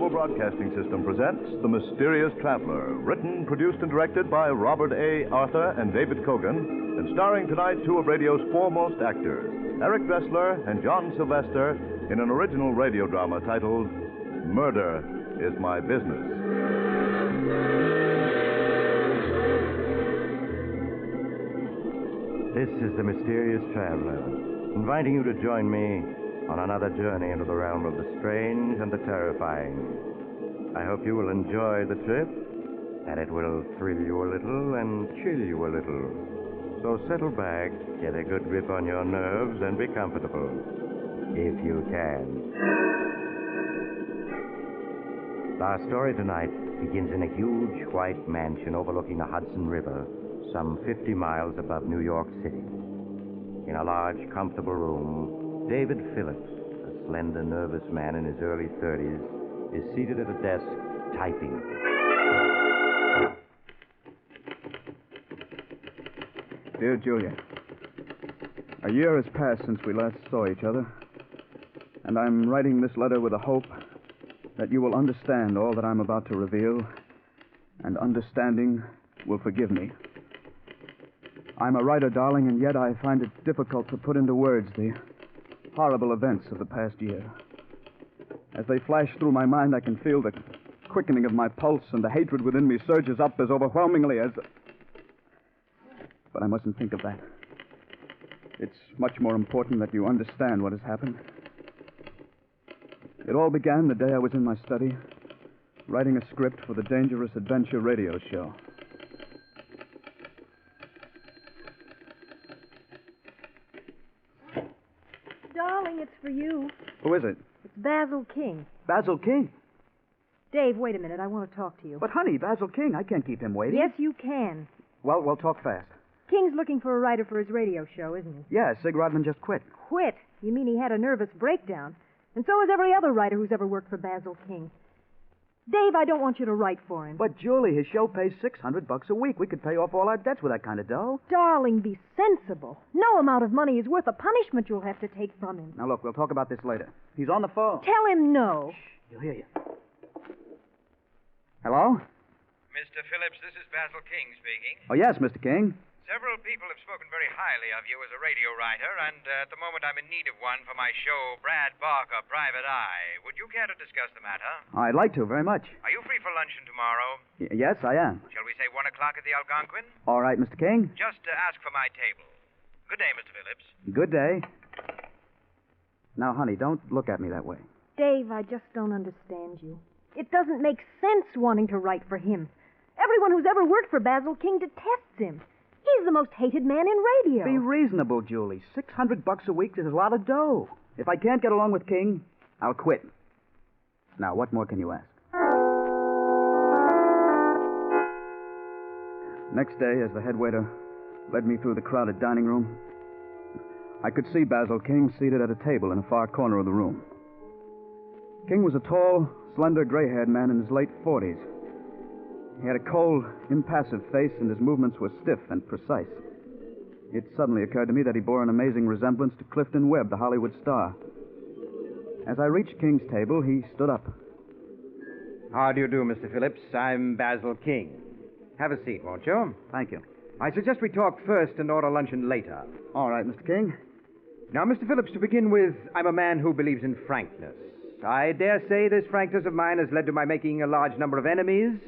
Broadcasting System presents The Mysterious Traveler, written, produced, and directed by Robert A. Arthur and David Kogan, and starring tonight two of radio's foremost actors, Eric Dressler and John Sylvester, in an original radio drama titled Murder is My Business. This is The Mysterious Traveler, inviting you to join me on another journey into the realm of the strange and the terrifying. I hope you will enjoy the trip, and it will thrill you a little and chill you a little. So settle back, get a good grip on your nerves, and be comfortable, if you can. Our story tonight begins in a huge white mansion overlooking the Hudson River, some 50 miles above New York City. In a large, comfortable room, David Phillips, a slender, nervous man in his early 30s, is seated at a desk, typing. Dear Julia, a year has passed since we last saw each other, and I'm writing this letter with the hope that you will understand all that I'm about to reveal, and understanding will forgive me. I'm a writer, darling, and yet I find it difficult to put into words the horrible events of the past year. As they flash through my mind, I can feel the quickening of my pulse, and the hatred within me surges up as overwhelmingly as... But I mustn't think of that. It's much more important that you understand what has happened. It all began the day I was in my study, writing a script for the Dangerous Adventure radio show. Darling, it's for you. Who is it? It's Basil King. Basil King? Dave, wait a minute. I want to talk to you. But, honey, Basil King, I can't keep him waiting. Yes, you can. Well, we'll talk fast. King's looking for a writer for his radio show, isn't he? Yeah, Sig Rodman just quit. Quit? You mean he had a nervous breakdown? And so has every other writer who's ever worked for Basil King. Dave, I don't want you to write for him. But, Julie, his show pays $600 a week. We could pay off all our debts with that kind of dough. Darling, be sensible. No amount of money is worth the punishment you'll have to take from him. Now, look, we'll talk about this later. He's on the phone. Tell him no. Shh, he'll hear you. Hello? Mr. Phillips, this is Basil King speaking. Oh, yes, Mr. King. Several people have spoken very highly of you as a radio writer, and at the moment I'm in need of one for my show, Brad Barker, Private Eye. Would you care to discuss the matter? I'd like to, very much. Are you free for luncheon tomorrow? Yes, I am. Shall we say 1 o'clock at the Algonquin? All right, Mr. King. Just ask for my table. Good day, Mr. Phillips. Good day. Now, honey, don't look at me that way. Dave, I just don't understand you. It doesn't make sense wanting to write for him. Everyone who's ever worked for Basil King detests him. He's the most hated man in radio. Be reasonable, Julie. $600 a week is a lot of dough. If I can't get along with King, I'll quit. Now, what more can you ask? Next day, as the head waiter led me through the crowded dining room, I could see Basil King seated at a table in a far corner of the room. King was a tall, slender, gray-haired man in his late 40s. He had a cold, impassive face, and his movements were stiff and precise. It suddenly occurred to me that he bore an amazing resemblance to Clifton Webb, the Hollywood star. As I reached King's table, he stood up. How do you do, Mr. Phillips? I'm Basil King. Have a seat, won't you? Thank you. I suggest we talk first and order luncheon later. All right, Mr. King. Now, Mr. Phillips, to begin with, I'm a man who believes in frankness. I dare say this frankness of mine has led to my making a large number of enemies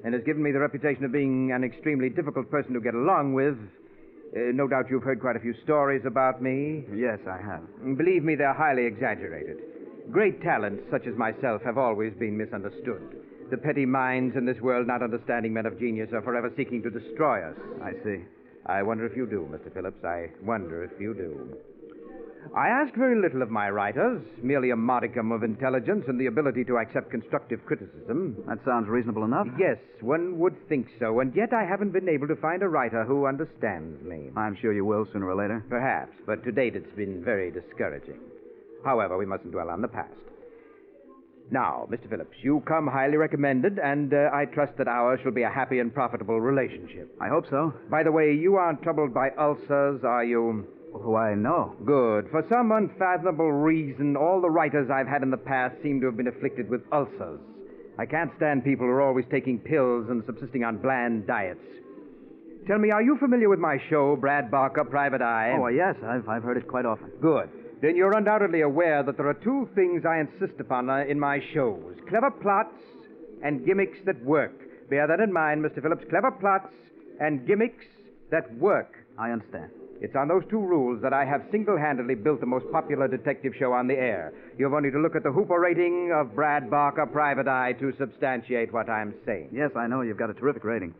and has given me the reputation of being an extremely difficult person to get along with. No doubt you've heard quite a few stories about me. Yes, I have. Believe me, they're highly exaggerated. Great talents, such as myself, have always been misunderstood. The petty minds in this world, not understanding men of genius, are forever seeking to destroy us. I see. I wonder if you do, Mr. Phillips. I wonder if you do. I ask very little of my writers, merely a modicum of intelligence and the ability to accept constructive criticism. That sounds reasonable enough. Yes, one would think so, and yet I haven't been able to find a writer who understands me. I'm sure you will sooner or later. Perhaps, but to date it's been very discouraging. However, we mustn't dwell on the past. Now, Mr. Phillips, you come highly recommended, and I trust that ours shall be a happy and profitable relationship. I hope so. By the way, you aren't troubled by ulcers, are you? Why, no. Good. For some unfathomable reason, all the writers I've had in the past seem to have been afflicted with ulcers. I can't stand people who are always taking pills and subsisting on bland diets. Tell me, are you familiar with my show, Brad Barker, Private Eye? Oh, yes. I've heard it quite often. Good. Then you're undoubtedly aware that there are two things I insist upon in my shows. Clever plots and gimmicks that work. Bear that in mind, Mr. Phillips. Clever plots and gimmicks that work. I understand. It's on those two rules that I have single-handedly built the most popular detective show on the air. You've only to look at the Hooper rating of Brad Barker, Private Eye, to substantiate what I'm saying. Yes, I know. You've got a terrific rating.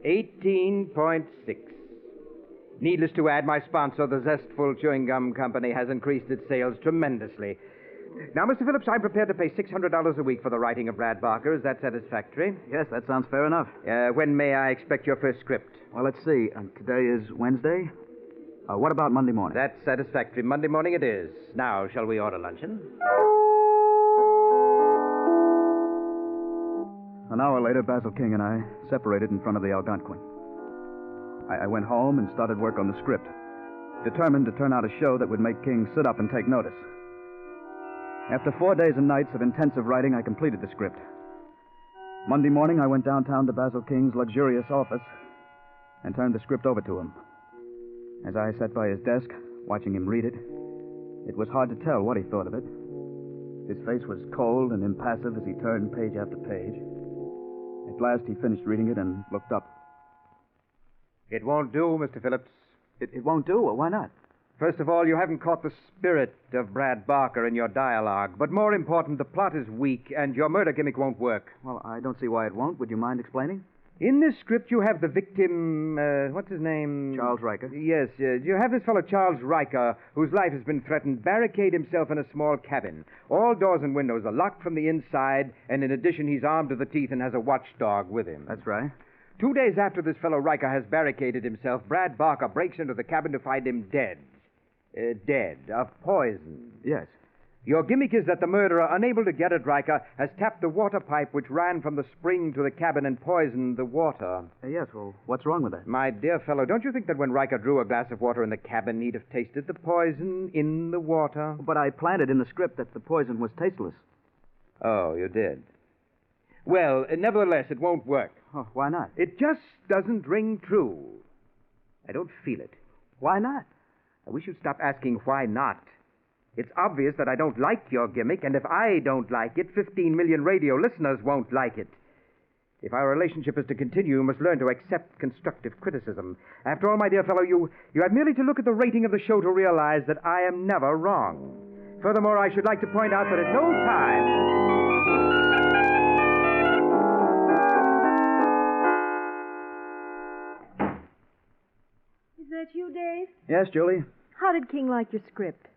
18.6. Needless to add, my sponsor, the Zestful Chewing Gum Company, has increased its sales tremendously. Now, Mr. Phillips, I'm prepared to pay $600 a week for the writing of Brad Barker. Is that satisfactory? Yes, that sounds fair enough. When may I expect your first script? Well, let's see. Today is Wednesday. What about Monday morning? That's satisfactory. Monday morning it is. Now, shall we order luncheon? An hour later, Basil King and I separated in front of the Algonquin. I went home and started work on the script, determined to turn out a show that would make King sit up and take notice. After 4 days and nights of intensive writing, I completed the script. Monday morning, I went downtown to Basil King's luxurious office and turned the script over to him. As I sat by his desk, watching him read it, it was hard to tell what he thought of it. His face was cold and impassive as he turned page after page. At last, he finished reading it and looked up. It won't do, Mr. Phillips. It won't do? Well, why not? First of all, you haven't caught the spirit of Brad Barker in your dialogue. But more important, the plot is weak, and your murder gimmick won't work. Well, I don't see why it won't. Would you mind explaining? In this script, you have the victim, what's his name? Charles Riker. Yes, you have this fellow, Charles Riker, whose life has been threatened, barricade himself in a small cabin. All doors and windows are locked from the inside, and in addition, he's armed to the teeth and has a watchdog with him. That's right. 2 days after this fellow Riker has barricaded himself, Brad Barker breaks into the cabin to find him dead. Dead of poison. Yes. Your gimmick is that the murderer, unable to get at Riker, has tapped the water pipe which ran from the spring to the cabin and poisoned the water. Yes, well, what's wrong with that? My dear fellow, don't you think that when Riker drew a glass of water in the cabin, he'd have tasted the poison in the water? But I planted in the script that the poison was tasteless. Oh, you did? Well, nevertheless, it won't work. Oh, why not? It just doesn't ring true. I don't feel it. Why not? I wish you'd stop asking why not. It's obvious that I don't like your gimmick, and if I don't like it, 15 million radio listeners won't like it. If our relationship is to continue, you must learn to accept constructive criticism. After all, my dear fellow, you have merely to look at the rating of the show to realize that I am never wrong. Furthermore, I should like to point out that at no time... Is that you, Dave? Yes, Julie? How did King like your script?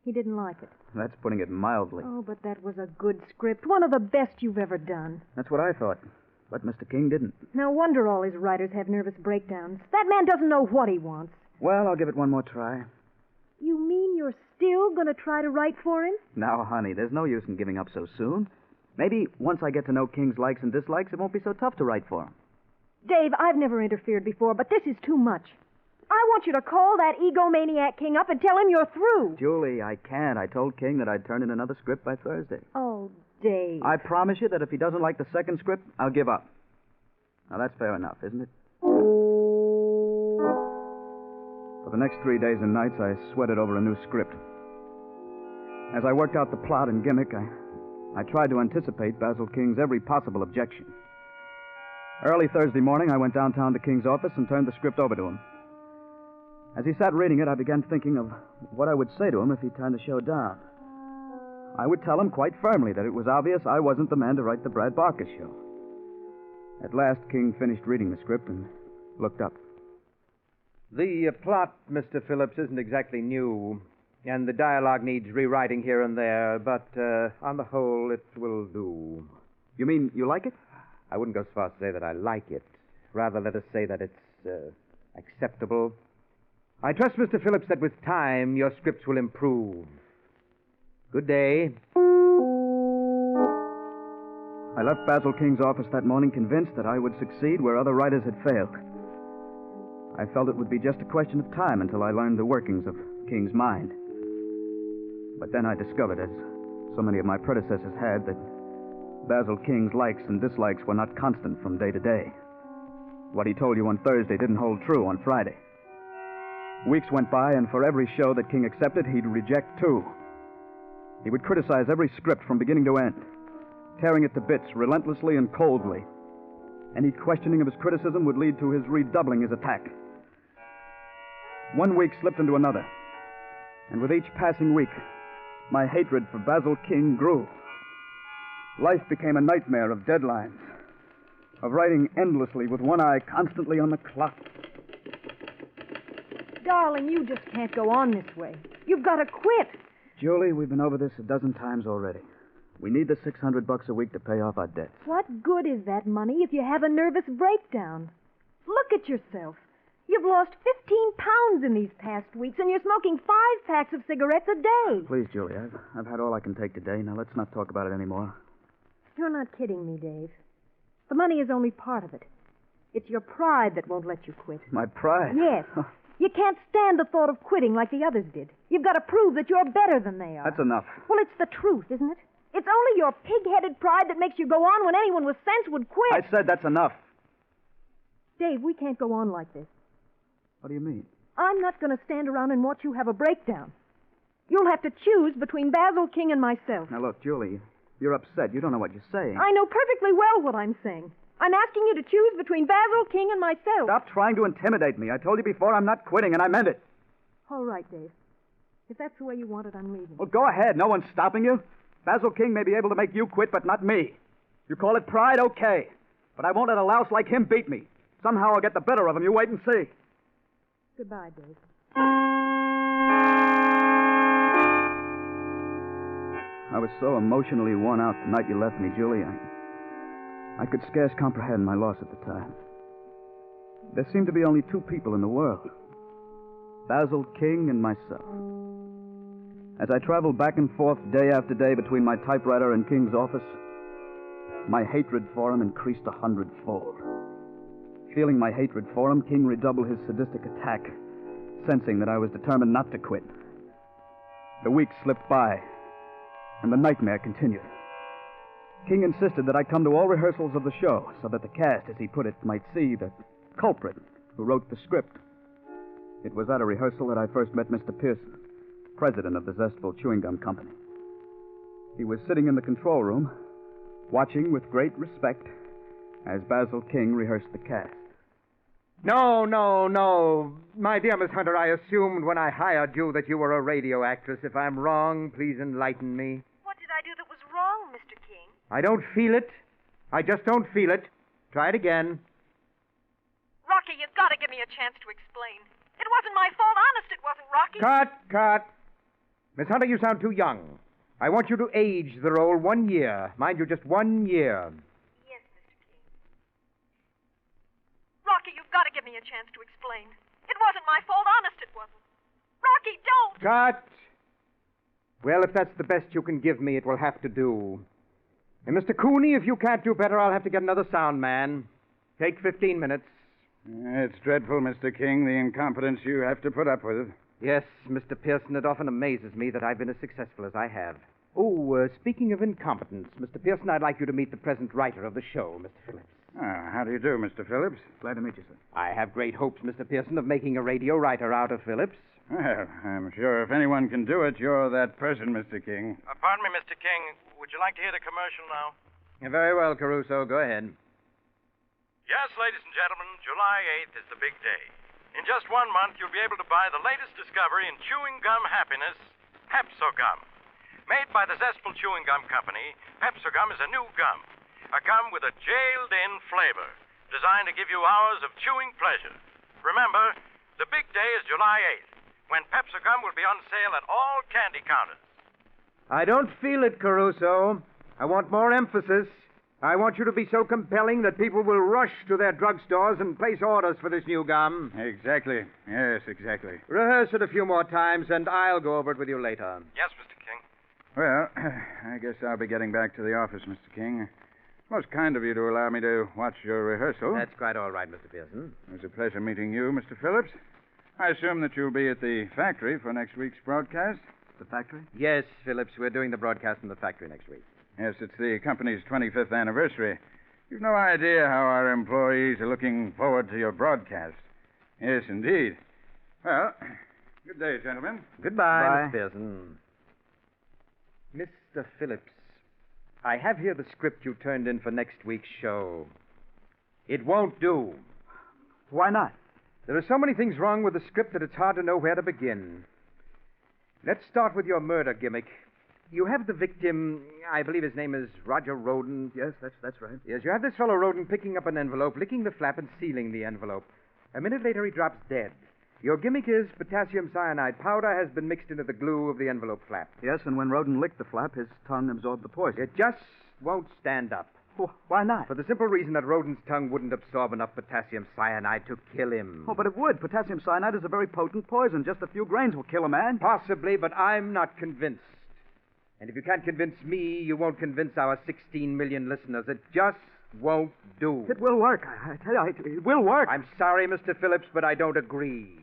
He didn't like it. That's putting it mildly. Oh, but that was a good script. One of the best you've ever done. That's what I thought. But Mr. King didn't. No wonder all his writers have nervous breakdowns. That man doesn't know what he wants. Well, I'll give it one more try. You mean you're still going to try to write for him? Now, honey, there's no use in giving up so soon. Maybe once I get to know King's likes and dislikes, it won't be so tough to write for him. Dave, I've never interfered before, but this is too much. I want you to call that egomaniac King up and tell him you're through. Julie, I can't. I told King that I'd turn in another script by Thursday. Oh, Dave. I promise you that if he doesn't like the second script, I'll give up. Now, that's fair enough, isn't it? For the next 3 days and nights, I sweated over a new script. As I worked out the plot and gimmick, I tried to anticipate Basil King's every possible objection. Early Thursday morning, I went downtown to King's office and turned the script over to him. As he sat reading it, I began thinking of what I would say to him if he turned the show down. I would tell him quite firmly that it was obvious I wasn't the man to write the Brad Barker show. At last, King finished reading the script and looked up. The plot, Mr. Phillips, isn't exactly new, and the dialogue needs rewriting here and there, but on the whole, it will do. You mean you like it? I wouldn't go so far as to say that I like it. Rather, let us say that it's acceptable. I trust, Mr. Phillips, that with time your scripts will improve. Good day. I left Basil King's office that morning convinced that I would succeed where other writers had failed. I felt it would be just a question of time until I learned the workings of King's mind. But then I discovered, as so many of my predecessors had, that Basil King's likes and dislikes were not constant from day to day. What he told you on Thursday didn't hold true on Friday. Weeks went by, and for every show that King accepted, he'd reject two. He would criticize every script from beginning to end, tearing it to bits relentlessly and coldly. Any questioning of his criticism would lead to his redoubling his attack. One week slipped into another, and with each passing week, my hatred for Basil King grew. Life became a nightmare of deadlines, of writing endlessly with one eye constantly on the clock. Darling, you just can't go on this way. You've got to quit. Julie, we've been over this a dozen times already. We need the $600 a week to pay off our debts. What good is that money if you have a nervous breakdown? Look at yourself. You've lost 15 pounds in these past weeks, and you're smoking 5 packs of cigarettes a day. Please, Julie, I've had all I can take today. Now, let's not talk about it anymore. You're not kidding me, Dave. The money is only part of it. It's your pride that won't let you quit. My pride? Yes. You can't stand the thought of quitting like the others did. You've got to prove that you're better than they are. That's enough. Well, it's the truth, isn't it? It's only your pig-headed pride that makes you go on when anyone with sense would quit. I said that's enough. Dave, we can't go on like this. What do you mean? I'm not going to stand around and watch you have a breakdown. You'll have to choose between Basil King and myself. Now, look, Julie, you're upset. You don't know what you're saying. I know perfectly well what I'm saying. I'm asking you to choose between Basil King and myself. Stop trying to intimidate me. I told you before I'm not quitting, and I meant it. All right, Dave. If that's the way you want it, I'm leaving. Well, go ahead. No one's stopping you. Basil King may be able to make you quit, but not me. You call it pride, okay. But I won't let a louse like him beat me. Somehow I'll get the better of him. You wait and see. Goodbye, Dave. I was so emotionally worn out the night you left me, Julie. I could scarce comprehend my loss at the time. There seemed to be only two people in the world. Basil King and myself. As I traveled back and forth day after day between my typewriter and King's office, my hatred for him increased 100-fold. Feeling my hatred for him, King redoubled his sadistic attack, sensing that I was determined not to quit. The weeks slipped by, and the nightmare continued. King insisted that I come to all rehearsals of the show so that the cast, as he put it, might see the culprit who wrote the script. It was at a rehearsal that I first met Mr. Pearson, president of the Zestville Chewing Gum Company. He was sitting in the control room, watching with great respect as Basil King rehearsed the cast. No. My dear Miss Hunter, I assumed when I hired you that you were a radio actress. If I'm wrong, please enlighten me. What did I do that was wrong, Mr. King? I don't feel it. I just don't feel it. Try it again. Rocky, you've got to give me a chance to explain. It wasn't my fault. Honest, it wasn't, Rocky. Cut. Miss Hunter, you sound too young. I want you to age the role 1 year. Mind you, just 1 year. Yes, Mr. King. Rocky, you've got to give me a chance to explain. It wasn't my fault. Honest, it wasn't. Rocky, don't! Cut! Well, if that's the best you can give me, it will have to do. And Mr. Cooney, if you can't do better, I'll have to get another sound man. Take 15 minutes. It's dreadful, Mr. King, the incompetence you have to put up with. Yes, Mr. Pearson, it often amazes me that I've been as successful as I have. Oh, speaking of incompetence, Mr. Pearson, I'd like you to meet the present writer of the show, Mr. Phillips. How do you do, Mr. Phillips? Glad to meet you, sir. I have great hopes, Mr. Pearson, of making a radio writer out of Phillips. Well, I'm sure if anyone can do it, you're that person, Mr. King. Pardon me, Mr. King. Would you like to hear the commercial now? Very well, Caruso. Go ahead. Yes, ladies and gentlemen, July 8th is the big day. In just 1 month, you'll be able to buy the latest discovery in chewing gum happiness, Pepso-Gum. Made by the Zestful Chewing Gum Company, Pepso-Gum is a new gum. A gum with a jailed-in flavor, designed to give you hours of chewing pleasure. Remember, the big day is July 8th, when Pepso-Gum will be on sale at all candy counters. I don't feel it, Caruso. I want more emphasis. I want you to be so compelling that people will rush to their drugstores and place orders for this new gum. Exactly. Yes, exactly. Rehearse it a few more times, and I'll go over it with you later. Yes, Mr. King. Well, I guess I'll be getting back to the office, Mr. King. Most kind of you to allow me to watch your rehearsal. That's quite all right, Mr. Pearson. It was a pleasure meeting you, Mr. Phillips. I assume that you'll be at the factory for next week's broadcast? The factory? Yes, Phillips. We're doing the broadcast in the factory next week. Yes, it's the company's 25th anniversary. You've no idea how our employees are looking forward to your broadcast. Yes, indeed. Well, good day, gentlemen. Goodbye, Miss Pearson. Mr. Phillips, I have here the script you turned in for next week's show. It won't do. Why not? There are so many things wrong with the script that it's hard to know where to begin. Let's start with your murder gimmick. You have the victim, I believe his name is Roger Roden. Yes, that's right. Yes, you have this fellow Roden picking up an envelope, licking the flap, and sealing the envelope. A minute later, he drops dead. Your gimmick is potassium cyanide powder has been mixed into the glue of the envelope flap. Yes, and when Roden licked the flap, his tongue absorbed the poison. It just won't stand up. Why not? For the simple reason that Roden's tongue wouldn't absorb enough potassium cyanide to kill him. Oh, but it would. Potassium cyanide is a very potent poison. Just a few grains will kill a man. Possibly, but I'm not convinced. And if you can't convince me, you won't convince our 16 million listeners. It just won't do. It will work. I tell you, it will work. I'm sorry, Mr. Phillips, but I don't agree.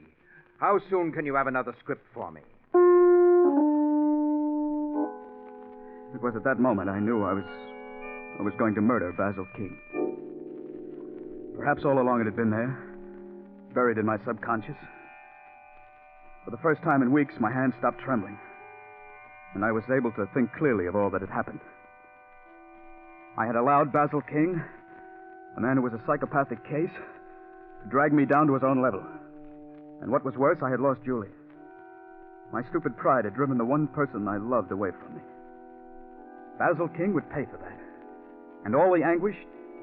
How soon can you have another script for me? It was at that moment I knew I was going to murder Basil King. Perhaps all along it had been there, buried in my subconscious. For the first time in weeks, my hands stopped trembling, and I was able to think clearly of all that had happened. I had allowed Basil King, a man who was a psychopathic case, to drag me down to his own level. And what was worse, I had lost Julie. My stupid pride had driven the one person I loved away from me. Basil King would pay for that. And all the anguish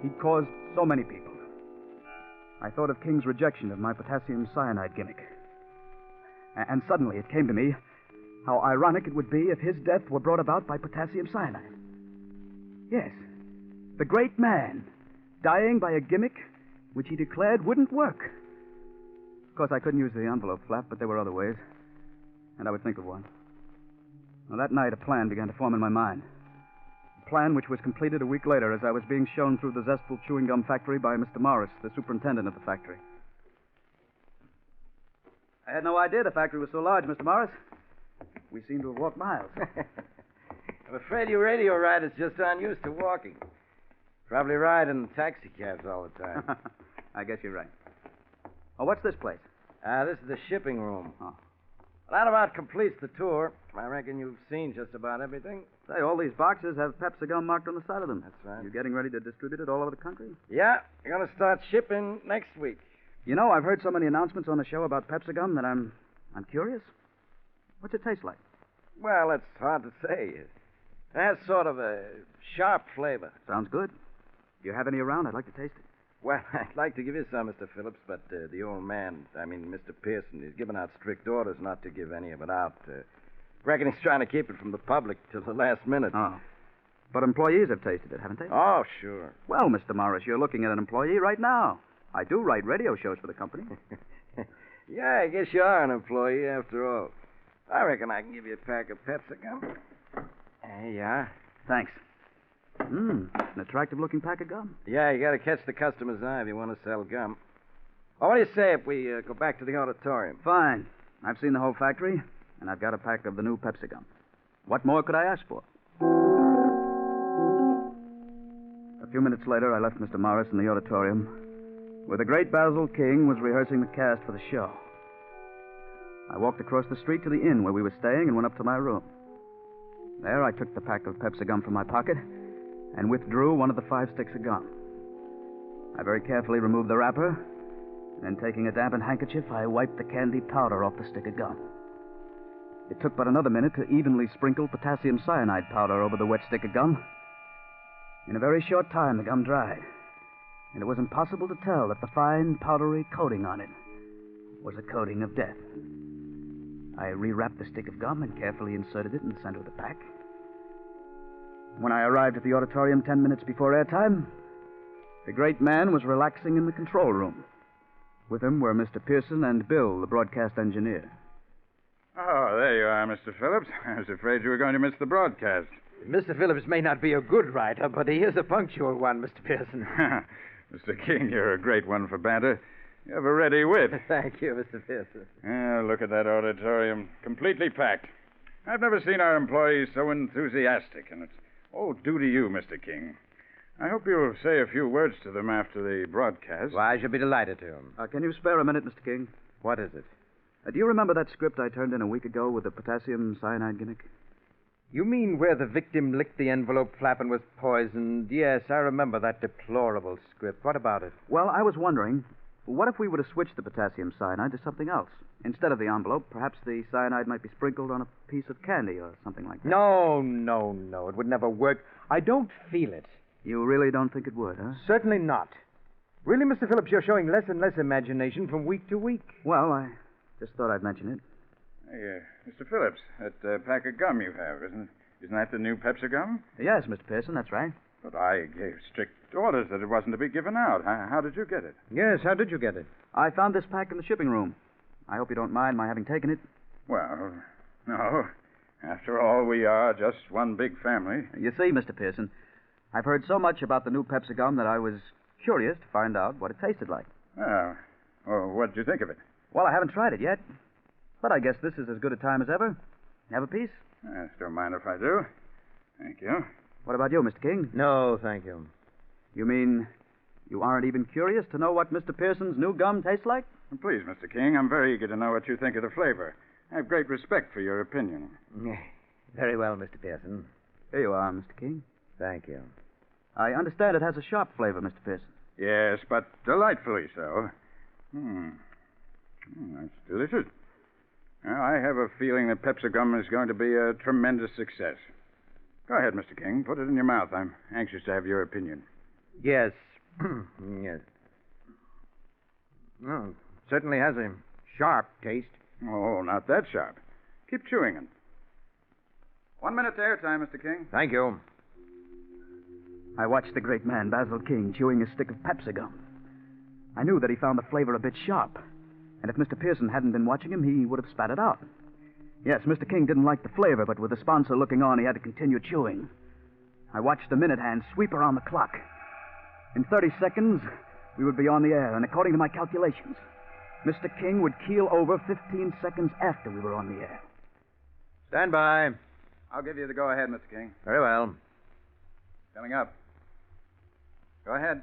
he'd caused so many people. I thought of King's rejection of my potassium cyanide gimmick. And suddenly it came to me how ironic it would be if his death were brought about by potassium cyanide. Yes, the great man, dying by a gimmick which he declared wouldn't work. Of course, I couldn't use the envelope flap, but there were other ways, and I would think of one. Well, that night, a plan began to form in my mind. A plan which was completed a week later as I was being shown through the Zestful Chewing Gum Factory by Mr. Morris, the superintendent of the factory. I had no idea the factory was so large, Mr. Morris. We seem to have walked miles. I'm afraid you radio riders just aren't used to walking. Probably ride in taxi cabs all the time. I guess you're right. Oh, what's this place? This is the shipping room. Oh. Well, that about completes the tour. I reckon you've seen just about everything. Say, all these boxes have Pepsi-Gum marked on the side of them. That's right. You're getting ready to distribute it all over the country? Yeah, we're going to start shipping next week. You know, I've heard so many announcements on the show about Pepsi-Gum that I'm curious. What's it taste like? Well, it's hard to say. It has sort of a sharp flavor. Sounds good. If you have any around, I'd like to taste it. Well, I'd like to give you some, Mr. Phillips, but the old man, Mr. Pearson, he's given out strict orders not to give any of it out. Reckon he's trying to keep it from the public till the last minute. Oh. But employees have tasted it, haven't they? Oh, sure. Well, Mr. Morris, you're looking at an employee right now. I do write radio shows for the company. Yeah, I guess you are an employee after all. I reckon I can give you a pack of Pepsi gum. There you are. Thanks. An attractive-looking pack of gum. Yeah, you got to catch the customer's eye if you want to sell gum. Well, what do you say if we go back to the auditorium? Fine. I've seen the whole factory, and I've got a pack of the new Pepsi gum. What more could I ask for? A few minutes later, I left Mr. Morris in the auditorium, where the great Basil King was rehearsing the cast for the show. I walked across the street to the inn where we were staying and went up to my room. There, I took the pack of Pepsi gum from my pocket and withdrew one of the 5 sticks of gum. I very carefully removed the wrapper, and then taking a dampened handkerchief, I wiped the candy powder off the stick of gum. It took but another minute to evenly sprinkle potassium cyanide powder over the wet stick of gum. In a very short time, the gum dried, and it was impossible to tell that the fine, powdery coating on it was a coating of death. I rewrapped the stick of gum and carefully inserted it in the center of the pack. When I arrived at the auditorium 10 minutes before airtime, the great man was relaxing in the control room. With him were Mr. Pearson and Bill, the broadcast engineer. Oh, there you are, Mr. Phillips. I was afraid you were going to miss the broadcast. Mr. Phillips may not be a good writer, but he is a punctual one, Mr. Pearson. Mr. King, you're a great one for banter. You have a ready wit. Thank you, Mr. Pearson. Look at that auditorium. Completely packed. I've never seen our employees so enthusiastic, and it's all due to you, Mr. King. I hope you'll say a few words to them after the broadcast. Why, I should be delighted to. Can you spare a minute, Mr. King? What is it? Do you remember that script I turned in a week ago with the potassium cyanide gimmick? You mean where the victim licked the envelope flap and was poisoned? Yes, I remember that deplorable script. What about it? Well, I was wondering, what if we were to switch the potassium cyanide to something else? Instead of the envelope, perhaps the cyanide might be sprinkled on a piece of candy or something like that. No. It would never work. I don't feel it. You really don't think it would, huh? Certainly not. Really, Mr. Phillips, you're showing less and less imagination from week to week. Well, I just thought I'd mention it. Hey, Mr. Phillips, that pack of gum you have, isn't that the new Pepsi gum? Yes, Mr. Pearson, that's right. But I gave strict orders that it wasn't to be given out. How did you get it? Yes, how did you get it? I found this pack in the shipping room. I hope you don't mind my having taken it. Well, no. After all, we are just one big family. You see, Mr. Pearson, I've heard so much about the new Pepsi gum that I was curious to find out what it tasted like. Well, what did you think of it? Well, I haven't tried it yet, but I guess this is as good a time as ever. Have a piece? Don't mind if I do. Thank you. What about you, Mr. King? No, thank you. You mean you aren't even curious to know what Mr. Pearson's new gum tastes like? Please, Mr. King, I'm very eager to know what you think of the flavor. I have great respect for your opinion. Very well, Mr. Pearson. Here you are, Mr. King. Thank you. I understand it has a sharp flavor, Mr. Pearson. Yes, but delightfully so. That's delicious. Well, I have a feeling that Pepsi gum is going to be a tremendous success. Go ahead, Mr. King. Put it in your mouth. I'm anxious to have your opinion. Yes. Yes. Well, certainly has a sharp taste. Oh, not that sharp. Keep chewing it. 1 minute to airtime, Mr. King. Thank you. I watched the great man, Basil King, chewing a stick of Pepsi gum. I knew that he found the flavor a bit sharp, and if Mr. Pearson hadn't been watching him, he would have spat it out. Yes, Mr. King didn't like the flavor, but with the sponsor looking on, he had to continue chewing. I watched the minute hand sweep around the clock. In 30 seconds, we would be on the air, and according to my calculations, Mr. King would keel over 15 seconds after we were on the air. Stand by. I'll give you the go-ahead, Mr. King. Very well. Coming up. Go ahead.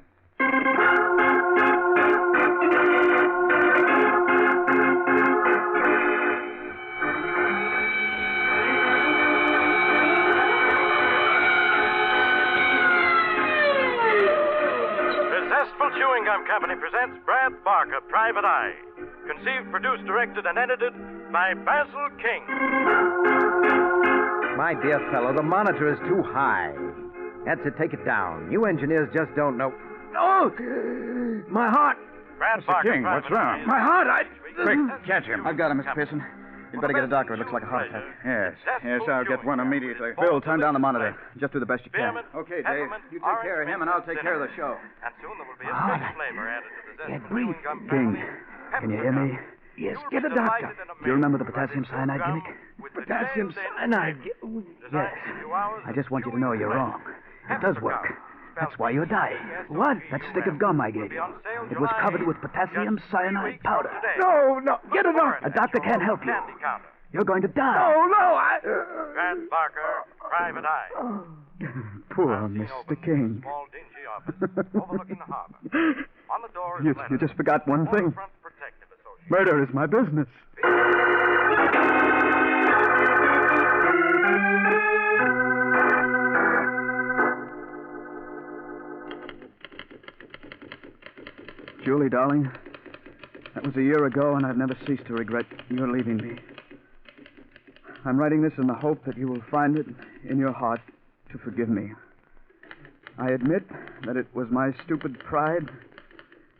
Zestful Chewing Gum Company presents Brad Barker, Private Eye. Conceived, produced, directed, and edited by Basil King. My dear fellow, the monitor is too high. That's it. Take it down. You engineers just don't know. Oh! My heart! Brad Mr. Barker, King, what's wrong? My heart! Quick, catch him. I've got him, Mr. Pearson. You'd better get a doctor. It looks like a heart attack. Yes, I'll get one immediately. Bill, turn down the monitor. Just do the best you can. Okay, Dave. You take care of him, and I'll take care of the show. And soon there will be a fresh flavor added to the zest of chewing gum. King, can you hear me? Yes, get a doctor. Do you remember the potassium cyanide gimmick? Potassium cyanide? Yes. I just want you to know you're wrong. It does work. That's why you're dying. What? That stick of gum I gave you. It was covered with potassium cyanide powder. No, get a doctor. A doctor can't help you. You're going to die. No, Grant Barker, Private Eye. Poor Mr. King. Small, dingy office overlooking the harbor. On the door is a letter. You just forgot one thing. Waterfront Protective Association. Murder is my business. Julie, darling, that was a year ago, and I've never ceased to regret your leaving me. I'm writing this in the hope that you will find it in your heart to forgive me. I admit that it was my stupid pride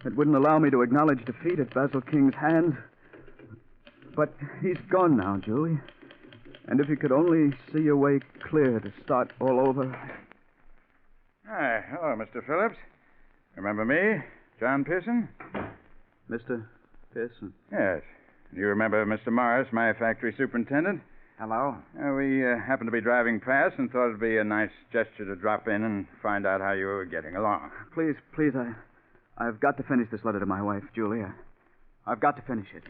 that wouldn't allow me to acknowledge defeat at Basil King's hands. But he's gone now, Julie. And if you could only see your way clear to start all over. Hi, hello, Mr. Phillips. Remember me? John Pearson? Mr. Pearson? Yes. You remember Mr. Morris, my factory superintendent? Hello. We happened to be driving past and thought it'd be a nice gesture to drop in and find out how you were getting along. Please, I've got to finish this letter to my wife, Julie. I've got to finish it.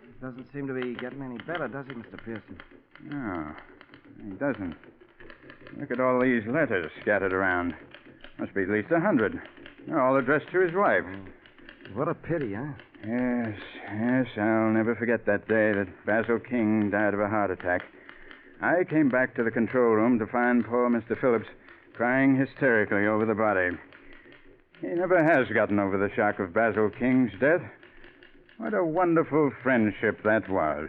It doesn't seem to be getting any better, does he, Mr. Pearson? No, he doesn't. Look at all these letters scattered around. Must be at least 100. They're all addressed to his wife. What a pity, huh? Yes, I'll never forget that day that Basil King died of a heart attack. I came back to the control room to find poor Mr. Phillips crying hysterically over the body. He never has gotten over the shock of Basil King's death. What a wonderful friendship that was.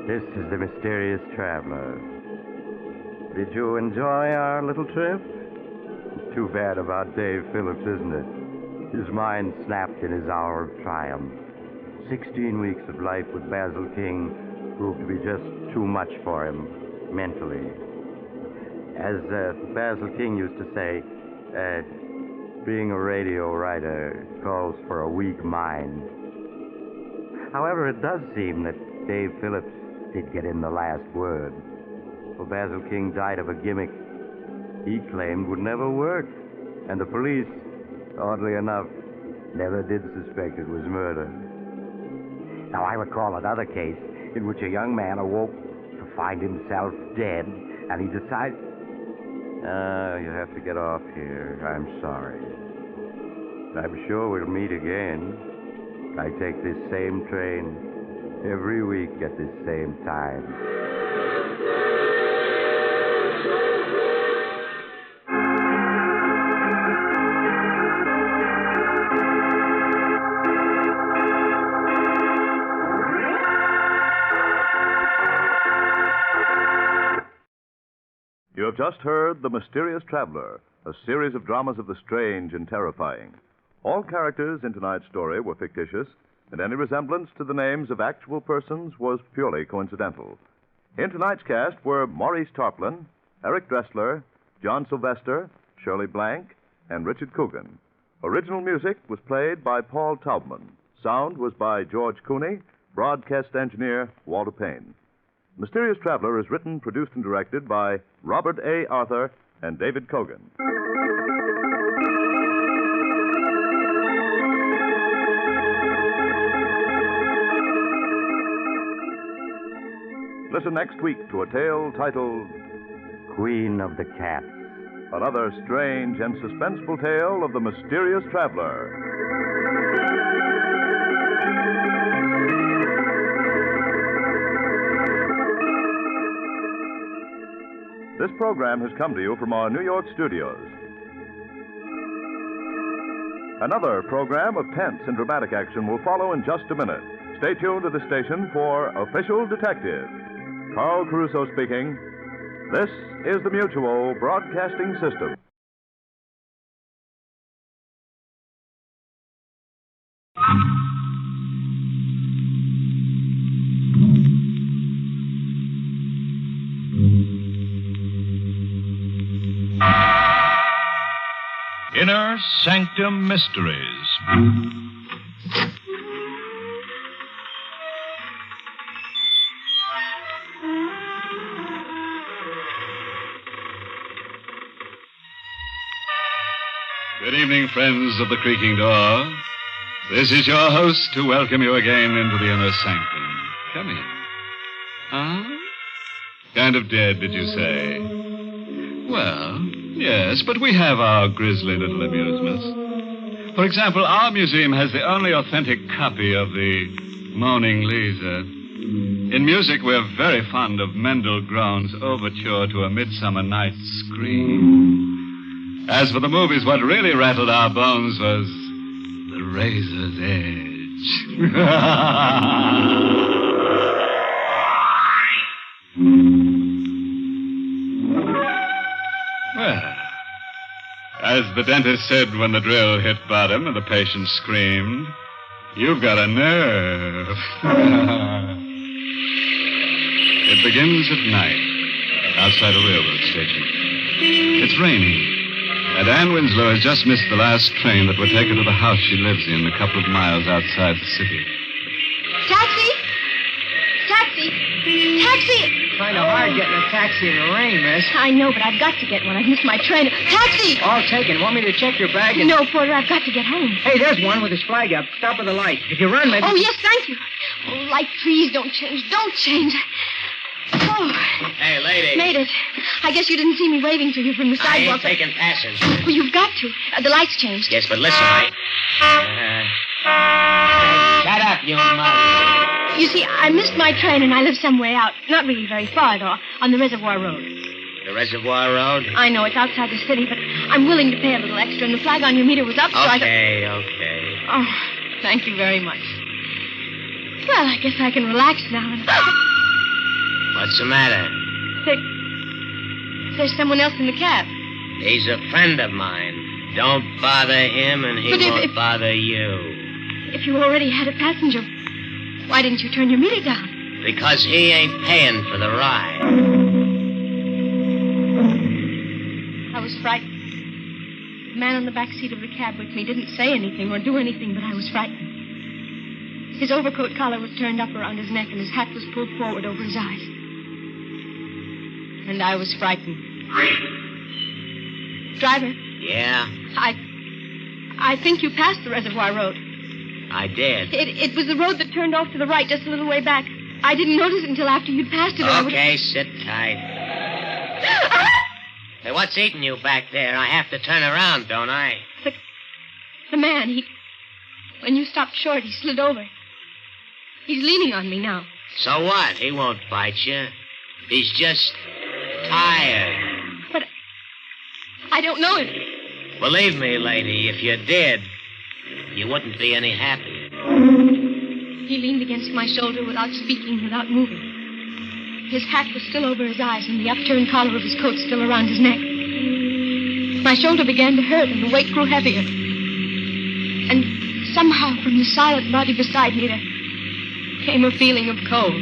This is the Mysterious Traveler. Did you enjoy our little trip? It's too bad about Dave Phillips, isn't it? His mind snapped in his hour of triumph. 16 weeks of life with Basil King proved to be just too much for him, mentally. As Basil King used to say, being a radio writer calls for a weak mind. However, it does seem that Dave Phillips did get in the last word. For Basil King died of a gimmick he claimed would never work. And the police, oddly enough, never did suspect it was murder. Now, I recall another case in which a young man awoke to find himself dead, and he decided... you have to get off here. I'm sorry. I'm sure we'll meet again. I take this same train every week at this same time. You have just heard The Mysterious Traveler, a series of dramas of the strange and terrifying. All characters in tonight's story were fictitious, and any resemblance to the names of actual persons was purely coincidental. In tonight's cast were Maurice Tarplin, Eric Dressler, John Sylvester, Shirley Blank, and Richard Coogan. Original music was played by Paul Taubman. Sound was by George Cooney, broadcast engineer Walter Payne. Mysterious Traveler is written, produced, and directed by Robert A. Arthur and David Kogan. Listen next week to a tale titled Queen of the Cats. Another strange and suspenseful tale of the Mysterious Traveler. This program has come to you from our New York studios. Another program of tense and dramatic action will follow in just a minute. Stay tuned to the station for Official Detective. Carl Caruso speaking. This is the Mutual Broadcasting System. Inner Sanctum Mysteries. Good evening, friends of the creaking door. This is your host to welcome you again into the inner sanctum. Come in. Huh? Kind of dead, did you say? Well, yes, but we have our grisly little amusements. For example, our museum has the only authentic copy of the Moaning Lisa. In music, we're very fond of Mendel Groen's Overture to a Midsummer Night's Scream. As for the movies, what really rattled our bones was The Razor's Edge. Well, as the dentist said when the drill hit bottom and the patient screamed, you've got a nerve. It begins at night, outside a railroad station. It's raining, and Anne Winslow has just missed the last train that would take her to the house she lives in a couple of miles outside the city. Taxi! Taxi! Taxi! Kind of hard getting a taxi in the rain, miss. I know, but I've got to get one. I've missed my train. Taxi! All taken. Want me to check your bag? And... No, Porter, I've got to get home. Hey, there's one with his flag up. Stop at the light. If you run, maybe... Oh, yes, thank you. Oh, light, please, don't change. Don't change. Oh. Hey, lady. Made it. I guess you didn't see me waving to you from the I sidewalk. ain't taking passengers. Well, you've got to. The lights changed. Yes, but listen, shut up, you mother. You see, I missed my train and I live some way out. Not really very far, though, on the Reservoir Road. The Reservoir Road? I know, it's outside the city, but I'm willing to pay a little extra, and the flag on your meter was up, so I... Okay. Oh, thank you very much. Well, I guess I can relax now and... What's the matter? There's someone else in the cab. He's a friend of mine. Don't bother him, and he But won't bother you. If you already had a passenger, why didn't you turn your meter down? Because he ain't paying for the ride. I was frightened. The man on the back seat of the cab with me didn't say anything or do anything, but I was frightened. His overcoat collar was turned up around his neck, and his hat was pulled forward over his eyes. And I was frightened. Driver, Yeah, I think you passed the Reservoir Road. I did. It was the road that turned off to the right just a little way back. I didn't notice it until after you'd passed it. Okay, sit tight. Hey, what's eating you back there? I have to turn around, don't I? The man, when you stopped short, he slid over. He's leaning on me now. So what? He won't bite you. He's just tired. But I don't know him. Believe me, lady, if you did, you wouldn't be any happier. He leaned against my shoulder without speaking, without moving. His hat was still over his eyes, and the upturned collar of his coat still around his neck. My shoulder began to hurt, and the weight grew heavier. And somehow, from the silent body beside me, there came a feeling of cold.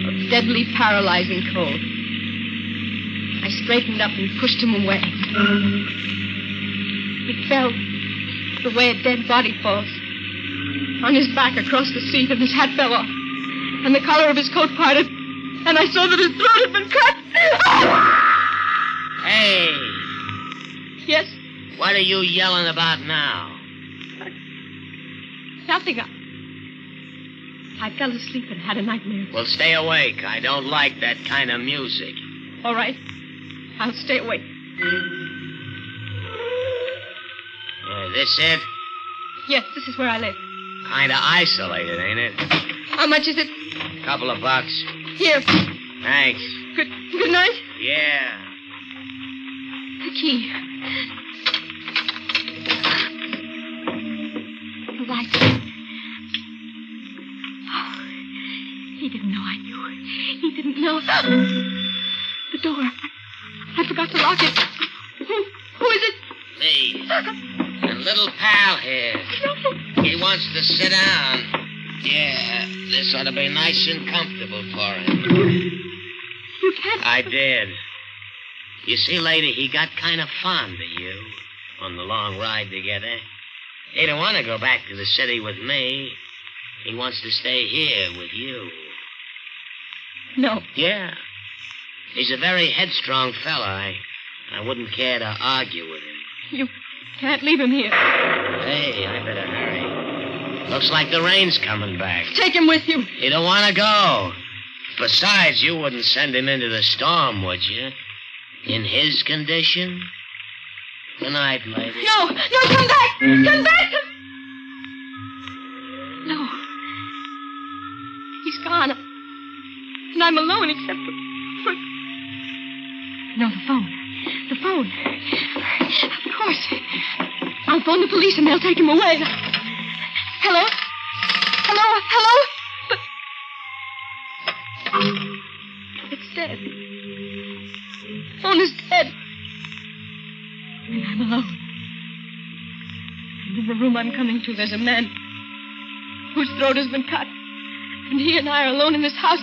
Of deadly, paralyzing cold. I straightened up and pushed him away. He fell the way a dead body falls. On his back across the seat, and his hat fell off. And the collar of his coat parted. And I saw that his throat had been cut. Hey! Yes? What are you yelling about now? Nothing. I fell asleep and had a nightmare. Well, stay awake. I don't like that kind of music. All right. I'll stay awake. This it? Yes, this is where I live. Kind of isolated, ain't it? How much is it? Couple of bucks. Here. Thanks. Good night. Yeah. The key. The light. Oh, he didn't know I knew. He didn't know. The door. I forgot to lock it. Who is it? Me. A little pal here. He wants to sit down. Yeah, this ought to be nice and comfortable for him. You can't. I did. You see, lady, he got kind of fond of you on the long ride together. He don't want to go back to the city with me. He wants to stay here with you. No. Yeah. He's a very headstrong fella. I wouldn't care to argue with him. You can't leave him here. Hey, I better hurry. Looks like the rain's coming back. Take him with you. You don't want to go. Besides, you wouldn't send him into the storm, would you? In his condition? Good night, lady. No, come back! Come back! No. He's gone. And I'm alone except for... No, the phone. The phone. Of course. I'll phone the police and they'll take him away. Hello? Hello? But... It's dead. The phone is dead. And I'm alone. And in the room I'm coming to, there's a man whose throat has been cut. And he and I are alone in this house.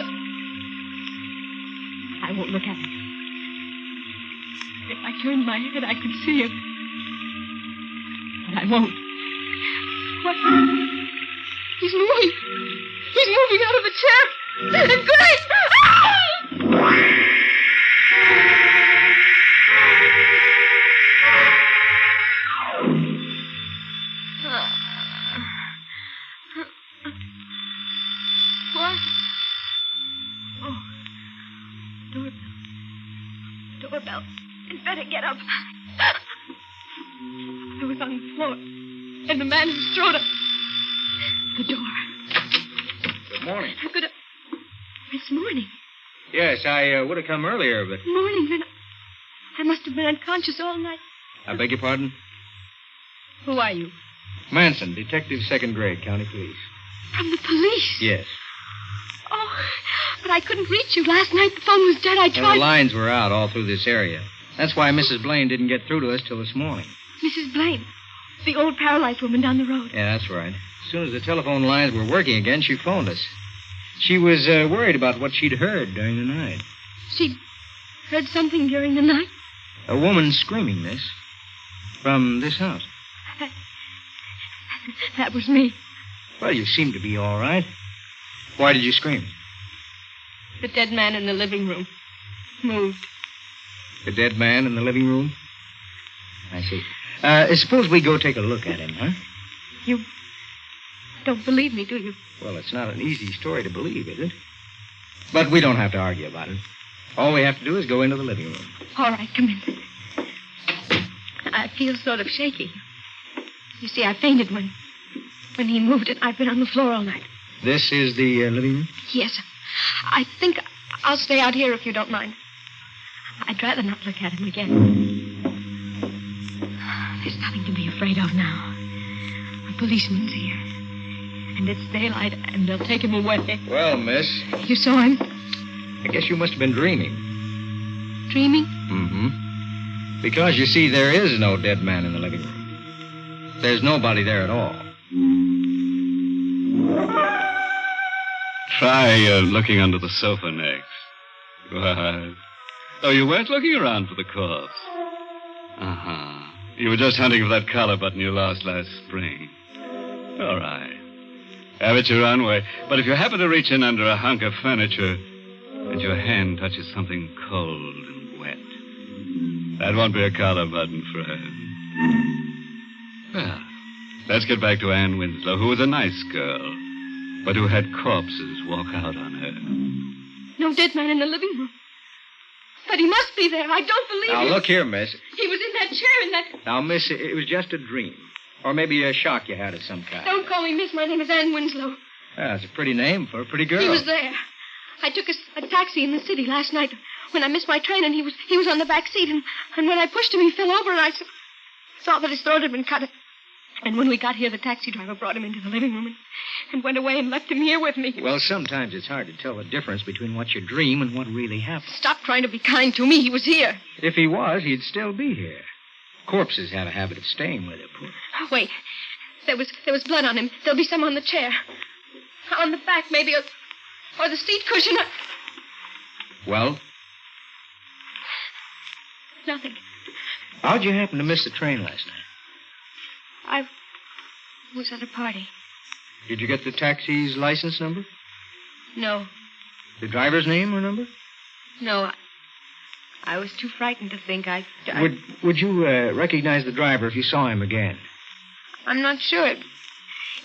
I won't look at him. If I turned my head, I could see him. But I won't. What? He's moving. He's moving out of the chair. Great! What? Oh. Doorbell. I'd better get up. I was on the floor, and the man who strode up the door. Good morning. It's morning. Yes, I would have come earlier, but... Morning, then I must have been unconscious all night. I beg your pardon? Who are you? Manson, detective, 2nd grade, county police. From the police? Yes. Oh, but I couldn't reach you last night. The phone was dead. I tried... Well, the lines were out all through this area. That's why Mrs. Blaine didn't get through to us till this morning. Mrs. Blaine. The old paralyzed woman down the road. Yeah, that's right. As soon as the telephone lines were working again, she phoned us. She was worried about what she'd heard during the night. She'd heard something during the night? A woman screaming this. From this house. That was me. Well, you seem to be all right. Why did you scream? The dead man in the living room moved. The dead man in the living room? I see. Suppose we go take a look at him, huh? You don't believe me, do you? Well, it's not an easy story to believe, is it? But we don't have to argue about it. All we have to do is go into the living room. All right, come in. I feel sort of shaky. You see, I fainted when he moved, and I've been on the floor all night. This is the living room? Yes. I think I'll stay out here if you don't mind. I'd rather not look at him again. There's nothing to be afraid of now. A policeman's here. And it's daylight, and they'll take him away. Well, miss. You saw him? I guess you must have been dreaming. Dreaming? Mm-hmm. Because, you see, there is no dead man in the living room. There's nobody there at all. Try looking under the sofa next. What? Oh, you weren't looking around for the corpse. Uh-huh. You were just hunting for that collar button you lost last spring. All right. Have it your own way. But if you happen to reach in under a hunk of furniture and your hand touches something cold and wet, that won't be a collar button, friend. Well, let's get back to Ann Winslow, who was a nice girl, but who had corpses walk out on her. No dead man in the living room. But he must be there. I don't believe it. Now, look here, miss. He was in that chair in that... Now, miss, it was just a dream. Or maybe a shock you had of some kind. Don't call me miss. My name is Ann Winslow. That's a pretty name for a pretty girl. He was there. I took a taxi in the city last night when I missed my train, and he was on the back seat, and when I pushed him, he fell over, and I saw that his throat had been cut. And when we got here, the taxi driver brought him into the living room and went away and left him here with me. Well, sometimes it's hard to tell the difference between what you dream and what really happened. Stop trying to be kind to me. He was here. If he was, he'd still be here. Corpses have a habit of staying where they're put. Oh, wait. There was blood on him. There'll be some on the chair. On the back, maybe, or the seat cushion. Well? Nothing. How'd you happen to miss the train last night? I was at a party. Did you get the taxi's license number? No. The driver's name or number? No. I was too frightened to think. Would you recognize the driver if you saw him again? I'm not sure.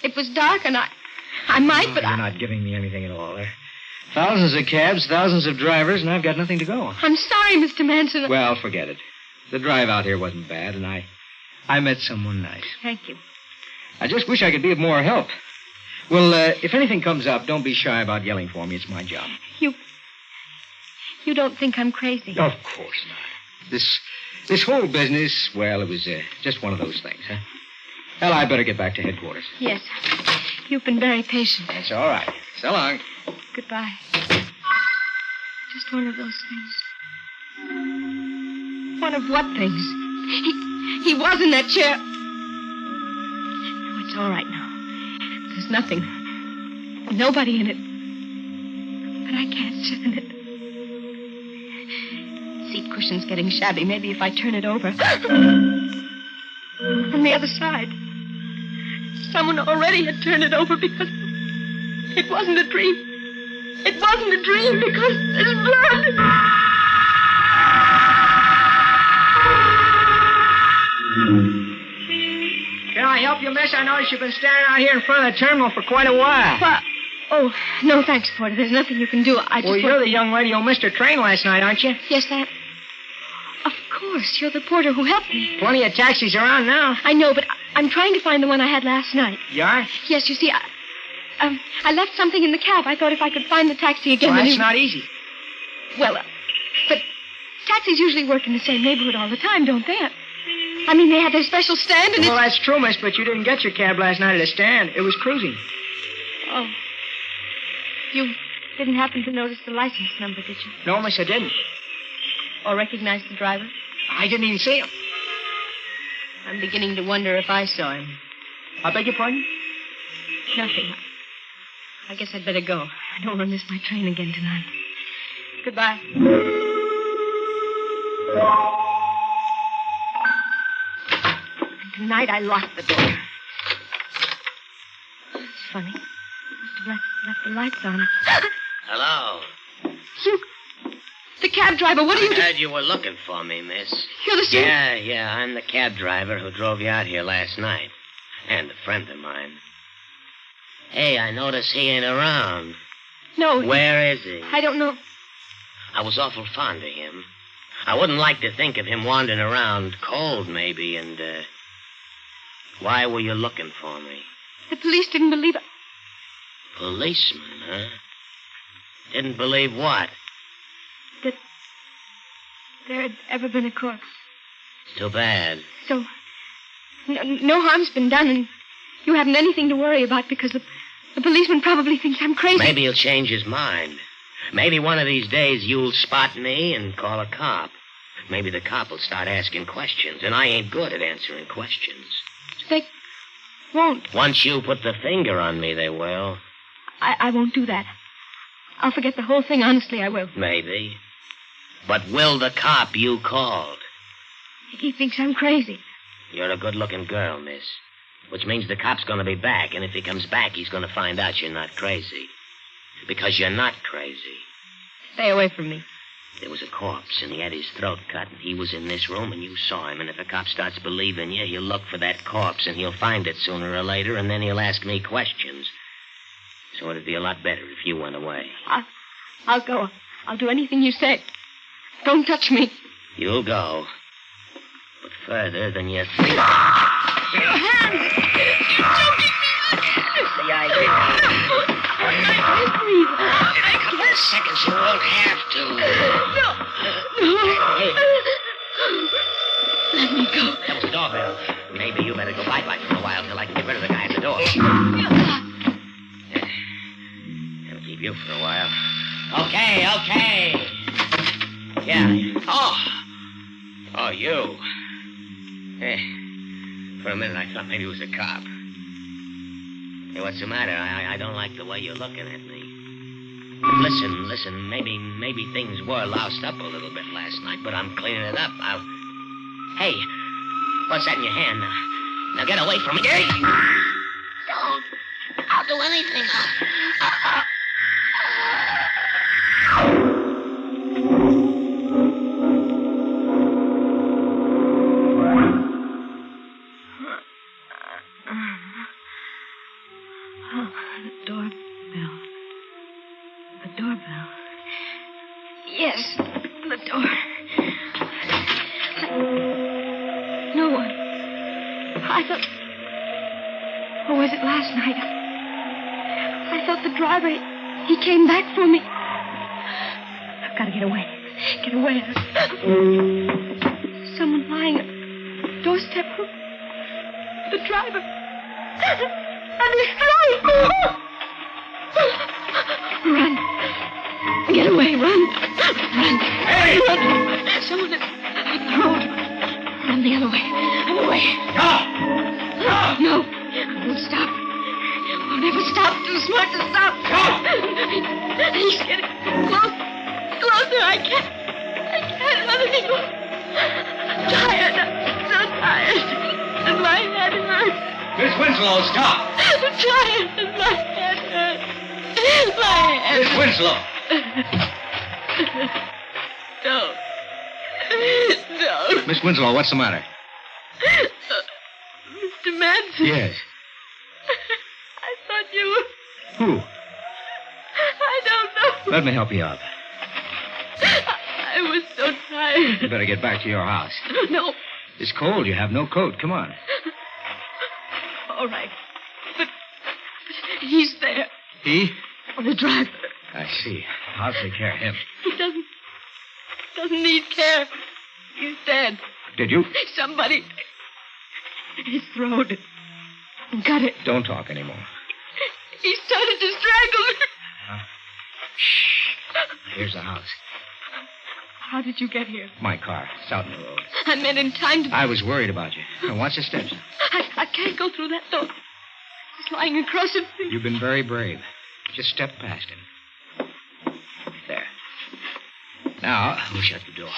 It was dark, and I might, but You're not giving me anything at all. There are thousands of cabs, thousands of drivers, and I've got nothing to go on. I'm sorry, Mr. Manson. Well, forget it. The drive out here wasn't bad, and I met someone nice. Thank you. I just wish I could be of more help. Well, if anything comes up, don't be shy about yelling for me. It's my job. You don't think I'm crazy? Of course not. This whole business, well, it was just one of those things, huh? Well, I better get back to headquarters. Yes. You've been very patient. That's all right. So long. Goodbye. Just one of those things. One of what things? He was in that chair. Oh, it's all right now. There's nothing. Nobody in it. But I can't sit in it. Seat cushion's getting shabby. Maybe if I turn it over. On the other side. Someone already had turned it over because it wasn't a dream. It wasn't a dream because there's blood. Can I help you, miss? I noticed you've been standing out here in front of the terminal for quite a while. Well, oh, no, thanks, Porter. There's nothing you can do. You're the young lady who missed her train last night, aren't you? Yes, that. Of course, you're the porter who helped me. Plenty of taxis around now. I know, but I'm trying to find the one I had last night. You are? Yes, you see, I left something in the cab. I thought if I could find the taxi again... Well, that's not easy. Well, but taxis usually work in the same neighborhood all the time, don't they? I mean, they have their special stand and Well, that's true, miss, but you didn't get your cab last night at a stand. It was cruising. Oh. You didn't happen to notice the license number, did you? No, miss, I didn't. Or recognize the driver? I didn't even see him. I'm beginning to wonder if I saw him. I beg your pardon? Nothing. I guess I'd better go. I don't want to miss my train again tonight. Goodbye. And tonight I locked the door. It's funny. Must have left the lights on. Hello. You... The cab driver, what are you I heard you were looking for me, miss. You're the same... Yeah, I'm the cab driver who drove you out here last night. And a friend of mine. Hey, I notice he ain't around. No. Where is he? I don't know. I was awful fond of him. I wouldn't like to think of him wandering around cold, maybe, and, why were you looking for me? The police didn't believe it. Policeman, huh? Didn't believe what? That there had ever been a corpse. Too bad. So, no harm's been done, and you haven't anything to worry about because the policeman probably thinks I'm crazy. Maybe he'll change his mind. Maybe one of these days you'll spot me and call a cop. Maybe the cop will start asking questions, and I ain't good at answering questions. They won't. Once you put the finger on me, they will. I won't do that. I'll forget the whole thing, honestly, I will. Maybe. But will the cop you called? He thinks I'm crazy. You're a good-looking girl, miss. Which means the cop's gonna be back, and if he comes back, he's gonna find out you're not crazy. Because you're not crazy. Stay away from me. There was a corpse, and he had his throat cut, and he was in this room, and you saw him. And if a cop starts believing you, he'll look for that corpse, and he'll find it sooner or later, and then he'll ask me questions. So it'd be a lot better if you went away. I'll go. I'll do anything you say. Don't touch me. You'll go. But further than you think. Your hands! You're choking me! See, I did. Please. In a couple of seconds, you won't have to. No. Hey. Let me go. That was the doorbell. Maybe you better go bye-bye for a while till I can get rid of the guy at the door. I'll keep you for a while. Okay. Yeah. Oh, you. For a minute, I thought maybe it was a cop. Hey, what's the matter? I don't like the way you're looking at me. Listen. Maybe things were loused up a little bit last night, but I'm cleaning it up. Hey, what's that in your hand? Now get away from me. Don't. I'll do anything. The doorbell. Yes, the door. No one. I thought... Or was it last night? I thought the driver... He came back for me. I've got to get away. Get away. Someone lying at the doorstep. The driver. And he's flying. Run. Get away. Run. Hey! Run. Someone at the road. Run the other way. Other way. Stop! No. I won't stop. I'll never stop. Too smart to stop. He's getting closer. I can't let it go. I'm tired. I'm so tired. And my head hurts. Miss Winslow, stop. I'm tired. And my head hurts. My head. Miss Winslow. Don't. Miss Winslow, what's the matter? Mr. Manson. Yes. I thought you were... Who? I don't know. Let me help you out. I was so tired. You better get back to your house. No. It's cold. You have no coat. Come on. All right. But he's there. He? The driver. I see. I'll take care of him. He doesn't need care. He's dead. Did you? Somebody... His throat. Got it. Don't talk anymore. He started to strangle me. Shh. Here's the house. How did you get here? My car. It's out in the road. I meant in time to... I was worried about you. Now, watch the steps. I can't go through that door. He's lying across it. You've been very brave. Just step past him. There. Now, we'll shut the door.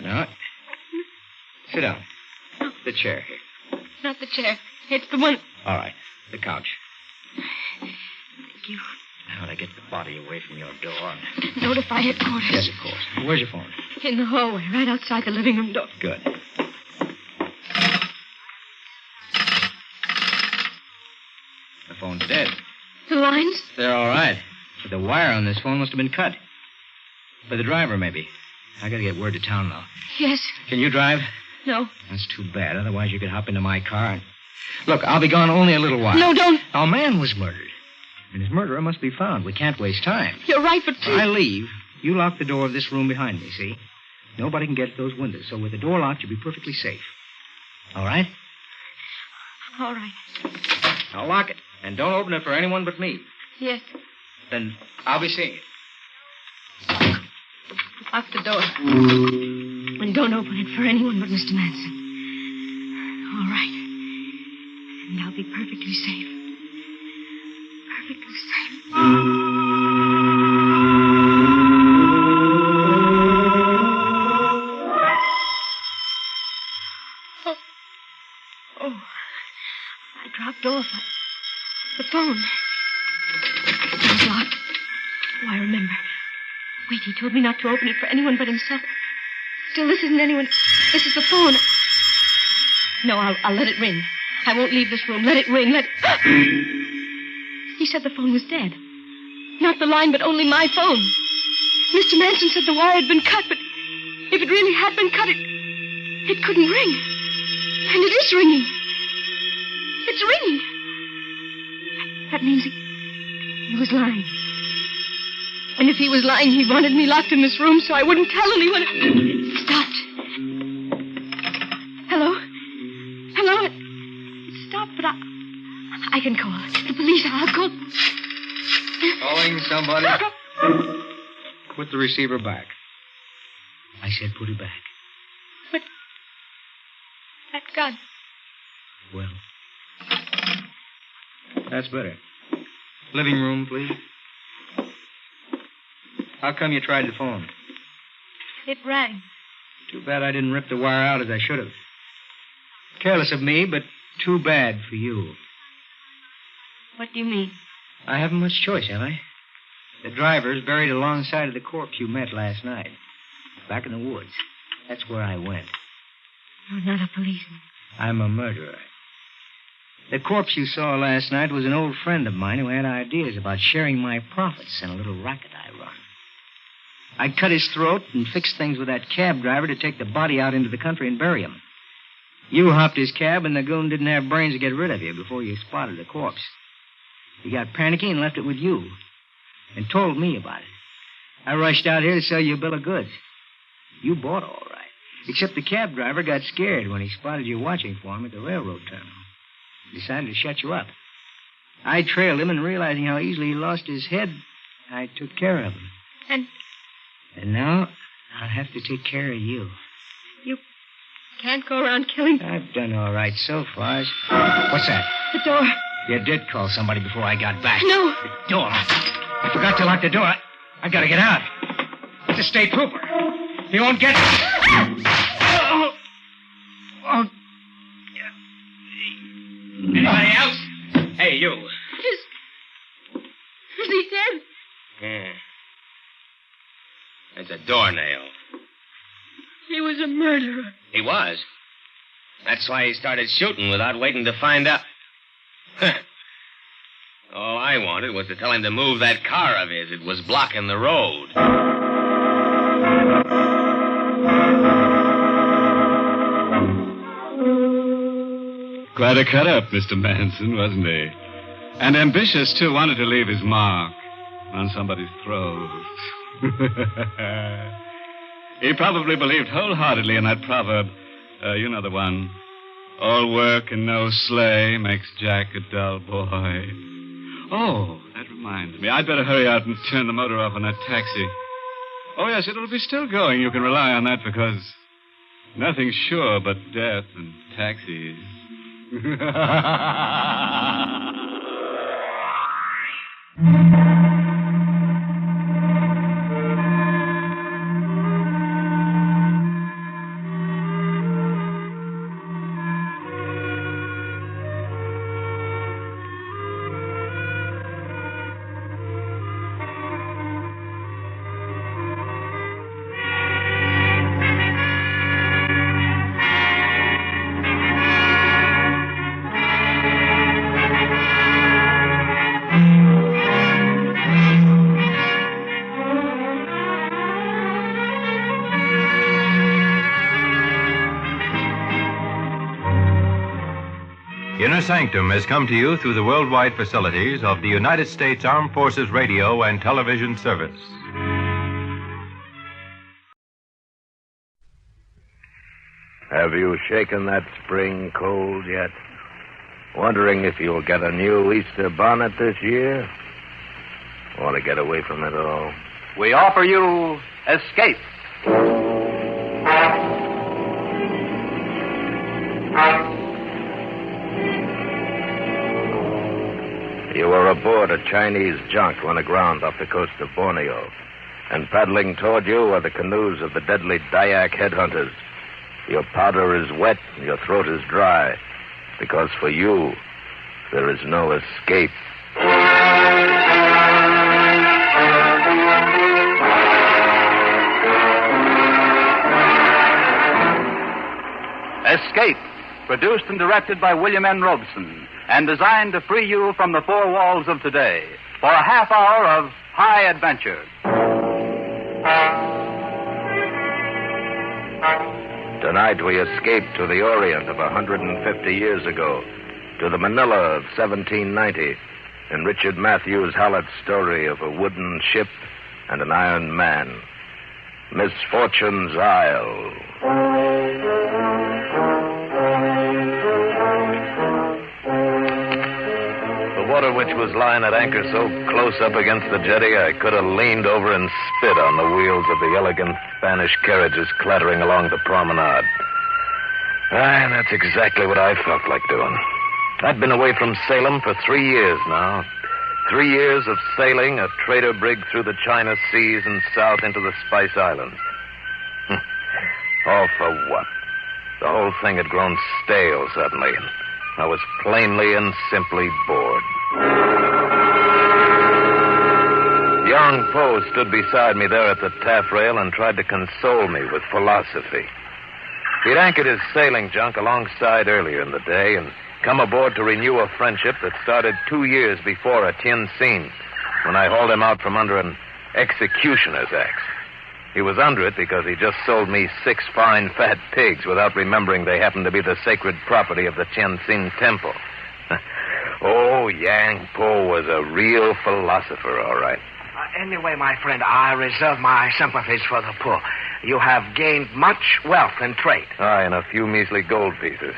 Now, sit down. The chair here. Not the chair. It's the one... All right. The couch. Thank you. Now to get the body away from your door. Notify headquarters. Yes, of course. Where's your phone? In the hallway, right outside the living room door. Good. The phone's dead. The lines? They're all right. But the wire on this phone must have been cut. By the driver, maybe. I gotta get word to town now. Yes. Can you drive? No. That's too bad. Otherwise, you could hop into my car and... Look, I'll be gone only a little while. No, don't. Our man was murdered. And his murderer must be found. We can't waste time. You're right, but please... When I leave, you lock the door of this room behind me, see? Nobody can get at those windows, so with the door locked, you'll be perfectly safe. All right? All right. Now lock it. And don't open it for anyone but me. Yes. Then I'll be seeing you. Lock the door. And don't open it for anyone but Mr. Manson. All right. And I'll be perfectly safe. Perfectly safe. Oh. I dropped off. The phone. It was locked. Oh, I remember. Wait, he told me not to open it for anyone but himself. Still, this isn't anyone. This is the phone. No, I'll let it ring. I won't leave this room. Let it ring. He said the phone was dead. Not the line, but only my phone. Mr. Manson said the wire had been cut, but if it really had been cut, it couldn't ring. And it is ringing. It's ringing. That means he was lying. And if he was lying, he wanted me locked in this room so I wouldn't tell anyone. It stopped. Hello? Hello? It stopped, but I can call. The police, I'll call. Calling somebody? Put the receiver back. I said put it back. But that gun. Well, that's better. Living room, please. How come you tried the phone? It rang. Too bad I didn't rip the wire out as I should have. Careless of me, but too bad for you. What do you mean? I haven't much choice, have I? The driver's buried alongside of the corpse you met last night. Back in the woods. That's where I went. You're not a policeman. I'm a murderer. The corpse you saw last night was an old friend of mine who had ideas about sharing my profits in a little racket I run. I'd cut his throat and fix things with that cab driver to take the body out into the country and bury him. You hopped his cab, and the goon didn't have brains to get rid of you before you spotted the corpse. He got panicky and left it with you, and told me about it. I rushed out here to sell you a bill of goods. You bought all right, except the cab driver got scared when he spotted you watching for him at the railroad terminal. He decided to shut you up. I trailed him, and realizing how easily he lost his head, I took care of him. And now I'll have to take care of you. You can't go around killing... I've done all right so far. What's that? The door. You did call somebody before I got back. No. The door. I forgot to lock the door. I gotta get out. It's a state trooper. He won't get me. Oh. Anybody else? Hey, you. Is he dead? Yeah. It's a doornail. He was a murderer. He was. That's why he started shooting without waiting to find out. All I wanted was to tell him to move that car of his. It was blocking the road. Quite a cut-up, Mr. Manson, wasn't he? And ambitious, too. Wanted to leave his mark on somebody's throat. He probably believed wholeheartedly in that proverb. You know the one. All work and no sleigh makes Jack a dull boy. Oh, that reminds me. I'd better hurry out and turn the motor off on that taxi. Oh, yes, it'll be still going. You can rely on that because nothing's sure but death and taxis. Inner Sanctum has come to you through the worldwide facilities of the United States Armed Forces Radio and Television Service. Have you shaken that spring cold yet? Wondering if you'll get a new Easter bonnet this year? Want to get away from it all? We offer you Escape. You were aboard a Chinese junk run aground off the coast of Borneo, and paddling toward you are the canoes of the deadly Dayak headhunters. Your powder is wet and your throat is dry, because for you, there is no escape. Escape, produced and directed by William N. Robeson, and designed to free you from the four walls of today for a half hour of high adventure. Tonight we escape to the Orient of 150 years ago, to the Manila of 1790, in Richard Matthews Hallett's story of a wooden ship and an iron man. Misfortune's Isle. The Water Witch was lying at anchor so close up against the jetty I could have leaned over and spit on the wheels of the elegant Spanish carriages clattering along the promenade. And that's exactly what I felt like doing. I'd been away from Salem for 3 years now. 3 years of sailing a trader brig through the China Seas and south into the Spice Islands. All for what? The whole thing had grown stale suddenly, and I was plainly and simply bored. Young Poe stood beside me there at the taffrail and tried to console me with philosophy. He'd anchored his sailing junk alongside earlier in the day and come aboard to renew a friendship that started 2 years before at Tientsin, when I hauled him out from under an executioner's axe. He was under it because he just sold me 6 fine fat pigs without remembering they happened to be the sacred property of the Tientsin Temple. Oh, Yang Po was a real philosopher, all right. Anyway, my friend, I reserve my sympathies for the poor. You have gained much wealth in trade. Aye, and a few measly gold pieces.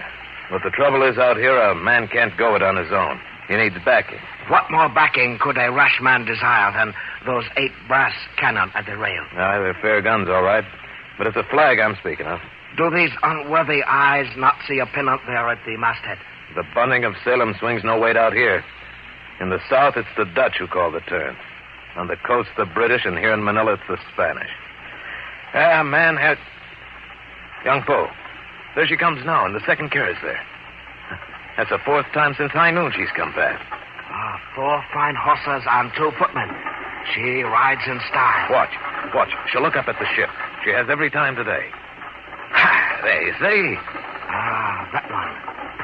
But the trouble is, out here, a man can't go it on his own. He needs backing. What more backing could a rash man desire than those 8 brass cannon at the rail? Aye, they're fair guns, all right. But it's a flag I'm speaking of. Do these unworthy eyes not see a pennant there at the masthead? The bunting of Salem swings no weight out here. In the south, it's the Dutch who call the turn. On the coast, the British, and here in Manila, it's the Spanish. Man has... Young Po. There she comes now, and the second carriage there. That's the 4th time since high noon she's come past. 4 fine horses and 2 footmen. She rides in style. Watch. She'll look up at the ship. She has every time today. There, you see? That one.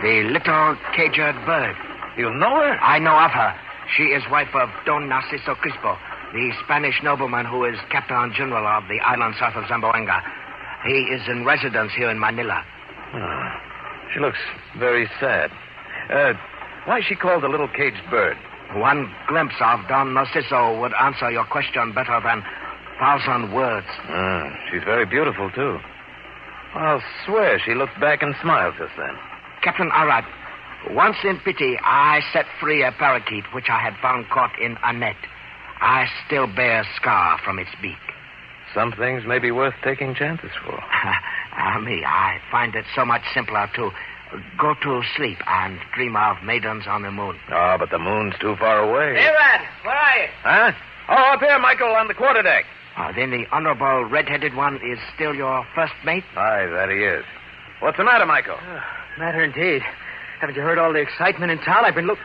The little caged bird. You know her? I know of her. She is wife of Don Narciso Crispo, the Spanish nobleman who is Captain General of the island south of Zamboanga. He is in residence here in Manila. She looks very sad. Why is she called the little caged bird? One glimpse of Don Narciso would answer your question better than 1,000 words. She's very beautiful, too. I'll swear she looked back and smiled just then. Captain Arad, once in pity, I set free a parakeet which I had found caught in a net. I still bear a scar from its beak. Some things may be worth taking chances for. I find it so much simpler to go to sleep and dream of maidens on the moon. Oh, but the moon's too far away. Hey, Rad, where are you? Huh? Oh, up here, Michael, on the quarterdeck. Then the honorable red-headed one is still your first mate? Aye, that he is. What's the matter, Michael? Matter indeed. Haven't you heard all the excitement in town? I've been looking...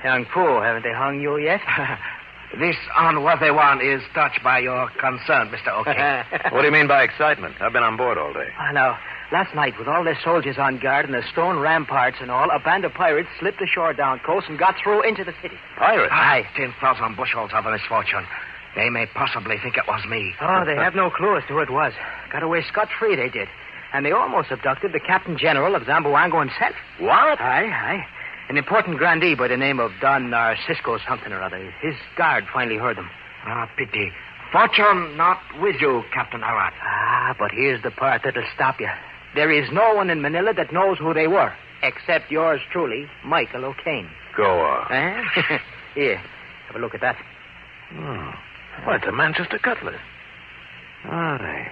Young fool, haven't they hung you yet? This unworthy one is touched by your concern, Mr. O'Kane. What do you mean by excitement? I've been on board all day. Now, last night, with all their soldiers on guard and the stone ramparts and all, a band of pirates slipped ashore down coast and got through into the city. Pirates? Aye, 10,000 bushels of misfortune. They may possibly think it was me. Oh, they have no clue as to who it was. Got away scot-free, they did. And they almost abducted the Captain General of Zamboanga himself. What? Aye. An important grandee by the name of Don Narcisco something or other. His guard finally heard them. Pity. Fortune not with you, Captain Arad. But here's the part that'll stop you. There is no one in Manila that knows who they were, except yours truly, Michael O'Kane. Go on. Here, have a look at that. Why, it's a Manchester cutlass. Aye.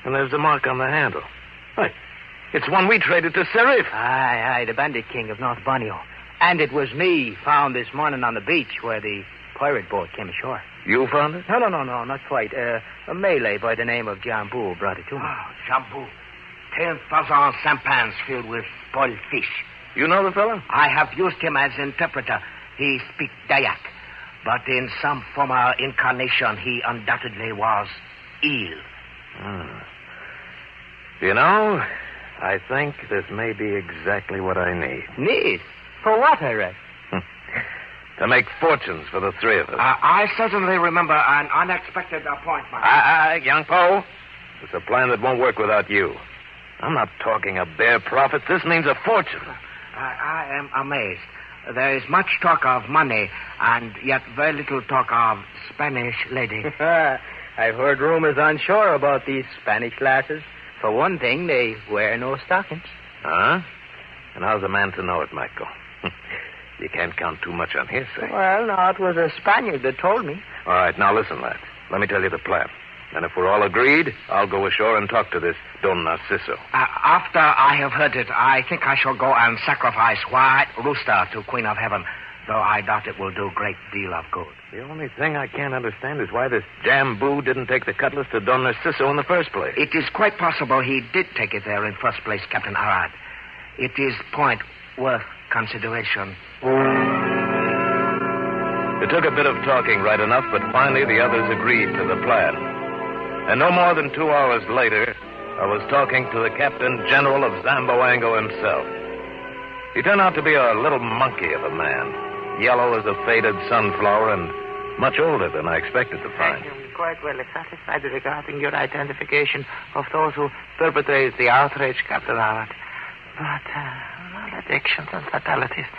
And there's the mark on the handle. Why, it's one we traded to Serif. Aye, the bandit king of North Borneo. And it was me found this morning on the beach where the pirate boat came ashore. You found it? No, not quite. A Malay by the name of Jambu brought it to me. Jambu. 10,000 sampans filled with spoiled fish. You know the fellow? I have used him as interpreter. He speaks Dayak. But in some former incarnation, he undoubtedly was ill. You know, I think this may be exactly what I need. Need? For what, I reckon? To make fortunes for the 3 of us. I certainly remember an unexpected appointment. Young Po. It's a plan that won't work without you. I'm not talking a bare profit. This means a fortune. I am amazed. There is much talk of money, and yet very little talk of Spanish lady. I've heard rumors on shore about these Spanish lasses. For one thing, they wear no stockings. Huh? And how's a man to know it, Michael? You can't count too much on hearsay. Well, no, it was a Spaniard that told me. All right, now listen, lad. Let me tell you the plan. And if we're all agreed, I'll go ashore and talk to this Don Narciso. After I have heard it, I think I shall go and sacrifice White Rooster to Queen of Heaven, though I doubt it will do a great deal of good. The only thing I can't understand is why this Jambu didn't take the cutlass to Don Narciso in the first place. It is quite possible he did take it there in first place, Captain Arad. It is point worth consideration. It took a bit of talking right enough, but finally the others agreed to the plan. And no more than 2 hours later, I was talking to the Captain General of Zamboango himself. He turned out to be a little monkey of a man, yellow as a faded sunflower and much older than I expected to find. I'm quite well satisfied regarding your identification of those who perpetrated the outrage, Captain Howard. But maledictions and fatalities.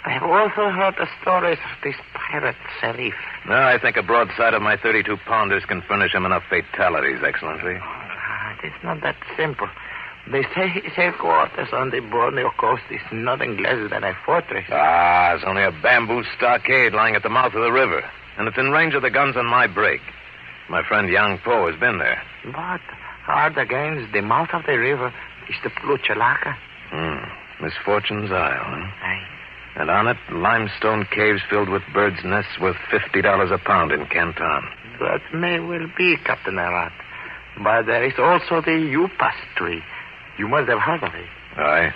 I have also heard the stories of this pirate, Serif. No, I think a broadside of my 32-pounders can furnish him enough fatalities, Excellency. It is not that simple. They say his headquarters on the Borneo coast is nothing less than a fortress. It's only a bamboo stockade lying at the mouth of the river. And it's in range of the guns on my brig. My friend Yang Po has been there. But hard against the mouth of the river is the Pluchalaca. Misfortune's Isle, huh? Aye. And on it, limestone caves filled with birds' nests worth $50 a pound in Canton. That may well be, Captain Arad. But there is also the Upas tree. You must have heard of it. Aye.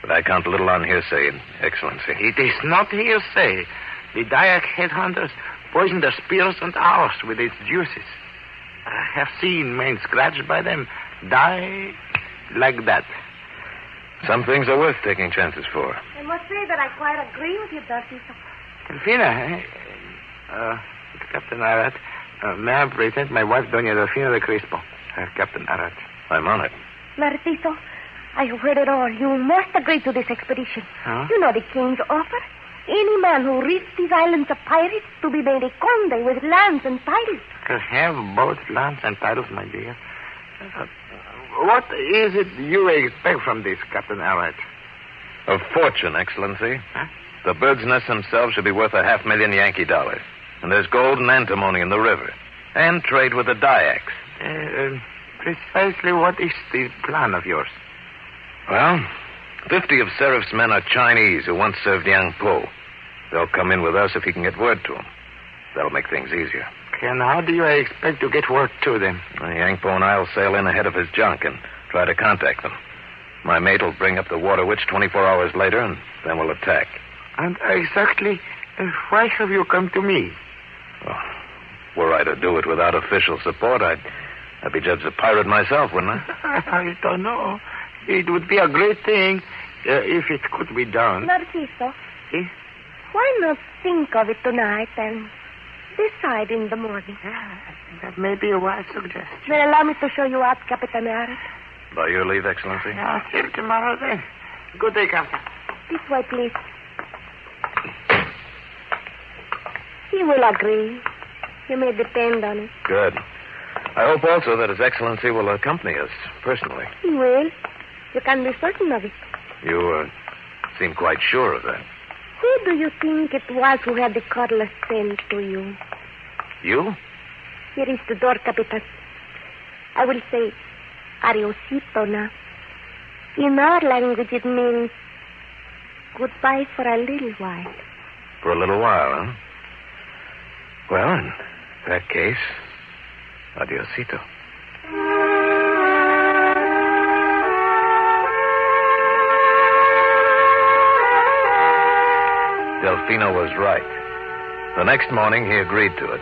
But I count little on hearsay, Excellency. It is not hearsay. The Dayak headhunters poison their spears and arrows with its juices. I have seen men scratched by them die like that. Some things are worth taking chances for. I must say that I quite agree with you, Narciso. Delfina, Captain Arad, may I present my wife, Doña Delfina de Crispo? Captain Arad. I'm on it. Narciso, I have heard it all. You must agree to this expedition. Huh? You know the king's offer. Any man who reaches these islands of pirates to be made a conde with lands and titles. I have both lands and titles, my dear. What is it you expect from this, Captain Arad? A fortune, Excellency. Huh? The birds' nests themselves should be worth $500,000 Yankee dollars. And there's gold and antimony in the river. And trade with the Dayaks. Precisely what is the plan of yours? Well, 50 of Serif's men are Chinese who once served Yang Po. They'll come in with us if he can get word to them. That'll make things easier. And how do you expect to get word to them? Yang Po and I'll sail in ahead of his junk and try to contact them. My mate will bring up the Water Witch 24 hours later, and then we'll attack. And exactly why have you come to me? Well, were I to do it without official support, I'd be judged a pirate myself, wouldn't I? I don't know. It would be a great thing if it could be done. Narciso, why not think of it tonight and decide in the morning? That may be a wise suggestion. Then allow me to show you out, Captain Arad. By your leave, Excellency. Till tomorrow, then. Good day, Captain. This way, please. He will agree. You may depend on it. Good. I hope also that His Excellency will accompany us personally. He will. You can be certain of it. You seem quite sure of that. Who do you think it was who had the cutlass sent to you? You? Here is the door, Capitan. I will say, adiosito now. In our language, it means goodbye for a little while. For a little while, huh? Well, in that case, adiosito. Delfino was right. The next morning, he agreed to it.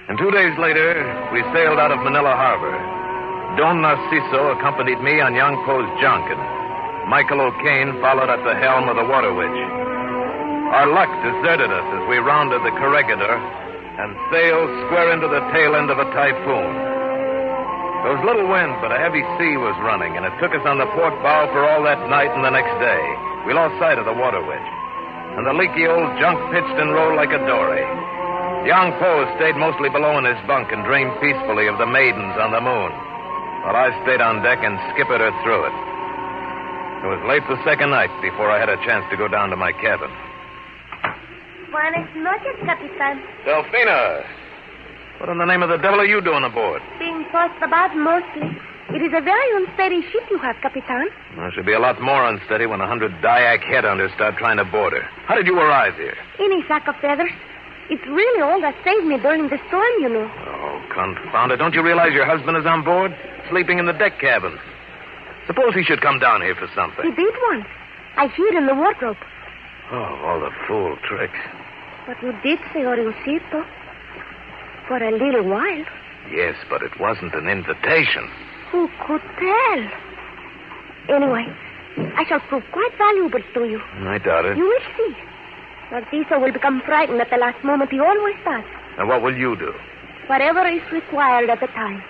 And 2 days later, we sailed out of Manila Harbor. Don Narciso accompanied me on Yang Po's junk, and Michael O'Kane followed at the helm of the Water Witch. Our luck deserted us as we rounded the Corregidor and sailed square into the tail end of a typhoon. There was little wind, but a heavy sea was running, and it took us on the port bow for all that night and the next day. We lost sight of the Water Witch. and the leaky old junk pitched and rolled like a dory. Young Poe stayed mostly below in his bunk and dreamed peacefully of the maidens on the moon, while I stayed on deck and skippered her through it. It was late the second night before I had a chance to go down to my cabin. Buenas noches, Capitan. Delfina! What in the name of the devil are you doing aboard? Being tossed about mostly. It is a very unsteady ship you have, Capitan. Well, she'll be a lot more unsteady when 100 Dyak headhunters start trying to board her. How did you arrive here? In a sack of feathers. It's really all that saved me during the storm, you know. Oh, confound it. Don't you realize your husband is on board? Sleeping in the deck cabin. Suppose he should come down here for something. He did once. I hid in the wardrobe. Oh, all the fool tricks. But you did, Señorito. For a little while. Yes, but it wasn't an invitation. Who could tell? Anyway, I shall prove quite valuable to you. I doubt it. You will see. Narciso will become frightened at the last moment. He always does. And what will you do? Whatever is required at the time.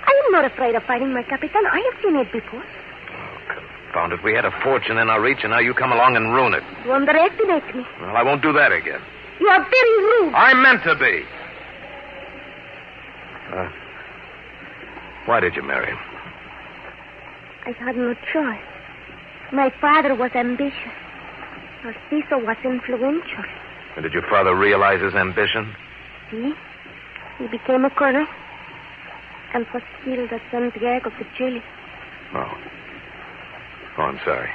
I am not afraid of fighting, my Capitan. I have seen it before. Confound it. We had a fortune in our reach, and now you come along and ruin it. You underestimate me. Well, I won't do that again. You are very rude. I meant to be. Why did you marry him? I had no choice. My father was ambitious. Narciso was influential. And did your father realize his ambition? He became a colonel and was killed at Santiago de Chile. Oh, I'm sorry.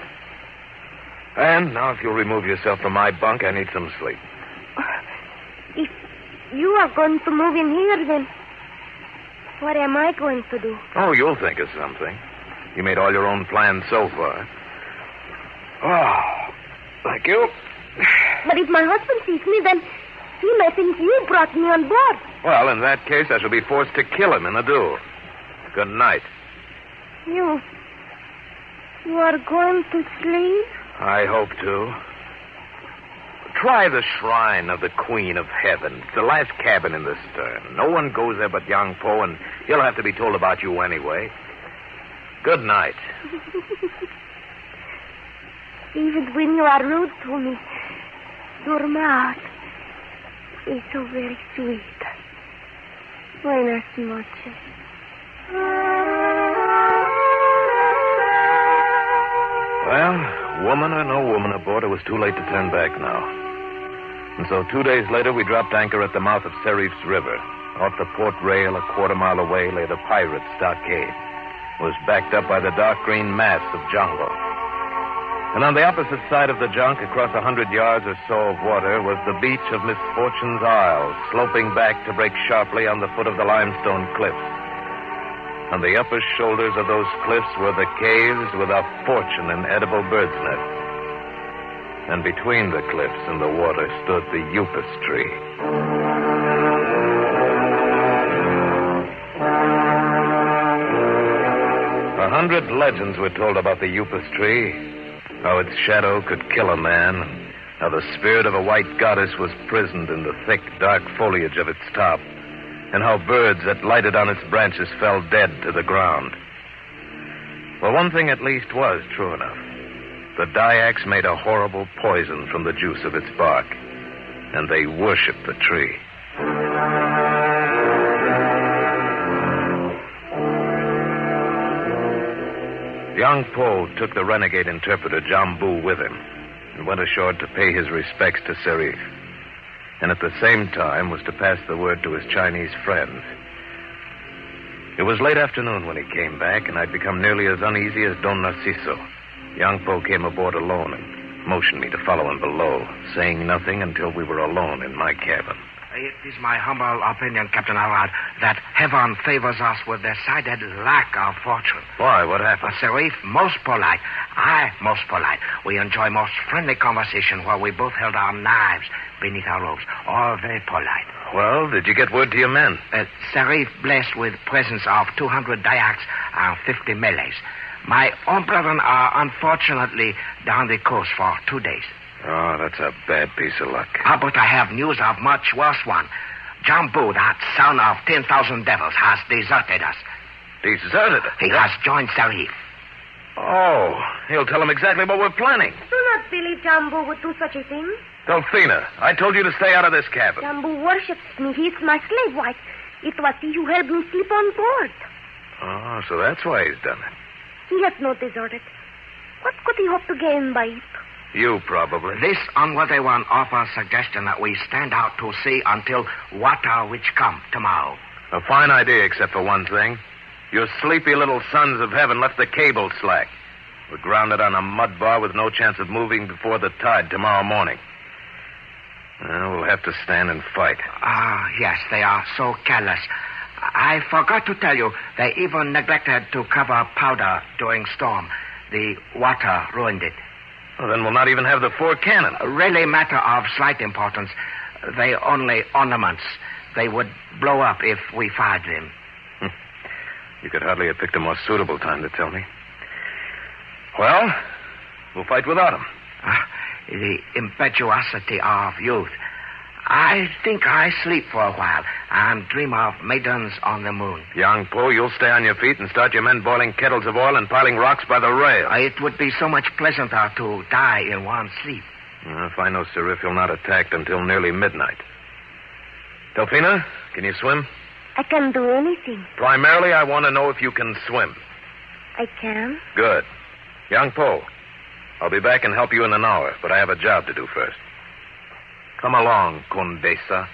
And now if you'll remove yourself from my bunk, I need some sleep. If you are going to move in here, then what am I going to do? Oh, you'll think of something. You made all your own plans so far. Oh, thank you. But if my husband sees me, then he may think you brought me on board. Well, in that case, I shall be forced to kill him in the duel. Good night. You are going to sleep? I hope to. Try the shrine of the Queen of Heaven. It's the last cabin in the stern. No one goes there but young Poe, and he'll have to be told about you anyway. Good night. Even when you are rude to me, your mouth is so very sweet. Buenas noches. Well, woman or no woman aboard, it was too late to turn back now. And so 2 days later, we dropped anchor at the mouth of Serif's River. Off the port rail, a quarter-mile away, lay the pirate stockade. It was backed up by the dark green mass of jungle. And on the opposite side of the junk, across 100 yards or so of water, was the beach of Misfortune's Isle, sloping back to break sharply on the foot of the limestone cliffs. On the upper shoulders of those cliffs were the caves with a fortune in edible bird's nests. And between the cliffs and the water stood the Upas tree. 100 legends were told about the Upas tree, how its shadow could kill a man, how the spirit of a white goddess was prisoned in the thick, dark foliage of its top, and how birds that lighted on its branches fell dead to the ground. Well, one thing at least was true enough. The Dyaks made a horrible poison from the juice of its bark, and they worshipped the tree. Young Poe took the renegade interpreter Jambu with him and went ashore to pay his respects to Serif, and at the same time was to pass the word to his Chinese friends. It was late afternoon when he came back, and I'd become nearly as uneasy as Don Narciso. Young Poe came aboard alone and motioned me to follow him below, saying nothing until we were alone in my cabin. It is my humble opinion, Captain Howard, that heaven favors us with decided lack of fortune. Why? What happened? Serif, most polite. I, most polite. We enjoy most friendly conversation while we both held our knives beneath our robes. All very polite. Well, did you get word to your men? Serif blessed with presence of 200 Dyaks and 50 Malays. My own brethren are unfortunately down the coast for 2 days. Oh, that's a bad piece of luck. But I have news of much worse one. Jambu, that son of 10,000 devils, has deserted us. Deserted us? He has joined Serif. Oh, he'll tell him exactly what we're planning. No, not believe Jambu would do such a thing. Delphina, I told you to stay out of this cabin. Jambu worships me. He's my slave wife. It was he who helped me sleep on board. Oh, so that's why he's done it. He has not deserted. What could he hope to gain by it? You, probably. This unworthy one offers suggestion that we stand out to sea until water which come tomorrow. A fine idea, except for one thing. Your sleepy little sons of heaven left the cable slack. We're grounded on a mud bar with no chance of moving before the tide tomorrow morning. We'll have to stand and fight. Ah, yes, they are so careless. I forgot to tell you, they even neglected to cover powder during storm. The water ruined it. Well, then we'll not even have the 4 cannon. Really matter of slight importance. They only ornaments. They would blow up if we fired them. You could hardly have picked a more suitable time to tell me. Well, we'll fight without them. The impetuosity of youth. I think I sleep for a while and dream of maidens on the moon. Young Po, you'll stay on your feet and start your men boiling kettles of oil and piling rocks by the rail. It would be so much pleasanter to die in one sleep. If I know Sir Ifil not attacked until nearly midnight. Delphina, can you swim? I can do anything. Primarily, I want to know if you can swim. I can. Good. Young Po, I'll be back and help you in an hour, but I have a job to do first. Come along, Condesa.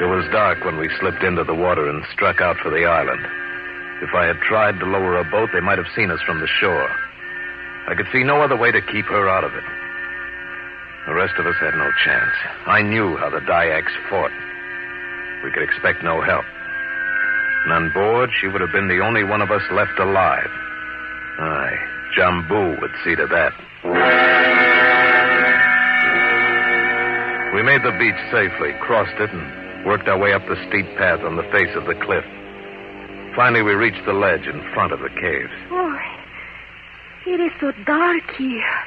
It was dark when we slipped into the water and struck out for the island. If I had tried to lower a boat, they might have seen us from the shore. I could see no other way to keep her out of it. The rest of us had no chance. I knew how the Dyaks fought. We could expect no help. And on board, she would have been the only one of us left alive. Aye, Jambu would see to that. We made the beach safely, crossed it, and worked our way up the steep path on the face of the cliff. Finally, we reached the ledge in front of the caves. Oh, it is so dark here.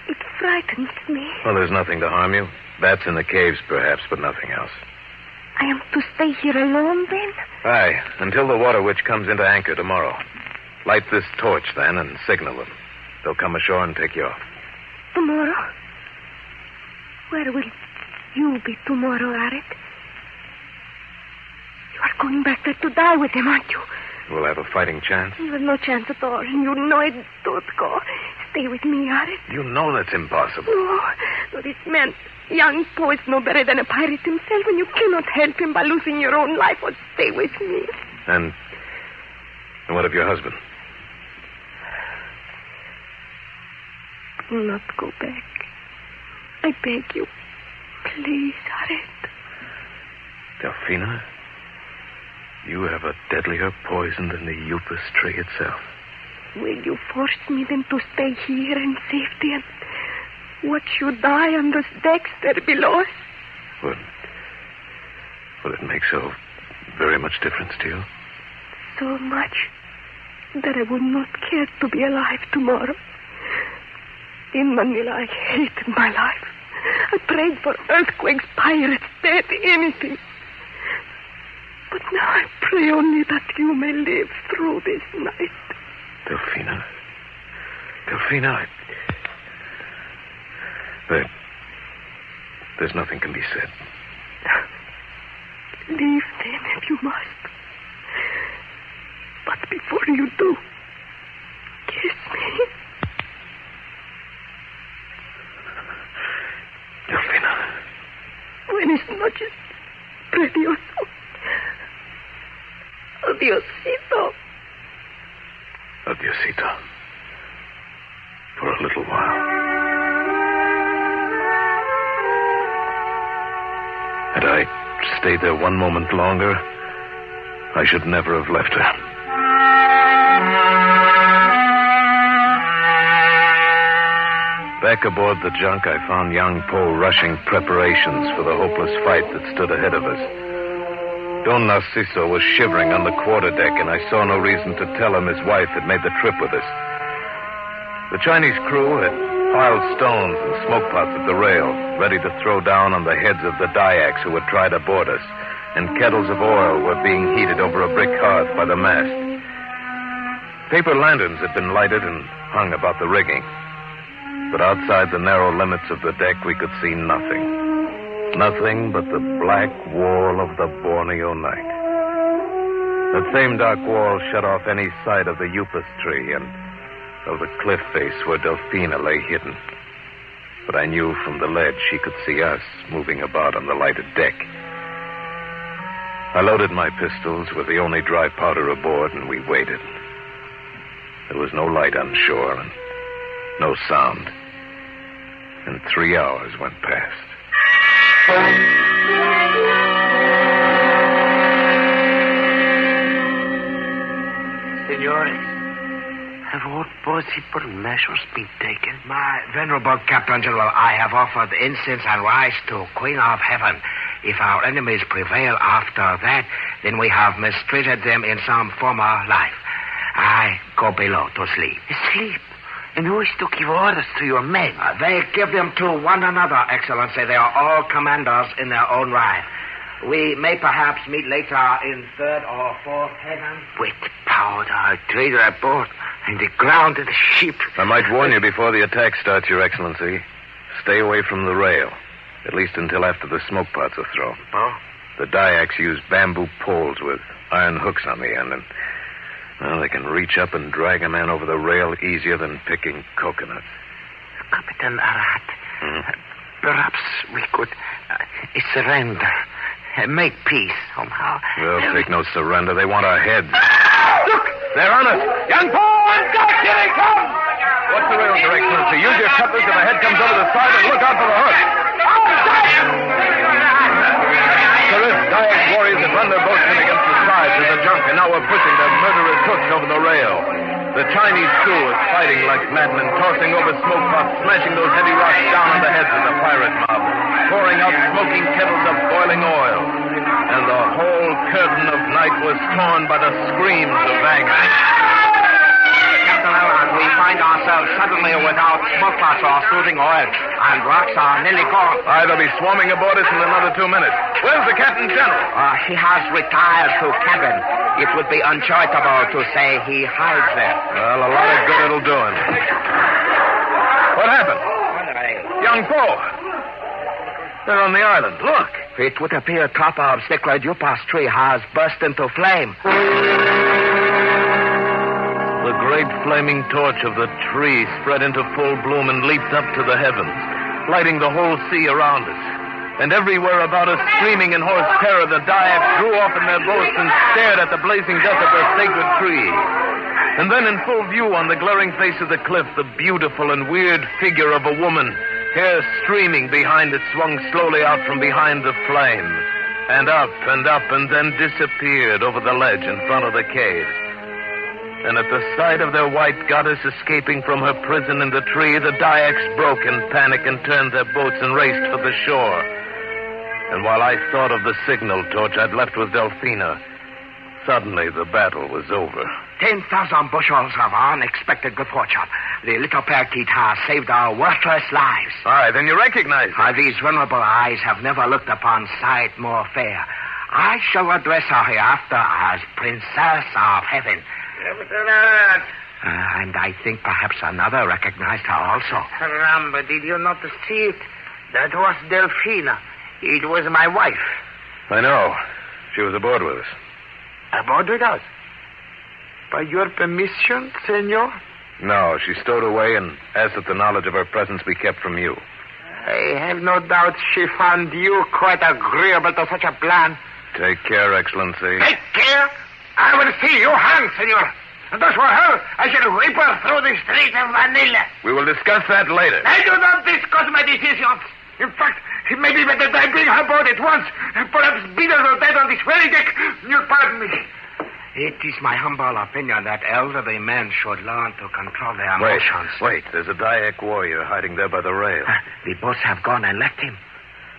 It frightens me. Well, there's nothing to harm you. Bats in the caves, perhaps, but nothing else. I am to stay here alone, then? Aye, until the water witch comes into anchor tomorrow. Light this torch, then, and signal them. They'll come ashore and take you off. Tomorrow? Where will you be tomorrow, Arik? You are going back there to die with him, aren't you? We'll have a fighting chance. You have no chance at all, and you know it. Don't go. Stay with me, Arik. You know that's impossible. No, this man, young Po, is no better than a pirate himself, and you cannot help him by losing your own life. Or stay with me. And what of your husband? Do not go back. I beg you. Please, Arik. Delphina, you have a deadlier poison than the Upas tree itself. Will you force me then to stay here in safety and watch you die on those decks there below us? Will it make so very much difference to you? So much that I would not care to be alive tomorrow. In Manila, I hated my life. I prayed for earthquakes, pirates, death, anything. But now I pray only that you may live through this night. Delphina, there's nothing can be said. Leave then if you must. But before you do, kiss me. Delphina. Buenas noches, precioso. Adiosito. Adiosito. For a little while. Had I stayed there one moment longer, I should never have left her. Back aboard the junk, I found young Po rushing preparations for the hopeless fight that stood ahead of us. Don Narciso was shivering on the quarterdeck, and I saw no reason to tell him his wife had made the trip with us. The Chinese crew had piled stones and smoke pots at the rail, ready to throw down on the heads of the Dyaks who had tried to board us, and kettles of oil were being heated over a brick hearth by the mast. Paper lanterns had been lighted and hung about the rigging. But outside the narrow limits of the deck, we could see nothing. Nothing but the black wall of the Borneo night. That same dark wall shut off any sight of the upas tree and of the cliff face where Delphina lay hidden. But I knew from the ledge she could see us moving about on the lighted deck. I loaded my pistols with the only dry powder aboard, and we waited. There was no light on shore and no sound. And 3 hours went past. Signores, have all possible measures been taken? My venerable Captain General, I have offered incense and rice to Queen of Heaven. If our enemies prevail after that, then we have mistreated them in some former life. I go below to sleep. Sleep? And who is to give orders to your men? They give them to one another, Excellency. They are all commanders in their own right. We may perhaps meet later in third or fourth heaven. With powder, a trader aboard, and the ground of the ship. I might warn you before the attack starts, Your Excellency. Stay away from the rail, at least until after the smoke pots are thrown. Oh? The Dyaks use bamboo poles with iron hooks on the end, and well, they can reach up and drag a man over the rail easier than picking coconuts. Captain Arat, perhaps we could surrender. Make peace somehow. We'll take no surrender. They want our heads. Look! They're on us! Young Paul, on deck! Here they come! What's the rail, Your Excellency? Use your cutlass if a head comes over the side and look out for the hook. Terrific Dyak warriors have run their boatsmen against the sides of the junk, and now we're pushing their murderous hooks over the rail. The Chinese crew is fighting like madmen, tossing over smoke pots, smashing those heavy rocks down on the heads of the pirate mob, pouring out smoking kettles of boiling oil. And the whole curtain of night was torn by the screams of agony. Captain Arat, we find ourselves suddenly without smoke pots or soothing oil, and rocks are nearly gone. Aye, they'll be swarming aboard us in another 2 minutes. Where's the Captain General? He has retired to cabin. It would be uncharitable to say he hides there. Well, a lot of good it'll do him. What happened? Young Po. They're on the island. Look. It would appear top of sacred upas tree has burst into flame. The great flaming torch of the tree spread into full bloom and leaped up to the heavens, lighting the whole sea around us. And everywhere about us, screaming in hoarse terror, the Dyaks drew off in their boats and stared at the blazing death of their sacred tree. And then in full view on the glaring face of the cliff, the beautiful and weird figure of a woman, hair streaming behind it, swung slowly out from behind the flame, and up, and then disappeared over the ledge in front of the cave. And at the sight of their white goddess escaping from her prison in the tree, the Dyaks broke in panic and turned their boats and raced for the shore. And while I thought of the signal torch I'd left with Delphina, suddenly the battle was over. 10,000 bushels of unexpected good fortune. The little parakeet has saved our worthless lives. Aye, then you recognize her. These venerable eyes have never looked upon sight more fair. I shall address her hereafter as Princess of Heaven. And I think perhaps another recognized her also. Caramba, did you not see it? That was Delphina. It was my wife. I know. She was aboard with us. Aboard with us? By your permission, senor? No, she stowed away and asked that the knowledge of her presence be kept from you. I have no doubt she found you quite agreeable to such a plan. Take care, Excellency. Take care? I will see you hung, senor. And as for her, I shall whip her through the streets of Manila. We will discuss that later. I do not discuss my decisions. In fact, it may be better that I bring her aboard at once. Perhaps beat her to death on this very deck. You pardon me. It is my humble opinion that elderly men should learn to control their emotions. Wait. There's a Dyak warrior hiding there by the rail. The boats have gone and left him.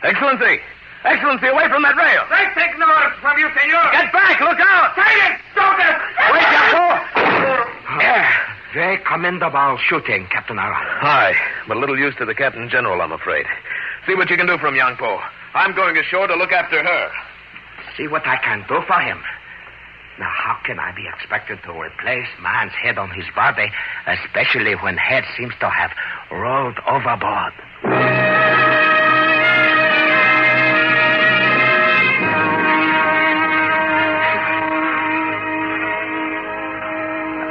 Excellency! Excellency, away from that rail! I take no orders from you, senor! Get back! Look out! Silence! Stop it! Wait, Yapo! Very commendable shooting, Captain Arat. Aye, but a little use to the Captain General, I'm afraid. See what you can do for him, Young Po. I'm going ashore to look after her. See what I can do for him. Now, how can I be expected to replace man's head on his body, especially when head seems to have rolled overboard?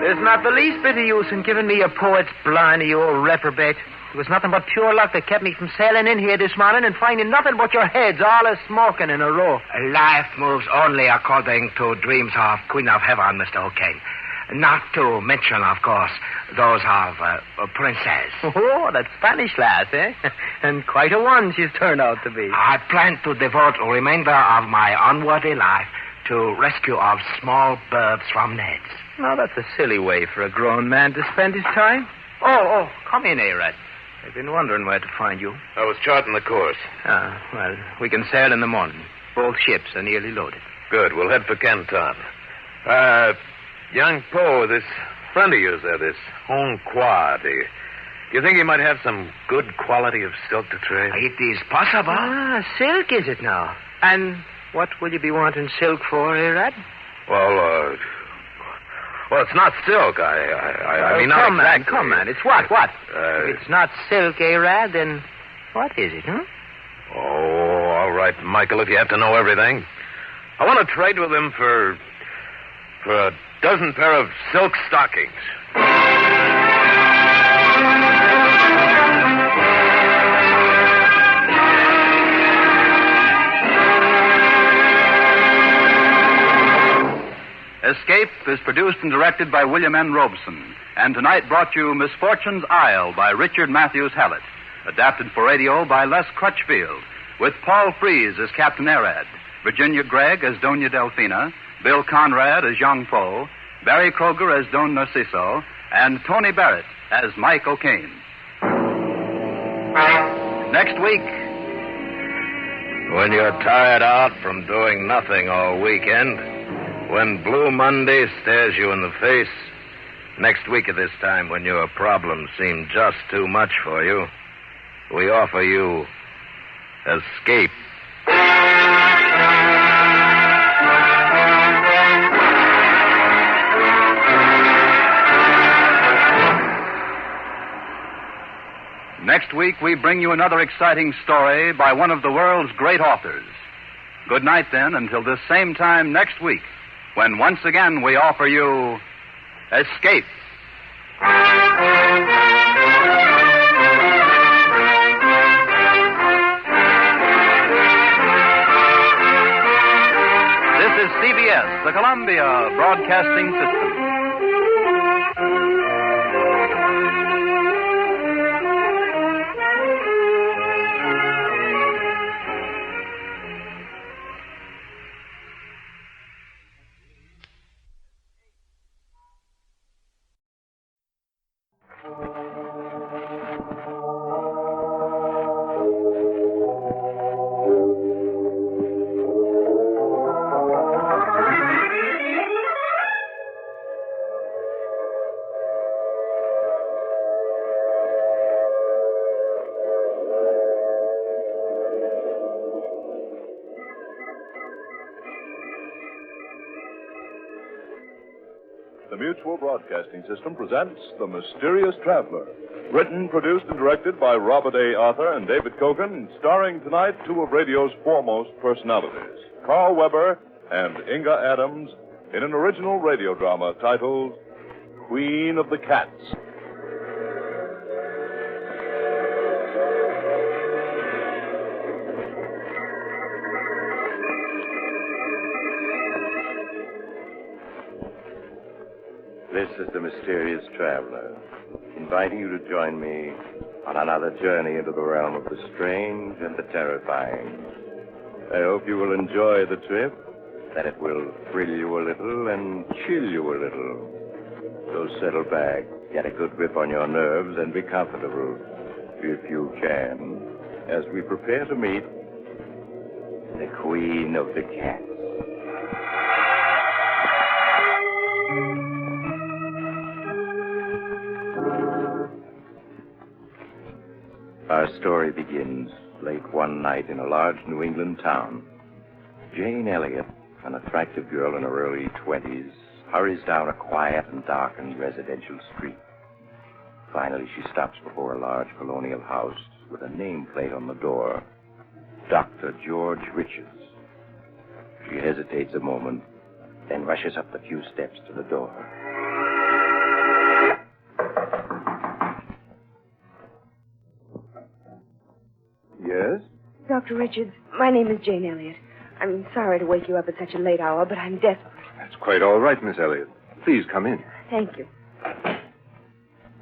There's not the least bit of use in giving me a poet's blind, you old reprobate. It was nothing but pure luck that kept me from sailing in here this morning and finding nothing but your heads all a-smoking in a row. Life moves only according to dreams of Queen of Heaven, Mr. O'Kane. Not to mention, of course, those of Princess. Oh, that Spanish lass, eh? And quite a one she's turned out to be. I plan to devote the remainder of my unworthy life to rescue of small birds from nets. Now, that's a silly way for a grown man to spend his time. Oh, come in, Arad. I've been wondering where to find you. I was charting the course. Well, we can sail in the morning. Both ships are nearly loaded. Good. We'll head for Canton. Young Poe, this friend of yours there, this Hong Qua, do you think he might have some good quality of silk to trade? It is possible. Silk is it now? And what will you be wanting silk for, Arad? Well, it's not silk. I mean, not exactly. Come, man. It's what? If it's not silk, Arad, then what is it, huh? Oh, all right, Michael, if you have to know everything. I want to trade with him for a dozen pair of silk stockings. Escape is produced and directed by William N. Robeson, and tonight brought you Misfortune's Isle by Richard Matthews Hallett, adapted for radio by Les Crutchfield, with Paul Frees as Captain Arad, Virginia Gregg as Doña Delfina, Bill Conrad as Young Poe, Barry Kroger as Don Narciso, and Tony Barrett as Mike O'Kane. Next week... When you're tired out from doing nothing all weekend, when Blue Monday stares you in the face, next week at this time when your problems seem just too much for you, we offer you Escape. Next week, we bring you another exciting story by one of the world's great authors. Good night, then, until this same time next week, when once again we offer you Escape. This is CBS, the Columbia Broadcasting System. The Mutual Broadcasting System presents The Mysterious Traveler. Written, produced, and directed by Robert A. Arthur and David Kogan, starring tonight two of radio's foremost personalities, Carl Weber and Inga Adams, in an original radio drama titled Queen of the Cats. This is the Mysterious Traveler, inviting you to join me on another journey into the realm of the strange and the terrifying. I hope you will enjoy the trip, that it will thrill you a little and chill you a little. So settle back, get a good grip on your nerves, and be comfortable, if you can, as we prepare to meet the Queen of the Cats. Our story begins late one night in a large New England town. Jane Elliott, An attractive girl in her early 20s hurries down a quiet and darkened residential street. Finally, she stops before a large colonial house with a nameplate on the door. Dr. George Richards. She hesitates a moment, then rushes up the few steps to the door. Yes? Dr. Richards, my name is Jane Elliott. I'm sorry to wake you up at such a late hour, but I'm desperate. That's quite all right, Miss Elliott. Please come in. Thank you.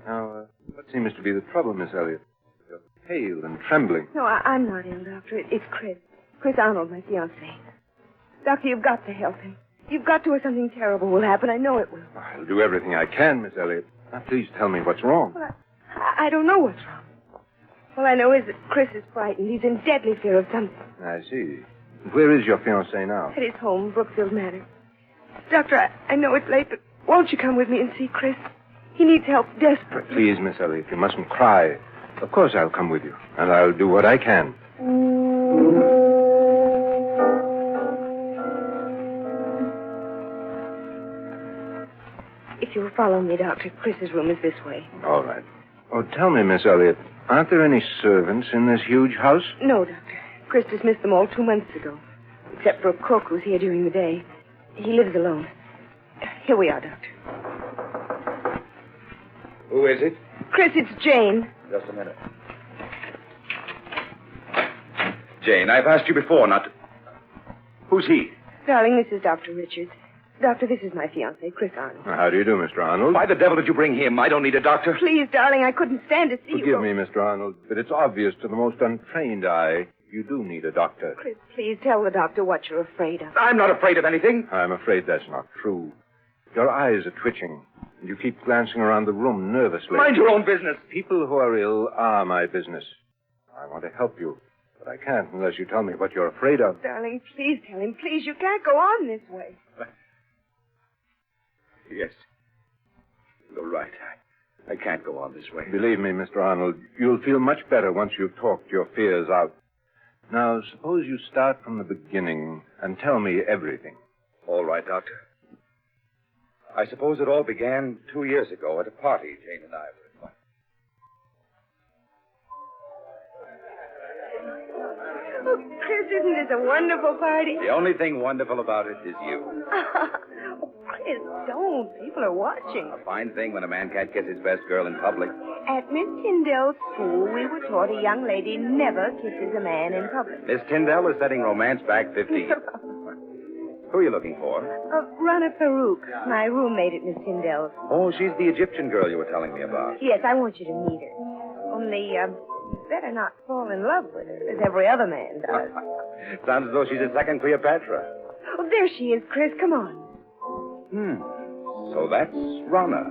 Now, what seems to be the trouble, Miss Elliott? You're pale and trembling. No, I'm not ill, Doctor. It's Chris. Chris Arnold, my fiancé. Doctor, you've got to help him. You've got to, or something terrible will happen. I know it will. I'll do everything I can, Miss Elliott. Now, please tell me what's wrong. Well, I don't know what's wrong. All I know is that Chris is frightened. He's in deadly fear of something. I see. Where is your fiancé now? At his home, Brookfield Manor. Doctor, I know it's late, but won't you come with me and see Chris? He needs help desperately. Please, Miss Elliott, you mustn't cry. Of course I'll come with you, and I'll do what I can. If you'll follow me, Doctor, Chris's room is this way. All right. Oh, tell me, Miss Elliott, aren't there any servants in this huge house? No, Doctor. Chris dismissed them all 2 months ago, except for a cook who's here during the day. He lives alone. Here we are, Doctor. Who is it? Chris, it's Jane. Just a minute. Jane, I've asked you before not to... Who's he? Darling, this is Dr. Richards. Doctor, this is my fiancé, Chris Arnold. How do you do, Mr. Arnold? Why the devil did you bring him? I don't need a doctor. Please, darling, I couldn't stand to see you. Forgive me, Mr. Arnold, but it's obvious to the most untrained eye you do need a doctor. Chris, please tell the doctor what you're afraid of. I'm not afraid of anything. I'm afraid that's not true. Your eyes are twitching, and you keep glancing around the room nervously. Mind your own business. People who are ill are my business. I want to help you, but I can't unless you tell me what you're afraid of. Darling, please tell him. Please, you can't go on this way. Yes. You're right. I can't go on this way. Believe me, Mr. Arnold, you'll feel much better once you've talked your fears out. Now, suppose you start from the beginning and tell me everything. All right, Doctor. I suppose it all began 2 years ago at a party Jane and I were at. Oh, Chris, isn't this a wonderful party? The only thing wonderful about it is you. Oh, Chris, don't. People are watching. A fine thing when a man can't kiss his best girl in public. At Miss Tyndall's school, we were taught a young lady never kisses a man in public. Miss Tyndall is setting romance back 50 years. Who are you looking for? Rana Farouk, my roommate at Miss Tyndall's. Oh, she's the Egyptian girl you were telling me about. Yes, I want you to meet her. Only, better not fall in love with her, as every other man does. Sounds as though she's a second Cleopatra. Oh, there she is, Chris. Come on. So that's Rana.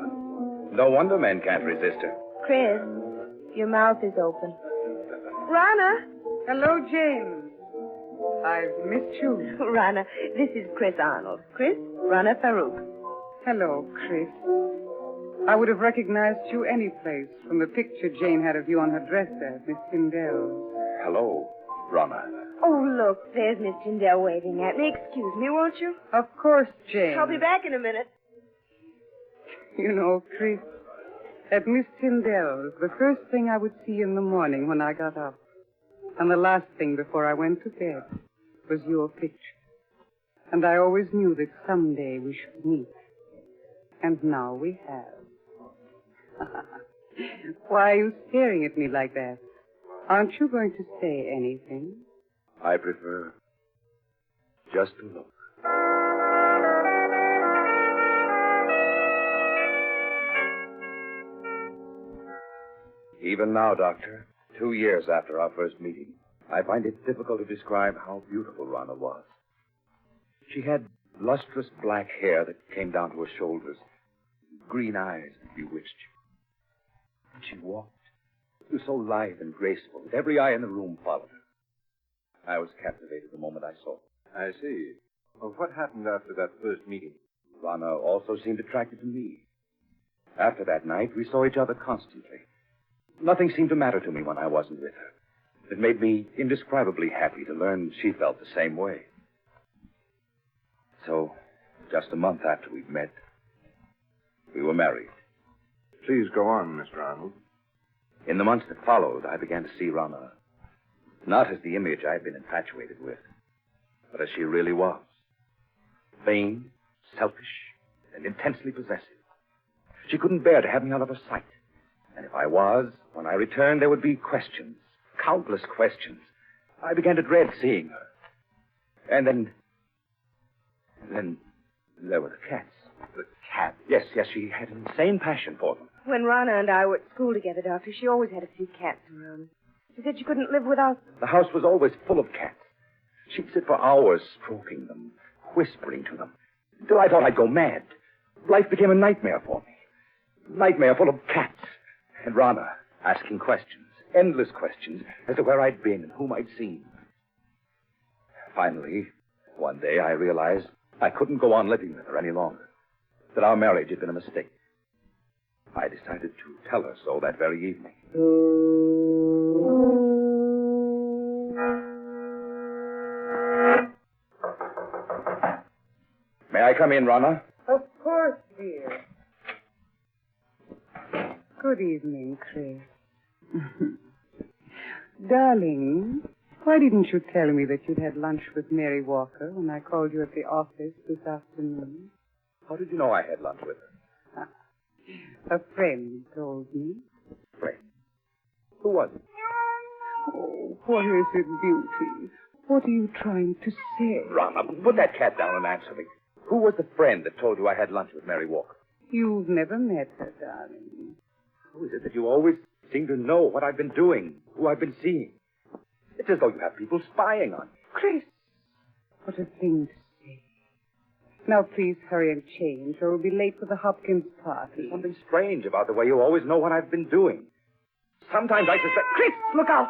No wonder men can't resist her. Chris, your mouth is open. Rana! Hello, Jane. I've missed you. Rana, this is Chris Arnold. Chris, Rana Farouk. Hello, Chris. I would have recognized you any place from the picture Jane had of you on her dresser, Miss Tyndall. Hello, Rana. Oh, look, there's Miss Tyndall waving at me. Excuse me, won't you? Of course, Jane. I'll be back in a minute. You know, Chris, at Miss Tyndall's, the first thing I would see in the morning when I got up, and the last thing before I went to bed, was your picture. And I always knew that someday we should meet. And now we have. Why are you staring at me like that? Aren't you going to say anything? I prefer just to look. Even now, Doctor, 2 years after our first meeting, I find it difficult to describe how beautiful Rana was. She had lustrous black hair that came down to her shoulders, green eyes that bewitched you. And she walked. She was so lithe and graceful that every eye in the room followed her. I was captivated the moment I saw her. I see. Well, what happened after that first meeting? Rana also seemed attracted to me. After that night, we saw each other constantly. Nothing seemed to matter to me when I wasn't with her. It made me indescribably happy to learn she felt the same way. So, just a month after we'd met, we were married. Please go on, Mr. Arnold. In the months that followed, I began to see Rana not as the image I had been infatuated with, but as she really was. Vain, selfish, and intensely possessive. She couldn't bear to have me out of her sight. And if I was, when I returned, there would be questions. Countless questions. I began to dread seeing her. And then there were the cats. The cat? Yes, she had an insane passion for them. When Rana and I were at school together, Doctor, she always had a few cats around. She said she couldn't live without them. The house was always full of cats. She'd sit for hours stroking them, whispering to them, until I thought I'd go mad. Life became a nightmare for me. Nightmare full of cats. And Rana asking questions, endless questions, as to where I'd been and whom I'd seen. Finally, one day I realized I couldn't go on living with her any longer, that our marriage had been a mistake. I decided to tell her so that very evening. May I come in, Rana? Of course, dear. Good evening, Chris. Darling, why didn't you tell me that you'd had lunch with Mary Walker when I called you at the office this afternoon? How did you know I had lunch with her? A friend told me. Friend? Who was it? Oh, what is it, Beauty? What are you trying to say? Rana, put that cat down and answer me. Who was the friend that told you I had lunch with Mary Walker? You've never met her, darling. Who is it that you always seem to know what I've been doing, who I've been seeing? It's as though you have people spying on me. Chris, what a thing to say. Now, please hurry and change, or we'll be late for the Hopkins party. There's something strange about the way you always know what I've been doing. Sometimes I suspect... Chris, look out!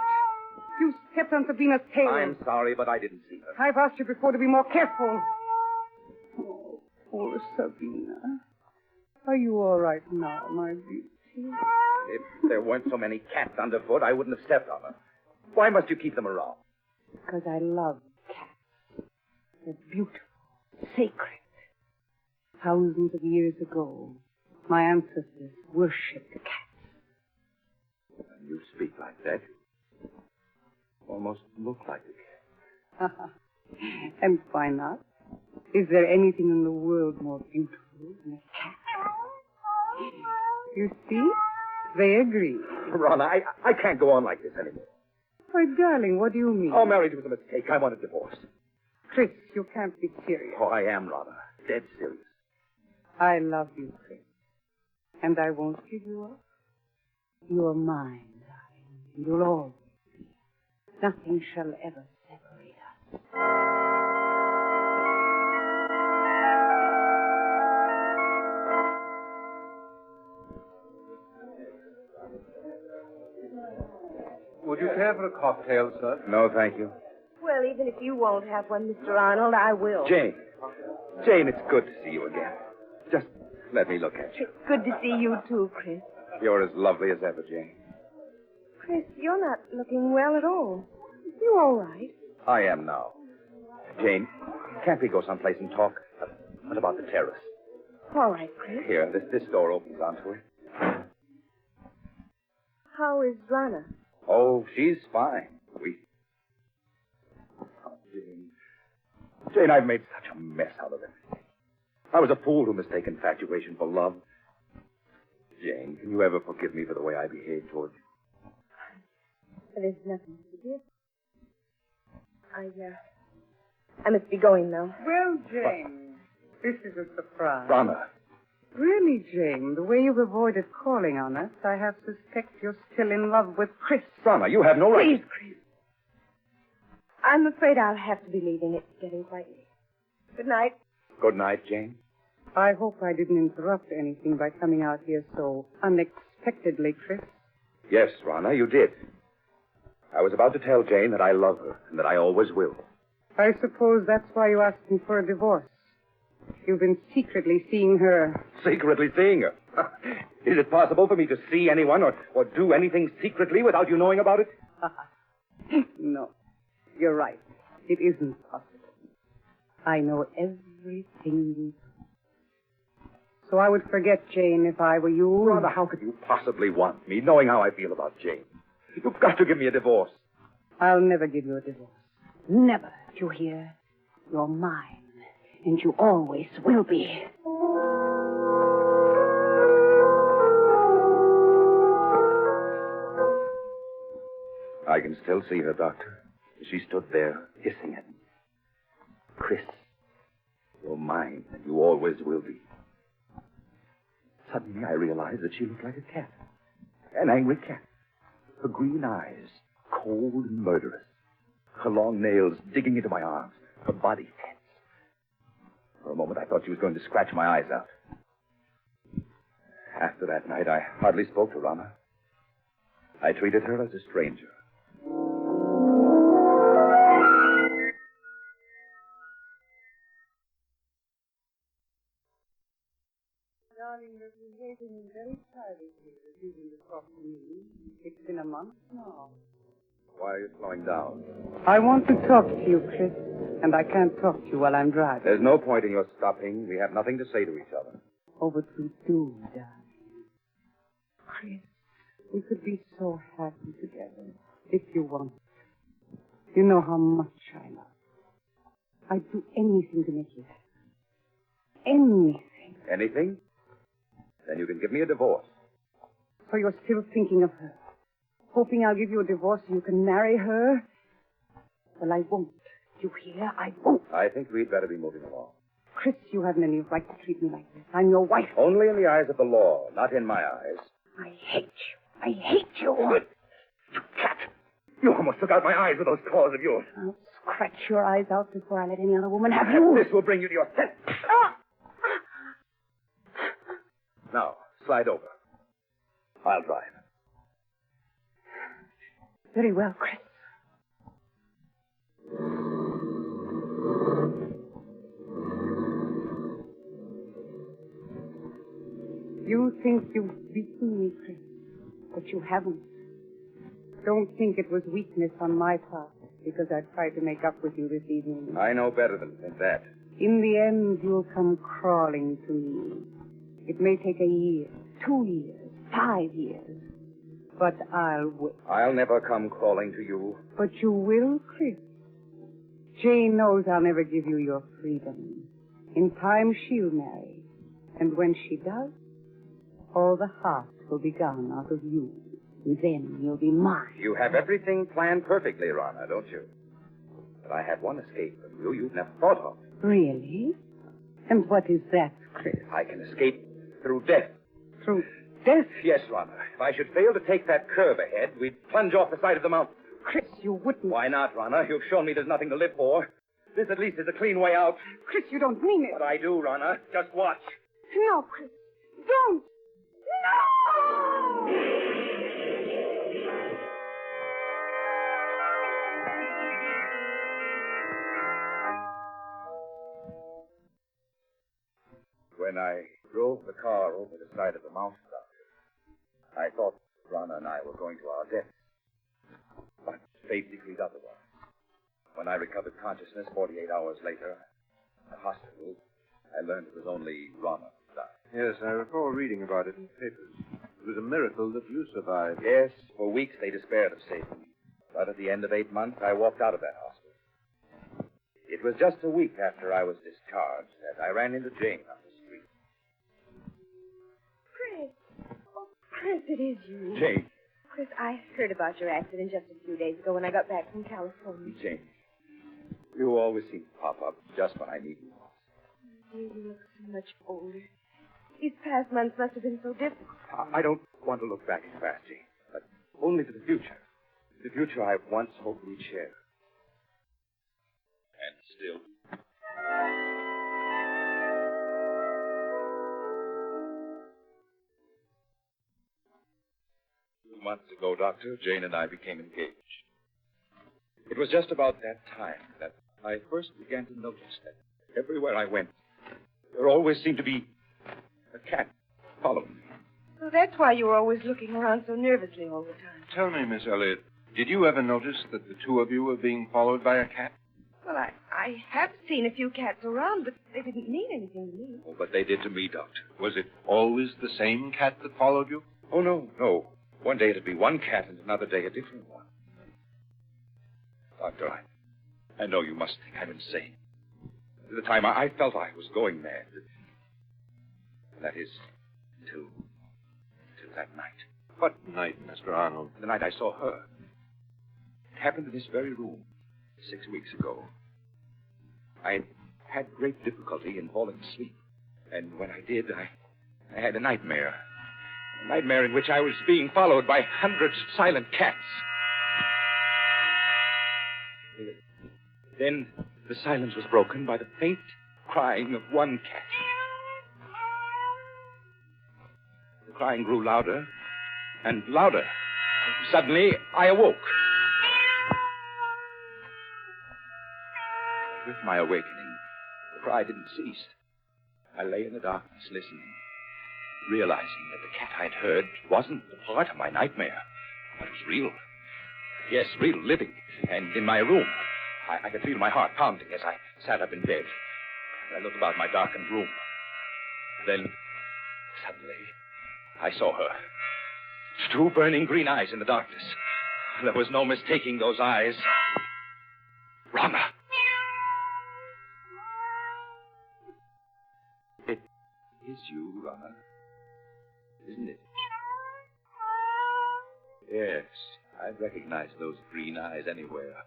You stepped on Sabina's tail. I'm sorry, but I didn't see her. I've asked you before to be more careful. Oh, poor Sabina. Are you all right now, my beauty? If there weren't so many cats underfoot, I wouldn't have stepped on her. Why must you keep them around? Because I love cats. They're beautiful, sacred. Thousands of years ago, my ancestors worshipped cats. When you speak like that, you almost look like a cat. And why not? Is there anything in the world more beautiful than a cat? You see? They agree. Rana, I can't go on like this anymore. Why, darling, what do you mean? Our marriage was a mistake. I want a divorce. Chris, you can't be serious. Oh, I am, Rana. Dead serious. I love you, Chris. And I won't give you up. You're mine, darling. You'll always be. Nothing shall ever separate us. Would you care for a cocktail, sir? No, thank you. Well, even if you won't have one, Mr. Arnold, I will. Jane, it's good to see you again. Just let me look at you. It's good to see you, too, Chris. You're as lovely as ever, Jane. Chris, you're not looking well at all. You all right? I am now. Jane, can't we go someplace and talk? What about the terrace? All right, Chris. Here, this door opens onto it. How is Rana? Oh, she's fine. Jane, I've made such a mess out of it. I was a fool to mistake infatuation for love. Jane, can you ever forgive me for the way I behaved toward you? There's nothing to forgive. I must be going now. Well, Jane, this is a surprise. Rana. Really, Jane, the way you've avoided calling on us, I have suspect you're still in love with Chris. Rana, you have no right. Please, Chris. I'm afraid I'll have to be leaving. It's getting quite late. Good night. Good night, Jane. I hope I didn't interrupt anything by coming out here so unexpectedly, Chris. Yes, Rana, you did. I was about to tell Jane that I love her and that I always will. I suppose that's why you asked me for a divorce. You've been secretly seeing her. Secretly seeing her? Is it possible for me to see anyone or do anything secretly without you knowing about it? No. You're right. It isn't possible. I know everything you do. So I would forget Jane if I were you. Rhonda, how could you possibly want me, knowing how I feel about Jane? You've got to give me a divorce. I'll never give you a divorce. Never, do you hear? You're mine, and you always will be. I can still see her, Doctor. She stood there, hissing at me. Chris, you're mine, and you always will be. Suddenly, I realized that she looked like a cat. An angry cat. Her green eyes, cold and murderous. Her long nails digging into my arms. Her body tense. For a moment, I thought she was going to scratch my eyes out. After that night, I hardly spoke to Rana. I treated her as a stranger. Darling, you're behaving very childishly, refusing to talk to me. It's been a month now. Why are you slowing down? I want to talk to you, Chris, and I can't talk to you while I'm driving. There's no point in your stopping. We have nothing to say to each other. Oh, but we do, darling. Chris, we could be so happy together if you want. You know how much I love you. I'd do anything to make you happy. Anything. Anything? Then you can give me a divorce. So you're still thinking of her? Hoping I'll give you a divorce so you can marry her? Well, I won't. You hear? I won't. I think we'd better be moving along. Chris, you haven't any right to treat me like this. I'm your wife. Only in the eyes of the law, not in my eyes. I hate you. I hate you. You cat! You almost took out my eyes with those claws of yours. I'll scratch your eyes out before I let any other woman have you. This will bring you to your senses. Now, slide over. I'll drive. Very well, Chris. You think you've beaten me, Chris, but you haven't. Don't think it was weakness on my part because I tried to make up with you this evening. I know better than that. In the end, you'll come crawling to me. It may take a year, 2 years, 5 years, but I'll wait. I'll never come crawling to you. But you will, Chris. Jane knows I'll never give you your freedom. In time, she'll marry. And when she does, all the heart will be gone out of you. And then you'll be mine. You have everything planned perfectly, Rana, don't you? But I have one escape from you you've never thought of. Really? And what is that, Chris? I can escape through death. Through death? Yes, Rana. If I should fail to take that curve ahead, we'd plunge off the side of the mountain. Chris, you wouldn't. Why not, Rana? You've shown me there's nothing to live for. This at least is a clean way out. Chris, you don't mean it. But I do, Rana. Just watch. No, Chris. Don't. No! When I drove the car over the side of the mountain, Doctor, I thought Rana and I were going to our death. But fate decreed otherwise. When I recovered consciousness 48 hours later, in the hospital, I learned it was only Rana who died. Yes, I recall reading about it in the papers. It was a miracle that you survived. Yes, for weeks they despaired of saving me. But at the end of 8 months, I walked out of that hospital. It was just a week after I was discharged that I ran into Jane on the street. Chris. Oh, Chris, it is you. Jane. Chris, I heard about your accident just a few days ago when I got back from California. Jane. You always seem to pop up just when I need you. Dear, you look so much older. These past months must have been so difficult. I don't want to look back as fast, Jane, but only to the future. The future I once hoped we'd share. And still. 2 months ago, Doctor, Jane and I became engaged. It was just about that time that I first began to notice that everywhere I went, there always seemed to be a cat following me. So that's why you were always looking around so nervously all the time. Tell me, Miss Elliot, did you ever notice that the two of you were being followed by a cat? Well, I have seen a few cats around, but they didn't mean anything to me. Oh, but they did to me, Doctor. Was it always the same cat that followed you? Oh, no. One day it'd be one cat and another day a different one. Doctor, I know you must think I'm insane. At the time, I felt I was going mad. That is, till that night. What night, Mr. Arnold? The night I saw her. It happened in this very room 6 weeks ago. I had great difficulty in falling asleep. And when I did, I had a nightmare. A nightmare in which I was being followed by hundreds of silent cats. Then the silence was broken by the faint crying of one cat. The crying grew louder and louder. Suddenly, I awoke. With my awakening, the cry didn't cease. I lay in the darkness listening, realizing that the cat I'd heard wasn't a part of my nightmare, but was real. Yes, real, living, and in my room. I could feel my heart pounding as I sat up in bed. I looked about my darkened room. Then, suddenly, I saw her. 2 burning green eyes in the darkness. There was no mistaking those eyes. Rana! It is you, Rana. Isn't it? Yes, I'd recognize those green eyes anywhere.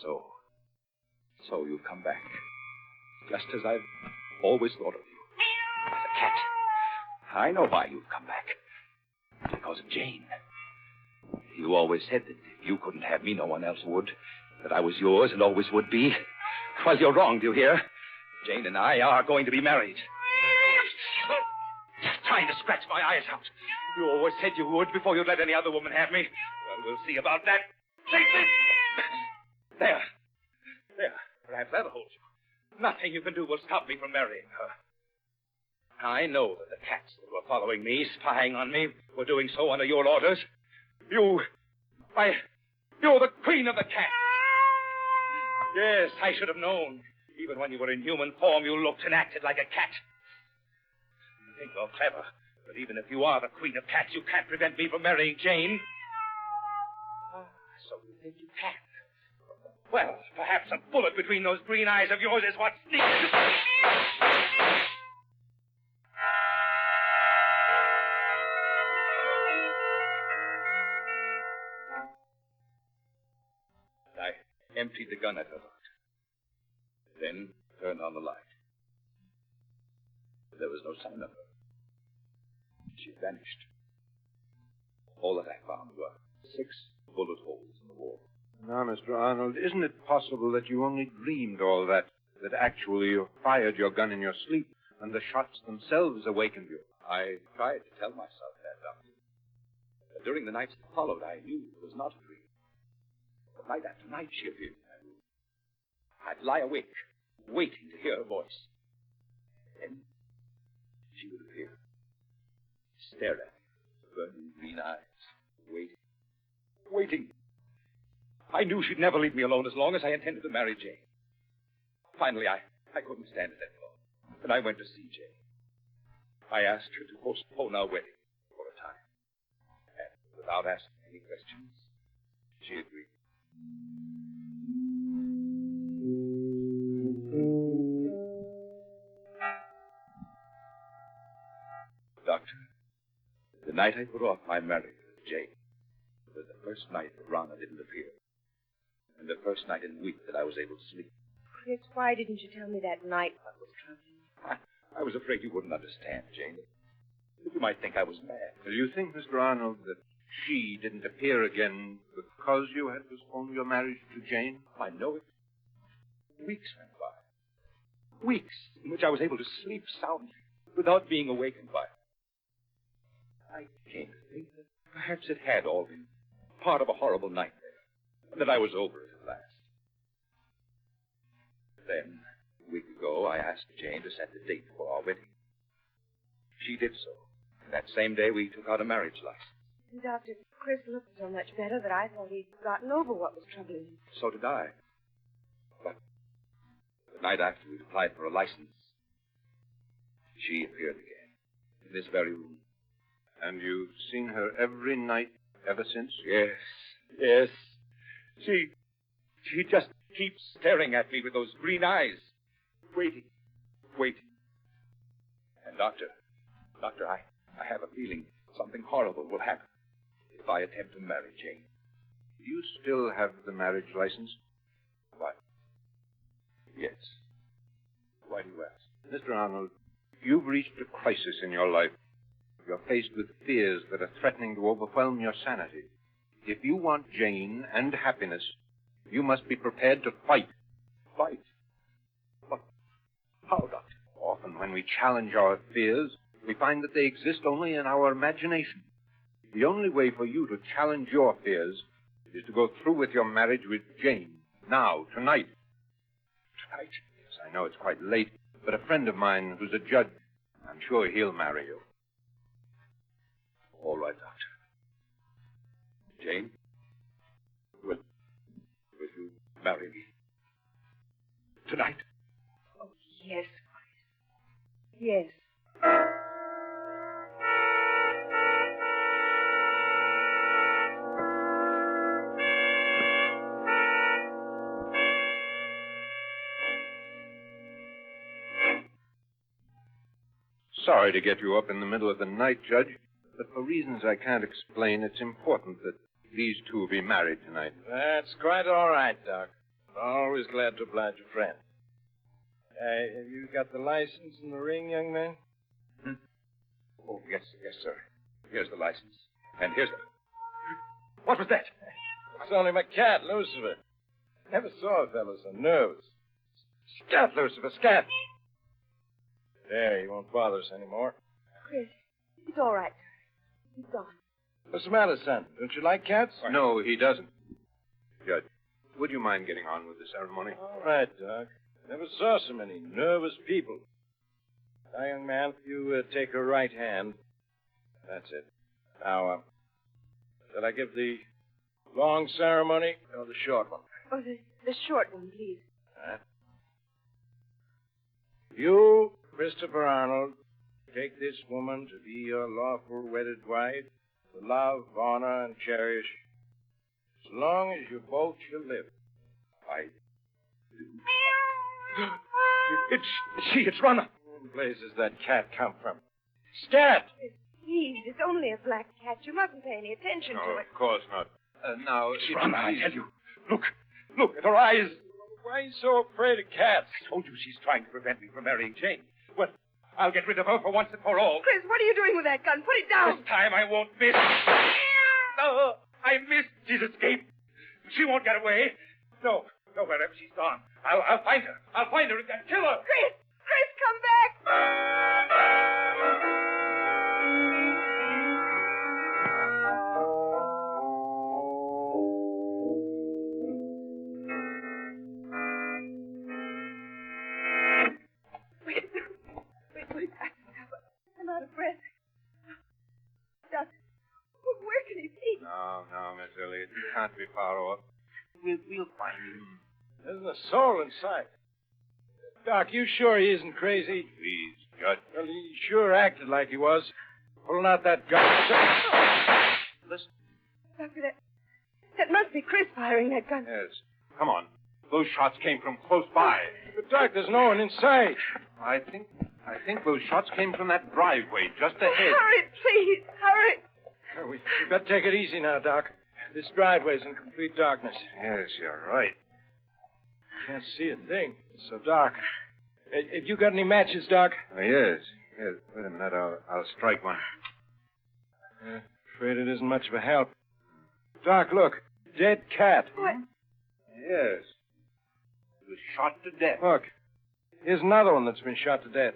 So you've come back. Just as I've always thought of you. As a cat. I know why you've come back. Because of Jane. You always said that if you couldn't have me, no one else would. That I was yours and always would be. Well, you're wrong, do you hear? Jane and I are going to be married. Trying to scratch my eyes out. You always said you would before you'd let any other woman have me. Well, we'll see about that. There. Perhaps that'll hold you. Nothing you can do will stop me from marrying her. I know that the cats that were following me, spying on me, were doing so under your orders. You're the queen of the cats. Yes, I should have known. Even when you were in human form, you looked and acted like a cat. You think you're clever, but even if you are the queen of cats, you can't prevent me from marrying Jane. So you think you can? Well, perhaps a bullet between those green eyes of yours is what's needed. I emptied the gun at her, then turned on the light. There was no sign of her. She had vanished. All that I found were 6 bullet holes in the wall. Now, Mr. Arnold, isn't it possible that you only dreamed all that actually you fired your gun in your sleep and the shots themselves awakened you? I tried to tell myself that, Doctor. But during the nights that followed, I knew it was not a dream. But night after night, she appeared in my room. I'd lie awake, waiting to hear her voice. Then she would appear, stare at me, burning green eyes, waiting. I knew she'd never leave me alone as long as I intended to marry Jane. Finally, I couldn't stand it any longer, and I went to see Jane. I asked her to postpone our wedding for a time. And without asking any questions, she agreed. Doctor, the night I put off my marriage with Jane was the first night that Rana didn't appear. And the first night in weeks that I was able to sleep. Chris, why didn't you tell me that night what was troubling you? I was afraid you wouldn't understand, Jane. That you might think I was mad. Do you think, Mr. Arnold, that she didn't appear again because you had postponed your marriage to Jane? I know it. Weeks went by. Weeks in which I was able to sleep soundly without being awakened by her. I came to think that perhaps it had all been part of a horrible nightmare. And that I was over it at last. Then, a week ago, I asked Jane to set the date for our wedding. She did so. And that same day, we took out a marriage license. Doctor, Chris looked so much better that I thought he'd gotten over what was troubling him. So did I. But The night after we'd applied for a license, she appeared again, in this very room. And you've seen her every night ever since? Yes. She just keeps staring at me with those green eyes. Waiting. And Doctor, I have a feeling something horrible will happen if I attempt to marry Jane. Do you still have the marriage license? Why? Yes. Why do you ask? Mr. Arnold, you've reached a crisis in your life. You're faced with fears that are threatening to overwhelm your sanity. If you want Jane and happiness, you must be prepared to fight. Fight? But how, Doctor? Often when we challenge our fears, we find that they exist only in our imagination. The only way for you to challenge your fears is to go through with your marriage with Jane. Now, tonight. Tonight? Yes, I know it's quite late, but a friend of mine who's a judge, I'm sure he'll marry you. All right, Doctor. Jane, will you marry me? Tonight? Oh, yes, Chris. Yes. Sorry to get you up in the middle of the night, Judge, but for reasons I can't explain, it's important that these two be married tonight. That's quite all right, Doc. Always glad to oblige a friend. Have you got the license and the ring, young man? Oh, yes, sir. Here's the license. And here's the... What was that? It's only my cat, Lucifer. Never saw a fellow so nervous. Scat, Lucifer, scat. There, he won't bother us anymore. Chris, it's all right. He's gone. What's the matter, son? Don't you like cats? No, he doesn't. Judge, would you mind getting on with the ceremony? All right, Doc. Never saw so many nervous people. Now, young man, you take her right hand. That's it. Now, shall I give the long ceremony or the short one? Oh, the short one, please. All right. You, Christopher Arnold, take this woman to be your lawful wedded wife, to love, honor, and cherish, as long as you both shall live. I do. It's Runner. What place does that cat come from? Scat! Please, it's only a black cat. You mustn't pay any attention to it. Of course not. Now, it's Runner, I tell you. Look at her eyes. Why are you so afraid of cats? I told you she's trying to prevent me from marrying Jane. Well, I'll get rid of her for once and for all. Chris, what are you doing with that gun? Put it down. This time I won't miss. I missed. She's escaped. She won't get away. No, wherever she's gone. I'll find her. I'll find her and kill her. Chris, come back. Wait. I'm out of breath. Doc, where can he be? No, Miss Elliot. He can't be far off. We'll find him. There isn't a soul in sight. Doc, you sure he isn't crazy? Please, Judge. Well, he sure acted like he was. Pulling out that gun. Listen. Doctor, that must be Chris firing that gun. Yes. Come on. Those shots came from close by. But, Doc, there's no one in sight. I think those shots came from that driveway just ahead. Hurry, please. Hurry. We better take it easy now, Doc. This driveway's in complete darkness. Yes, you're right. Can't see a thing. It's so dark. Have you got any matches, Doc? Yes. Wait a minute. I'll strike one. Afraid it isn't much of a help. Doc, look. Dead cat. What? Yes. It was shot to death. Look. Here's another one that's been shot to death.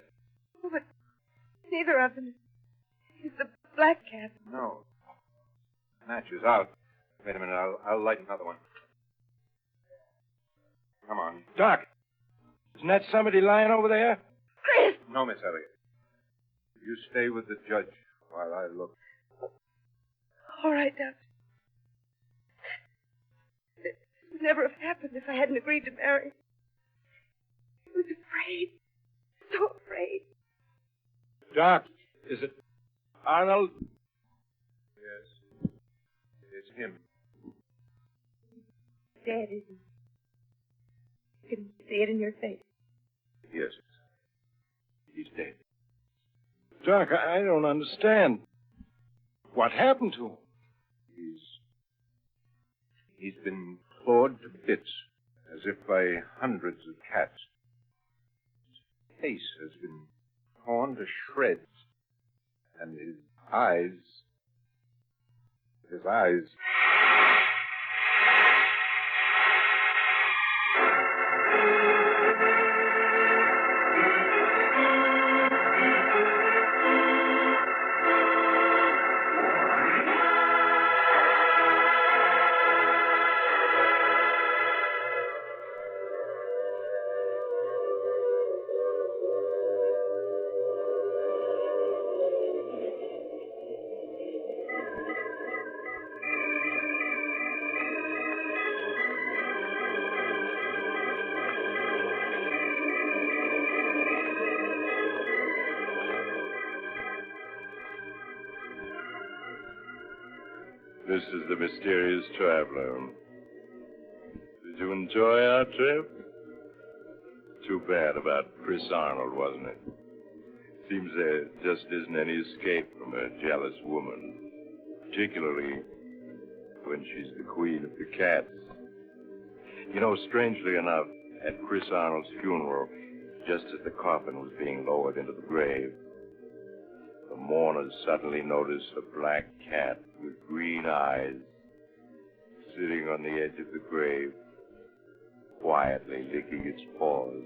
Oh, but neither of them is the black cat. No. Match is out. Wait a minute. I'll light another one. Come on. Doc, isn't that somebody lying over there? Chris! No, Miss Elliot. You stay with the judge while I look. All right, Doctor. This would never have happened if I hadn't agreed to marry. was afraid. So afraid. Doc, is it Arnold? Yes. It's him. Dead, isn't he? You can see it in your face. Yes. He's dead. Doc, I don't understand. What happened to him? He's been clawed to bits, as if by hundreds of cats. His face has been torn to shreds, and his eyes... This is the Mysterious Traveler. Did you enjoy our trip? Too bad about Chris Arnold, wasn't it? Seems there just isn't any escape from a jealous woman, particularly when she's the queen of the cats. You know, strangely enough, at Chris Arnold's funeral, just as the coffin was being lowered into the grave, the mourners suddenly noticed a black cat with green eyes sitting on the edge of the grave, quietly licking its paws.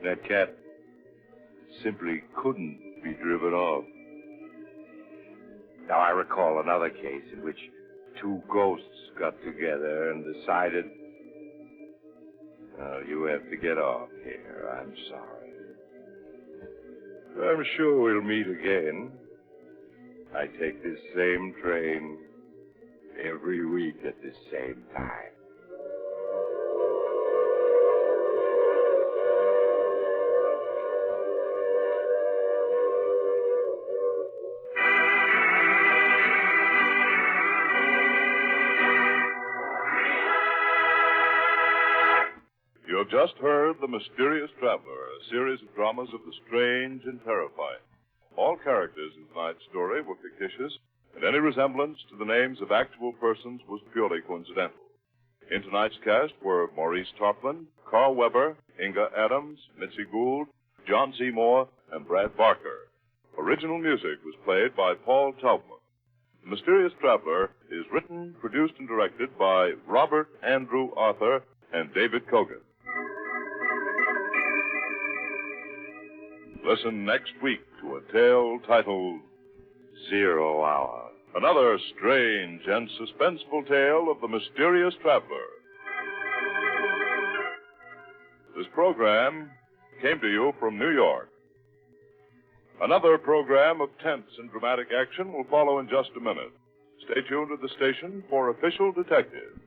That cat simply couldn't be driven off. Now, I recall another case in which two ghosts got together and decided, you have to get off here. I'm sorry. I'm sure we'll meet again. I take this same train every week at the same time. You have just heard The Mysterious Traveler, a series of dramas of the strange and terrifying. All characters in tonight's story were fictitious, and any resemblance to the names of actual persons was purely coincidental. In tonight's cast were Maurice Tarplin, Carl Weber, Inga Adams, Mitzi Gould, John Seymour, and Brad Barker. Original music was played by Paul Taubman. The Mysterious Traveler is written, produced, and directed by Robert Andrew Arthur and David Kogan. Listen next week to a tale titled 0 Hour. Another strange and suspenseful tale of the Mysterious Traveler. This program came to you from New York. Another program of tense and dramatic action will follow in just a minute. Stay tuned to the station for Official Detective.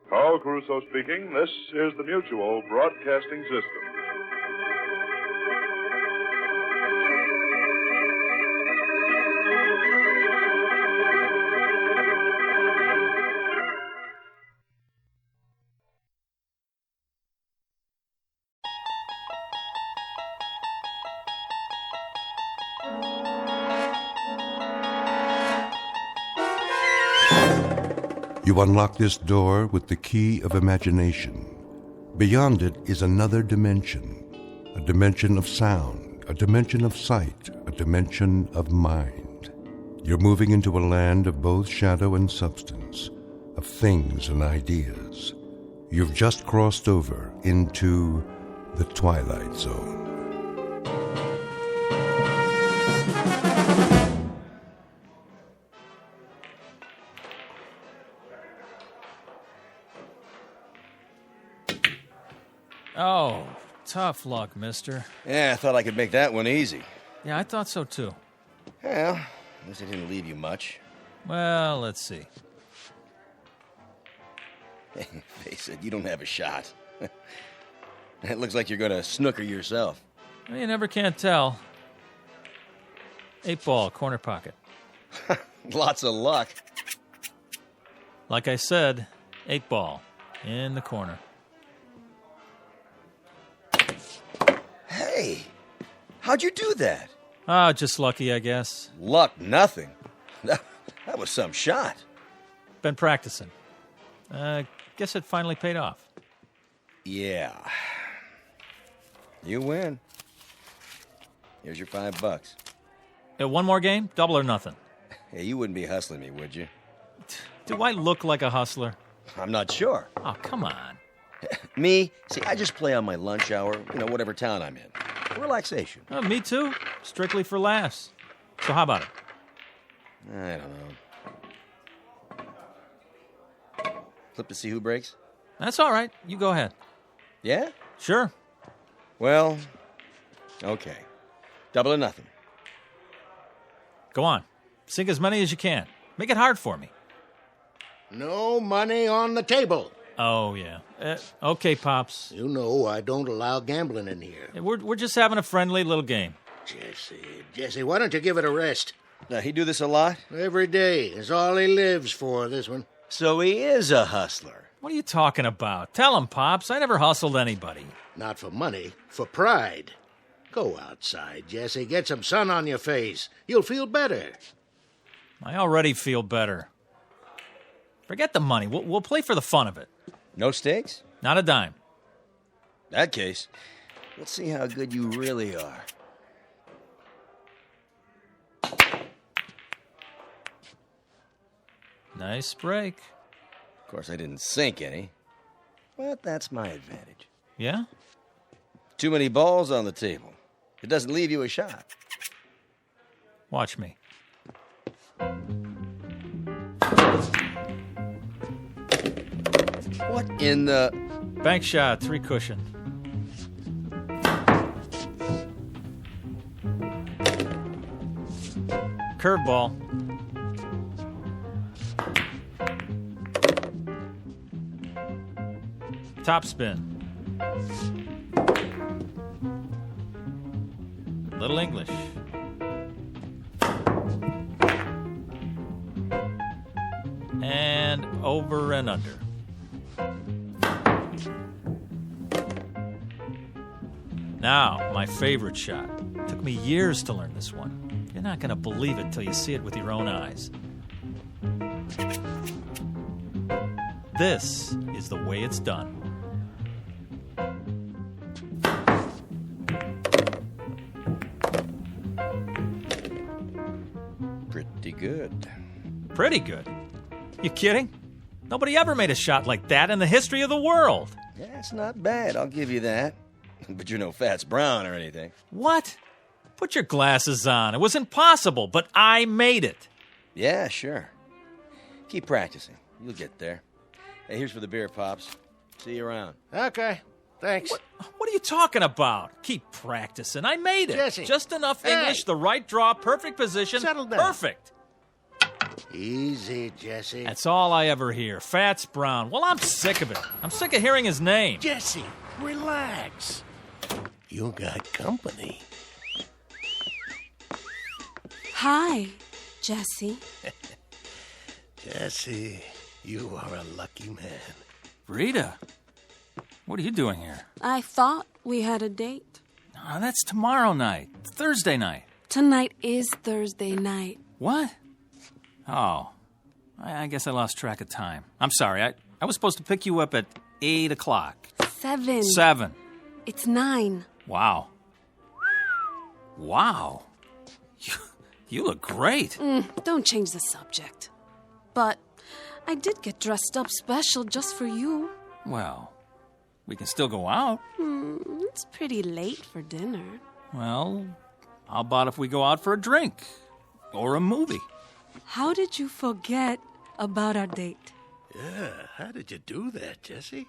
Carl Caruso speaking. This is the Mutual Broadcasting System. You unlock this door with the key of imagination. Beyond it is another dimension, a dimension of sound, a dimension of sight, a dimension of mind. You're moving into a land of both shadow and substance, of things and ideas. You've just crossed over into the Twilight Zone. Oh, tough luck, mister. Yeah, I thought I could make that one easy. Yeah, I thought so, too. Well, at least I didn't leave you much. Well, let's see. Face it, you don't have a shot. It looks like you're going to snooker yourself. Well, you never can tell. 8-ball, corner pocket. Lots of luck. Like I said, 8-ball, in the corner. Hey, how'd you do that? Ah, just lucky, I guess. Luck, nothing. That was some shot. Been practicing. Guess it finally paid off. Yeah. You win. Here's your $5. One more game? Double or nothing? Hey, you wouldn't be hustling me, would you? Do I look like a hustler? I'm not sure. Oh, come on. Me? See, I just play on my lunch hour, whatever town I'm in. Relaxation. Me too. Strictly for laughs. So how about it? I don't know. Flip to see who breaks? That's all right. You go ahead. Yeah? Sure. Well, okay. Double or nothing. Go on. Sink as many as you can. Make it hard for me. No money on the table. Oh, yeah. Okay, Pops. You know I don't allow gambling in here. We're just having a friendly little game. Jesse, why don't you give it a rest? Now, he do this a lot? Every day. It's all he lives for, this one. So he is a hustler. What are you talking about? Tell him, Pops. I never hustled anybody. Not for money, for pride. Go outside, Jesse. Get some sun on your face. You'll feel better. I already feel better. Forget the money. We'll play for the fun of it. No stakes? Not a dime. In that case, let's see how good you really are. Nice break. Of course, I didn't sink any, but that's my advantage. Yeah? Too many balls on the table. It doesn't leave you a shot. Watch me. What in the... Bank shot, 3 cushion. Curveball. Top spin. Little English. And over and under. Now, my favorite shot. Took me years to learn this one. You're not going to believe it till you see it with your own eyes. This is the way it's done. Pretty good. Pretty good? You kidding? Nobody ever made a shot like that in the history of the world. Yeah, it's not bad, I'll give you that. But you're no Fats Brown or anything. What? Put your glasses on. It was impossible, but I made it. Yeah, sure. Keep practicing. You'll get there. Hey, here's for the beer, Pops. See you around. Okay, thanks. What are you talking about? Keep practicing. I made it. Jesse. Just enough Hey. English, the right draw, perfect position. Settle down. Perfect. Easy, Jesse. That's all I ever hear. Fats Brown. Well, I'm sick of it. I'm sick of hearing his name. Jesse, relax. You got company. Hi, Jesse. Jesse, you are a lucky man. Rita, what are you doing here? I thought we had a date. Oh, that's tomorrow night. Thursday night. Tonight is Thursday night. What? Oh, I guess I lost track of time. I'm sorry. I was supposed to pick you up at 8 o'clock. 7. 7. It's 9. Wow. Wow. You look great. Don't change the subject. But I did get dressed up special just for you. Well, we can still go out. It's pretty late for dinner. Well, how about if we go out for a drink? Or a movie? How did you forget about our date? Yeah, how did you do that, Jesse?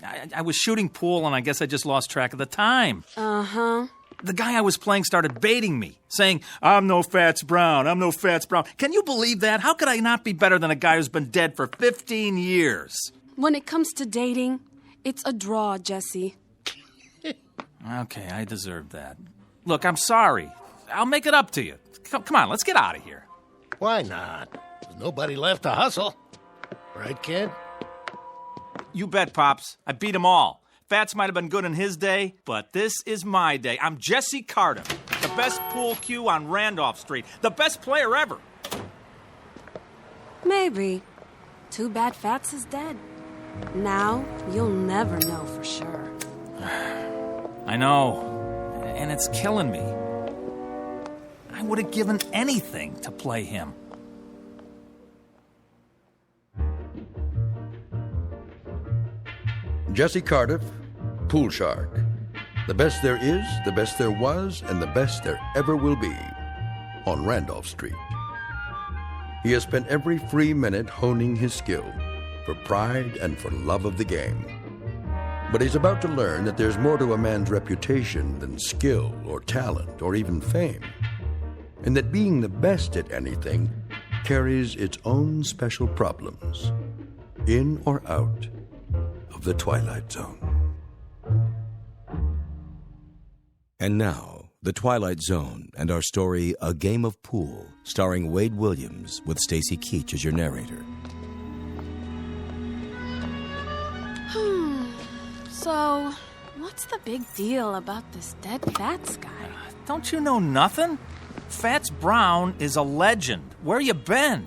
I was shooting pool, and I guess I just lost track of the time. Uh-huh. The guy I was playing started baiting me, saying, I'm no Fats Brown, I'm no Fats Brown. Can you believe that? How could I not be better than a guy who's been dead for 15 years? When it comes to dating, it's a draw, Jesse. Okay, I deserved that. Look, I'm sorry. I'll make it up to you. Come on, let's get out of here. Why not? There's nobody left to hustle. Right, kid? You bet, Pops. I beat them all. Fats might have been good in his day, but this is my day. I'm Jesse Carter, the best pool cue on Randolph Street, the best player ever. Maybe. Too bad Fats is dead. Now, you'll never know for sure. I know, and it's killing me. I would have given anything to play him. Jesse Cardiff, Pool Shark. The best there is, the best there was, and the best there ever will be on Randolph Street. He has spent every free minute honing his skill for pride and for love of the game. But he's about to learn that there's more to a man's reputation than skill or talent or even fame, and that being the best at anything carries its own special problems, in or out of the Twilight Zone. And now, The Twilight Zone and our story, A Game of Pool, starring Wade Williams with Stacy Keach as your narrator. So, what's the big deal about this dead Fats guy? Don't you know nothing? Fats Brown is a legend. Where you been?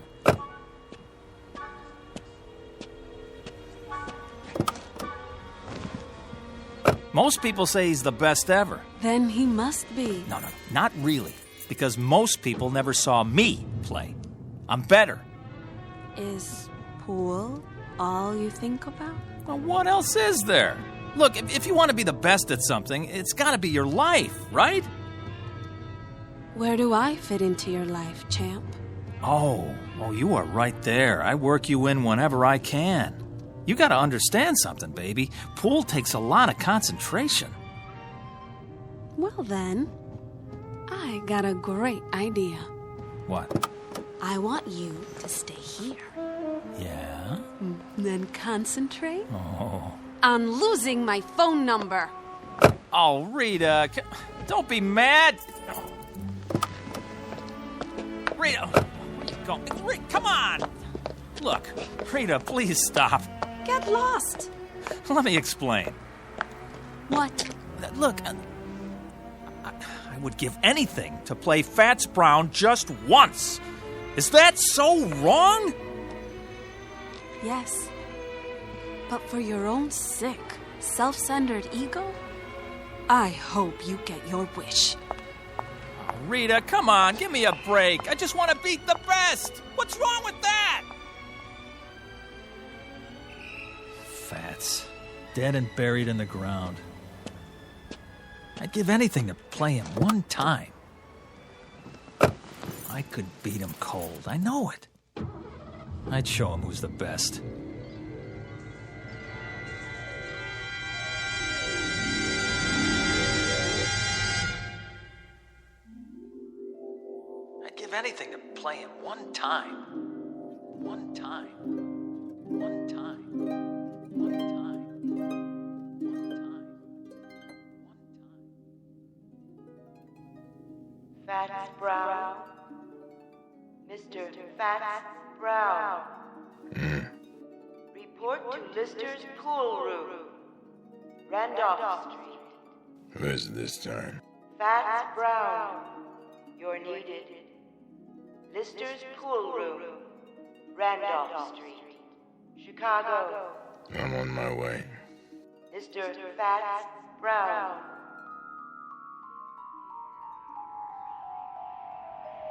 Most people say he's the best ever. Then he must be. No, not really. Because most people never saw me play. I'm better. Is pool all you think about? Well, what else is there? Look, if you want to be the best at something, it's got to be your life, right? Where do I fit into your life, champ? Oh, you are right there. I work you in whenever I can. You got to understand something, baby. Pool takes a lot of concentration. Well then, I got a great idea. What? I want you to stay here. Yeah? Then concentrate Oh. on losing my phone number. Oh, Rita, don't be mad. Rita, come on. Look, Rita, please stop. Get lost. Let me explain. What? Look, I would give anything to play Fats Brown just once. Is that so wrong? Yes. But for your own sick, self-centered ego, I hope you get your wish. Oh, Rita, come on, give me a break. I just want to beat the best. What's wrong with that? Fats, dead and buried in the ground. I'd give anything to play him one time. I could beat him cold, I know it. I'd show him who's the best. I'd give anything to play him one time. One time. One time. One time. Fats Brown. Mr. Fats Brown. Report to Lister's pool room. Randolph Street. Who is it this time? Fats Brown. You're needed. Lister's pool room. Randolph Street. Chicago. I'm on my way. Mr. Fats Brown.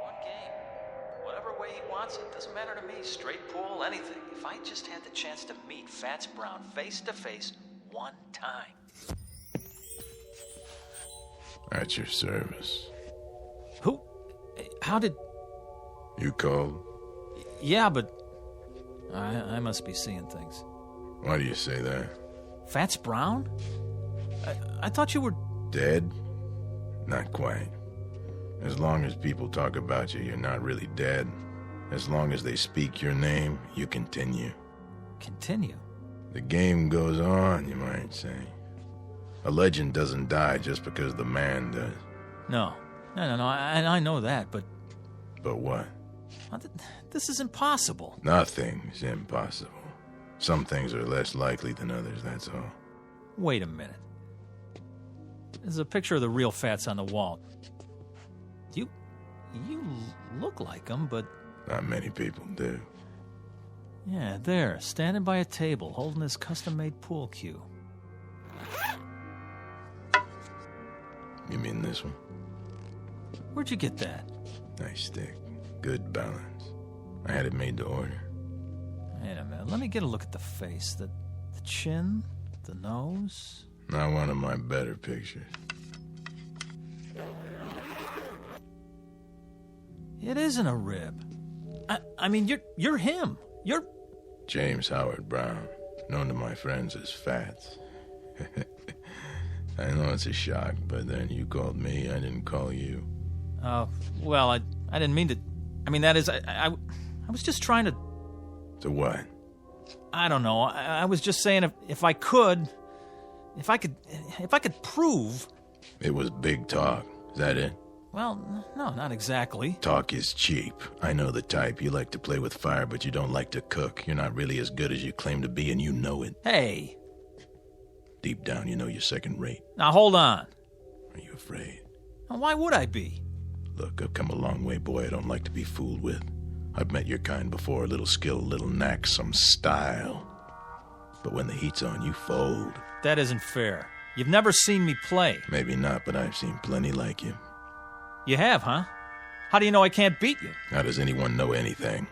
One game. Whatever way he wants it. Doesn't matter to me. Straight pool, anything. If I just had the chance to meet Fats Brown face to face one time. At your service. Who? How did... You called? Yeah, but... I must be seeing things. Why do you say that? Fats Brown? I thought you were... Dead? Not quite. As long as people talk about you, you're not really dead. As long as they speak your name, you continue. Continue? The game goes on, you might say. A legend doesn't die just because the man does. No, I know that, but... But what? This is impossible. Nothing's impossible. Some things are less likely than others, that's all. Wait a minute. There's a picture of the real Fats on the wall. You look like him, but... Not many people do. Yeah, there, standing by a table, holding his custom-made pool cue. You mean this one? Where'd you get that? Nice stick. Good balance. I had it made to order. Wait a minute, let me get a look at the face. The chin, the nose... Not one of my better pictures. It isn't a rib. I mean, you're him. You're... James Howard Brown, known to my friends as Fats. I know it's a shock, but then you called me, I didn't call you. Well, I didn't mean to... I mean, that is, I was just trying to... To what? I don't know. I was just saying if I could prove... It was big talk. Is that it? Well, no, not exactly. Talk is cheap. I know the type. You like to play with fire, but you don't like to cook. You're not really as good as you claim to be, and you know it. Hey. Deep down, you know you're second rate. Now, hold on. Are you afraid? Now, why would I be? Look, I've come a long way, boy. I don't like to be fooled with. I've met your kind before. A little skill, a little knack, some style. But when the heat's on, you fold. That isn't fair. You've never seen me play. Maybe not, but I've seen plenty like you. You have, huh? How do you know I can't beat you? How does anyone know anything?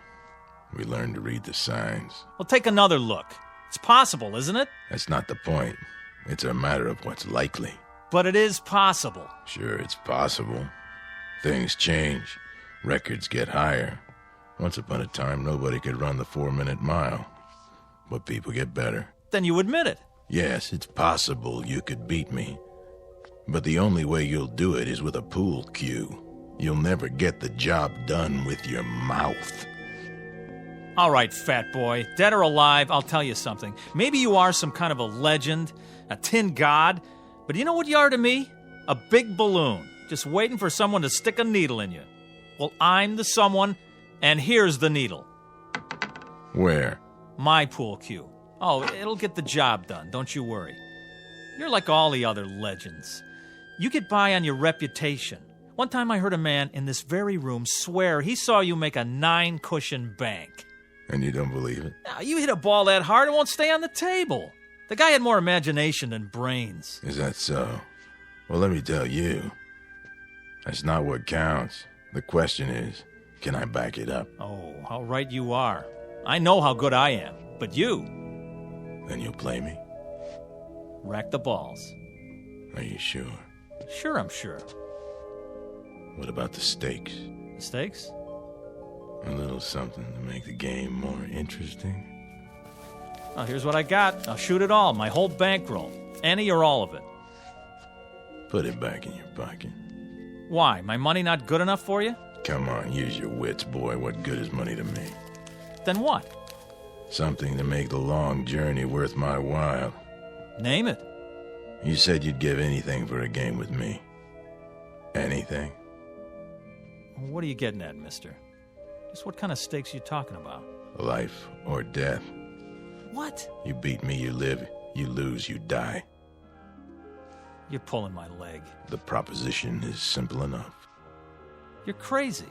We learn to read the signs. Well, take another look. It's possible, isn't it? That's not the point. It's a matter of what's likely. But it is possible. Sure, it's possible. Things change. Records get higher. Once upon a time, nobody could run the 4-minute mile. But people get better. Then you admit it. Yes, it's possible you could beat me. But the only way you'll do it is with a pool cue. You'll never get the job done with your mouth. All right, fat boy. Dead or alive, I'll tell you something. Maybe you are some kind of a legend, a tin god, but you know what you are to me? A big balloon, just waiting for someone to stick a needle in you. Well, I'm the someone, and here's the needle. Where? My pool cue. Oh, it'll get the job done, don't you worry. You're like all the other legends. You get by on your reputation. One time I heard a man in this very room swear he saw you make a 9-cushion bank. And you don't believe it? Now, you hit a ball that hard, it won't stay on the table. The guy had more imagination than brains. Is that so? Well, let me tell you. That's not what counts. The question is, can I back it up? Oh, how right you are. I know how good I am, but you... Then you'll play me? Rack the balls. Are you sure? Sure, I'm sure. What about the stakes? The stakes? A little something to make the game more interesting. Well, here's what I got. I'll shoot it all, my whole bankroll. Any or all of it. Put it back in your pocket. Why? My money not good enough for you? Come on, use your wits, boy. What good is money to me? Then what? Something to make the long journey worth my while. Name it. You said you'd give anything for a game with me. Anything? What are you getting at, mister? Just what kind of stakes you talking about? Life or death. What? You beat me, you live. You lose, you die. You're pulling my leg. The proposition is simple enough. You're crazy.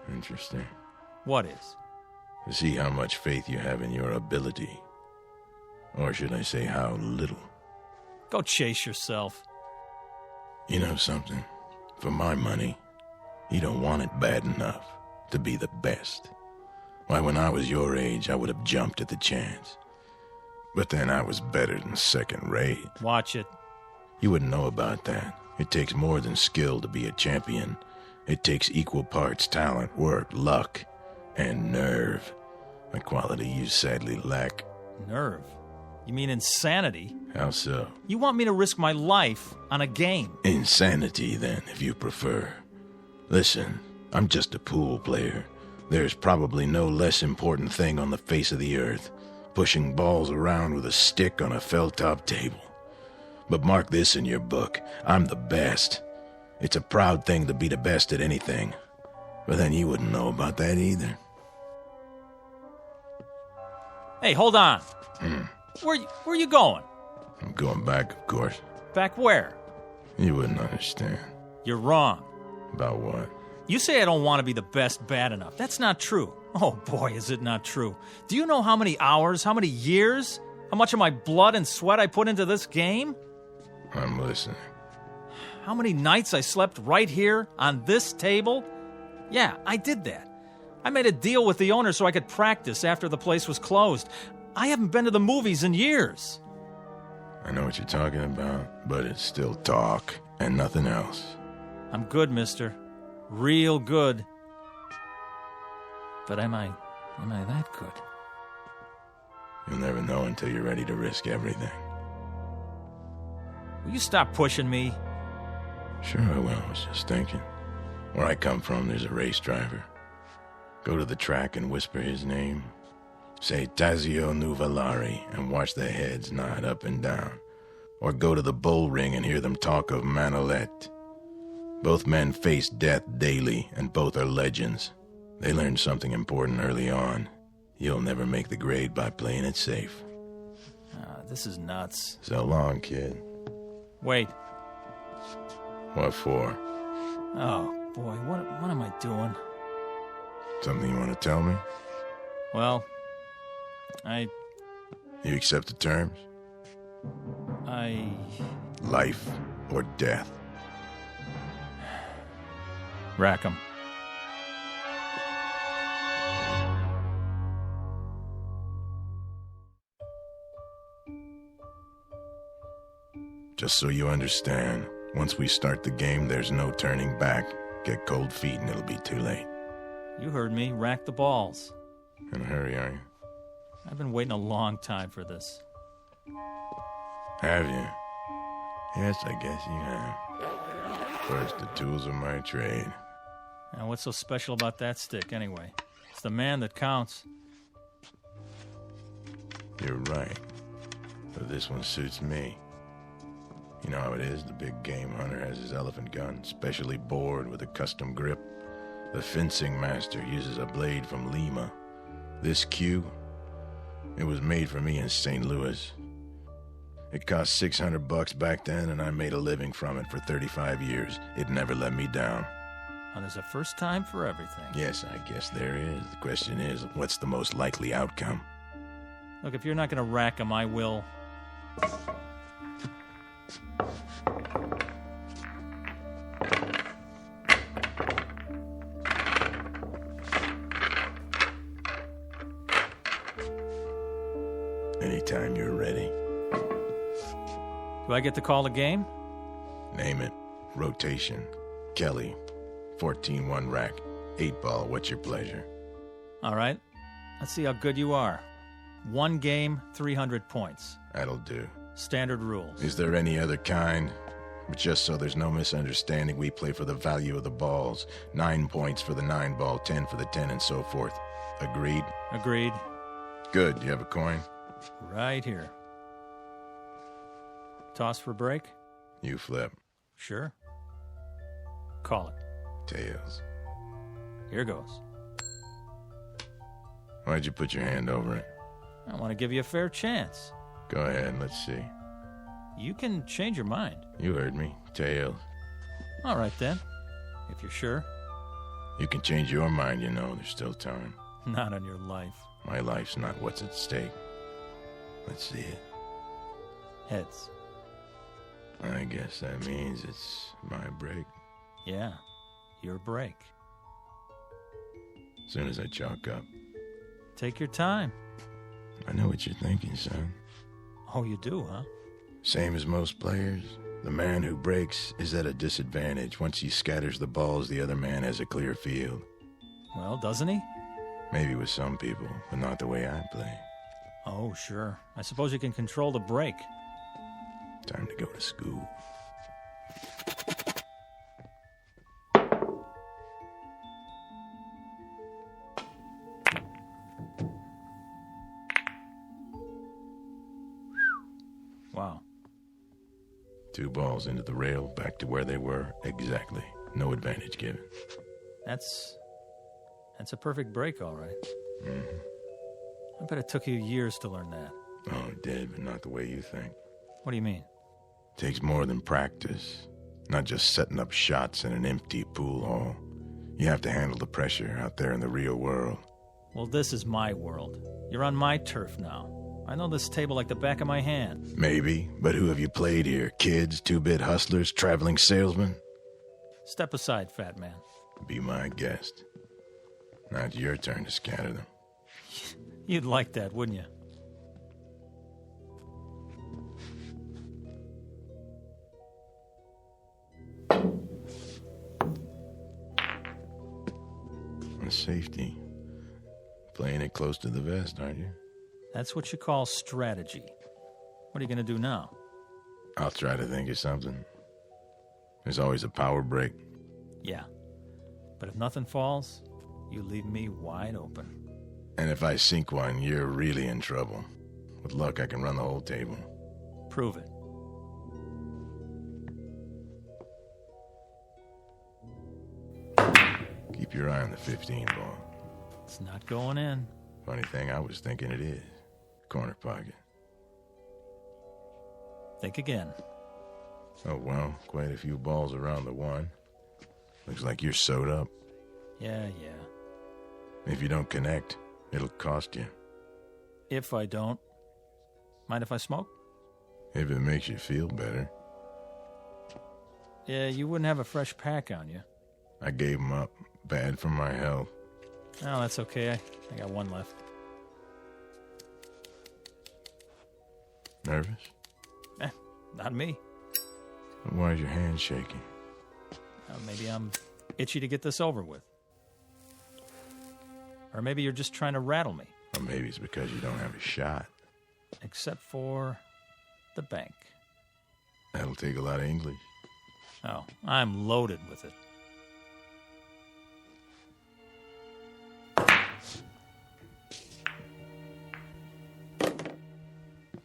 Interesting. What is? To see how much faith you have in your ability. Or should I say how little? Go chase yourself. You know something? For my money, you don't want it bad enough to be the best. Why, when I was your age, I would have jumped at the chance. But then I was better than second rate. Watch it. You wouldn't know about that. It takes more than skill to be a champion. It takes equal parts talent, work, luck, and nerve. A quality you sadly lack. Nerve? You mean insanity? How so? You want me to risk my life on a game? Insanity, then, if you prefer. Listen, I'm just a pool player. There's probably no less important thing on the face of the earth. Pushing balls around with a stick on a felt-top table. But mark this in your book. I'm the best. It's a proud thing to be the best at anything. But then you wouldn't know about that either. Hey, hold on. Where you going? I'm going back, of course. Back where? You wouldn't understand. You're wrong. About what? You say I don't want to be the best bad enough. That's not true. Oh, boy, is it not true. Do you know how many hours, how many years, how much of my blood and sweat I put into this game? I'm listening. How many nights I slept right here on this table? Yeah, I did that. I made a deal with the owner so I could practice after the place was closed. I haven't been to the movies in years. I know what you're talking about, but it's still talk and nothing else. I'm good, mister. Real good. But am I that good? You'll never know until you're ready to risk everything. Will you stop pushing me? Sure I will. I was just thinking. Where I come from, there's a race driver. Go to the track and whisper his name. Say Tazio Nuvolari and watch their heads nod up and down. Or go to the bull ring and hear them talk of Manolet. Both men face death daily, and both are legends. They learned something important early on. You'll never make the grade by playing it safe. This is nuts. So long, kid. Wait. What for? Oh, boy, what am I doing? Something you want to tell me? Well, You accept the terms? Life or death? Rackham. Just so you understand, once we start the game, there's no turning back. Get cold feet and it'll be too late. You heard me. Rack the balls. In a hurry, are you? I've been waiting a long time for this. Have you? Yes, I guess you have. First, the tools of my trade. Now, what's so special about that stick, anyway? It's the man that counts. You're right. But this one suits me. You know how it is, the big game hunter has his elephant gun, specially bored with a custom grip. The fencing master uses a blade from Lima. This cue, it was made for me in St. Louis. It cost $600 back then, and I made a living from it for 35 years. It never let me down. Well, there's a first time for everything. Yes, I guess there is. The question is, what's the most likely outcome? Look, if you're not going to rack him, I will. Anytime you're ready. Do I get to call the game? Name it. Rotation. Kelly. 14-1 rack. 8-ball. What's your pleasure? All right. Let's see how good you are. 1 game, 300 points. That'll do. Standard rules. Is there any other kind? But just so there's no misunderstanding, we play for the value of the balls. 9 points for the 9-ball, 10 for the 10, and so forth. Agreed? Agreed. Good. Do you have a coin? Right here. Toss for break? You flip. Sure. Call it. Tails. Here goes. Why'd you put your hand over it? I want to give you a fair chance. Go ahead, let's see. You can change your mind. You heard me. Tails. All right, then. If you're sure. You can change your mind, you know. There's still time. Not on your life. My life's not what's at stake. Let's see it. Heads. I guess that means it's my break. Yeah, your break. As soon as I chalk up. Take your time. I know what you're thinking, son. Oh, you do, huh? Same as most players. The man who breaks is at a disadvantage. Once he scatters the balls, the other man has a clear field. Well, doesn't he? Maybe with some people, but not the way I play. Oh, sure. I suppose you can control the break. Time to go to school. Wow. 2 balls into the rail, back to where they were, exactly. No advantage given. That's a perfect break, all right. Mm-hmm. I bet it took you years to learn that. Oh, it did, but not the way you think. What do you mean? Takes more than practice. Not just setting up shots in an empty pool hall. You have to handle the pressure out there in the real world. Well, this is my world. You're on my turf now. I know this table like the back of my hand. Maybe, but who have you played here? Kids, 2-bit hustlers, traveling salesmen? Step aside, fat man. Be my guest. Now it's your turn to scatter them. You'd like that, wouldn't you? Safety. Playing it close to the vest, aren't you? That's what you call strategy. What are you going to do now? I'll try to think of something. There's always a power break. Yeah. But if nothing falls, you leave me wide open. And if I sink one, you're really in trouble. With luck, I can run the whole table. Prove it. Keep your eye on the 15 ball. It's not going in. Funny thing, I was thinking it is. Corner pocket. Think again. Oh, well, quite a few balls around the 1. Looks like you're sewed up. Yeah. If you don't connect, it'll cost you. If I don't. Mind if I smoke? If it makes you feel better. Yeah, you wouldn't have a fresh pack on you. I gave them up. Bad for my health. Oh, that's okay. I got 1 left. Nervous? Not me. Why is your hand shaking? Maybe I'm itchy to get this over with. Or maybe you're just trying to rattle me. Or maybe it's because you don't have a shot. Except for the bank. That'll take a lot of English. Oh, I'm loaded with it.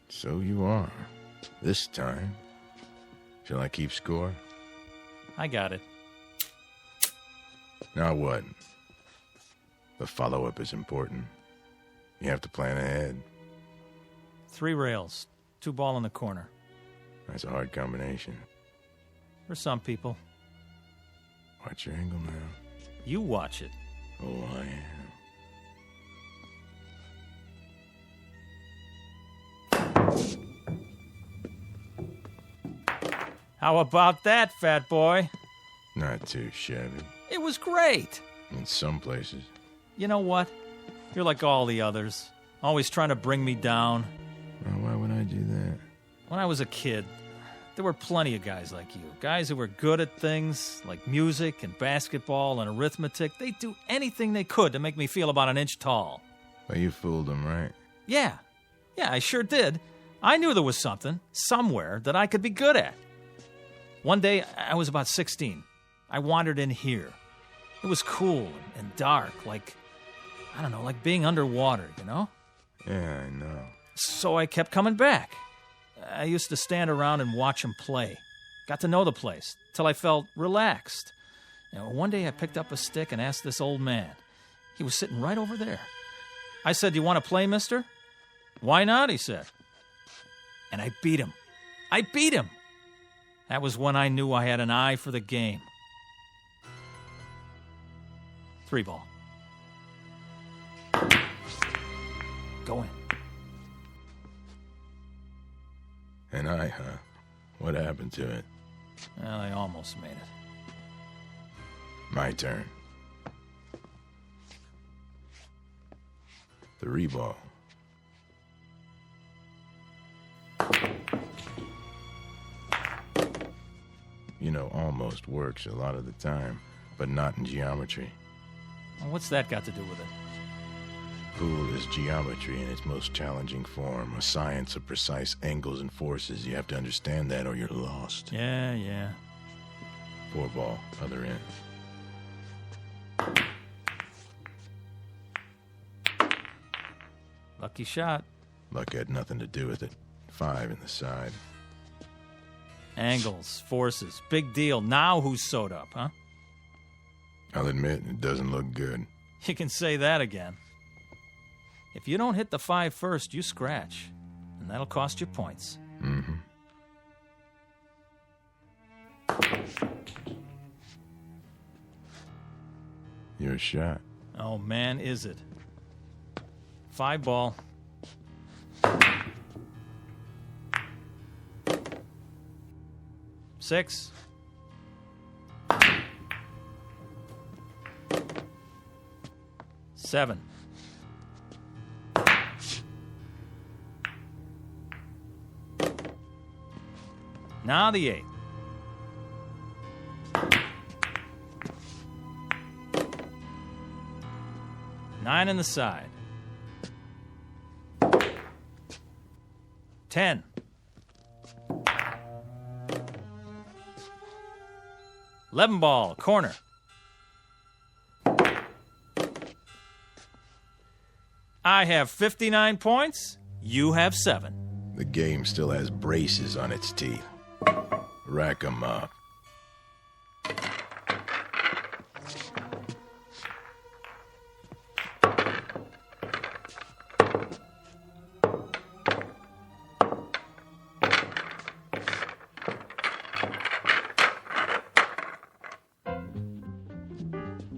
So you are. This time. Shall I keep score? I got it. Now what? The follow-up is important. You have to plan ahead. 3 rails, 2 ball in the corner. That's a hard combination. For some people. Watch your angle now. You watch it. Oh, I am. How about that, fat boy? Not too shabby. It was great. In some places. You know what? You're like all the others. Always trying to bring me down. Well, why would I do that? When I was a kid, there were plenty of guys like you. Guys who were good at things like music and basketball and arithmetic. They'd do anything they could to make me feel about an inch tall. Well, you fooled them, right? Yeah, I sure did. I knew there was something, somewhere, that I could be good at. One day, I was about 16. I wandered in here. It was cool and dark, like being underwater, you know? Yeah, I know. So I kept coming back. I used to stand around and watch them play. Got to know the place, till I felt relaxed. One day I picked up a stick and asked this old man. He was sitting right over there. I said, "Do you want to play, mister?" "Why not?" he said. And I beat him. That was when I knew I had an eye for the game. 3 ball. Go in. An eye, huh? What happened to it? Well, I almost made it. My turn. 3 ball. You know, almost works a lot of the time, but not in geometry. Well, what's that got to do with it? Pool is geometry in its most challenging form, a science of precise angles and forces. You have to understand that or you're lost. Yeah. 4 ball, other end. Lucky shot. Luck had nothing to do with it. 5 in the side. Angles, forces, big deal. Now who's sewed up, huh? I'll admit, it doesn't look good. You can say that again. If you don't hit the 5 first, you scratch. And that'll cost you points. Mm-hmm. Your shot. Oh, man, is it. 5 ball. Six. Seven. Now the 8. Nine in the side. 10. Eleven ball, corner. I have 59 points. You have 7. The game still has braces on its teeth. Rack 'em up.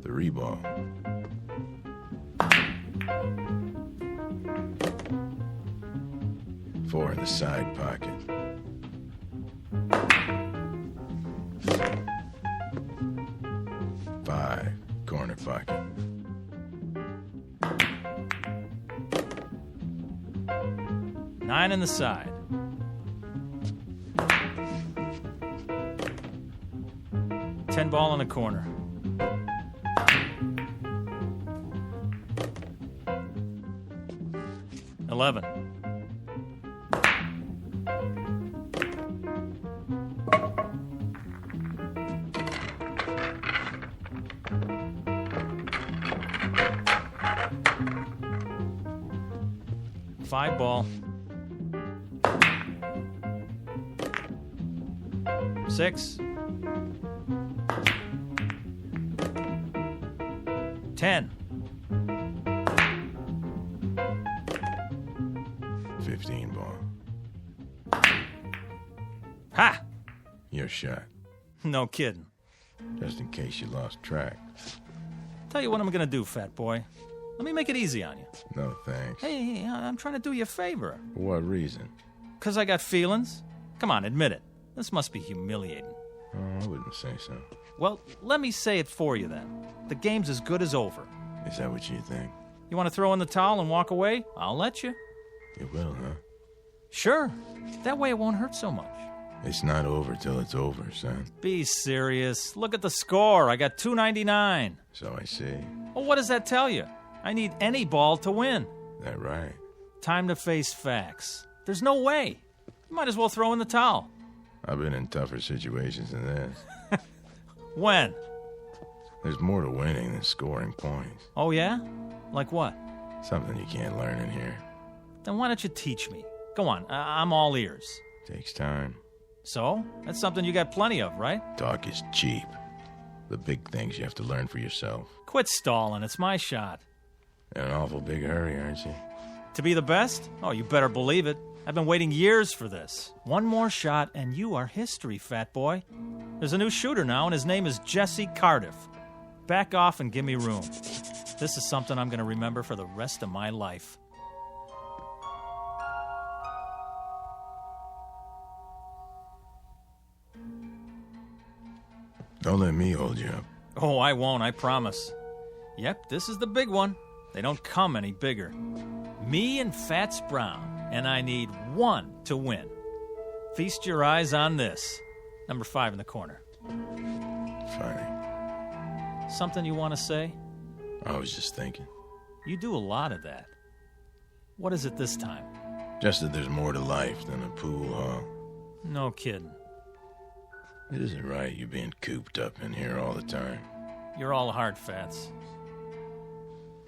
Three ball. Four in the side pocket. Five, corner pocket. Nine in the side. 10 ball in the corner. $11. $5 ball. 6. 10. 15 ball. Ha! Your shot. No kidding. Just in case you lost track. Tell you what I'm gonna do, fat boy. Let me make it easy on you. No thanks. Hey, I'm trying to do you a favor. For what reason? 'Cause I got feelings. Come on, admit it. This must be humiliating. Oh, I wouldn't say so. Well, let me say it for you then. The game's as good as over. Is that what you think? You want to throw in the towel and walk away? I'll let you. You will, huh? Sure. That way it won't hurt so much. It's not over till it's over, son. Be serious. Look at the score. I got 299. So I see. Well, what does that tell you? I need any ball to win. That right? Time to face facts. There's no way. You might as well throw in the towel. I've been in tougher situations than this. When? There's more to winning than scoring points. Oh, yeah? Like what? Something you can't learn in here. Then why don't you teach me? Go on, I'm all ears. Takes time. So? That's something you got plenty of, right? Talk is cheap. The big things you have to learn for yourself. Quit stalling. It's my shot. In an awful big hurry, aren't you? To be the best? Oh, you better believe it. I've been waiting years for this. One more shot, and you are history, fat boy. There's a new shooter now, and his name is Jesse Cardiff. Back off and give me room. This is something I'm going to remember for the rest of my life. Don't let me hold you up. Oh, I won't, I promise. Yep, this is the big one. They don't come any bigger. Me and Fats Brown, and I need one to win. Feast your eyes on this. Number 5 in the corner. Funny. Something you want to say? I was just thinking. You do a lot of that. What is it this time? Just that there's more to life than a pool hall. No kidding. It isn't right you being cooped up in here all the time. You're all hard, Fats.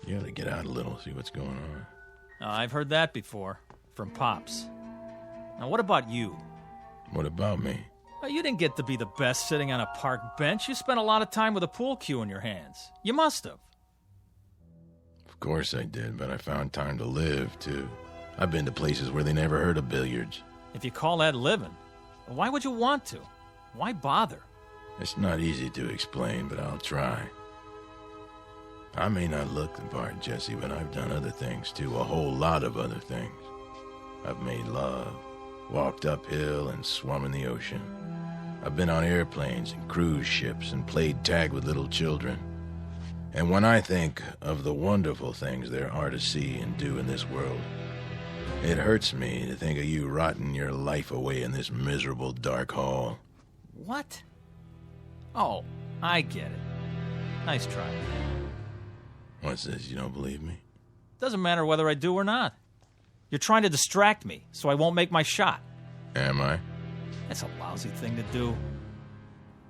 You ought to get out a little, see what's going on. I've heard that before. From Pops. Now, what about you? What about me? Well, you didn't get to be the best sitting on a park bench. You spent a lot of time with a pool cue in your hands. You must have. Of course I did, but I found time to live, too. I've been to places where they never heard of billiards. If you call that living, why would you want to? Why bother? It's not easy to explain, but I'll try. I may not look the part, Jesse, but I've done other things, too. A whole lot of other things. I've made love, walked uphill, and swum in the ocean. I've been on airplanes and cruise ships and played tag with little children. And when I think of the wonderful things there are to see and do in this world, it hurts me to think of you rotting your life away in this miserable dark hall. What? Oh, I get it. Nice try. What's this, you don't believe me? Doesn't matter whether I do or not. You're trying to distract me, so I won't make my shot. Am I? That's a lousy thing to do.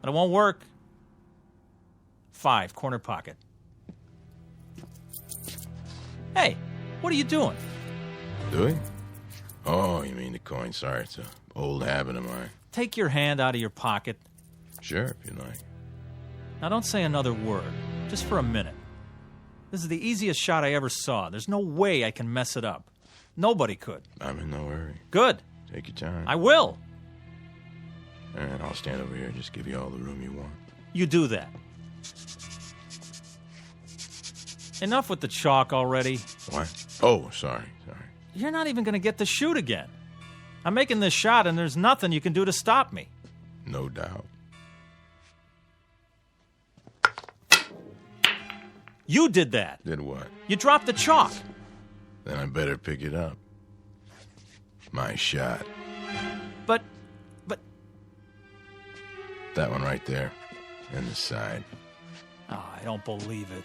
But it won't work. 5, corner pocket. Hey, what are you doing? Doing? Oh, you mean the coin. Sorry, it's an old habit of mine. Take your hand out of your pocket. Sure, if you like. Now don't say another word, just for a minute. This is the easiest shot I ever saw. There's no way I can mess it up. Nobody could. I'm in no hurry. Good. Take your time. I will. All right, I'll stand over here. Just give you all the room you want. You do that. Enough with the chalk already. What? Oh, sorry. You're not even going to get to shoot again. I'm making this shot, and there's nothing you can do to stop me. No doubt. You did that. Did what? You dropped the chalk. Then I better pick it up. My shot. But... That one right there. In the side. Oh, I don't believe it.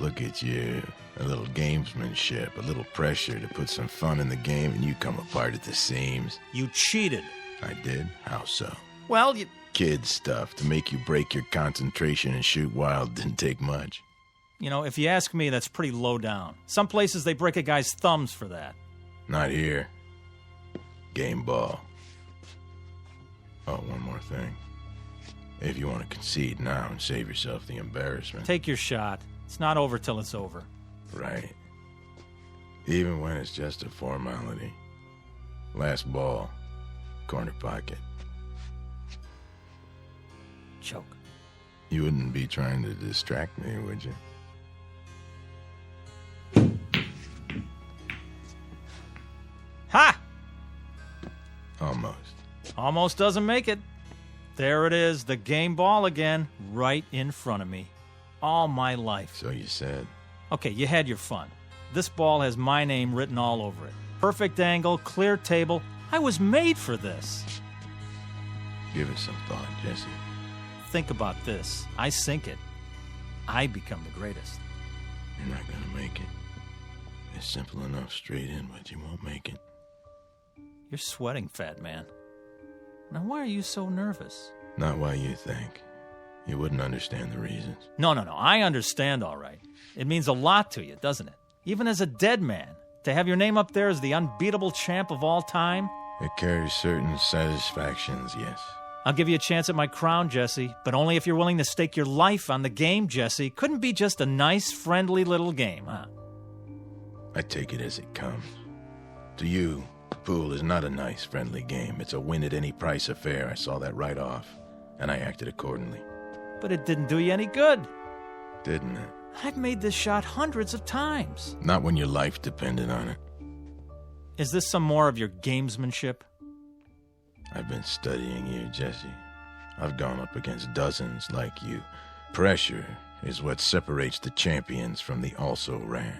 Look at you. A little gamesmanship, a little pressure to put some fun in the game, and you come apart at the seams. You cheated. I did? How so? Well, you... Kid stuff to make you break your concentration and shoot wild didn't take much. You know, if you ask me, that's pretty low down. Some places they break a guy's thumbs for that. Not here. Game ball. Oh, one more thing. If you want to concede now and save yourself the embarrassment. Take your shot. It's not over till it's over. Right. Even when it's just a formality. Last ball. Corner pocket. Choke. You wouldn't be trying to distract me, would you? Ha! Almost. Almost doesn't make it. There it is, the game ball again, right in front of me. All my life. So you said. Okay, you had your fun. This ball has my name written all over it. Perfect angle, clear table. I was made for this. Give it some thought, Jesse. Think about this. I sink it. I become the greatest. You're not gonna make it. It's simple enough straight in, but you won't make it. You're sweating, fat man. Now, why are you so nervous? Not why you think. You wouldn't understand the reasons. No. I understand all right. It means a lot to you, doesn't it? Even as a dead man. To have your name up there as the unbeatable champ of all time? It carries certain satisfactions, yes. I'll give you a chance at my crown, Jesse, but only if you're willing to stake your life on the game, Jesse. Couldn't be just a nice, friendly little game, huh? I take it as it comes. To you, pool is not a nice, friendly game. It's a win-at-any-price affair. I saw that right off, and I acted accordingly. But it didn't do you any good. Didn't it? I've made this shot hundreds of times. Not when your life depended on it. Is this some more of your gamesmanship? I've been studying you, Jesse. I've gone up against dozens like you. Pressure is what separates the champions from the also-rans.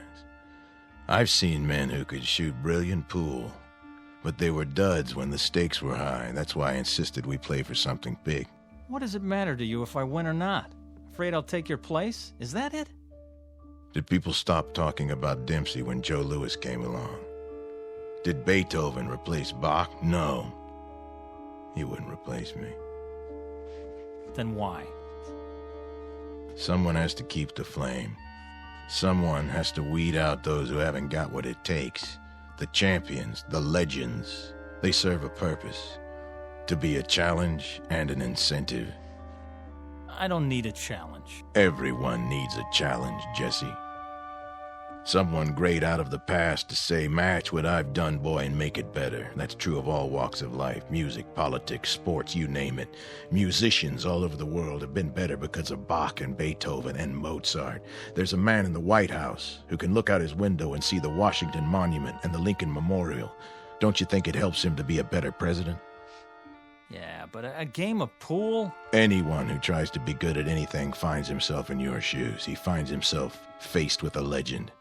I've seen men who could shoot brilliant pool, but they were duds when the stakes were high. That's why I insisted we play for something big. What does it matter to you if I win or not? Afraid I'll take your place? Is that it? Did people stop talking about Dempsey when Joe Louis came along? Did Beethoven replace Bach? No. He wouldn't replace me. Then why? Someone has to keep the flame. Someone has to weed out those who haven't got what it takes. The champions, the legends, they serve a purpose. to be a challenge and an incentive. I don't need a challenge. Everyone needs a challenge, Jesse. Someone great out of the past to say, match what I've done, boy, and make it better. That's true of all walks of life. Music, politics, sports, you name it. Musicians all over the world have been better because of Bach and Beethoven and Mozart. There's a man in the White House who can look out his window and see the Washington Monument and the Lincoln Memorial. Don't you think it helps him to be a better president? Yeah, but a game of pool? Anyone who tries to be good at anything finds himself in your shoes. He finds himself faced with a legend.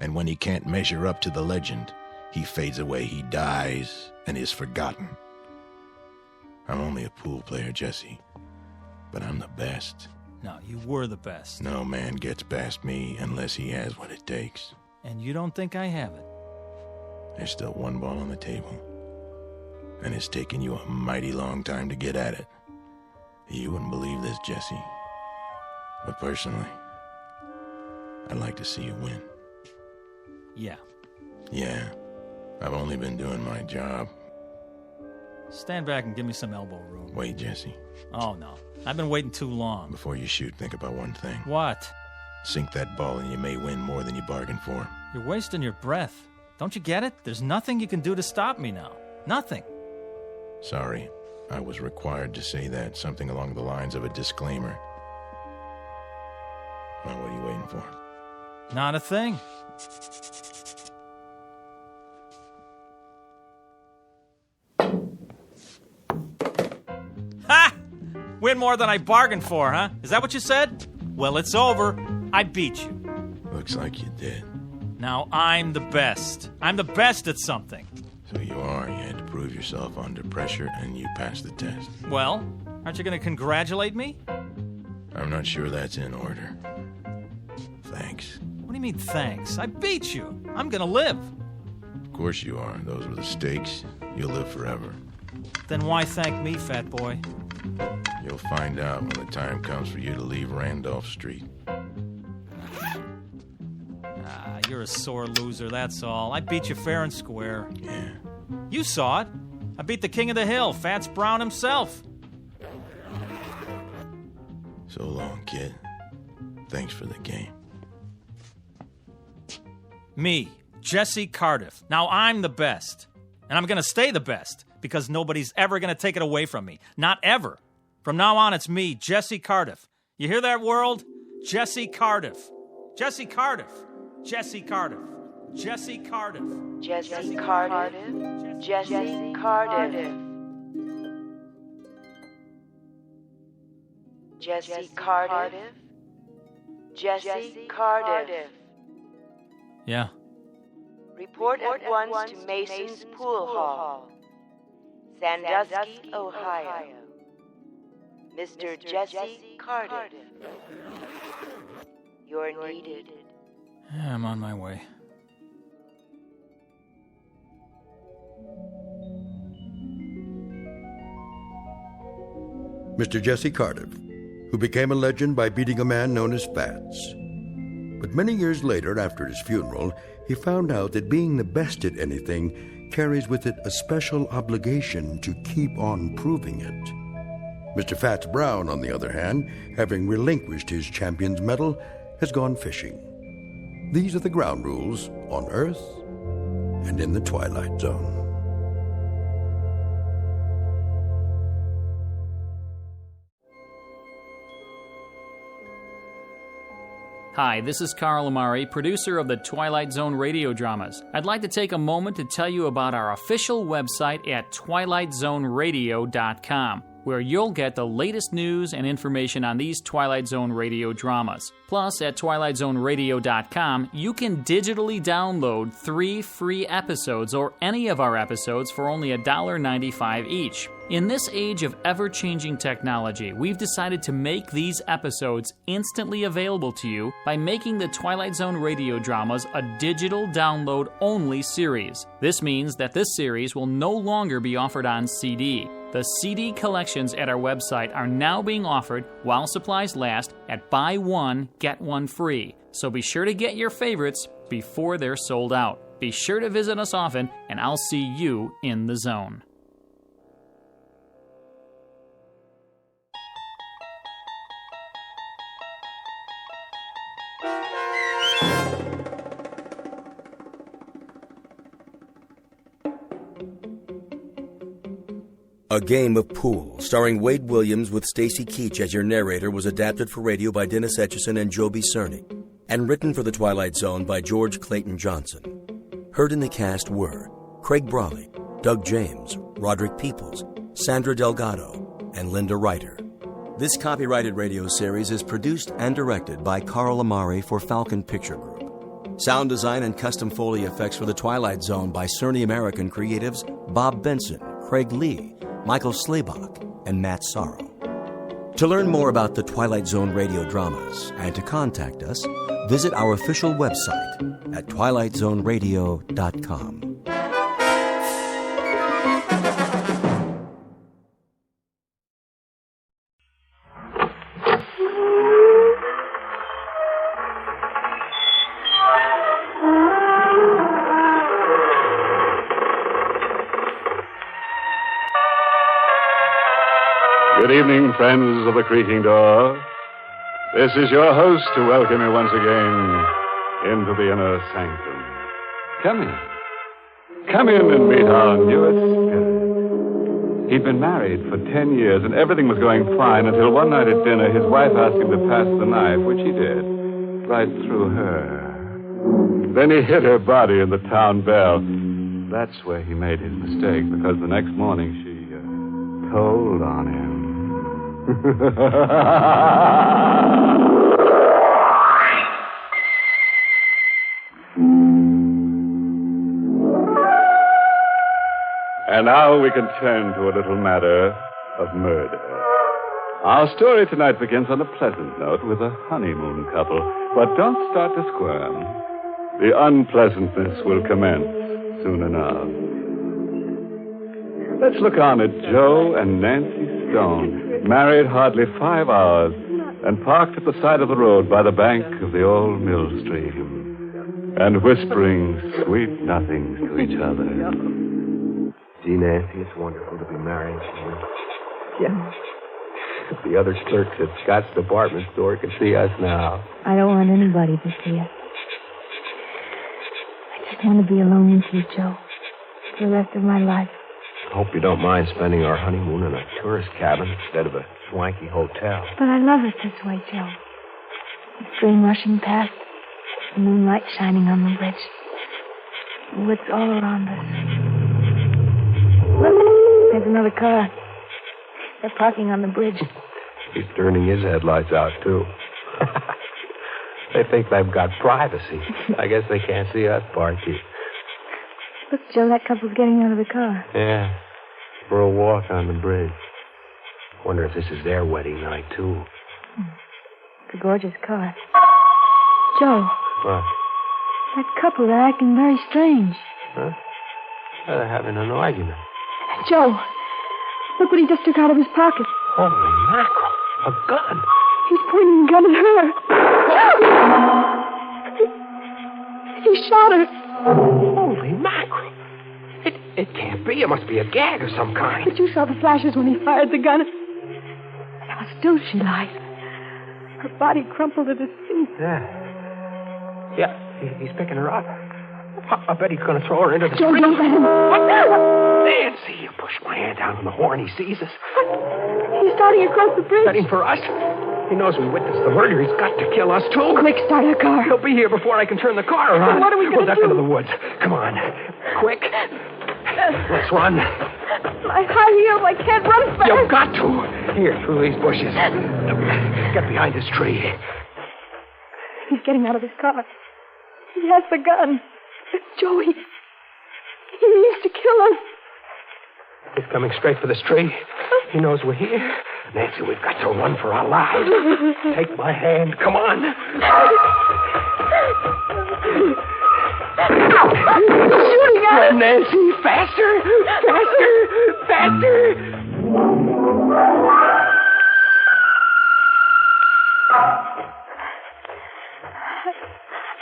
And when he can't measure up to the legend, he fades away, he dies, and is forgotten. I'm only a pool player, Jesse, but I'm the best. No, you were the best. No man gets past me unless he has what it takes. And you don't think I have it? There's still one ball on the table, and it's taken you a mighty long time to get at it. You wouldn't believe this, Jesse, but personally, I'd like to see you win. Yeah. Yeah, I've only been doing my job. Stand back and give me some elbow room. Wait, Jesse. Oh, no. I've been waiting too long. Before you shoot, think about one thing. What? Sink that ball and you may win more than you bargained for. You're wasting your breath. Don't you get it? There's nothing you can do to stop me now. Nothing. Sorry, I was required to say that. Something along the lines of a disclaimer. Well, what are you waiting for? Not a thing. Ha! Win more than I bargained for, huh? Is that what you said? Well, it's over. I beat you. Looks like you did. Now I'm the best. I'm the best at something. So you are. You had to prove yourself under pressure, and you passed the test. Well, aren't you going to congratulate me? I'm not sure that's in order. Thanks. What do you mean, thanks? I beat you. I'm going to live. Of course you are. Those were the stakes. You'll live forever. Then why thank me, fat boy? You'll find out when the time comes for you to leave Randolph Street. Ah, you're a sore loser, that's all. I beat you fair and square. Yeah. You saw it. I beat the king of the hill, Fats Brown himself. So long, kid. Thanks for the game. Me, Jesse Cardiff. Now I'm the best. And I'm going to stay the best because nobody's ever going to take it away from me. Not ever. From now on, it's me, Jesse Cardiff. You hear that, world? Jesse Cardiff. Jesse Cardiff. Jesse Cardiff. Jesse Cardiff. Jesse Cardiff. Jesse Cardiff. Jesse Cardiff. Jesse Cardiff. Yeah. Report at once to Mason's Pool Hall, Sandusky, Ohio. Mr. Jesse Cardiff. You're needed. Yeah, I'm on my way. Mr. Jesse Cardiff, who became a legend by beating a man known as Fats. But many years later, after his funeral, he found out that being the best at anything carries with it a special obligation to keep on proving it. Mr. Fats Brown, on the other hand, having relinquished his champion's medal, has gone fishing. These are the ground rules on Earth and in the Twilight Zone. Hi, this is Carl Amari, producer of the Twilight Zone radio dramas. I'd like to take a moment to tell you about our official website at twilightzoneradio.com, where you'll get the latest news and information on these Twilight Zone radio dramas. Plus, at twilightzoneradio.com, you can digitally download 3 free episodes or any of our episodes for only $1.95 each. In this age of ever-changing technology, we've decided to make these episodes instantly available to you by making the Twilight Zone radio dramas a digital download-only series. This means that this series will no longer be offered on CD. The CD collections at our website are now being offered while supplies last at buy one, get one free. So be sure to get your favorites before they're sold out. Be sure to visit us often, and I'll see you in the zone. A Game of Pool, starring Wade Williams with Stacy Keach as your narrator, was adapted for radio by Dennis Etchison and Joby Cerny, and written for The Twilight Zone by George Clayton Johnson. Heard in the cast were Craig Brawley, Doug James, Roderick Peoples, Sandra Delgado, and Linda Ryder. This copyrighted radio series is produced and directed by Carl Amari for Falcon Picture Group. Sound design and custom Foley effects for The Twilight Zone by Cerny American creatives Bob Benson, Craig Lee, Michael Slaybach, and Matt Sorrow. To learn more about the Twilight Zone radio dramas and to contact us, visit our official website at twilightzoneradio.com. Good evening, friends of the creaking door. This is your host to welcome you once again into the inner sanctum. Come in. Come in and meet our newest guest. He'd been married for 10 years, and everything was going fine until one night at dinner, his wife asked him to pass the knife, which he did, right through her. Then he hit her body in the town bell. That's where he made his mistake, because the next morning she told on him. And now we can turn to a little matter of murder. Our story tonight begins on a pleasant note with a honeymoon couple. But don't start to squirm. The unpleasantness will commence soon enough. Let's look on at Joe and Nancy Stone, married hardly 5 hours, and parked at the side of the road by the bank of the old mill stream, and whispering sweet nothings to each other. Gee, Nancy, it's wonderful to be married to you. Yeah. The other clerks at Scott's department store can see us now. I don't want anybody to see us. I just want to be alone with you, Joe, for the rest of my life. Hope you don't mind spending our honeymoon in a tourist cabin instead of a swanky hotel. But I love it this way, Joe. The stream rushing past, the moonlight shining on the bridge, the woods all around us. Look, there's another car. They're parking on the bridge. He's turning his headlights out, too. They think they've got privacy. I guess they can't see us parking. Look, Joe, that couple's getting out of the car. Yeah, for a walk on the bridge. Wonder if this is their wedding night, too. It's a gorgeous car. Joe. What? That couple, they're acting very strange. Huh? They're having an argument. Joe, look what he just took out of his pocket. Holy mackerel. A gun. He's pointing a gun at her. He shot her. Holy mackerel. It can't be. It must be a gag of some kind. But you saw the flashes when he fired the gun. How still she lies. Her body crumpled at his feet. Yeah, he's picking her up. I bet he's going to throw her into the Joe, street. don't let him. Nancy, you push my hand down on the horn. He sees us. He's starting across the bridge. Setting for us. He knows we witnessed the murder. He's got to kill us, too. Quick, start the car. He'll be here before I can turn the car around. What are we going to do? We'll duck into the woods. Come on. Quick. Let's run. My high heels, I can't run fast. You've got to. Here, through these bushes. Get behind this tree. He's getting out of his car. He has the gun. Joey. He means to kill us. He's coming straight for this tree. He knows we're here. Nancy, we've got to run for our lives. Take my hand. Come on. Shooting at us. Nancy, faster. Faster. Faster.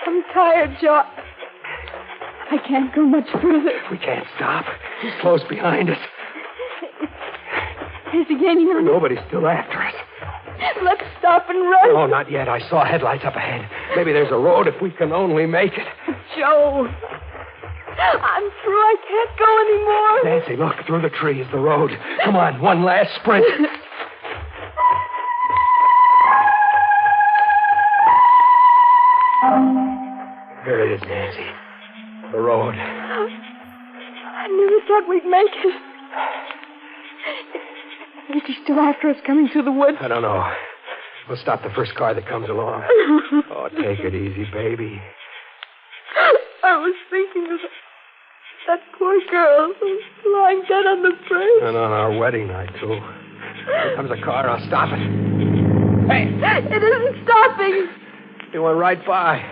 I'm tired, Joe. I can't go much further. We can't stop. He's close behind us. Is he gaining on us? Nobody's still after us. Let's stop and run. Oh, not yet. I saw headlights up ahead. Maybe there's a road if we can only make it. Joe. I'm through. I can't go anymore. Nancy, look. Through the trees, the road. Come on, one last sprint. Here it is, Nancy. The road. I never thought we'd make it. Is he still after us coming through the woods? I don't know. We'll stop the first car that comes along. Oh, take it easy, baby. I was thinking of that poor girl who's lying dead on the bridge. And on our wedding night, too. Here comes a car. I'll stop it. Hey! It isn't stopping. You went right by.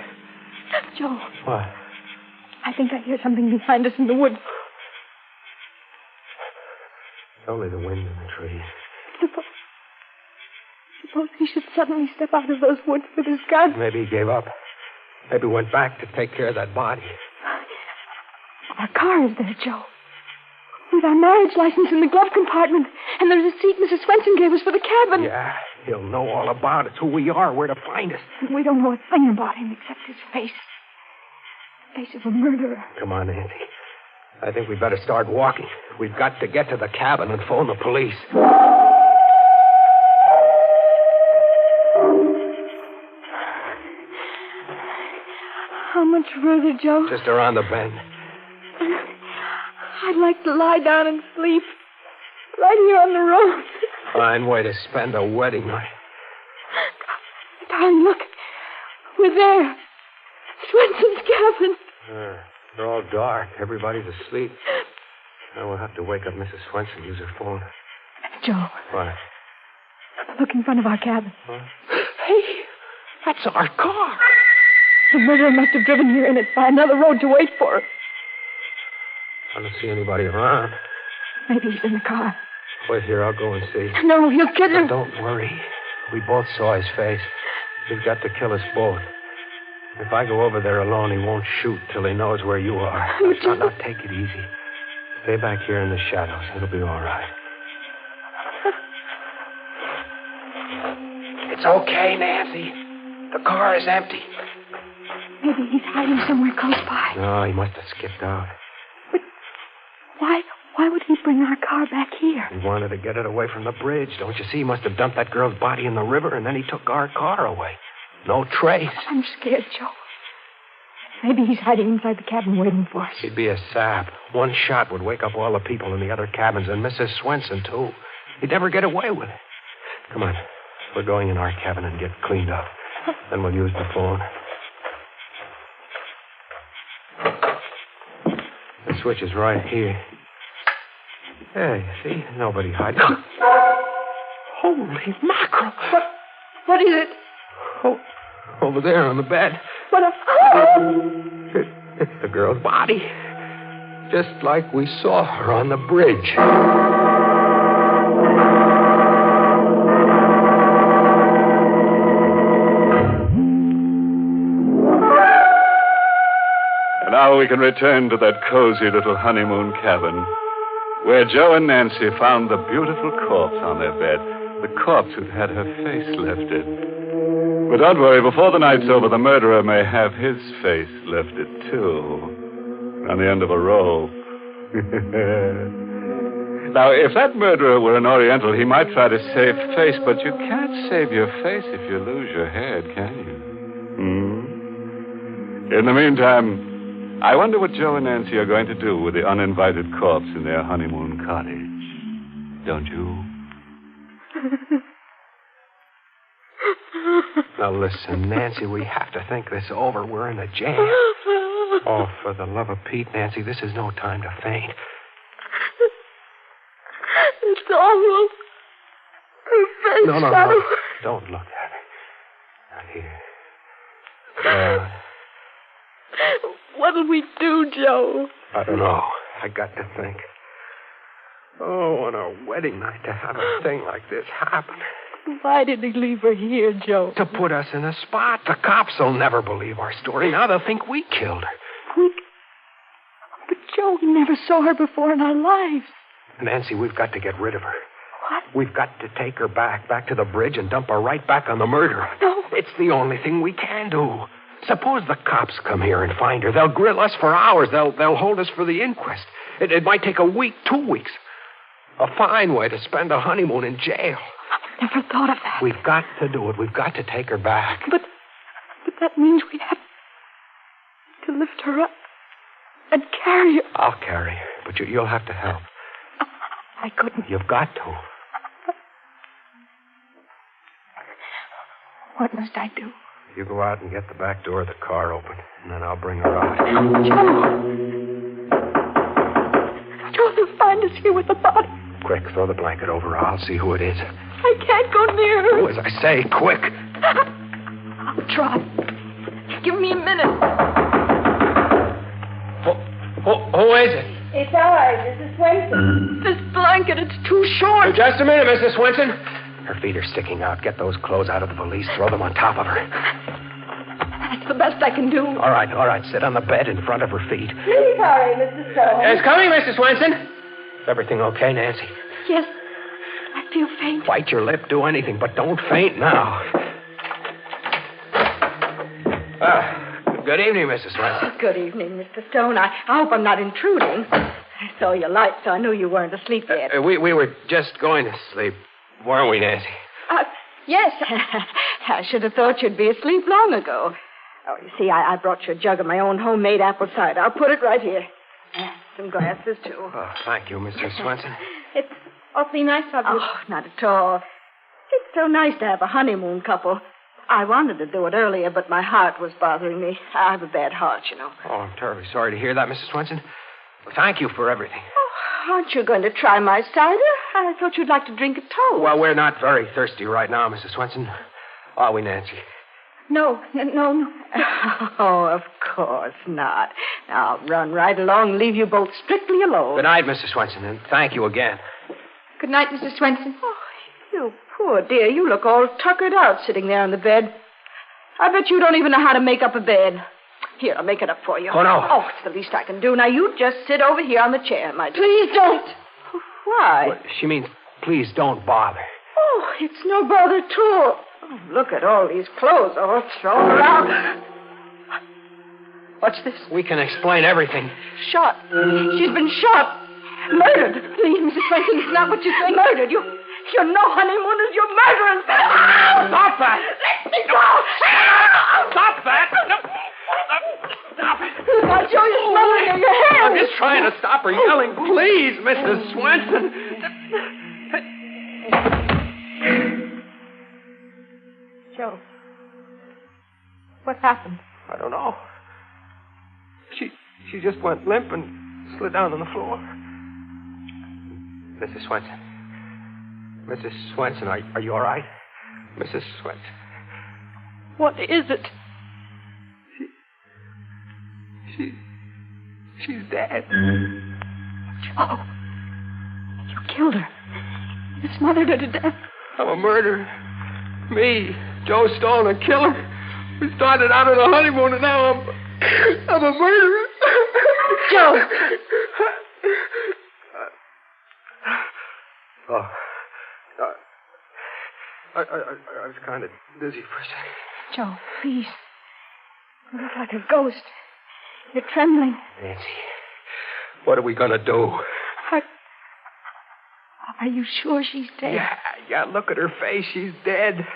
Joe. What? I think I hear something behind us in the woods. It's only the wind in the trees. Suppose he should suddenly step out of those woods with his gun. Maybe he gave up. Maybe went back to take care of that body. Our car is there, Joe. With our marriage license in the glove compartment. And there's a seat Mrs. Swenson gave us for the cabin. Yeah, he'll know all about it, who we are, where to find us. We don't know a thing about him except his face. The face of a murderer. Come on, Nancy. I think we better start walking. We've got to get to the cabin and phone the police. How much further, Joe? Just around the bend. I'd like to lie down and sleep. Right here on the road. Fine way to spend a wedding night. Darling, look. We're there. Swenson's cabin. They're all dark. Everybody's asleep. Now we'll have to wake up Mrs. Swenson, use her phone. Joe. What? Look in front of our cabin. Huh? Hey, that's our car. The murderer must have driven here in it by another road to wait for us. I don't see anybody around. Maybe he's in the car. Wait here, I'll go and see. No, he'll kill him. Don't worry. We both saw his face. He's got to kill us both. If I go over there alone, he won't shoot till he knows where you are. Now, take it easy. Stay back here in the shadows. It'll be all right. It's okay, Nancy. The car is empty. Maybe he's hiding somewhere close by. No, he must have skipped out. But why would he bring our car back here? He wanted to get it away from the bridge. Don't you see? He must have dumped that girl's body in the river, and then he took our car away. No trace. I'm scared, Joe. Maybe he's hiding inside the cabin waiting for us. He'd be a sap. One shot would wake up all the people in the other cabins, and Mrs. Swenson, too. He'd never get away with it. Come on. We're going in our cabin and get cleaned up. Then we'll use the phone. The switch is right here. Hey, see? Nobody hiding. Holy mackerel. What is it? Oh, over there on the bed. What a... It's the girl's body. Just like we saw her on the bridge. And now we can return to that cozy little honeymoon cabin where Joe and Nancy found the beautiful corpse on their bed, the corpse who'd had her face lifted. But don't worry, before the night's over, the murderer may have his face lifted, too, on the end of a rope. Now, if that murderer were an Oriental, he might try to save face, but you can't save your face if you lose your head, can you? In the meantime, I wonder what Joe and Nancy are going to do with the uninvited corpse in their honeymoon cottage. Don't you? Now, listen, Nancy, we have to think this over. We're in a jam. Oh, for the love of Pete, Nancy, this is no time to faint. It's awful. Her face. No. Don't look at her. Now, here. What'll we do, Joe? I don't know. I got to think. Oh, on our wedding night to have a thing like this happen. Why did he leave her here, Joe? To put us in a spot. The cops will never believe our story. Now they'll think we killed her. But, Joe, we never saw her before in our lives. Nancy, we've got to get rid of her. What? We've got to take her back to the bridge, and dump her right back on the murderer. No. It's the only thing we can do. Suppose the cops come here and find her. They'll grill us for hours. They'll hold us for the inquest. It might take a week, 2 weeks. A fine way to spend a honeymoon in jail. I've never thought of that. We've got to do it. We've got to take her back. But that means we have to lift her up and carry her. I'll carry her, but you'll have to help. I couldn't. You've got to. What must I do? You go out and get the back door of the car open, and then I'll bring her out. Joe, they'll find us here with the body. Quick, throw the blanket over her. I'll see who it is. I can't go near her. Oh, as I say, quick. I'll try. Give me a minute. Who is it? It's I, Mrs. Swenson. This blanket, it's too short. Just a minute, Mrs. Swenson. Her feet are sticking out. Get those clothes out of the valise. Throw them on top of her. That's the best I can do. All right. Sit on the bed in front of her feet. Please hurry, Mrs. Stone. It's coming, Mrs. Swenson. Is everything okay, Nancy? Yes. I feel faint. Bite your lip. Do anything, but don't faint now. Good evening, Mrs. Swenson. Good evening, Mr. Stone. I hope I'm not intruding. I saw your light, so I knew you weren't asleep yet. We were just going to sleep, weren't we, Nancy? Yes. I should have thought you'd be asleep long ago. Oh, you see, I brought you a jug of my own homemade apple cider. I'll put it right here. Some glasses, too. Oh, thank you, Mrs. Swenson. It's awfully nice of you. Oh, not at all. It's so nice to have a honeymoon couple. I wanted to do it earlier, but my heart was bothering me. I have a bad heart, you know. Oh, I'm terribly sorry to hear that, Mrs. Swenson. Well, thank you for everything. Oh, aren't you going to try my cider? I thought you'd like to drink it toast. Well, we're not very thirsty right now, Mrs. Swenson. Are we, Nancy? No. Oh, of course not. I'll run right along and leave you both strictly alone. Good night, Mrs. Swenson, and thank you again. Good night, Mrs. Swenson. Oh, you poor dear. You look all tuckered out sitting there on the bed. I bet you don't even know how to make up a bed. Here, I'll make it up for you. Oh, no. Oh, it's the least I can do. Now, you just sit over here on the chair, my dear. Please don't. Why? Well, she means, please don't bother. Oh, it's no bother at all. Oh, look at all these clothes all thrown around. What's this? We can explain everything. Shot. She's been shot. Murdered. Please, Mrs. Swenson, it's not what you think. Murdered. You're no honeymooners. You're murderers. Stop that. Let me go. Stop that. Stop it. I'll show you smoking in your hands. I'm just trying to stop her yelling. Please, Mrs. Swenson. Joe, what happened? I don't know. She just went limp and slid down on the floor. Mrs. Swenson. Mrs. Swenson, are you all right? Mrs. Swenson. What is it? She's dead. Joe, you killed her. You smothered her to death. I'm a murderer. Me, Joe Stone, a killer. We started out on a honeymoon, and now I'm a murderer. Joe! I was kind of dizzy for a second. Joe, please. You look like a ghost. You're trembling. Nancy, what are we going to do? Are you sure she's dead? Yeah, look at her face. She's dead.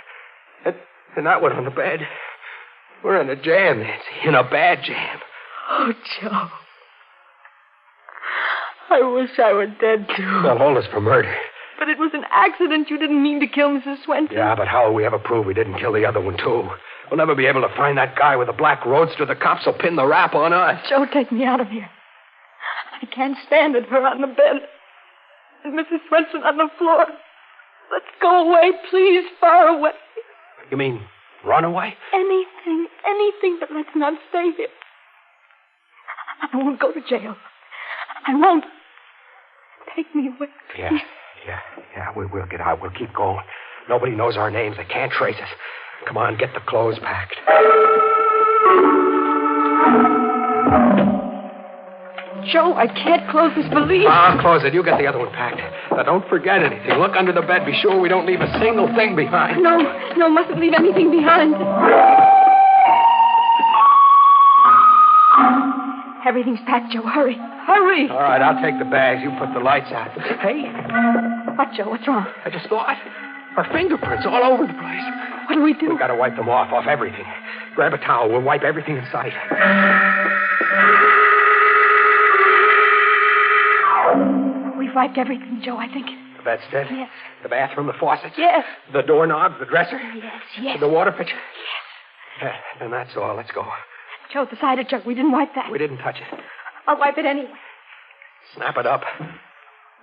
And that one on the bed. We're in a jam, Nancy. In a bad jam. Oh, Joe. I wish I were dead, too. They'll hold us for murder. But it was an accident. You didn't mean to kill Mrs. Swenson. Yeah, but how will we ever prove we didn't kill the other one, too? We'll never be able to find that guy with the black roadster. The cops will pin the rap on us. Joe, take me out of here. I can't stand it. Her on the bed. And Mrs. Swenson on the floor. Let's go away, please, far away. You mean run away? Anything, but let's not stay here. I won't go to jail. I won't. Take me away, please. Yeah, we'll get out. We'll keep going. Nobody knows our names. They can't trace us. Come on, get the clothes packed. Joe, I can't close this valise. I'll close it. You get the other one packed. Now, don't forget anything. Look under the bed. Be sure we don't leave a single thing behind. No, mustn't leave anything behind. Everything's packed, Joe. Hurry. All right, I'll take the bags. You put the lights out. Hey. What, Joe? What's wrong? I just thought. Our fingerprints all over the place. What do we do? We've got to wipe them off everything. Grab a towel. We'll wipe everything in sight. We've wiped everything, Joe, I think. The bedstead? Yes. The bathroom, the faucets? Yes. The doorknob, the dresser? Yes. The water pitcher? Yes. Then that's all. Let's go. Joe, the cider jug. We didn't wipe that. We didn't touch it. I'll wipe it anyway. Snap it up.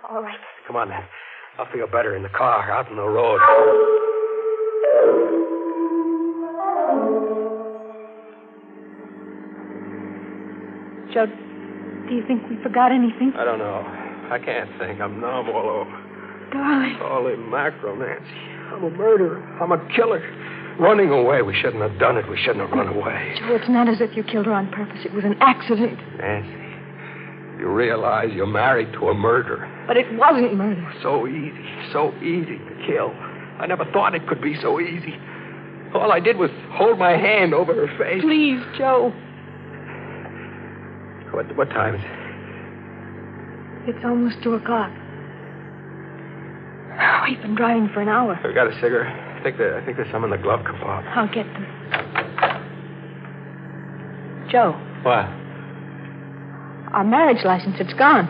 All right. Come on, then. I'll feel better in the car, out on the road. Joe, do you think we forgot anything? I don't know. I can't think. I'm numb all over. Darling. Holy mackerel, Nancy. I'm a murderer. I'm a killer. Running away. We shouldn't have done it. We shouldn't have run away. Joe, it's not as if you killed her on purpose. It was an accident. Nancy, you realize you're married to a murderer. But it wasn't murder. So easy to kill. I never thought it could be so easy. All I did was hold my hand over her face. Please, Joe. What time is it? It's almost 2:00. We've been driving for an hour. I've got a cigarette. I think there's some in the glove compartment. I'll get them. Joe. What? Our marriage license, it's gone.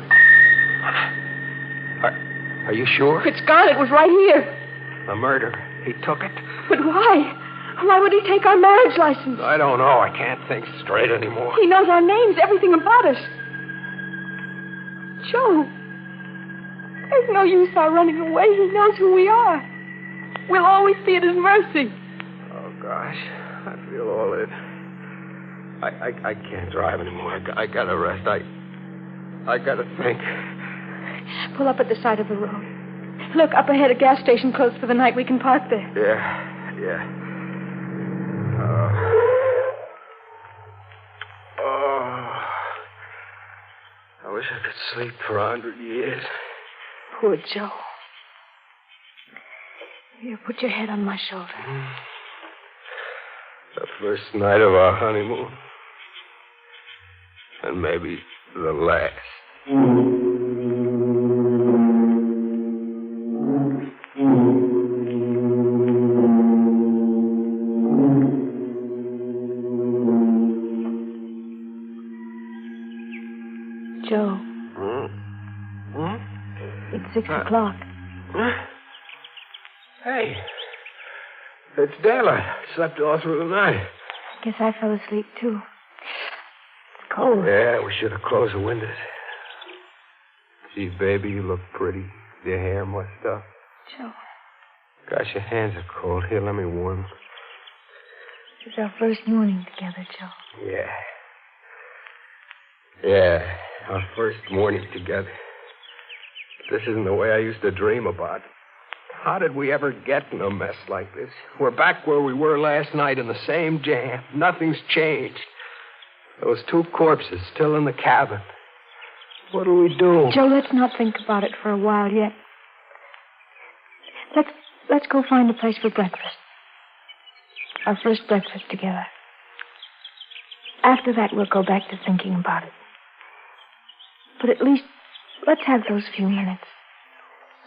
Are you sure? It's gone. It was right here. The murderer. He took it. But why? Why would he take our marriage license? I don't know. I can't think straight anymore. He knows our names, everything about us. Joe, there's no use our running away. He knows who we are. We'll always be at his mercy. Oh, gosh. I feel all it. I can't drive anymore. I gotta rest. I gotta think. Pull up at the side of the road. Look, up ahead, a gas station closed for the night. We can park there. Yeah. I wish I could sleep for 100 years. Poor Joe. Here, put your head on my shoulder. The first night of our honeymoon. And maybe the last. Joe. It's 6:00. Hey. It's daylight. Slept all through the night. I guess I fell asleep, too. It's cold. Yeah, we should have closed the windows. Gee, baby, you look pretty. Your hair mussed up. Joe. Gosh, your hands are cold. Here, let me warm them. It's our first morning together, Joe. Yeah, our first morning together. This isn't the way I used to dream about. How did we ever get in a mess like this? We're back where we were last night in the same jam. Nothing's changed. Those two corpses still in the cabin. What do we do? Joe, let's not think about it for a while yet. Let's go find a place for breakfast. Our first breakfast together. After that, we'll go back to thinking about it. But at least, let's have those few minutes.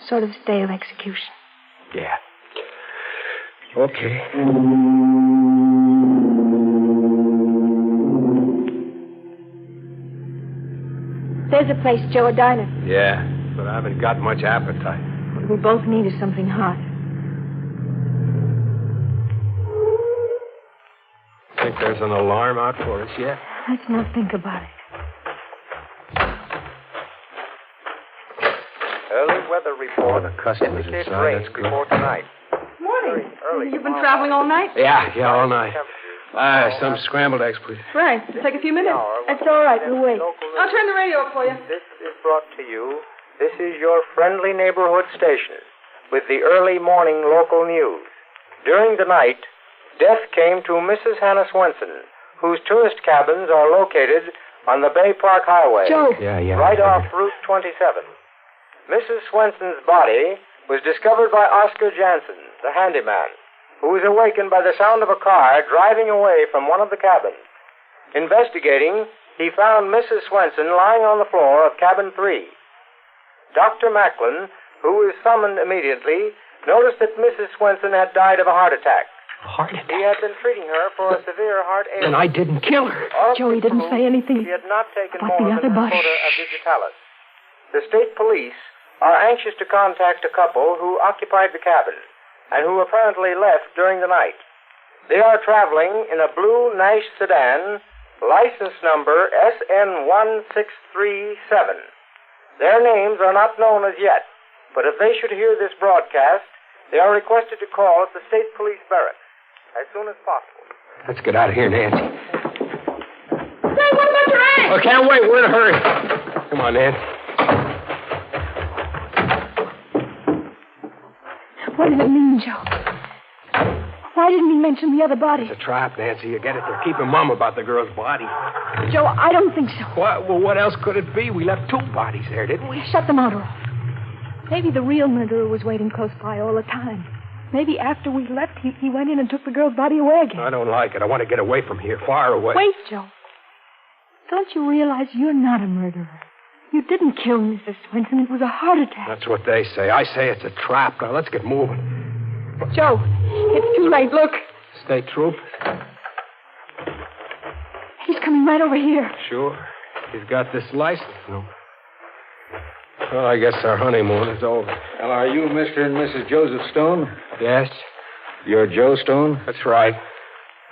Sort of stay of execution. Yeah. Okay. There's a place, Joe, a diner. Yeah, but I haven't got much appetite. What we both need is something hot. Think there's an alarm out for us yet? Let's not think about it. Early weather report. The customers indicates inside. rain That's good. before tonight. Morning. Early You've been traveling all night? Yeah, all night. Some scrambled eggs, please. Right. It'll take a few minutes. That's all right. We'll wait. I'll turn the radio up for you. This is brought to you. This is your friendly neighborhood station with the early morning local news. During the night, death came to Mrs. Hannah Swenson, whose tourist cabins are located on the Bay Park Highway. Joe. Yeah. Right off Route 27. Mrs. Swenson's body was discovered by Oscar Jansen, the handyman, who was awakened by the sound of a car driving away from one of the cabins. Investigating, he found Mrs. Swenson lying on the floor of cabin 3. Dr. Macklin, who was summoned immediately, noticed that Mrs. Swenson had died of a heart attack. Heart attack? He had been treating her for a severe heart ailment. And I didn't kill her. Joey didn't say anything He had not taken about the more other than a body. quota of digitalis. The state police are anxious to contact a couple who occupied the cabin and who apparently left during the night. They are traveling in a blue Nash sedan, license number SN1637. Their names are not known as yet, but if they should hear this broadcast, they are requested to call at the state police barracks as soon as possible. Let's get out of here, Nancy. Say, what about your aunt? I can't wait. We're in a hurry. Come on, Nancy. What does it mean, Joe? Why didn't he mention the other body? It's a trap, Nancy. You get it? They're keeping mum about the girl's body. Joe, I don't think so. What else could it be? We left 2 bodies there, didn't we? Shut the motor off. Maybe the real murderer was waiting close by all the time. Maybe after we left, he went in and took the girl's body away again. I don't like it. I want to get away from here, far away. Wait, Joe. Don't you realize you're not a murderer? You didn't kill Mrs. Swenson. It was a heart attack. That's what they say. I say it's a trap. Now, let's get moving. Joe, it's too late. Look. State troop? He's coming right over here. Sure. He's got this license number. Well, I guess our honeymoon is over. Well, are you Mr. and Mrs. Joseph Stone? Yes. You're Joe Stone? That's right.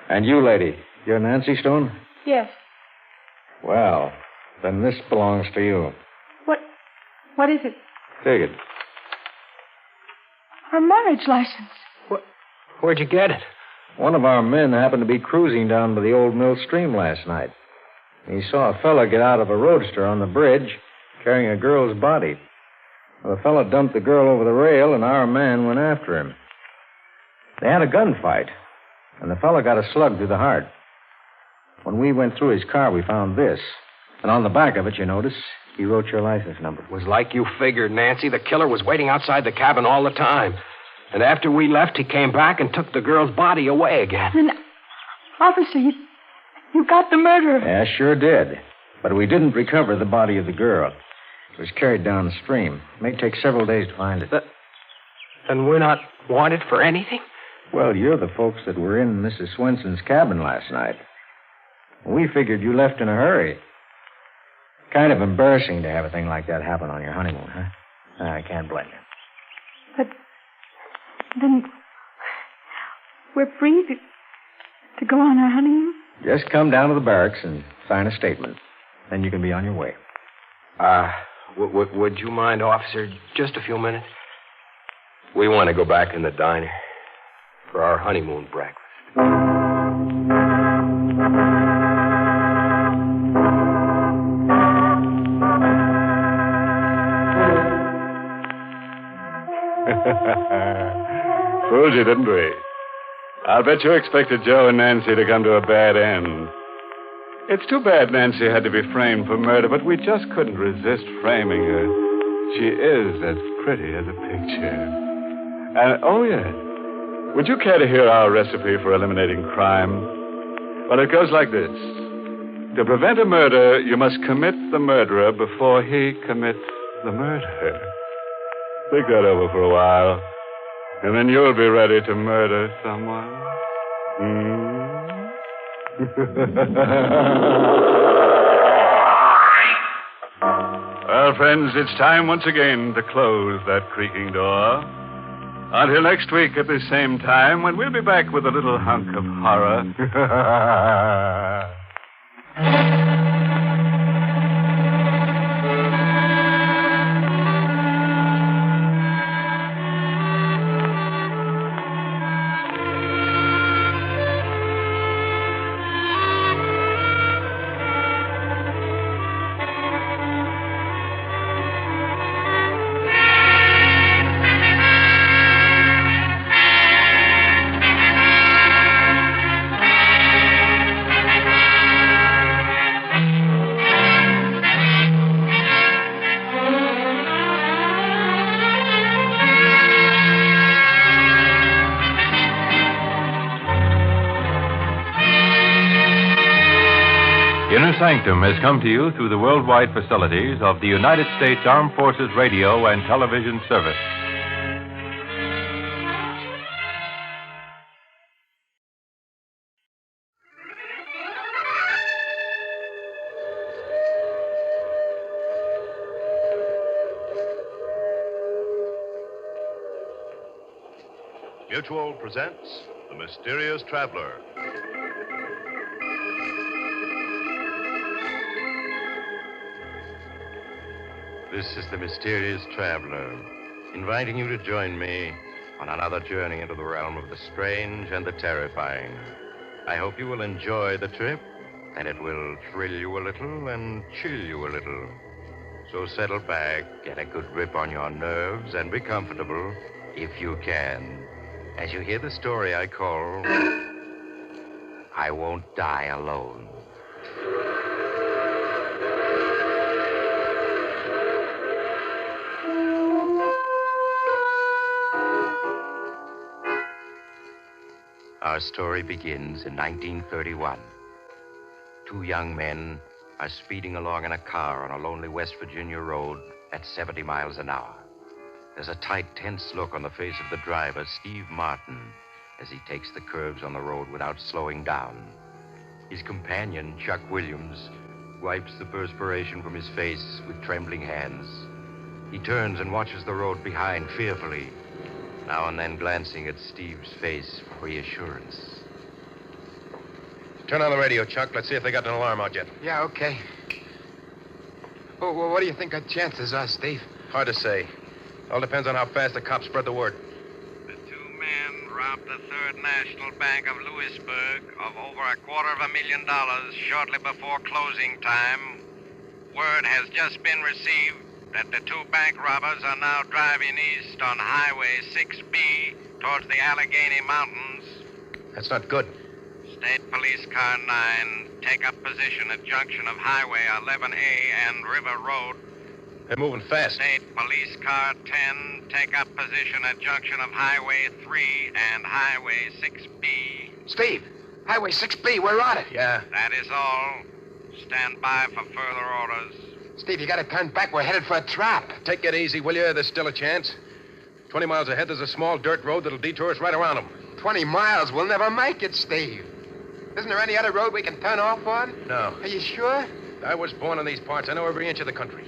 And you, lady, you're Nancy Stone? Yes. Well, then this belongs to you. What is it? Figured. Her marriage license. Where'd you get it? One of our men happened to be cruising down by the old mill stream last night. He saw a fellow get out of a roadster on the bridge carrying a girl's body. Well, the fellow dumped the girl over the rail, and our man went after him. They had a gunfight, and the fellow got a slug through the heart. When we went through his car, we found this. And on the back of it, you notice, he wrote your license number. It was like you figured, Nancy. The killer was waiting outside the cabin all the time. And after we left, he came back and took the girl's body away again. Then, officer, you got the murderer. Yeah, sure did. But we didn't recover the body of the girl. It was carried down the stream. It may take several days to find it. Then we're not wanted for anything? Well, you're the folks that were in Mrs. Swenson's cabin last night. We figured you left in a hurry. Kind of embarrassing to have a thing like that happen on your honeymoon, huh? I can't blame you. But then we're free to go on our honeymoon? Just come down to the barracks and sign a statement. Then you can be on your way. Would you mind, officer, just a few minutes? We want to go back in the diner for our honeymoon breakfast. Fooled you, didn't we? I'll bet you expected Joe and Nancy to come to a bad end. It's too bad Nancy had to be framed for murder, but we just couldn't resist framing her. She is as pretty as a picture. And, oh, yes. Would you care to hear our recipe for eliminating crime? Well, it goes like this. To prevent a murder, you must commit the murderer before he commits the murder. Think that over for a while, and then you'll be ready to murder someone. Well, friends, it's time once again to close that creaking door. Until next week at the same time, when we'll be back with a little hunk of horror. Inner Sanctum has come to you through the worldwide facilities of the United States Armed Forces Radio and Television Service. Mutual presents The Mysterious Traveler. This is The Mysterious Traveler, inviting you to join me on another journey into the realm of the strange and the terrifying. I hope you will enjoy the trip, and it will thrill you a little and chill you a little. So settle back, get a good grip on your nerves, and be comfortable if you can, as you hear the story I call I Won't Die Alone. Our story begins in 1931. Two young men are speeding along in a car on a lonely West Virginia road at 70 miles an hour. There's a tight, tense look on the face of the driver, Steve Martin, as he takes the curves on the road without slowing down. His companion, Chuck Williams, wipes the perspiration from his face with trembling hands. He turns and watches the road behind fearfully, now and then glancing at Steve's face for reassurance. Turn on the radio, Chuck. Let's see if they got an alarm out yet. Yeah, okay. Well, what do you think our chances are, Steve? Hard to say. All depends on how fast the cops spread the word. The two men robbed the Third National Bank of Lewisburg of over $250,000 shortly before closing time. Word has just been received that the two bank robbers are now driving east on Highway 6B towards the Allegheny Mountains. That's not good. State Police Car 9 take up position at junction of Highway 11A and River Road. They're moving fast. State Police Car 10 take up position at junction of Highway 3 and Highway 6B. Steve, Highway 6B, we're on it. Yeah. That is all. Stand by for further orders. Steve, you gotta turn back. We're headed for a trap. Take it easy, will you? There's still a chance. 20 miles ahead, there's a small dirt road that'll detour us right around them. 20 miles? We'll never make it, Steve. Isn't there any other road we can turn off on? No. Are you sure? I was born in these parts. I know every inch of the country.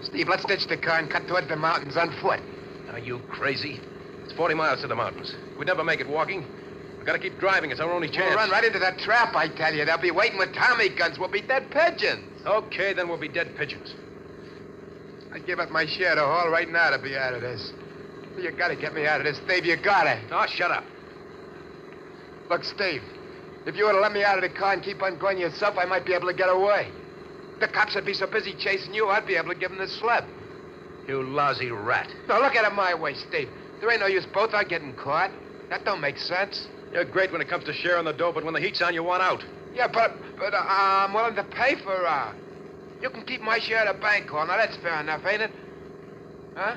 Steve, let's ditch the car and cut toward the mountains on foot. Are you crazy? It's 40 miles to the mountains. We'd never make it walking. We've got to keep driving. It's our only chance. We'll run right into that trap, I tell you. They'll be waiting with Tommy guns. We'll be dead pigeons. Okay, then we'll be dead pigeons. I'd give up my share to haul right now to be out of this. You gotta get me out of this, Steve. You gotta. Oh, shut up. Look, Steve, if you were to let me out of the car and keep on going yourself, I might be able to get away. The cops would be so busy chasing you, I'd be able to give them the slip. You lousy rat. Now, look at it my way, Steve. There ain't no use both are getting caught. That don't make sense. You're great when it comes to sharing the dough, but when the heat's on, you want out. Yeah, but I'm willing to pay for you can keep my share of the bank call. Now, that's fair enough, ain't it? Huh?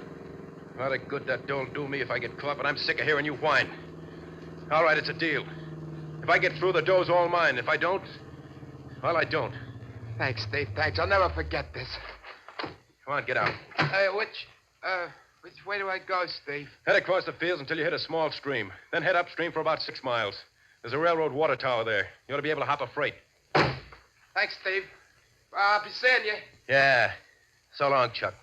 What a good that dought'll do me if I get caught, but I'm sick of hearing you whine. All right, it's a deal. If I get through, the dough's all mine. If I don't, well, I don't. Thanks, Steve, thanks. I'll never forget this. Come on, get out. Which way do I go, Steve? Head across the fields until you hit a small stream. Then head upstream for about 6 miles. There's a railroad water tower there. You ought to be able to hop a freight. Thanks, Steve. I'll be seeing you. Yeah. So long, Chuck.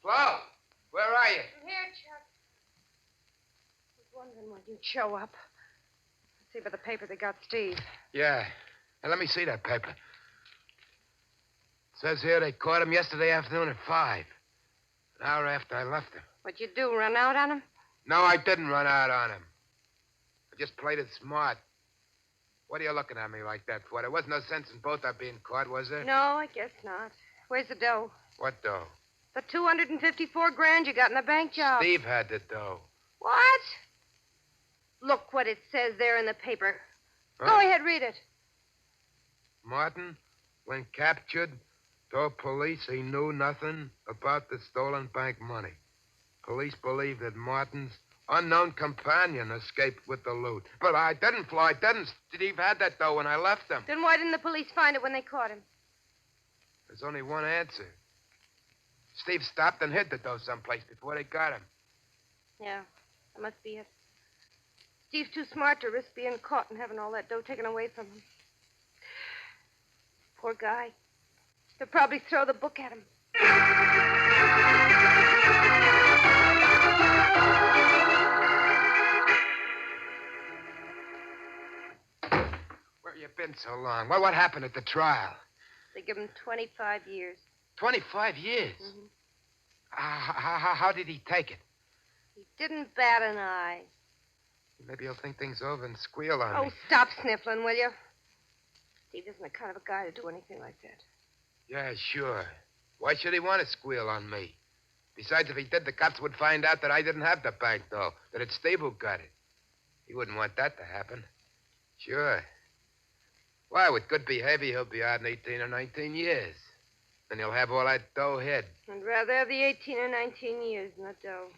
Flo, where are you? I'm here, Chuck. I was wondering when you'd show up. Let's see by the paper they got Steve. Yeah. Now, let me see that paper. It says here they caught him yesterday afternoon at 5. An hour after I left him. What'd you do, run out on him? No, I didn't run out on him. I just played it smart. What are you looking at me like that for? There wasn't no sense in both our being caught, was there? No, I guess not. Where's the dough? What dough? The $254,000 you got in the bank job. Steve had the dough. What? Look what it says there in the paper. Huh? Go ahead, read it. Martin, when captured, told police he knew nothing about the stolen bank money. Police believe that Martin's unknown companion escaped with the loot. But I didn't, Flo. I didn't. Steve had that dough when I left him. Then why didn't the police find it when they caught him? There's only one answer. Steve stopped and hid the dough someplace before they got him. Yeah, that must be it. Steve's too smart to risk being caught and having all that dough taken away from him. Poor guy. They'll probably throw the book at him. Where you been so long? What happened at the trial? They give him 25 years. 25 years? Mm-hmm. How did he take it? He didn't bat an eye. Maybe he'll think things over and squeal on me. Oh, stop sniffling, will you? Steve isn't the kind of a guy to do anything like that. Yeah, sure. Why should he want to squeal on me? Besides, if he did, the cops would find out that I didn't have the bank, though. That it's Steve who got it. He wouldn't want that to happen. Sure. Why, with good behavior, he'll be out in 18 or 19 years. Then he'll have all that dough hid. I'd rather have the 18 or 19 years than the dough.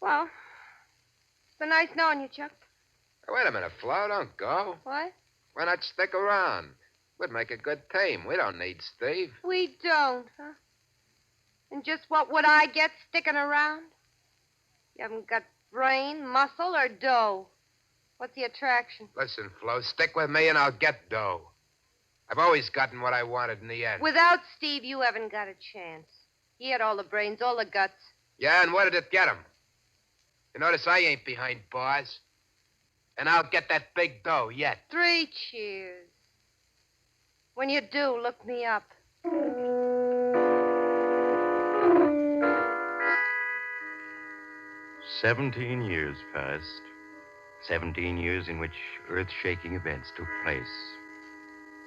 Well, it's been nice knowing you, Chuck. Hey, wait a minute, Flo. Don't go. What? Why not stick around? We'd make a good team. We don't need Steve. We don't, huh? And just what would I get sticking around? You haven't got brain, muscle, or dough. What's the attraction? Listen, Flo, stick with me and I'll get dough. I've always gotten what I wanted in the end. Without Steve, you haven't got a chance. He had all the brains, all the guts. Yeah, and what did it get him? You notice I ain't behind bars. And I'll get that big dough yet. 3 cheers. When you do, look me up. 17 years passed. 17 years in which earth-shaking events took place.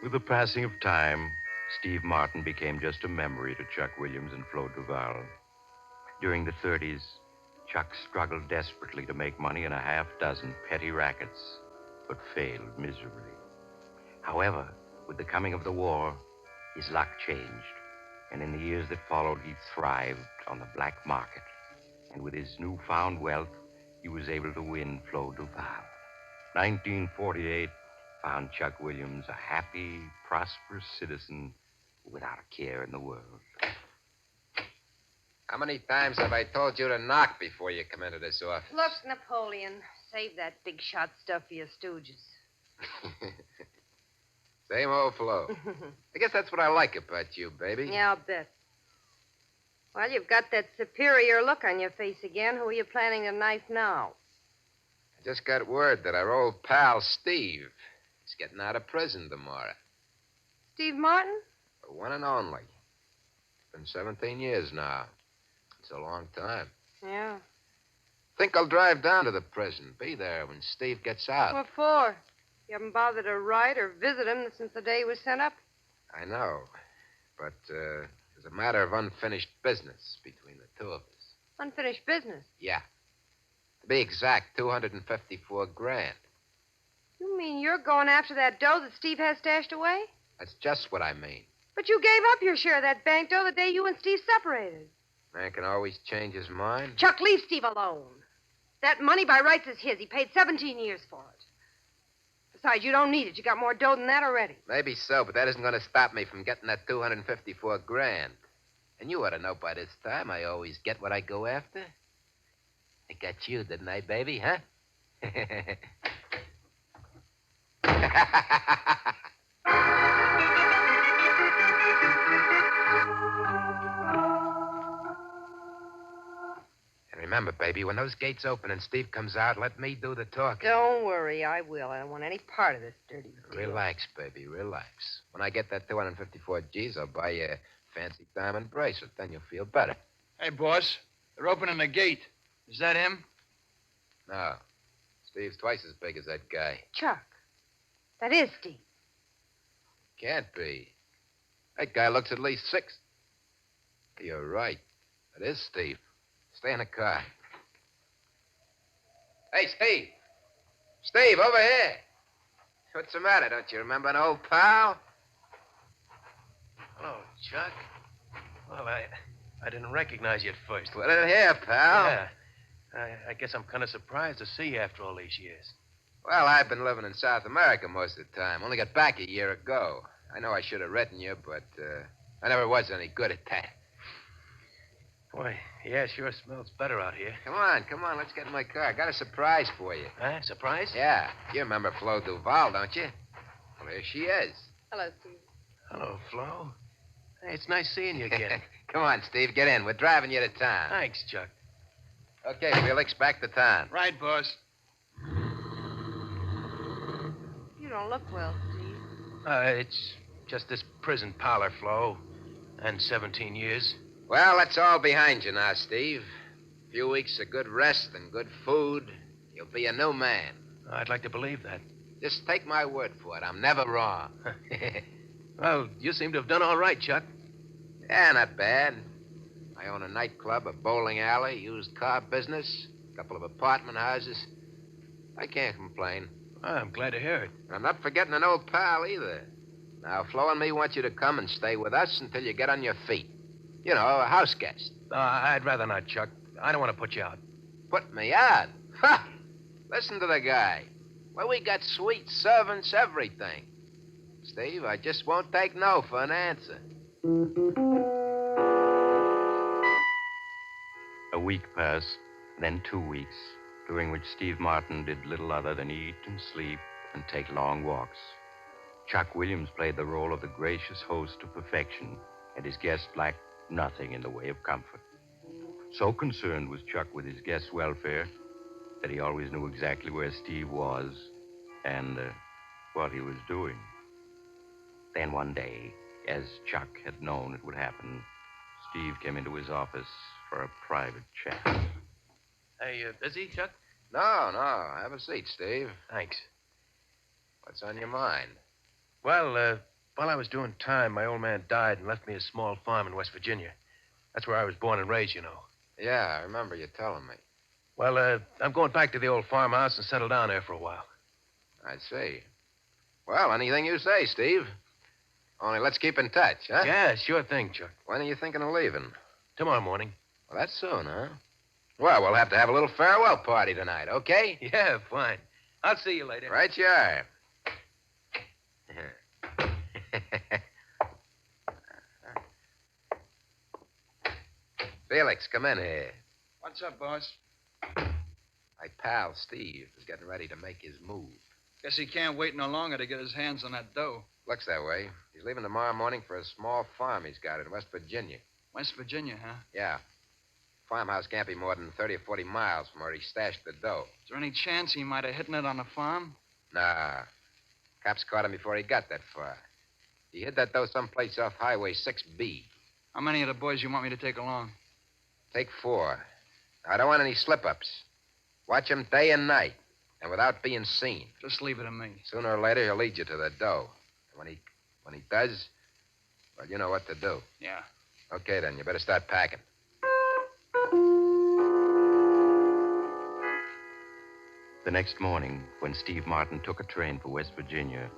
With the passing of time, Steve Martin became just a memory to Chuck Williams and Flo Duval. During the 30s, Chuck struggled desperately to make money in a half-dozen petty rackets, but failed miserably. However, with the coming of the war, his luck changed, and in the years that followed, he thrived on the black market. And with his newfound wealth, he was able to win Flo Duval. 1948 found Chuck Williams a happy, prosperous citizen without a care in the world. How many times have I told you to knock before you come into this office? Look, Napoleon, save that big shot stuff for your stooges. Same old Flo. I guess that's what I like about you, baby. Yeah, I'll bet. Well, you've got that superior look on your face again. Who are you planning to knife now? I just got word that our old pal, Steve, is getting out of prison tomorrow. Steve Martin? The one and only. It's been 17 years now. It's a long time. Yeah. Think I'll drive down to the prison, be there when Steve gets out. What for? You haven't bothered to write or visit him since the day he was sent up? I know. But, there's a matter of unfinished business between the two of us. Unfinished business? Yeah. To be exact, $254,000. You mean you're going after that dough that Steve has stashed away? That's just what I mean. But you gave up your share of that bank dough the day you and Steve separated. Man can always change his mind. Chuck, leave Steve alone. That money by rights is his. He paid 17 years for it. Besides, you don't need it. You got more dough than that already. Maybe so, but that isn't going to stop me from getting that $254,000. And you ought to know by this time I always get what I go after. I got you, didn't I, baby, huh? And remember, baby, when those gates open and Steve comes out, let me do the talking. Don't worry, I will. I don't want any part of this dirty deal. Relax, baby, relax. When I get that 254 G's, I'll buy you a fancy diamond bracelet. Then you'll feel better. Hey, boss. They're opening the gate. Is that him? No. Steve's twice as big as that guy. Chuck, that is Steve. Can't be. That guy looks at least 6. You're right. That is Steve. Stay in the car. Hey, Steve. Steve, over here. What's the matter? Don't you remember an old pal? Hello, Chuck. Well, I didn't recognize you at first. What in here, pal? Yeah. I guess I'm kind of surprised to see you after all these years. Well, I've been living in South America most of the time. Only got back a year ago. I know I should have written you, but I never was any good at that. Boy, yeah, sure smells better out here. Come on. Let's get in my car. I got a surprise for you. Huh? Surprise? Yeah. You remember Flo Duval, don't you? Well, here she is. Hello, Steve. Hello, Flo. Hey, it's nice seeing you again. Come on, Steve. Get in. We're driving you to town. Thanks, Chuck. Okay, Felix, back to town. Right, boss. You don't look well, Steve. It's just this prison parlor, Flo. And 17 years. Well, that's all behind you now, Steve. A few weeks of good rest and good food. You'll be a new man. I'd like to believe that. Just take my word for it. I'm never wrong. Well, you seem to have done all right, Chuck. Yeah, not bad. I own a nightclub, a bowling alley, used car business, a couple of apartment houses. I can't complain. I'm glad to hear it. I'm not forgetting an old pal either. Now, Flo and me want you to come and stay with us until you get on your feet. You know, a house guest. I'd rather not, Chuck. I don't want to put you out. Put me out? Ha! Listen to the guy. Well, we got suite servants, everything. Steve, I just won't take no for an answer. A week passed, then 2 weeks, during which Steve Martin did little other than eat and sleep and take long walks. Chuck Williams played the role of the gracious host to perfection, and his guests lacked nothing in the way of comfort. So concerned was Chuck with his guests' welfare that he always knew exactly where Steve was and what he was doing. Then one day, as Chuck had known it would happen, Steve came into his office for a private chat. Hey, busy, Chuck? No. Have a seat, Steve. Thanks. What's on your mind? Well, while I was doing time, my old man died and left me a small farm in West Virginia. That's where I was born and raised, you know. Yeah, I remember you telling me. Well, I'm going back to the old farmhouse and settle down there for a while. I see. Well, anything you say, Steve. Only let's keep in touch, huh? Yeah, sure thing, Chuck. When are you thinking of leaving? Tomorrow morning. Well, that's soon, huh? Well, we'll have to have a little farewell party tonight, okay? Yeah, fine. I'll see you later. Right you are. Felix, come in here. What's up, boss? My pal, Steve, is getting ready to make his move. Guess he can't wait no longer to get his hands on that dough. Looks that way. He's leaving tomorrow morning for a small farm he's got in West Virginia. West Virginia, huh? Yeah. Farmhouse can't be more than 30 or 40 miles from where he stashed the dough. Is there any chance he might have hidden it on a farm? Nah. Cops caught him before he got that far. He hid that dough someplace off Highway 6B. How many of the boys you want me to take along? Take 4. I don't want any slip-ups. Watch him day and night, and without being seen. Just leave it to me. Sooner or later, he'll lead you to the dough. And when he does, well, you know what to do. Yeah. Okay, then. You better start packing. The next morning, when Steve Martin took a train for West Virginia,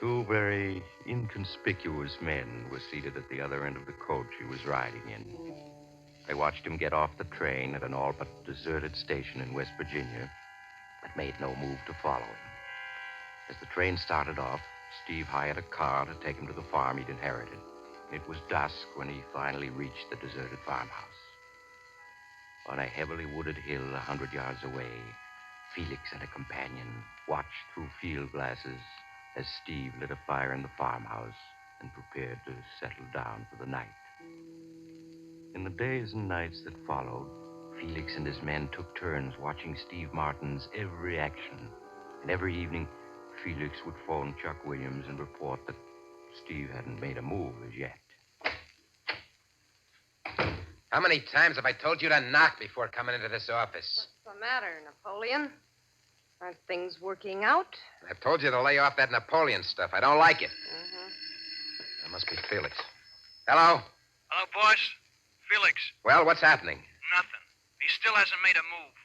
2 very inconspicuous men were seated at the other end of the coach he was riding in. They watched him get off the train at an all but deserted station in West Virginia, but made no move to follow him. As the train started off, Steve hired a car to take him to the farm he'd inherited. It was dusk when he finally reached the deserted farmhouse. On a heavily wooded hill 100 yards away, Felix and a companion watched through field glasses as Steve lit a fire in the farmhouse and prepared to settle down for the night. In the days and nights that followed, Felix and his men took turns watching Steve Martin's every action. And every evening, Felix would phone Chuck Williams and report that Steve hadn't made a move as yet. How many times have I told you to knock before coming into this office? What's the matter, Napoleon? Aren't things working out? I've told you to lay off that Napoleon stuff. I don't like it. Uh-huh. That must be Felix. Hello? Hello, boss. Felix. Well, what's happening? Nothing. He still hasn't made a move.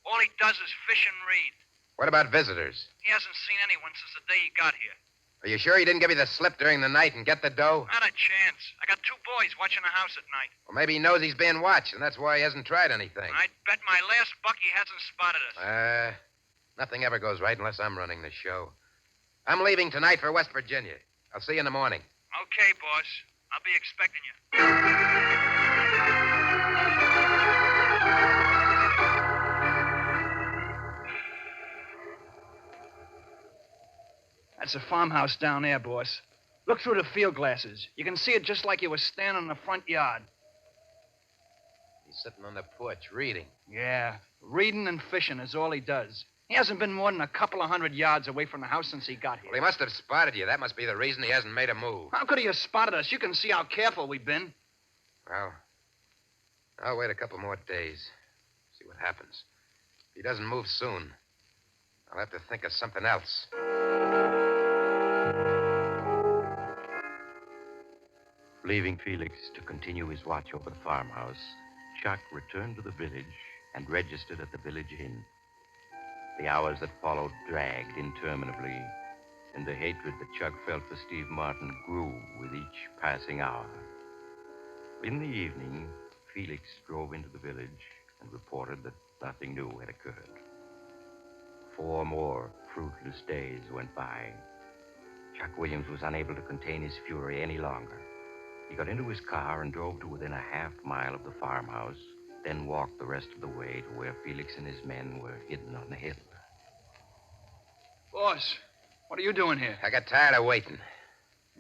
All he does is fish and read. What about visitors? He hasn't seen anyone since the day he got here. Are you sure he didn't give you the slip during the night and get the dough? Not a chance. I got 2 boys watching the house at night. Well, maybe he knows he's being watched, and that's why he hasn't tried anything. I'd bet my last buck he hasn't spotted us. Nothing ever goes right unless I'm running the show. I'm leaving tonight for West Virginia. I'll see you in the morning. Okay, boss. I'll be expecting you. That's a farmhouse down there, boss. Look through the field glasses. You can see it just like you were standing in the front yard. He's sitting on the porch reading. Yeah, reading and fishing is all he does. He hasn't been more than a couple of 100 yards away from the house since he got here. Well, he must have spotted you. That must be the reason he hasn't made a move. How could he have spotted us? You can see how careful we've been. Well, I'll wait a couple more days. See what happens. If he doesn't move soon, I'll have to think of something else. Leaving Felix to continue his watch over the farmhouse, Chuck returned to the village and registered at the village inn. The hours that followed dragged interminably, and the hatred that Chuck felt for Steve Martin grew with each passing hour. In the evening, Felix drove into the village and reported that nothing new had occurred. 4 more fruitless days went by. Chuck Williams was unable to contain his fury any longer. He got into his car and drove to within a half-mile of the farmhouse, then walked the rest of the way to where Felix and his men were hidden on the hill. Boss, what are you doing here? I got tired of waiting.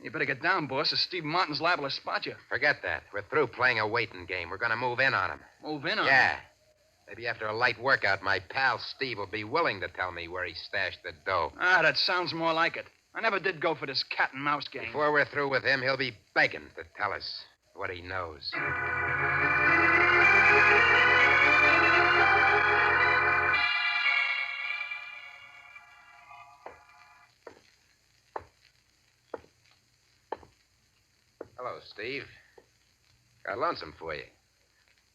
You better get down, boss, or Steve Martin's liable to spot you. Forget that. We're through playing a waiting game. We're going to move in on him. Move in on him? Yeah. Maybe after a light workout, my pal Steve will be willing to tell me where he stashed the dough. That sounds more like it. I never did go for this cat and mouse game. Before we're through with him, he'll be begging to tell us what he knows. Hello, Steve. Got lonesome for you.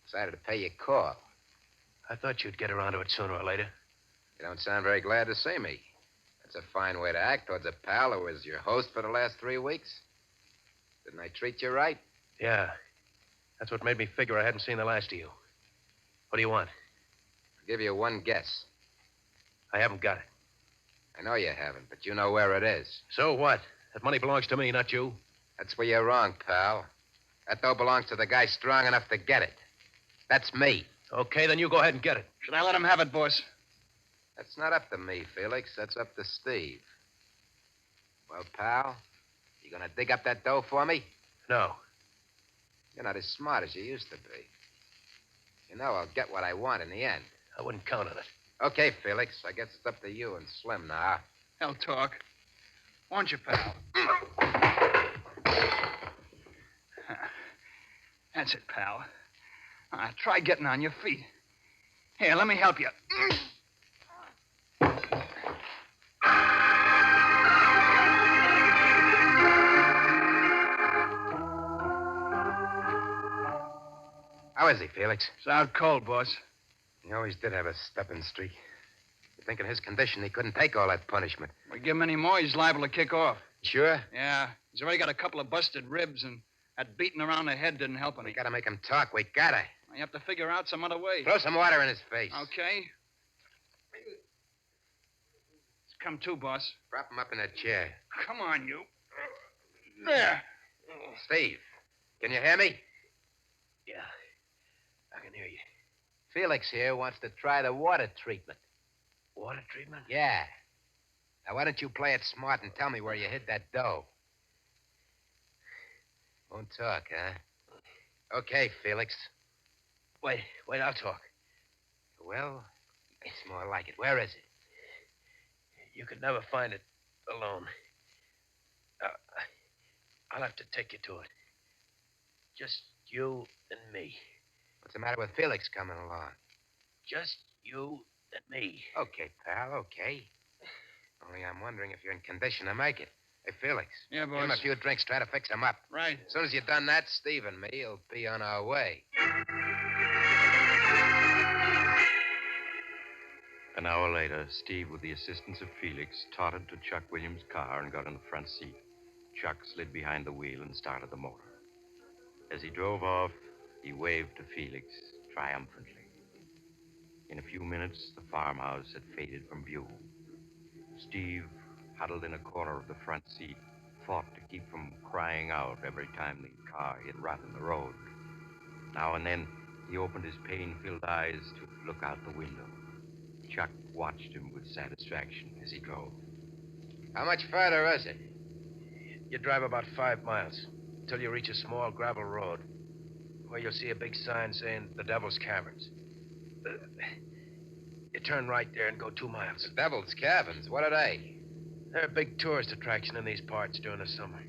Decided to pay you a call. I thought you'd get around to it sooner or later. You don't sound very glad to see me. That's a fine way to act towards a pal who was your host for the last 3 weeks. Didn't I treat you right? Yeah. That's what made me figure I hadn't seen the last of you. What do you want? I'll give you one guess. I haven't got it. I know you haven't, but you know where it is. So what? That money belongs to me, not you. That's where you're wrong, pal. That dough belongs to the guy strong enough to get it. That's me. Okay, then you go ahead and get it. Should I let him have it, boss? That's not up to me, Felix. That's up to Steve. Well, pal, you gonna dig up that dough for me? No. You're not as smart as you used to be. You know I'll get what I want in the end. I wouldn't count on it. Okay, Felix. I guess it's up to you and Slim now. Hell talk. Won't you, pal? That's it, pal. Try getting on your feet. Here, let me help you. How is he, Felix? It's out cold, boss. He always did have a stepping streak. You think in his condition he couldn't take all that punishment? We give him any more, he's liable to kick off. Sure? Yeah. He's already got a couple of busted ribs, and that beating around the head didn't help any. We gotta make him talk. We gotta. You have to figure out some other way. Throw some water in his face. Okay. Come to, boss. Prop him up in that chair. Come on, you. There. Steve, can you hear me? Yeah, I can hear you. Felix here wants to try the water treatment. Water treatment? Yeah. Now, why don't you play it smart and tell me where you hid that dough? Won't talk, huh? Okay, Felix. Wait, I'll talk. Well, it's more like it. Where is it? You could never find it alone. I'll have to take you to it. Just you and me. What's the matter with Felix coming along? Just you and me. Okay, pal, okay. Only I'm wondering if you're in condition to make it. Hey, Felix. Yeah, boss. Give him a few drinks, try to fix him up. Right. As soon as you've done that, Steve and me will be on our way. An hour later, Steve, with the assistance of Felix, tottered to Chuck Williams' car and got in the front seat. Chuck slid behind the wheel and started the motor. As he drove off, he waved to Felix triumphantly. In a few minutes, the farmhouse had faded from view. Steve, huddled in a corner of the front seat, fought to keep from crying out every time the car hit rut in the road. Now and then, he opened his pain-filled eyes to look out the window. Chuck watched him with satisfaction as he drove. How much further is it? You drive about 5 miles until you reach a small gravel road where you'll see a big sign saying the Devil's Caverns. You turn right there and go 2 miles. The Devil's Caverns? What are they? They're a big tourist attraction in these parts during the summer.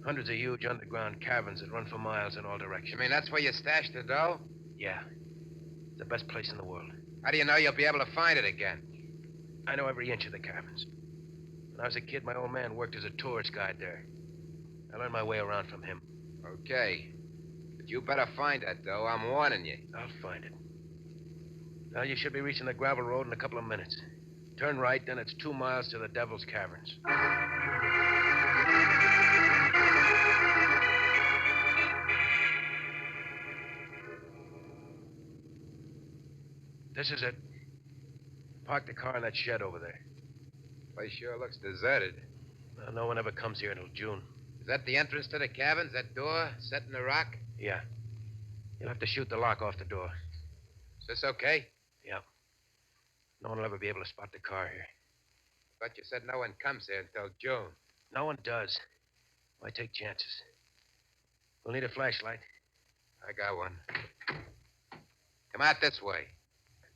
Hundreds of huge underground caverns that run for miles in all directions. You mean that's where you stashed the dough? Yeah. It's the best place in the world. How do you know you'll be able to find it again? I know every inch of the caverns. When I was a kid, my old man worked as a tourist guide there. I learned my way around from him. Okay. But you better find that, though. I'm warning you. I'll find it. Now, you should be reaching the gravel road in a couple of minutes. Turn right, then it's 2 miles to the Devil's Caverns. This is it. Park the car in that shed over there. Place sure looks deserted. Well, no one ever comes here until June. Is that the entrance to the caverns, that door set in the rock? Yeah. You'll have to shoot the lock off the door. Is this okay? Yeah. No one will ever be able to spot the car here. But you said no one comes here until June. No one does. Why take chances? We'll need a flashlight. I got one. Come out this way.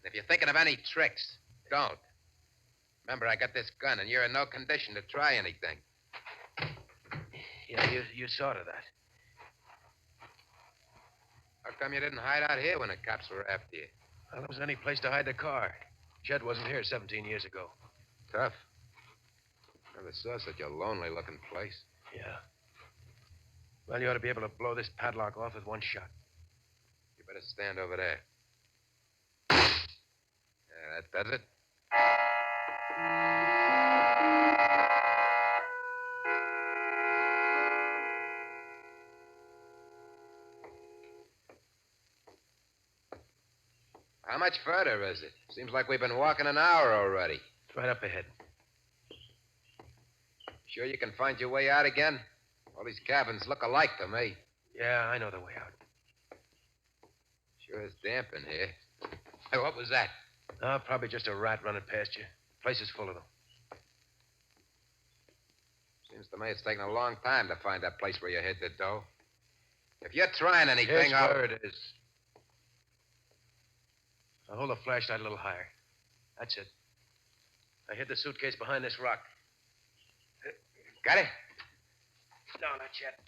If you're thinking of any tricks, don't. Remember, I got this gun, and you're in no condition to try anything. Yeah, you saw to that. How come you didn't hide out here when the cops were after you? Well, there wasn't any place to hide the car. Shed wasn't here 17 years ago. Tough. Never saw such a lonely-looking place. Yeah. Well, you ought to be able to blow this padlock off with one shot. You better stand over there. Yeah, that does it. How much further is it? Seems like we've been walking an hour already. It's right up ahead. Sure you can find your way out again? All these cabins look alike to me. Yeah, I know the way out. Sure is damp in here. Hey, what was that? Oh, probably just a rat running past you. The place is full of them. Seems to me it's taken a long time to find that place where you hid the dough. If you're trying anything, Here's where it is. I'll hold the flashlight a little higher. That's it. I hid the suitcase behind this rock. Got it? No, not yet.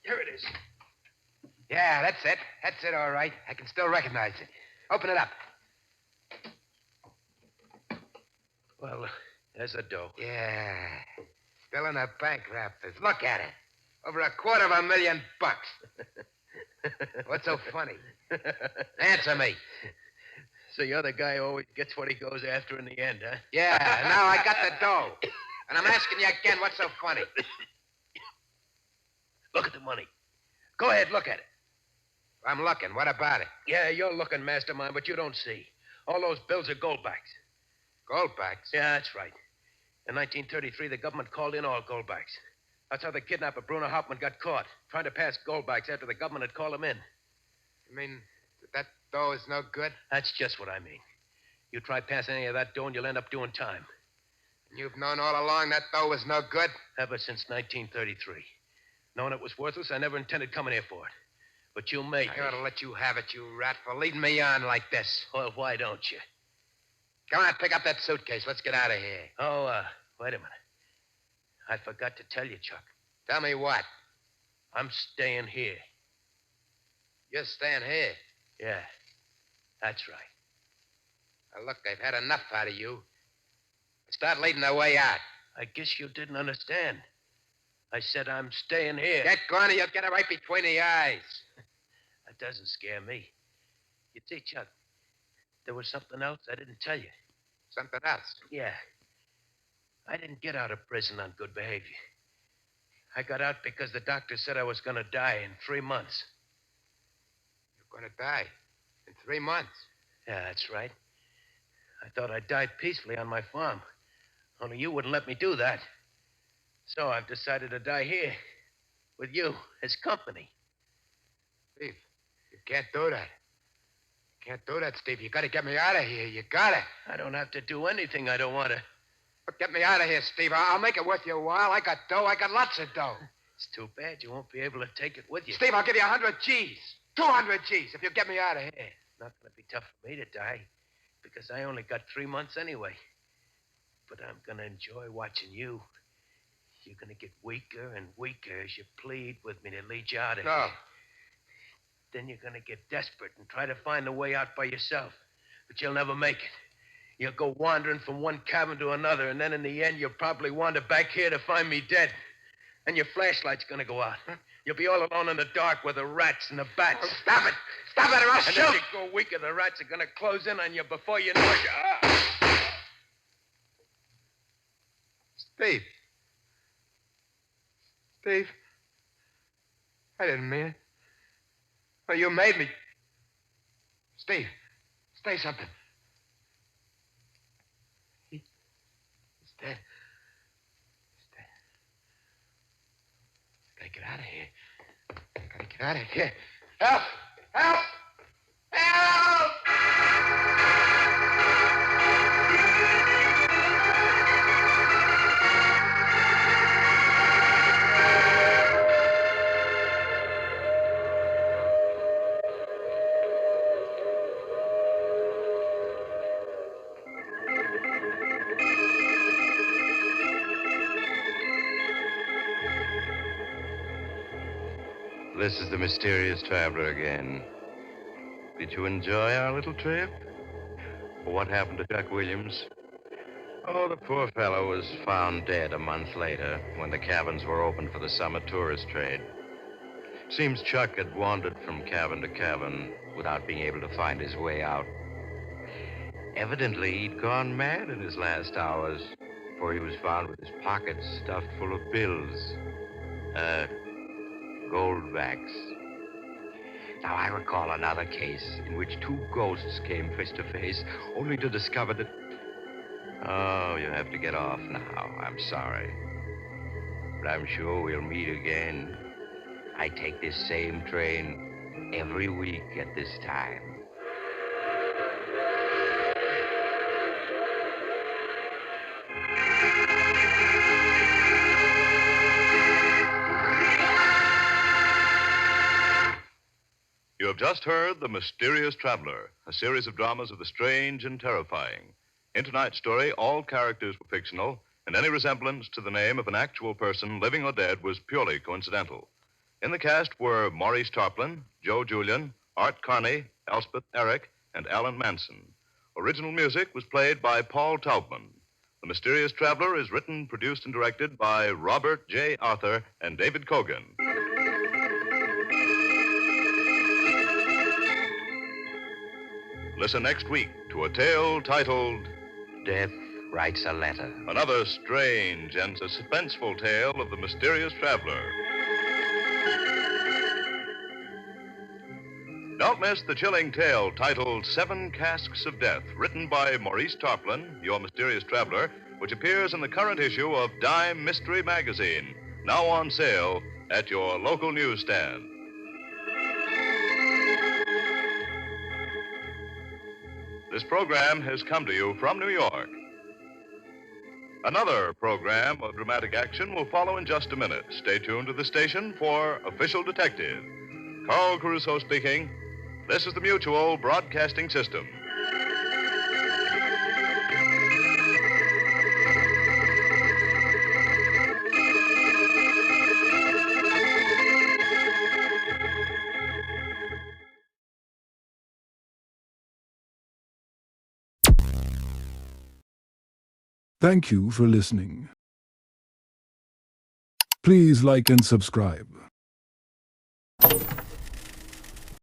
Here it is. Yeah, that's it. That's it, all right. I can still recognize it. Open it up. Well, there's the dough. Yeah. Still in the bank wrappers. Look at it. Over $250,000. What's so funny? Answer me. So you're the guy who always gets what he goes after in the end, huh? Yeah, now I got the dough. And I'm asking you again, what's so funny? Look at the money. Go ahead, look at it. I'm looking. What about it? Yeah, you're looking, mastermind, but you don't see. All those bills are goldbacks. Goldbacks? Yeah, that's right. In 1933, the government called in all goldbacks. That's how the kidnapper Bruno Hauptmann got caught, trying to pass goldbacks after the government had called him in. You mean that dough is no good? That's just what I mean. You try passing any of that dough and you'll end up doing time. You've known all along that dough was no good? Ever since 1933. Knowing it was worthless, I never intended coming here for it. But you made me. I ought to let you have it, you rat, for leading me on like this. Well, why don't you? Come on, pick up that suitcase. Let's get out of here. Oh, wait a minute. I forgot to tell you, Chuck. Tell me what? I'm staying here. You're staying here? Yeah, that's right. Now, look, I've had enough out of you. Start leading the way out. I guess you didn't understand. I said I'm staying here. Get going or you'll get it right between the eyes. That doesn't scare me. You see, Chuck, there was something else I didn't tell you. Something else? Yeah. I didn't get out of prison on good behavior. I got out because the doctor said I was going to die in 3 months. You're going to die in 3 months? Yeah, that's right. I thought I'd die peacefully on my farm. Only you wouldn't let me do that. So I've decided to die here with you as company. Steve, you can't do that. You can't do that, Steve. You got to get me out of here. You got to. I don't have to do anything I don't want to. But get me out of here, Steve. I'll make it worth your while. I got dough. I got lots of dough. It's too bad you won't be able to take it with you. Steve, I'll give you 100 G's. 200 G's if you get me out of here. It's not going to be tough for me to die because I only got 3 months anyway. But I'm going to enjoy watching you. You're going to get weaker and weaker as you plead with me to lead you out of here. Then you're going to get desperate and try to find a way out by yourself. But you'll never make it. You'll go wandering from one cabin to another, and then in the end, you'll probably wander back here to find me dead. And your flashlight's going to go out. You'll be all alone in the dark with the rats and the bats. Oh, stop it! Stop it or I'll shoot! And as you go weaker, the rats are going to close in on you before you know it. Steve. Steve. I didn't mean it. Well, you made me. Steve, say something. He's dead. He's dead. Gotta get out of here. Gotta get out of here. Help! Help! Help! This is the mysterious traveler again. Did you enjoy our little trip? What happened to Chuck Williams? Oh, the poor fellow was found dead a month later when the cabins were open for the summer tourist trade. Seems Chuck had wandered from cabin to cabin without being able to find his way out. Evidently, he'd gone mad in his last hours, for he was found with his pockets stuffed full of bills. Goldbacks. Now, I recall another case in which 2 ghosts came face to face, only to discover that... Oh, you have to get off now. I'm sorry. But I'm sure we'll meet again. I take this same train every week at this time. You have just heard The Mysterious Traveler, a series of dramas of the strange and terrifying. In tonight's story, all characters were fictional, and any resemblance to the name of an actual person, living or dead, was purely coincidental. In the cast were Maurice Tarplin, Joe Julian, Art Carney, Elspeth Eric, and Alan Manson. Original music was played by Paul Taubman. The Mysterious Traveler is written, produced, and directed by Robert J. Arthur and David Kogan. Listen next week to a tale titled Death Writes a Letter. Another strange and suspenseful tale of the mysterious traveler. Don't miss the chilling tale titled 7 Casks of Death, written by Maurice Tarplin, your mysterious traveler, which appears in the current issue of Dime Mystery Magazine, now on sale at your local newsstand. This program has come to you from New York. Another program of dramatic action will follow in just a minute. Stay tuned to the station for Official Detective. Carl Caruso speaking. This is the Mutual Broadcasting System. Thank you for listening. Please like and subscribe.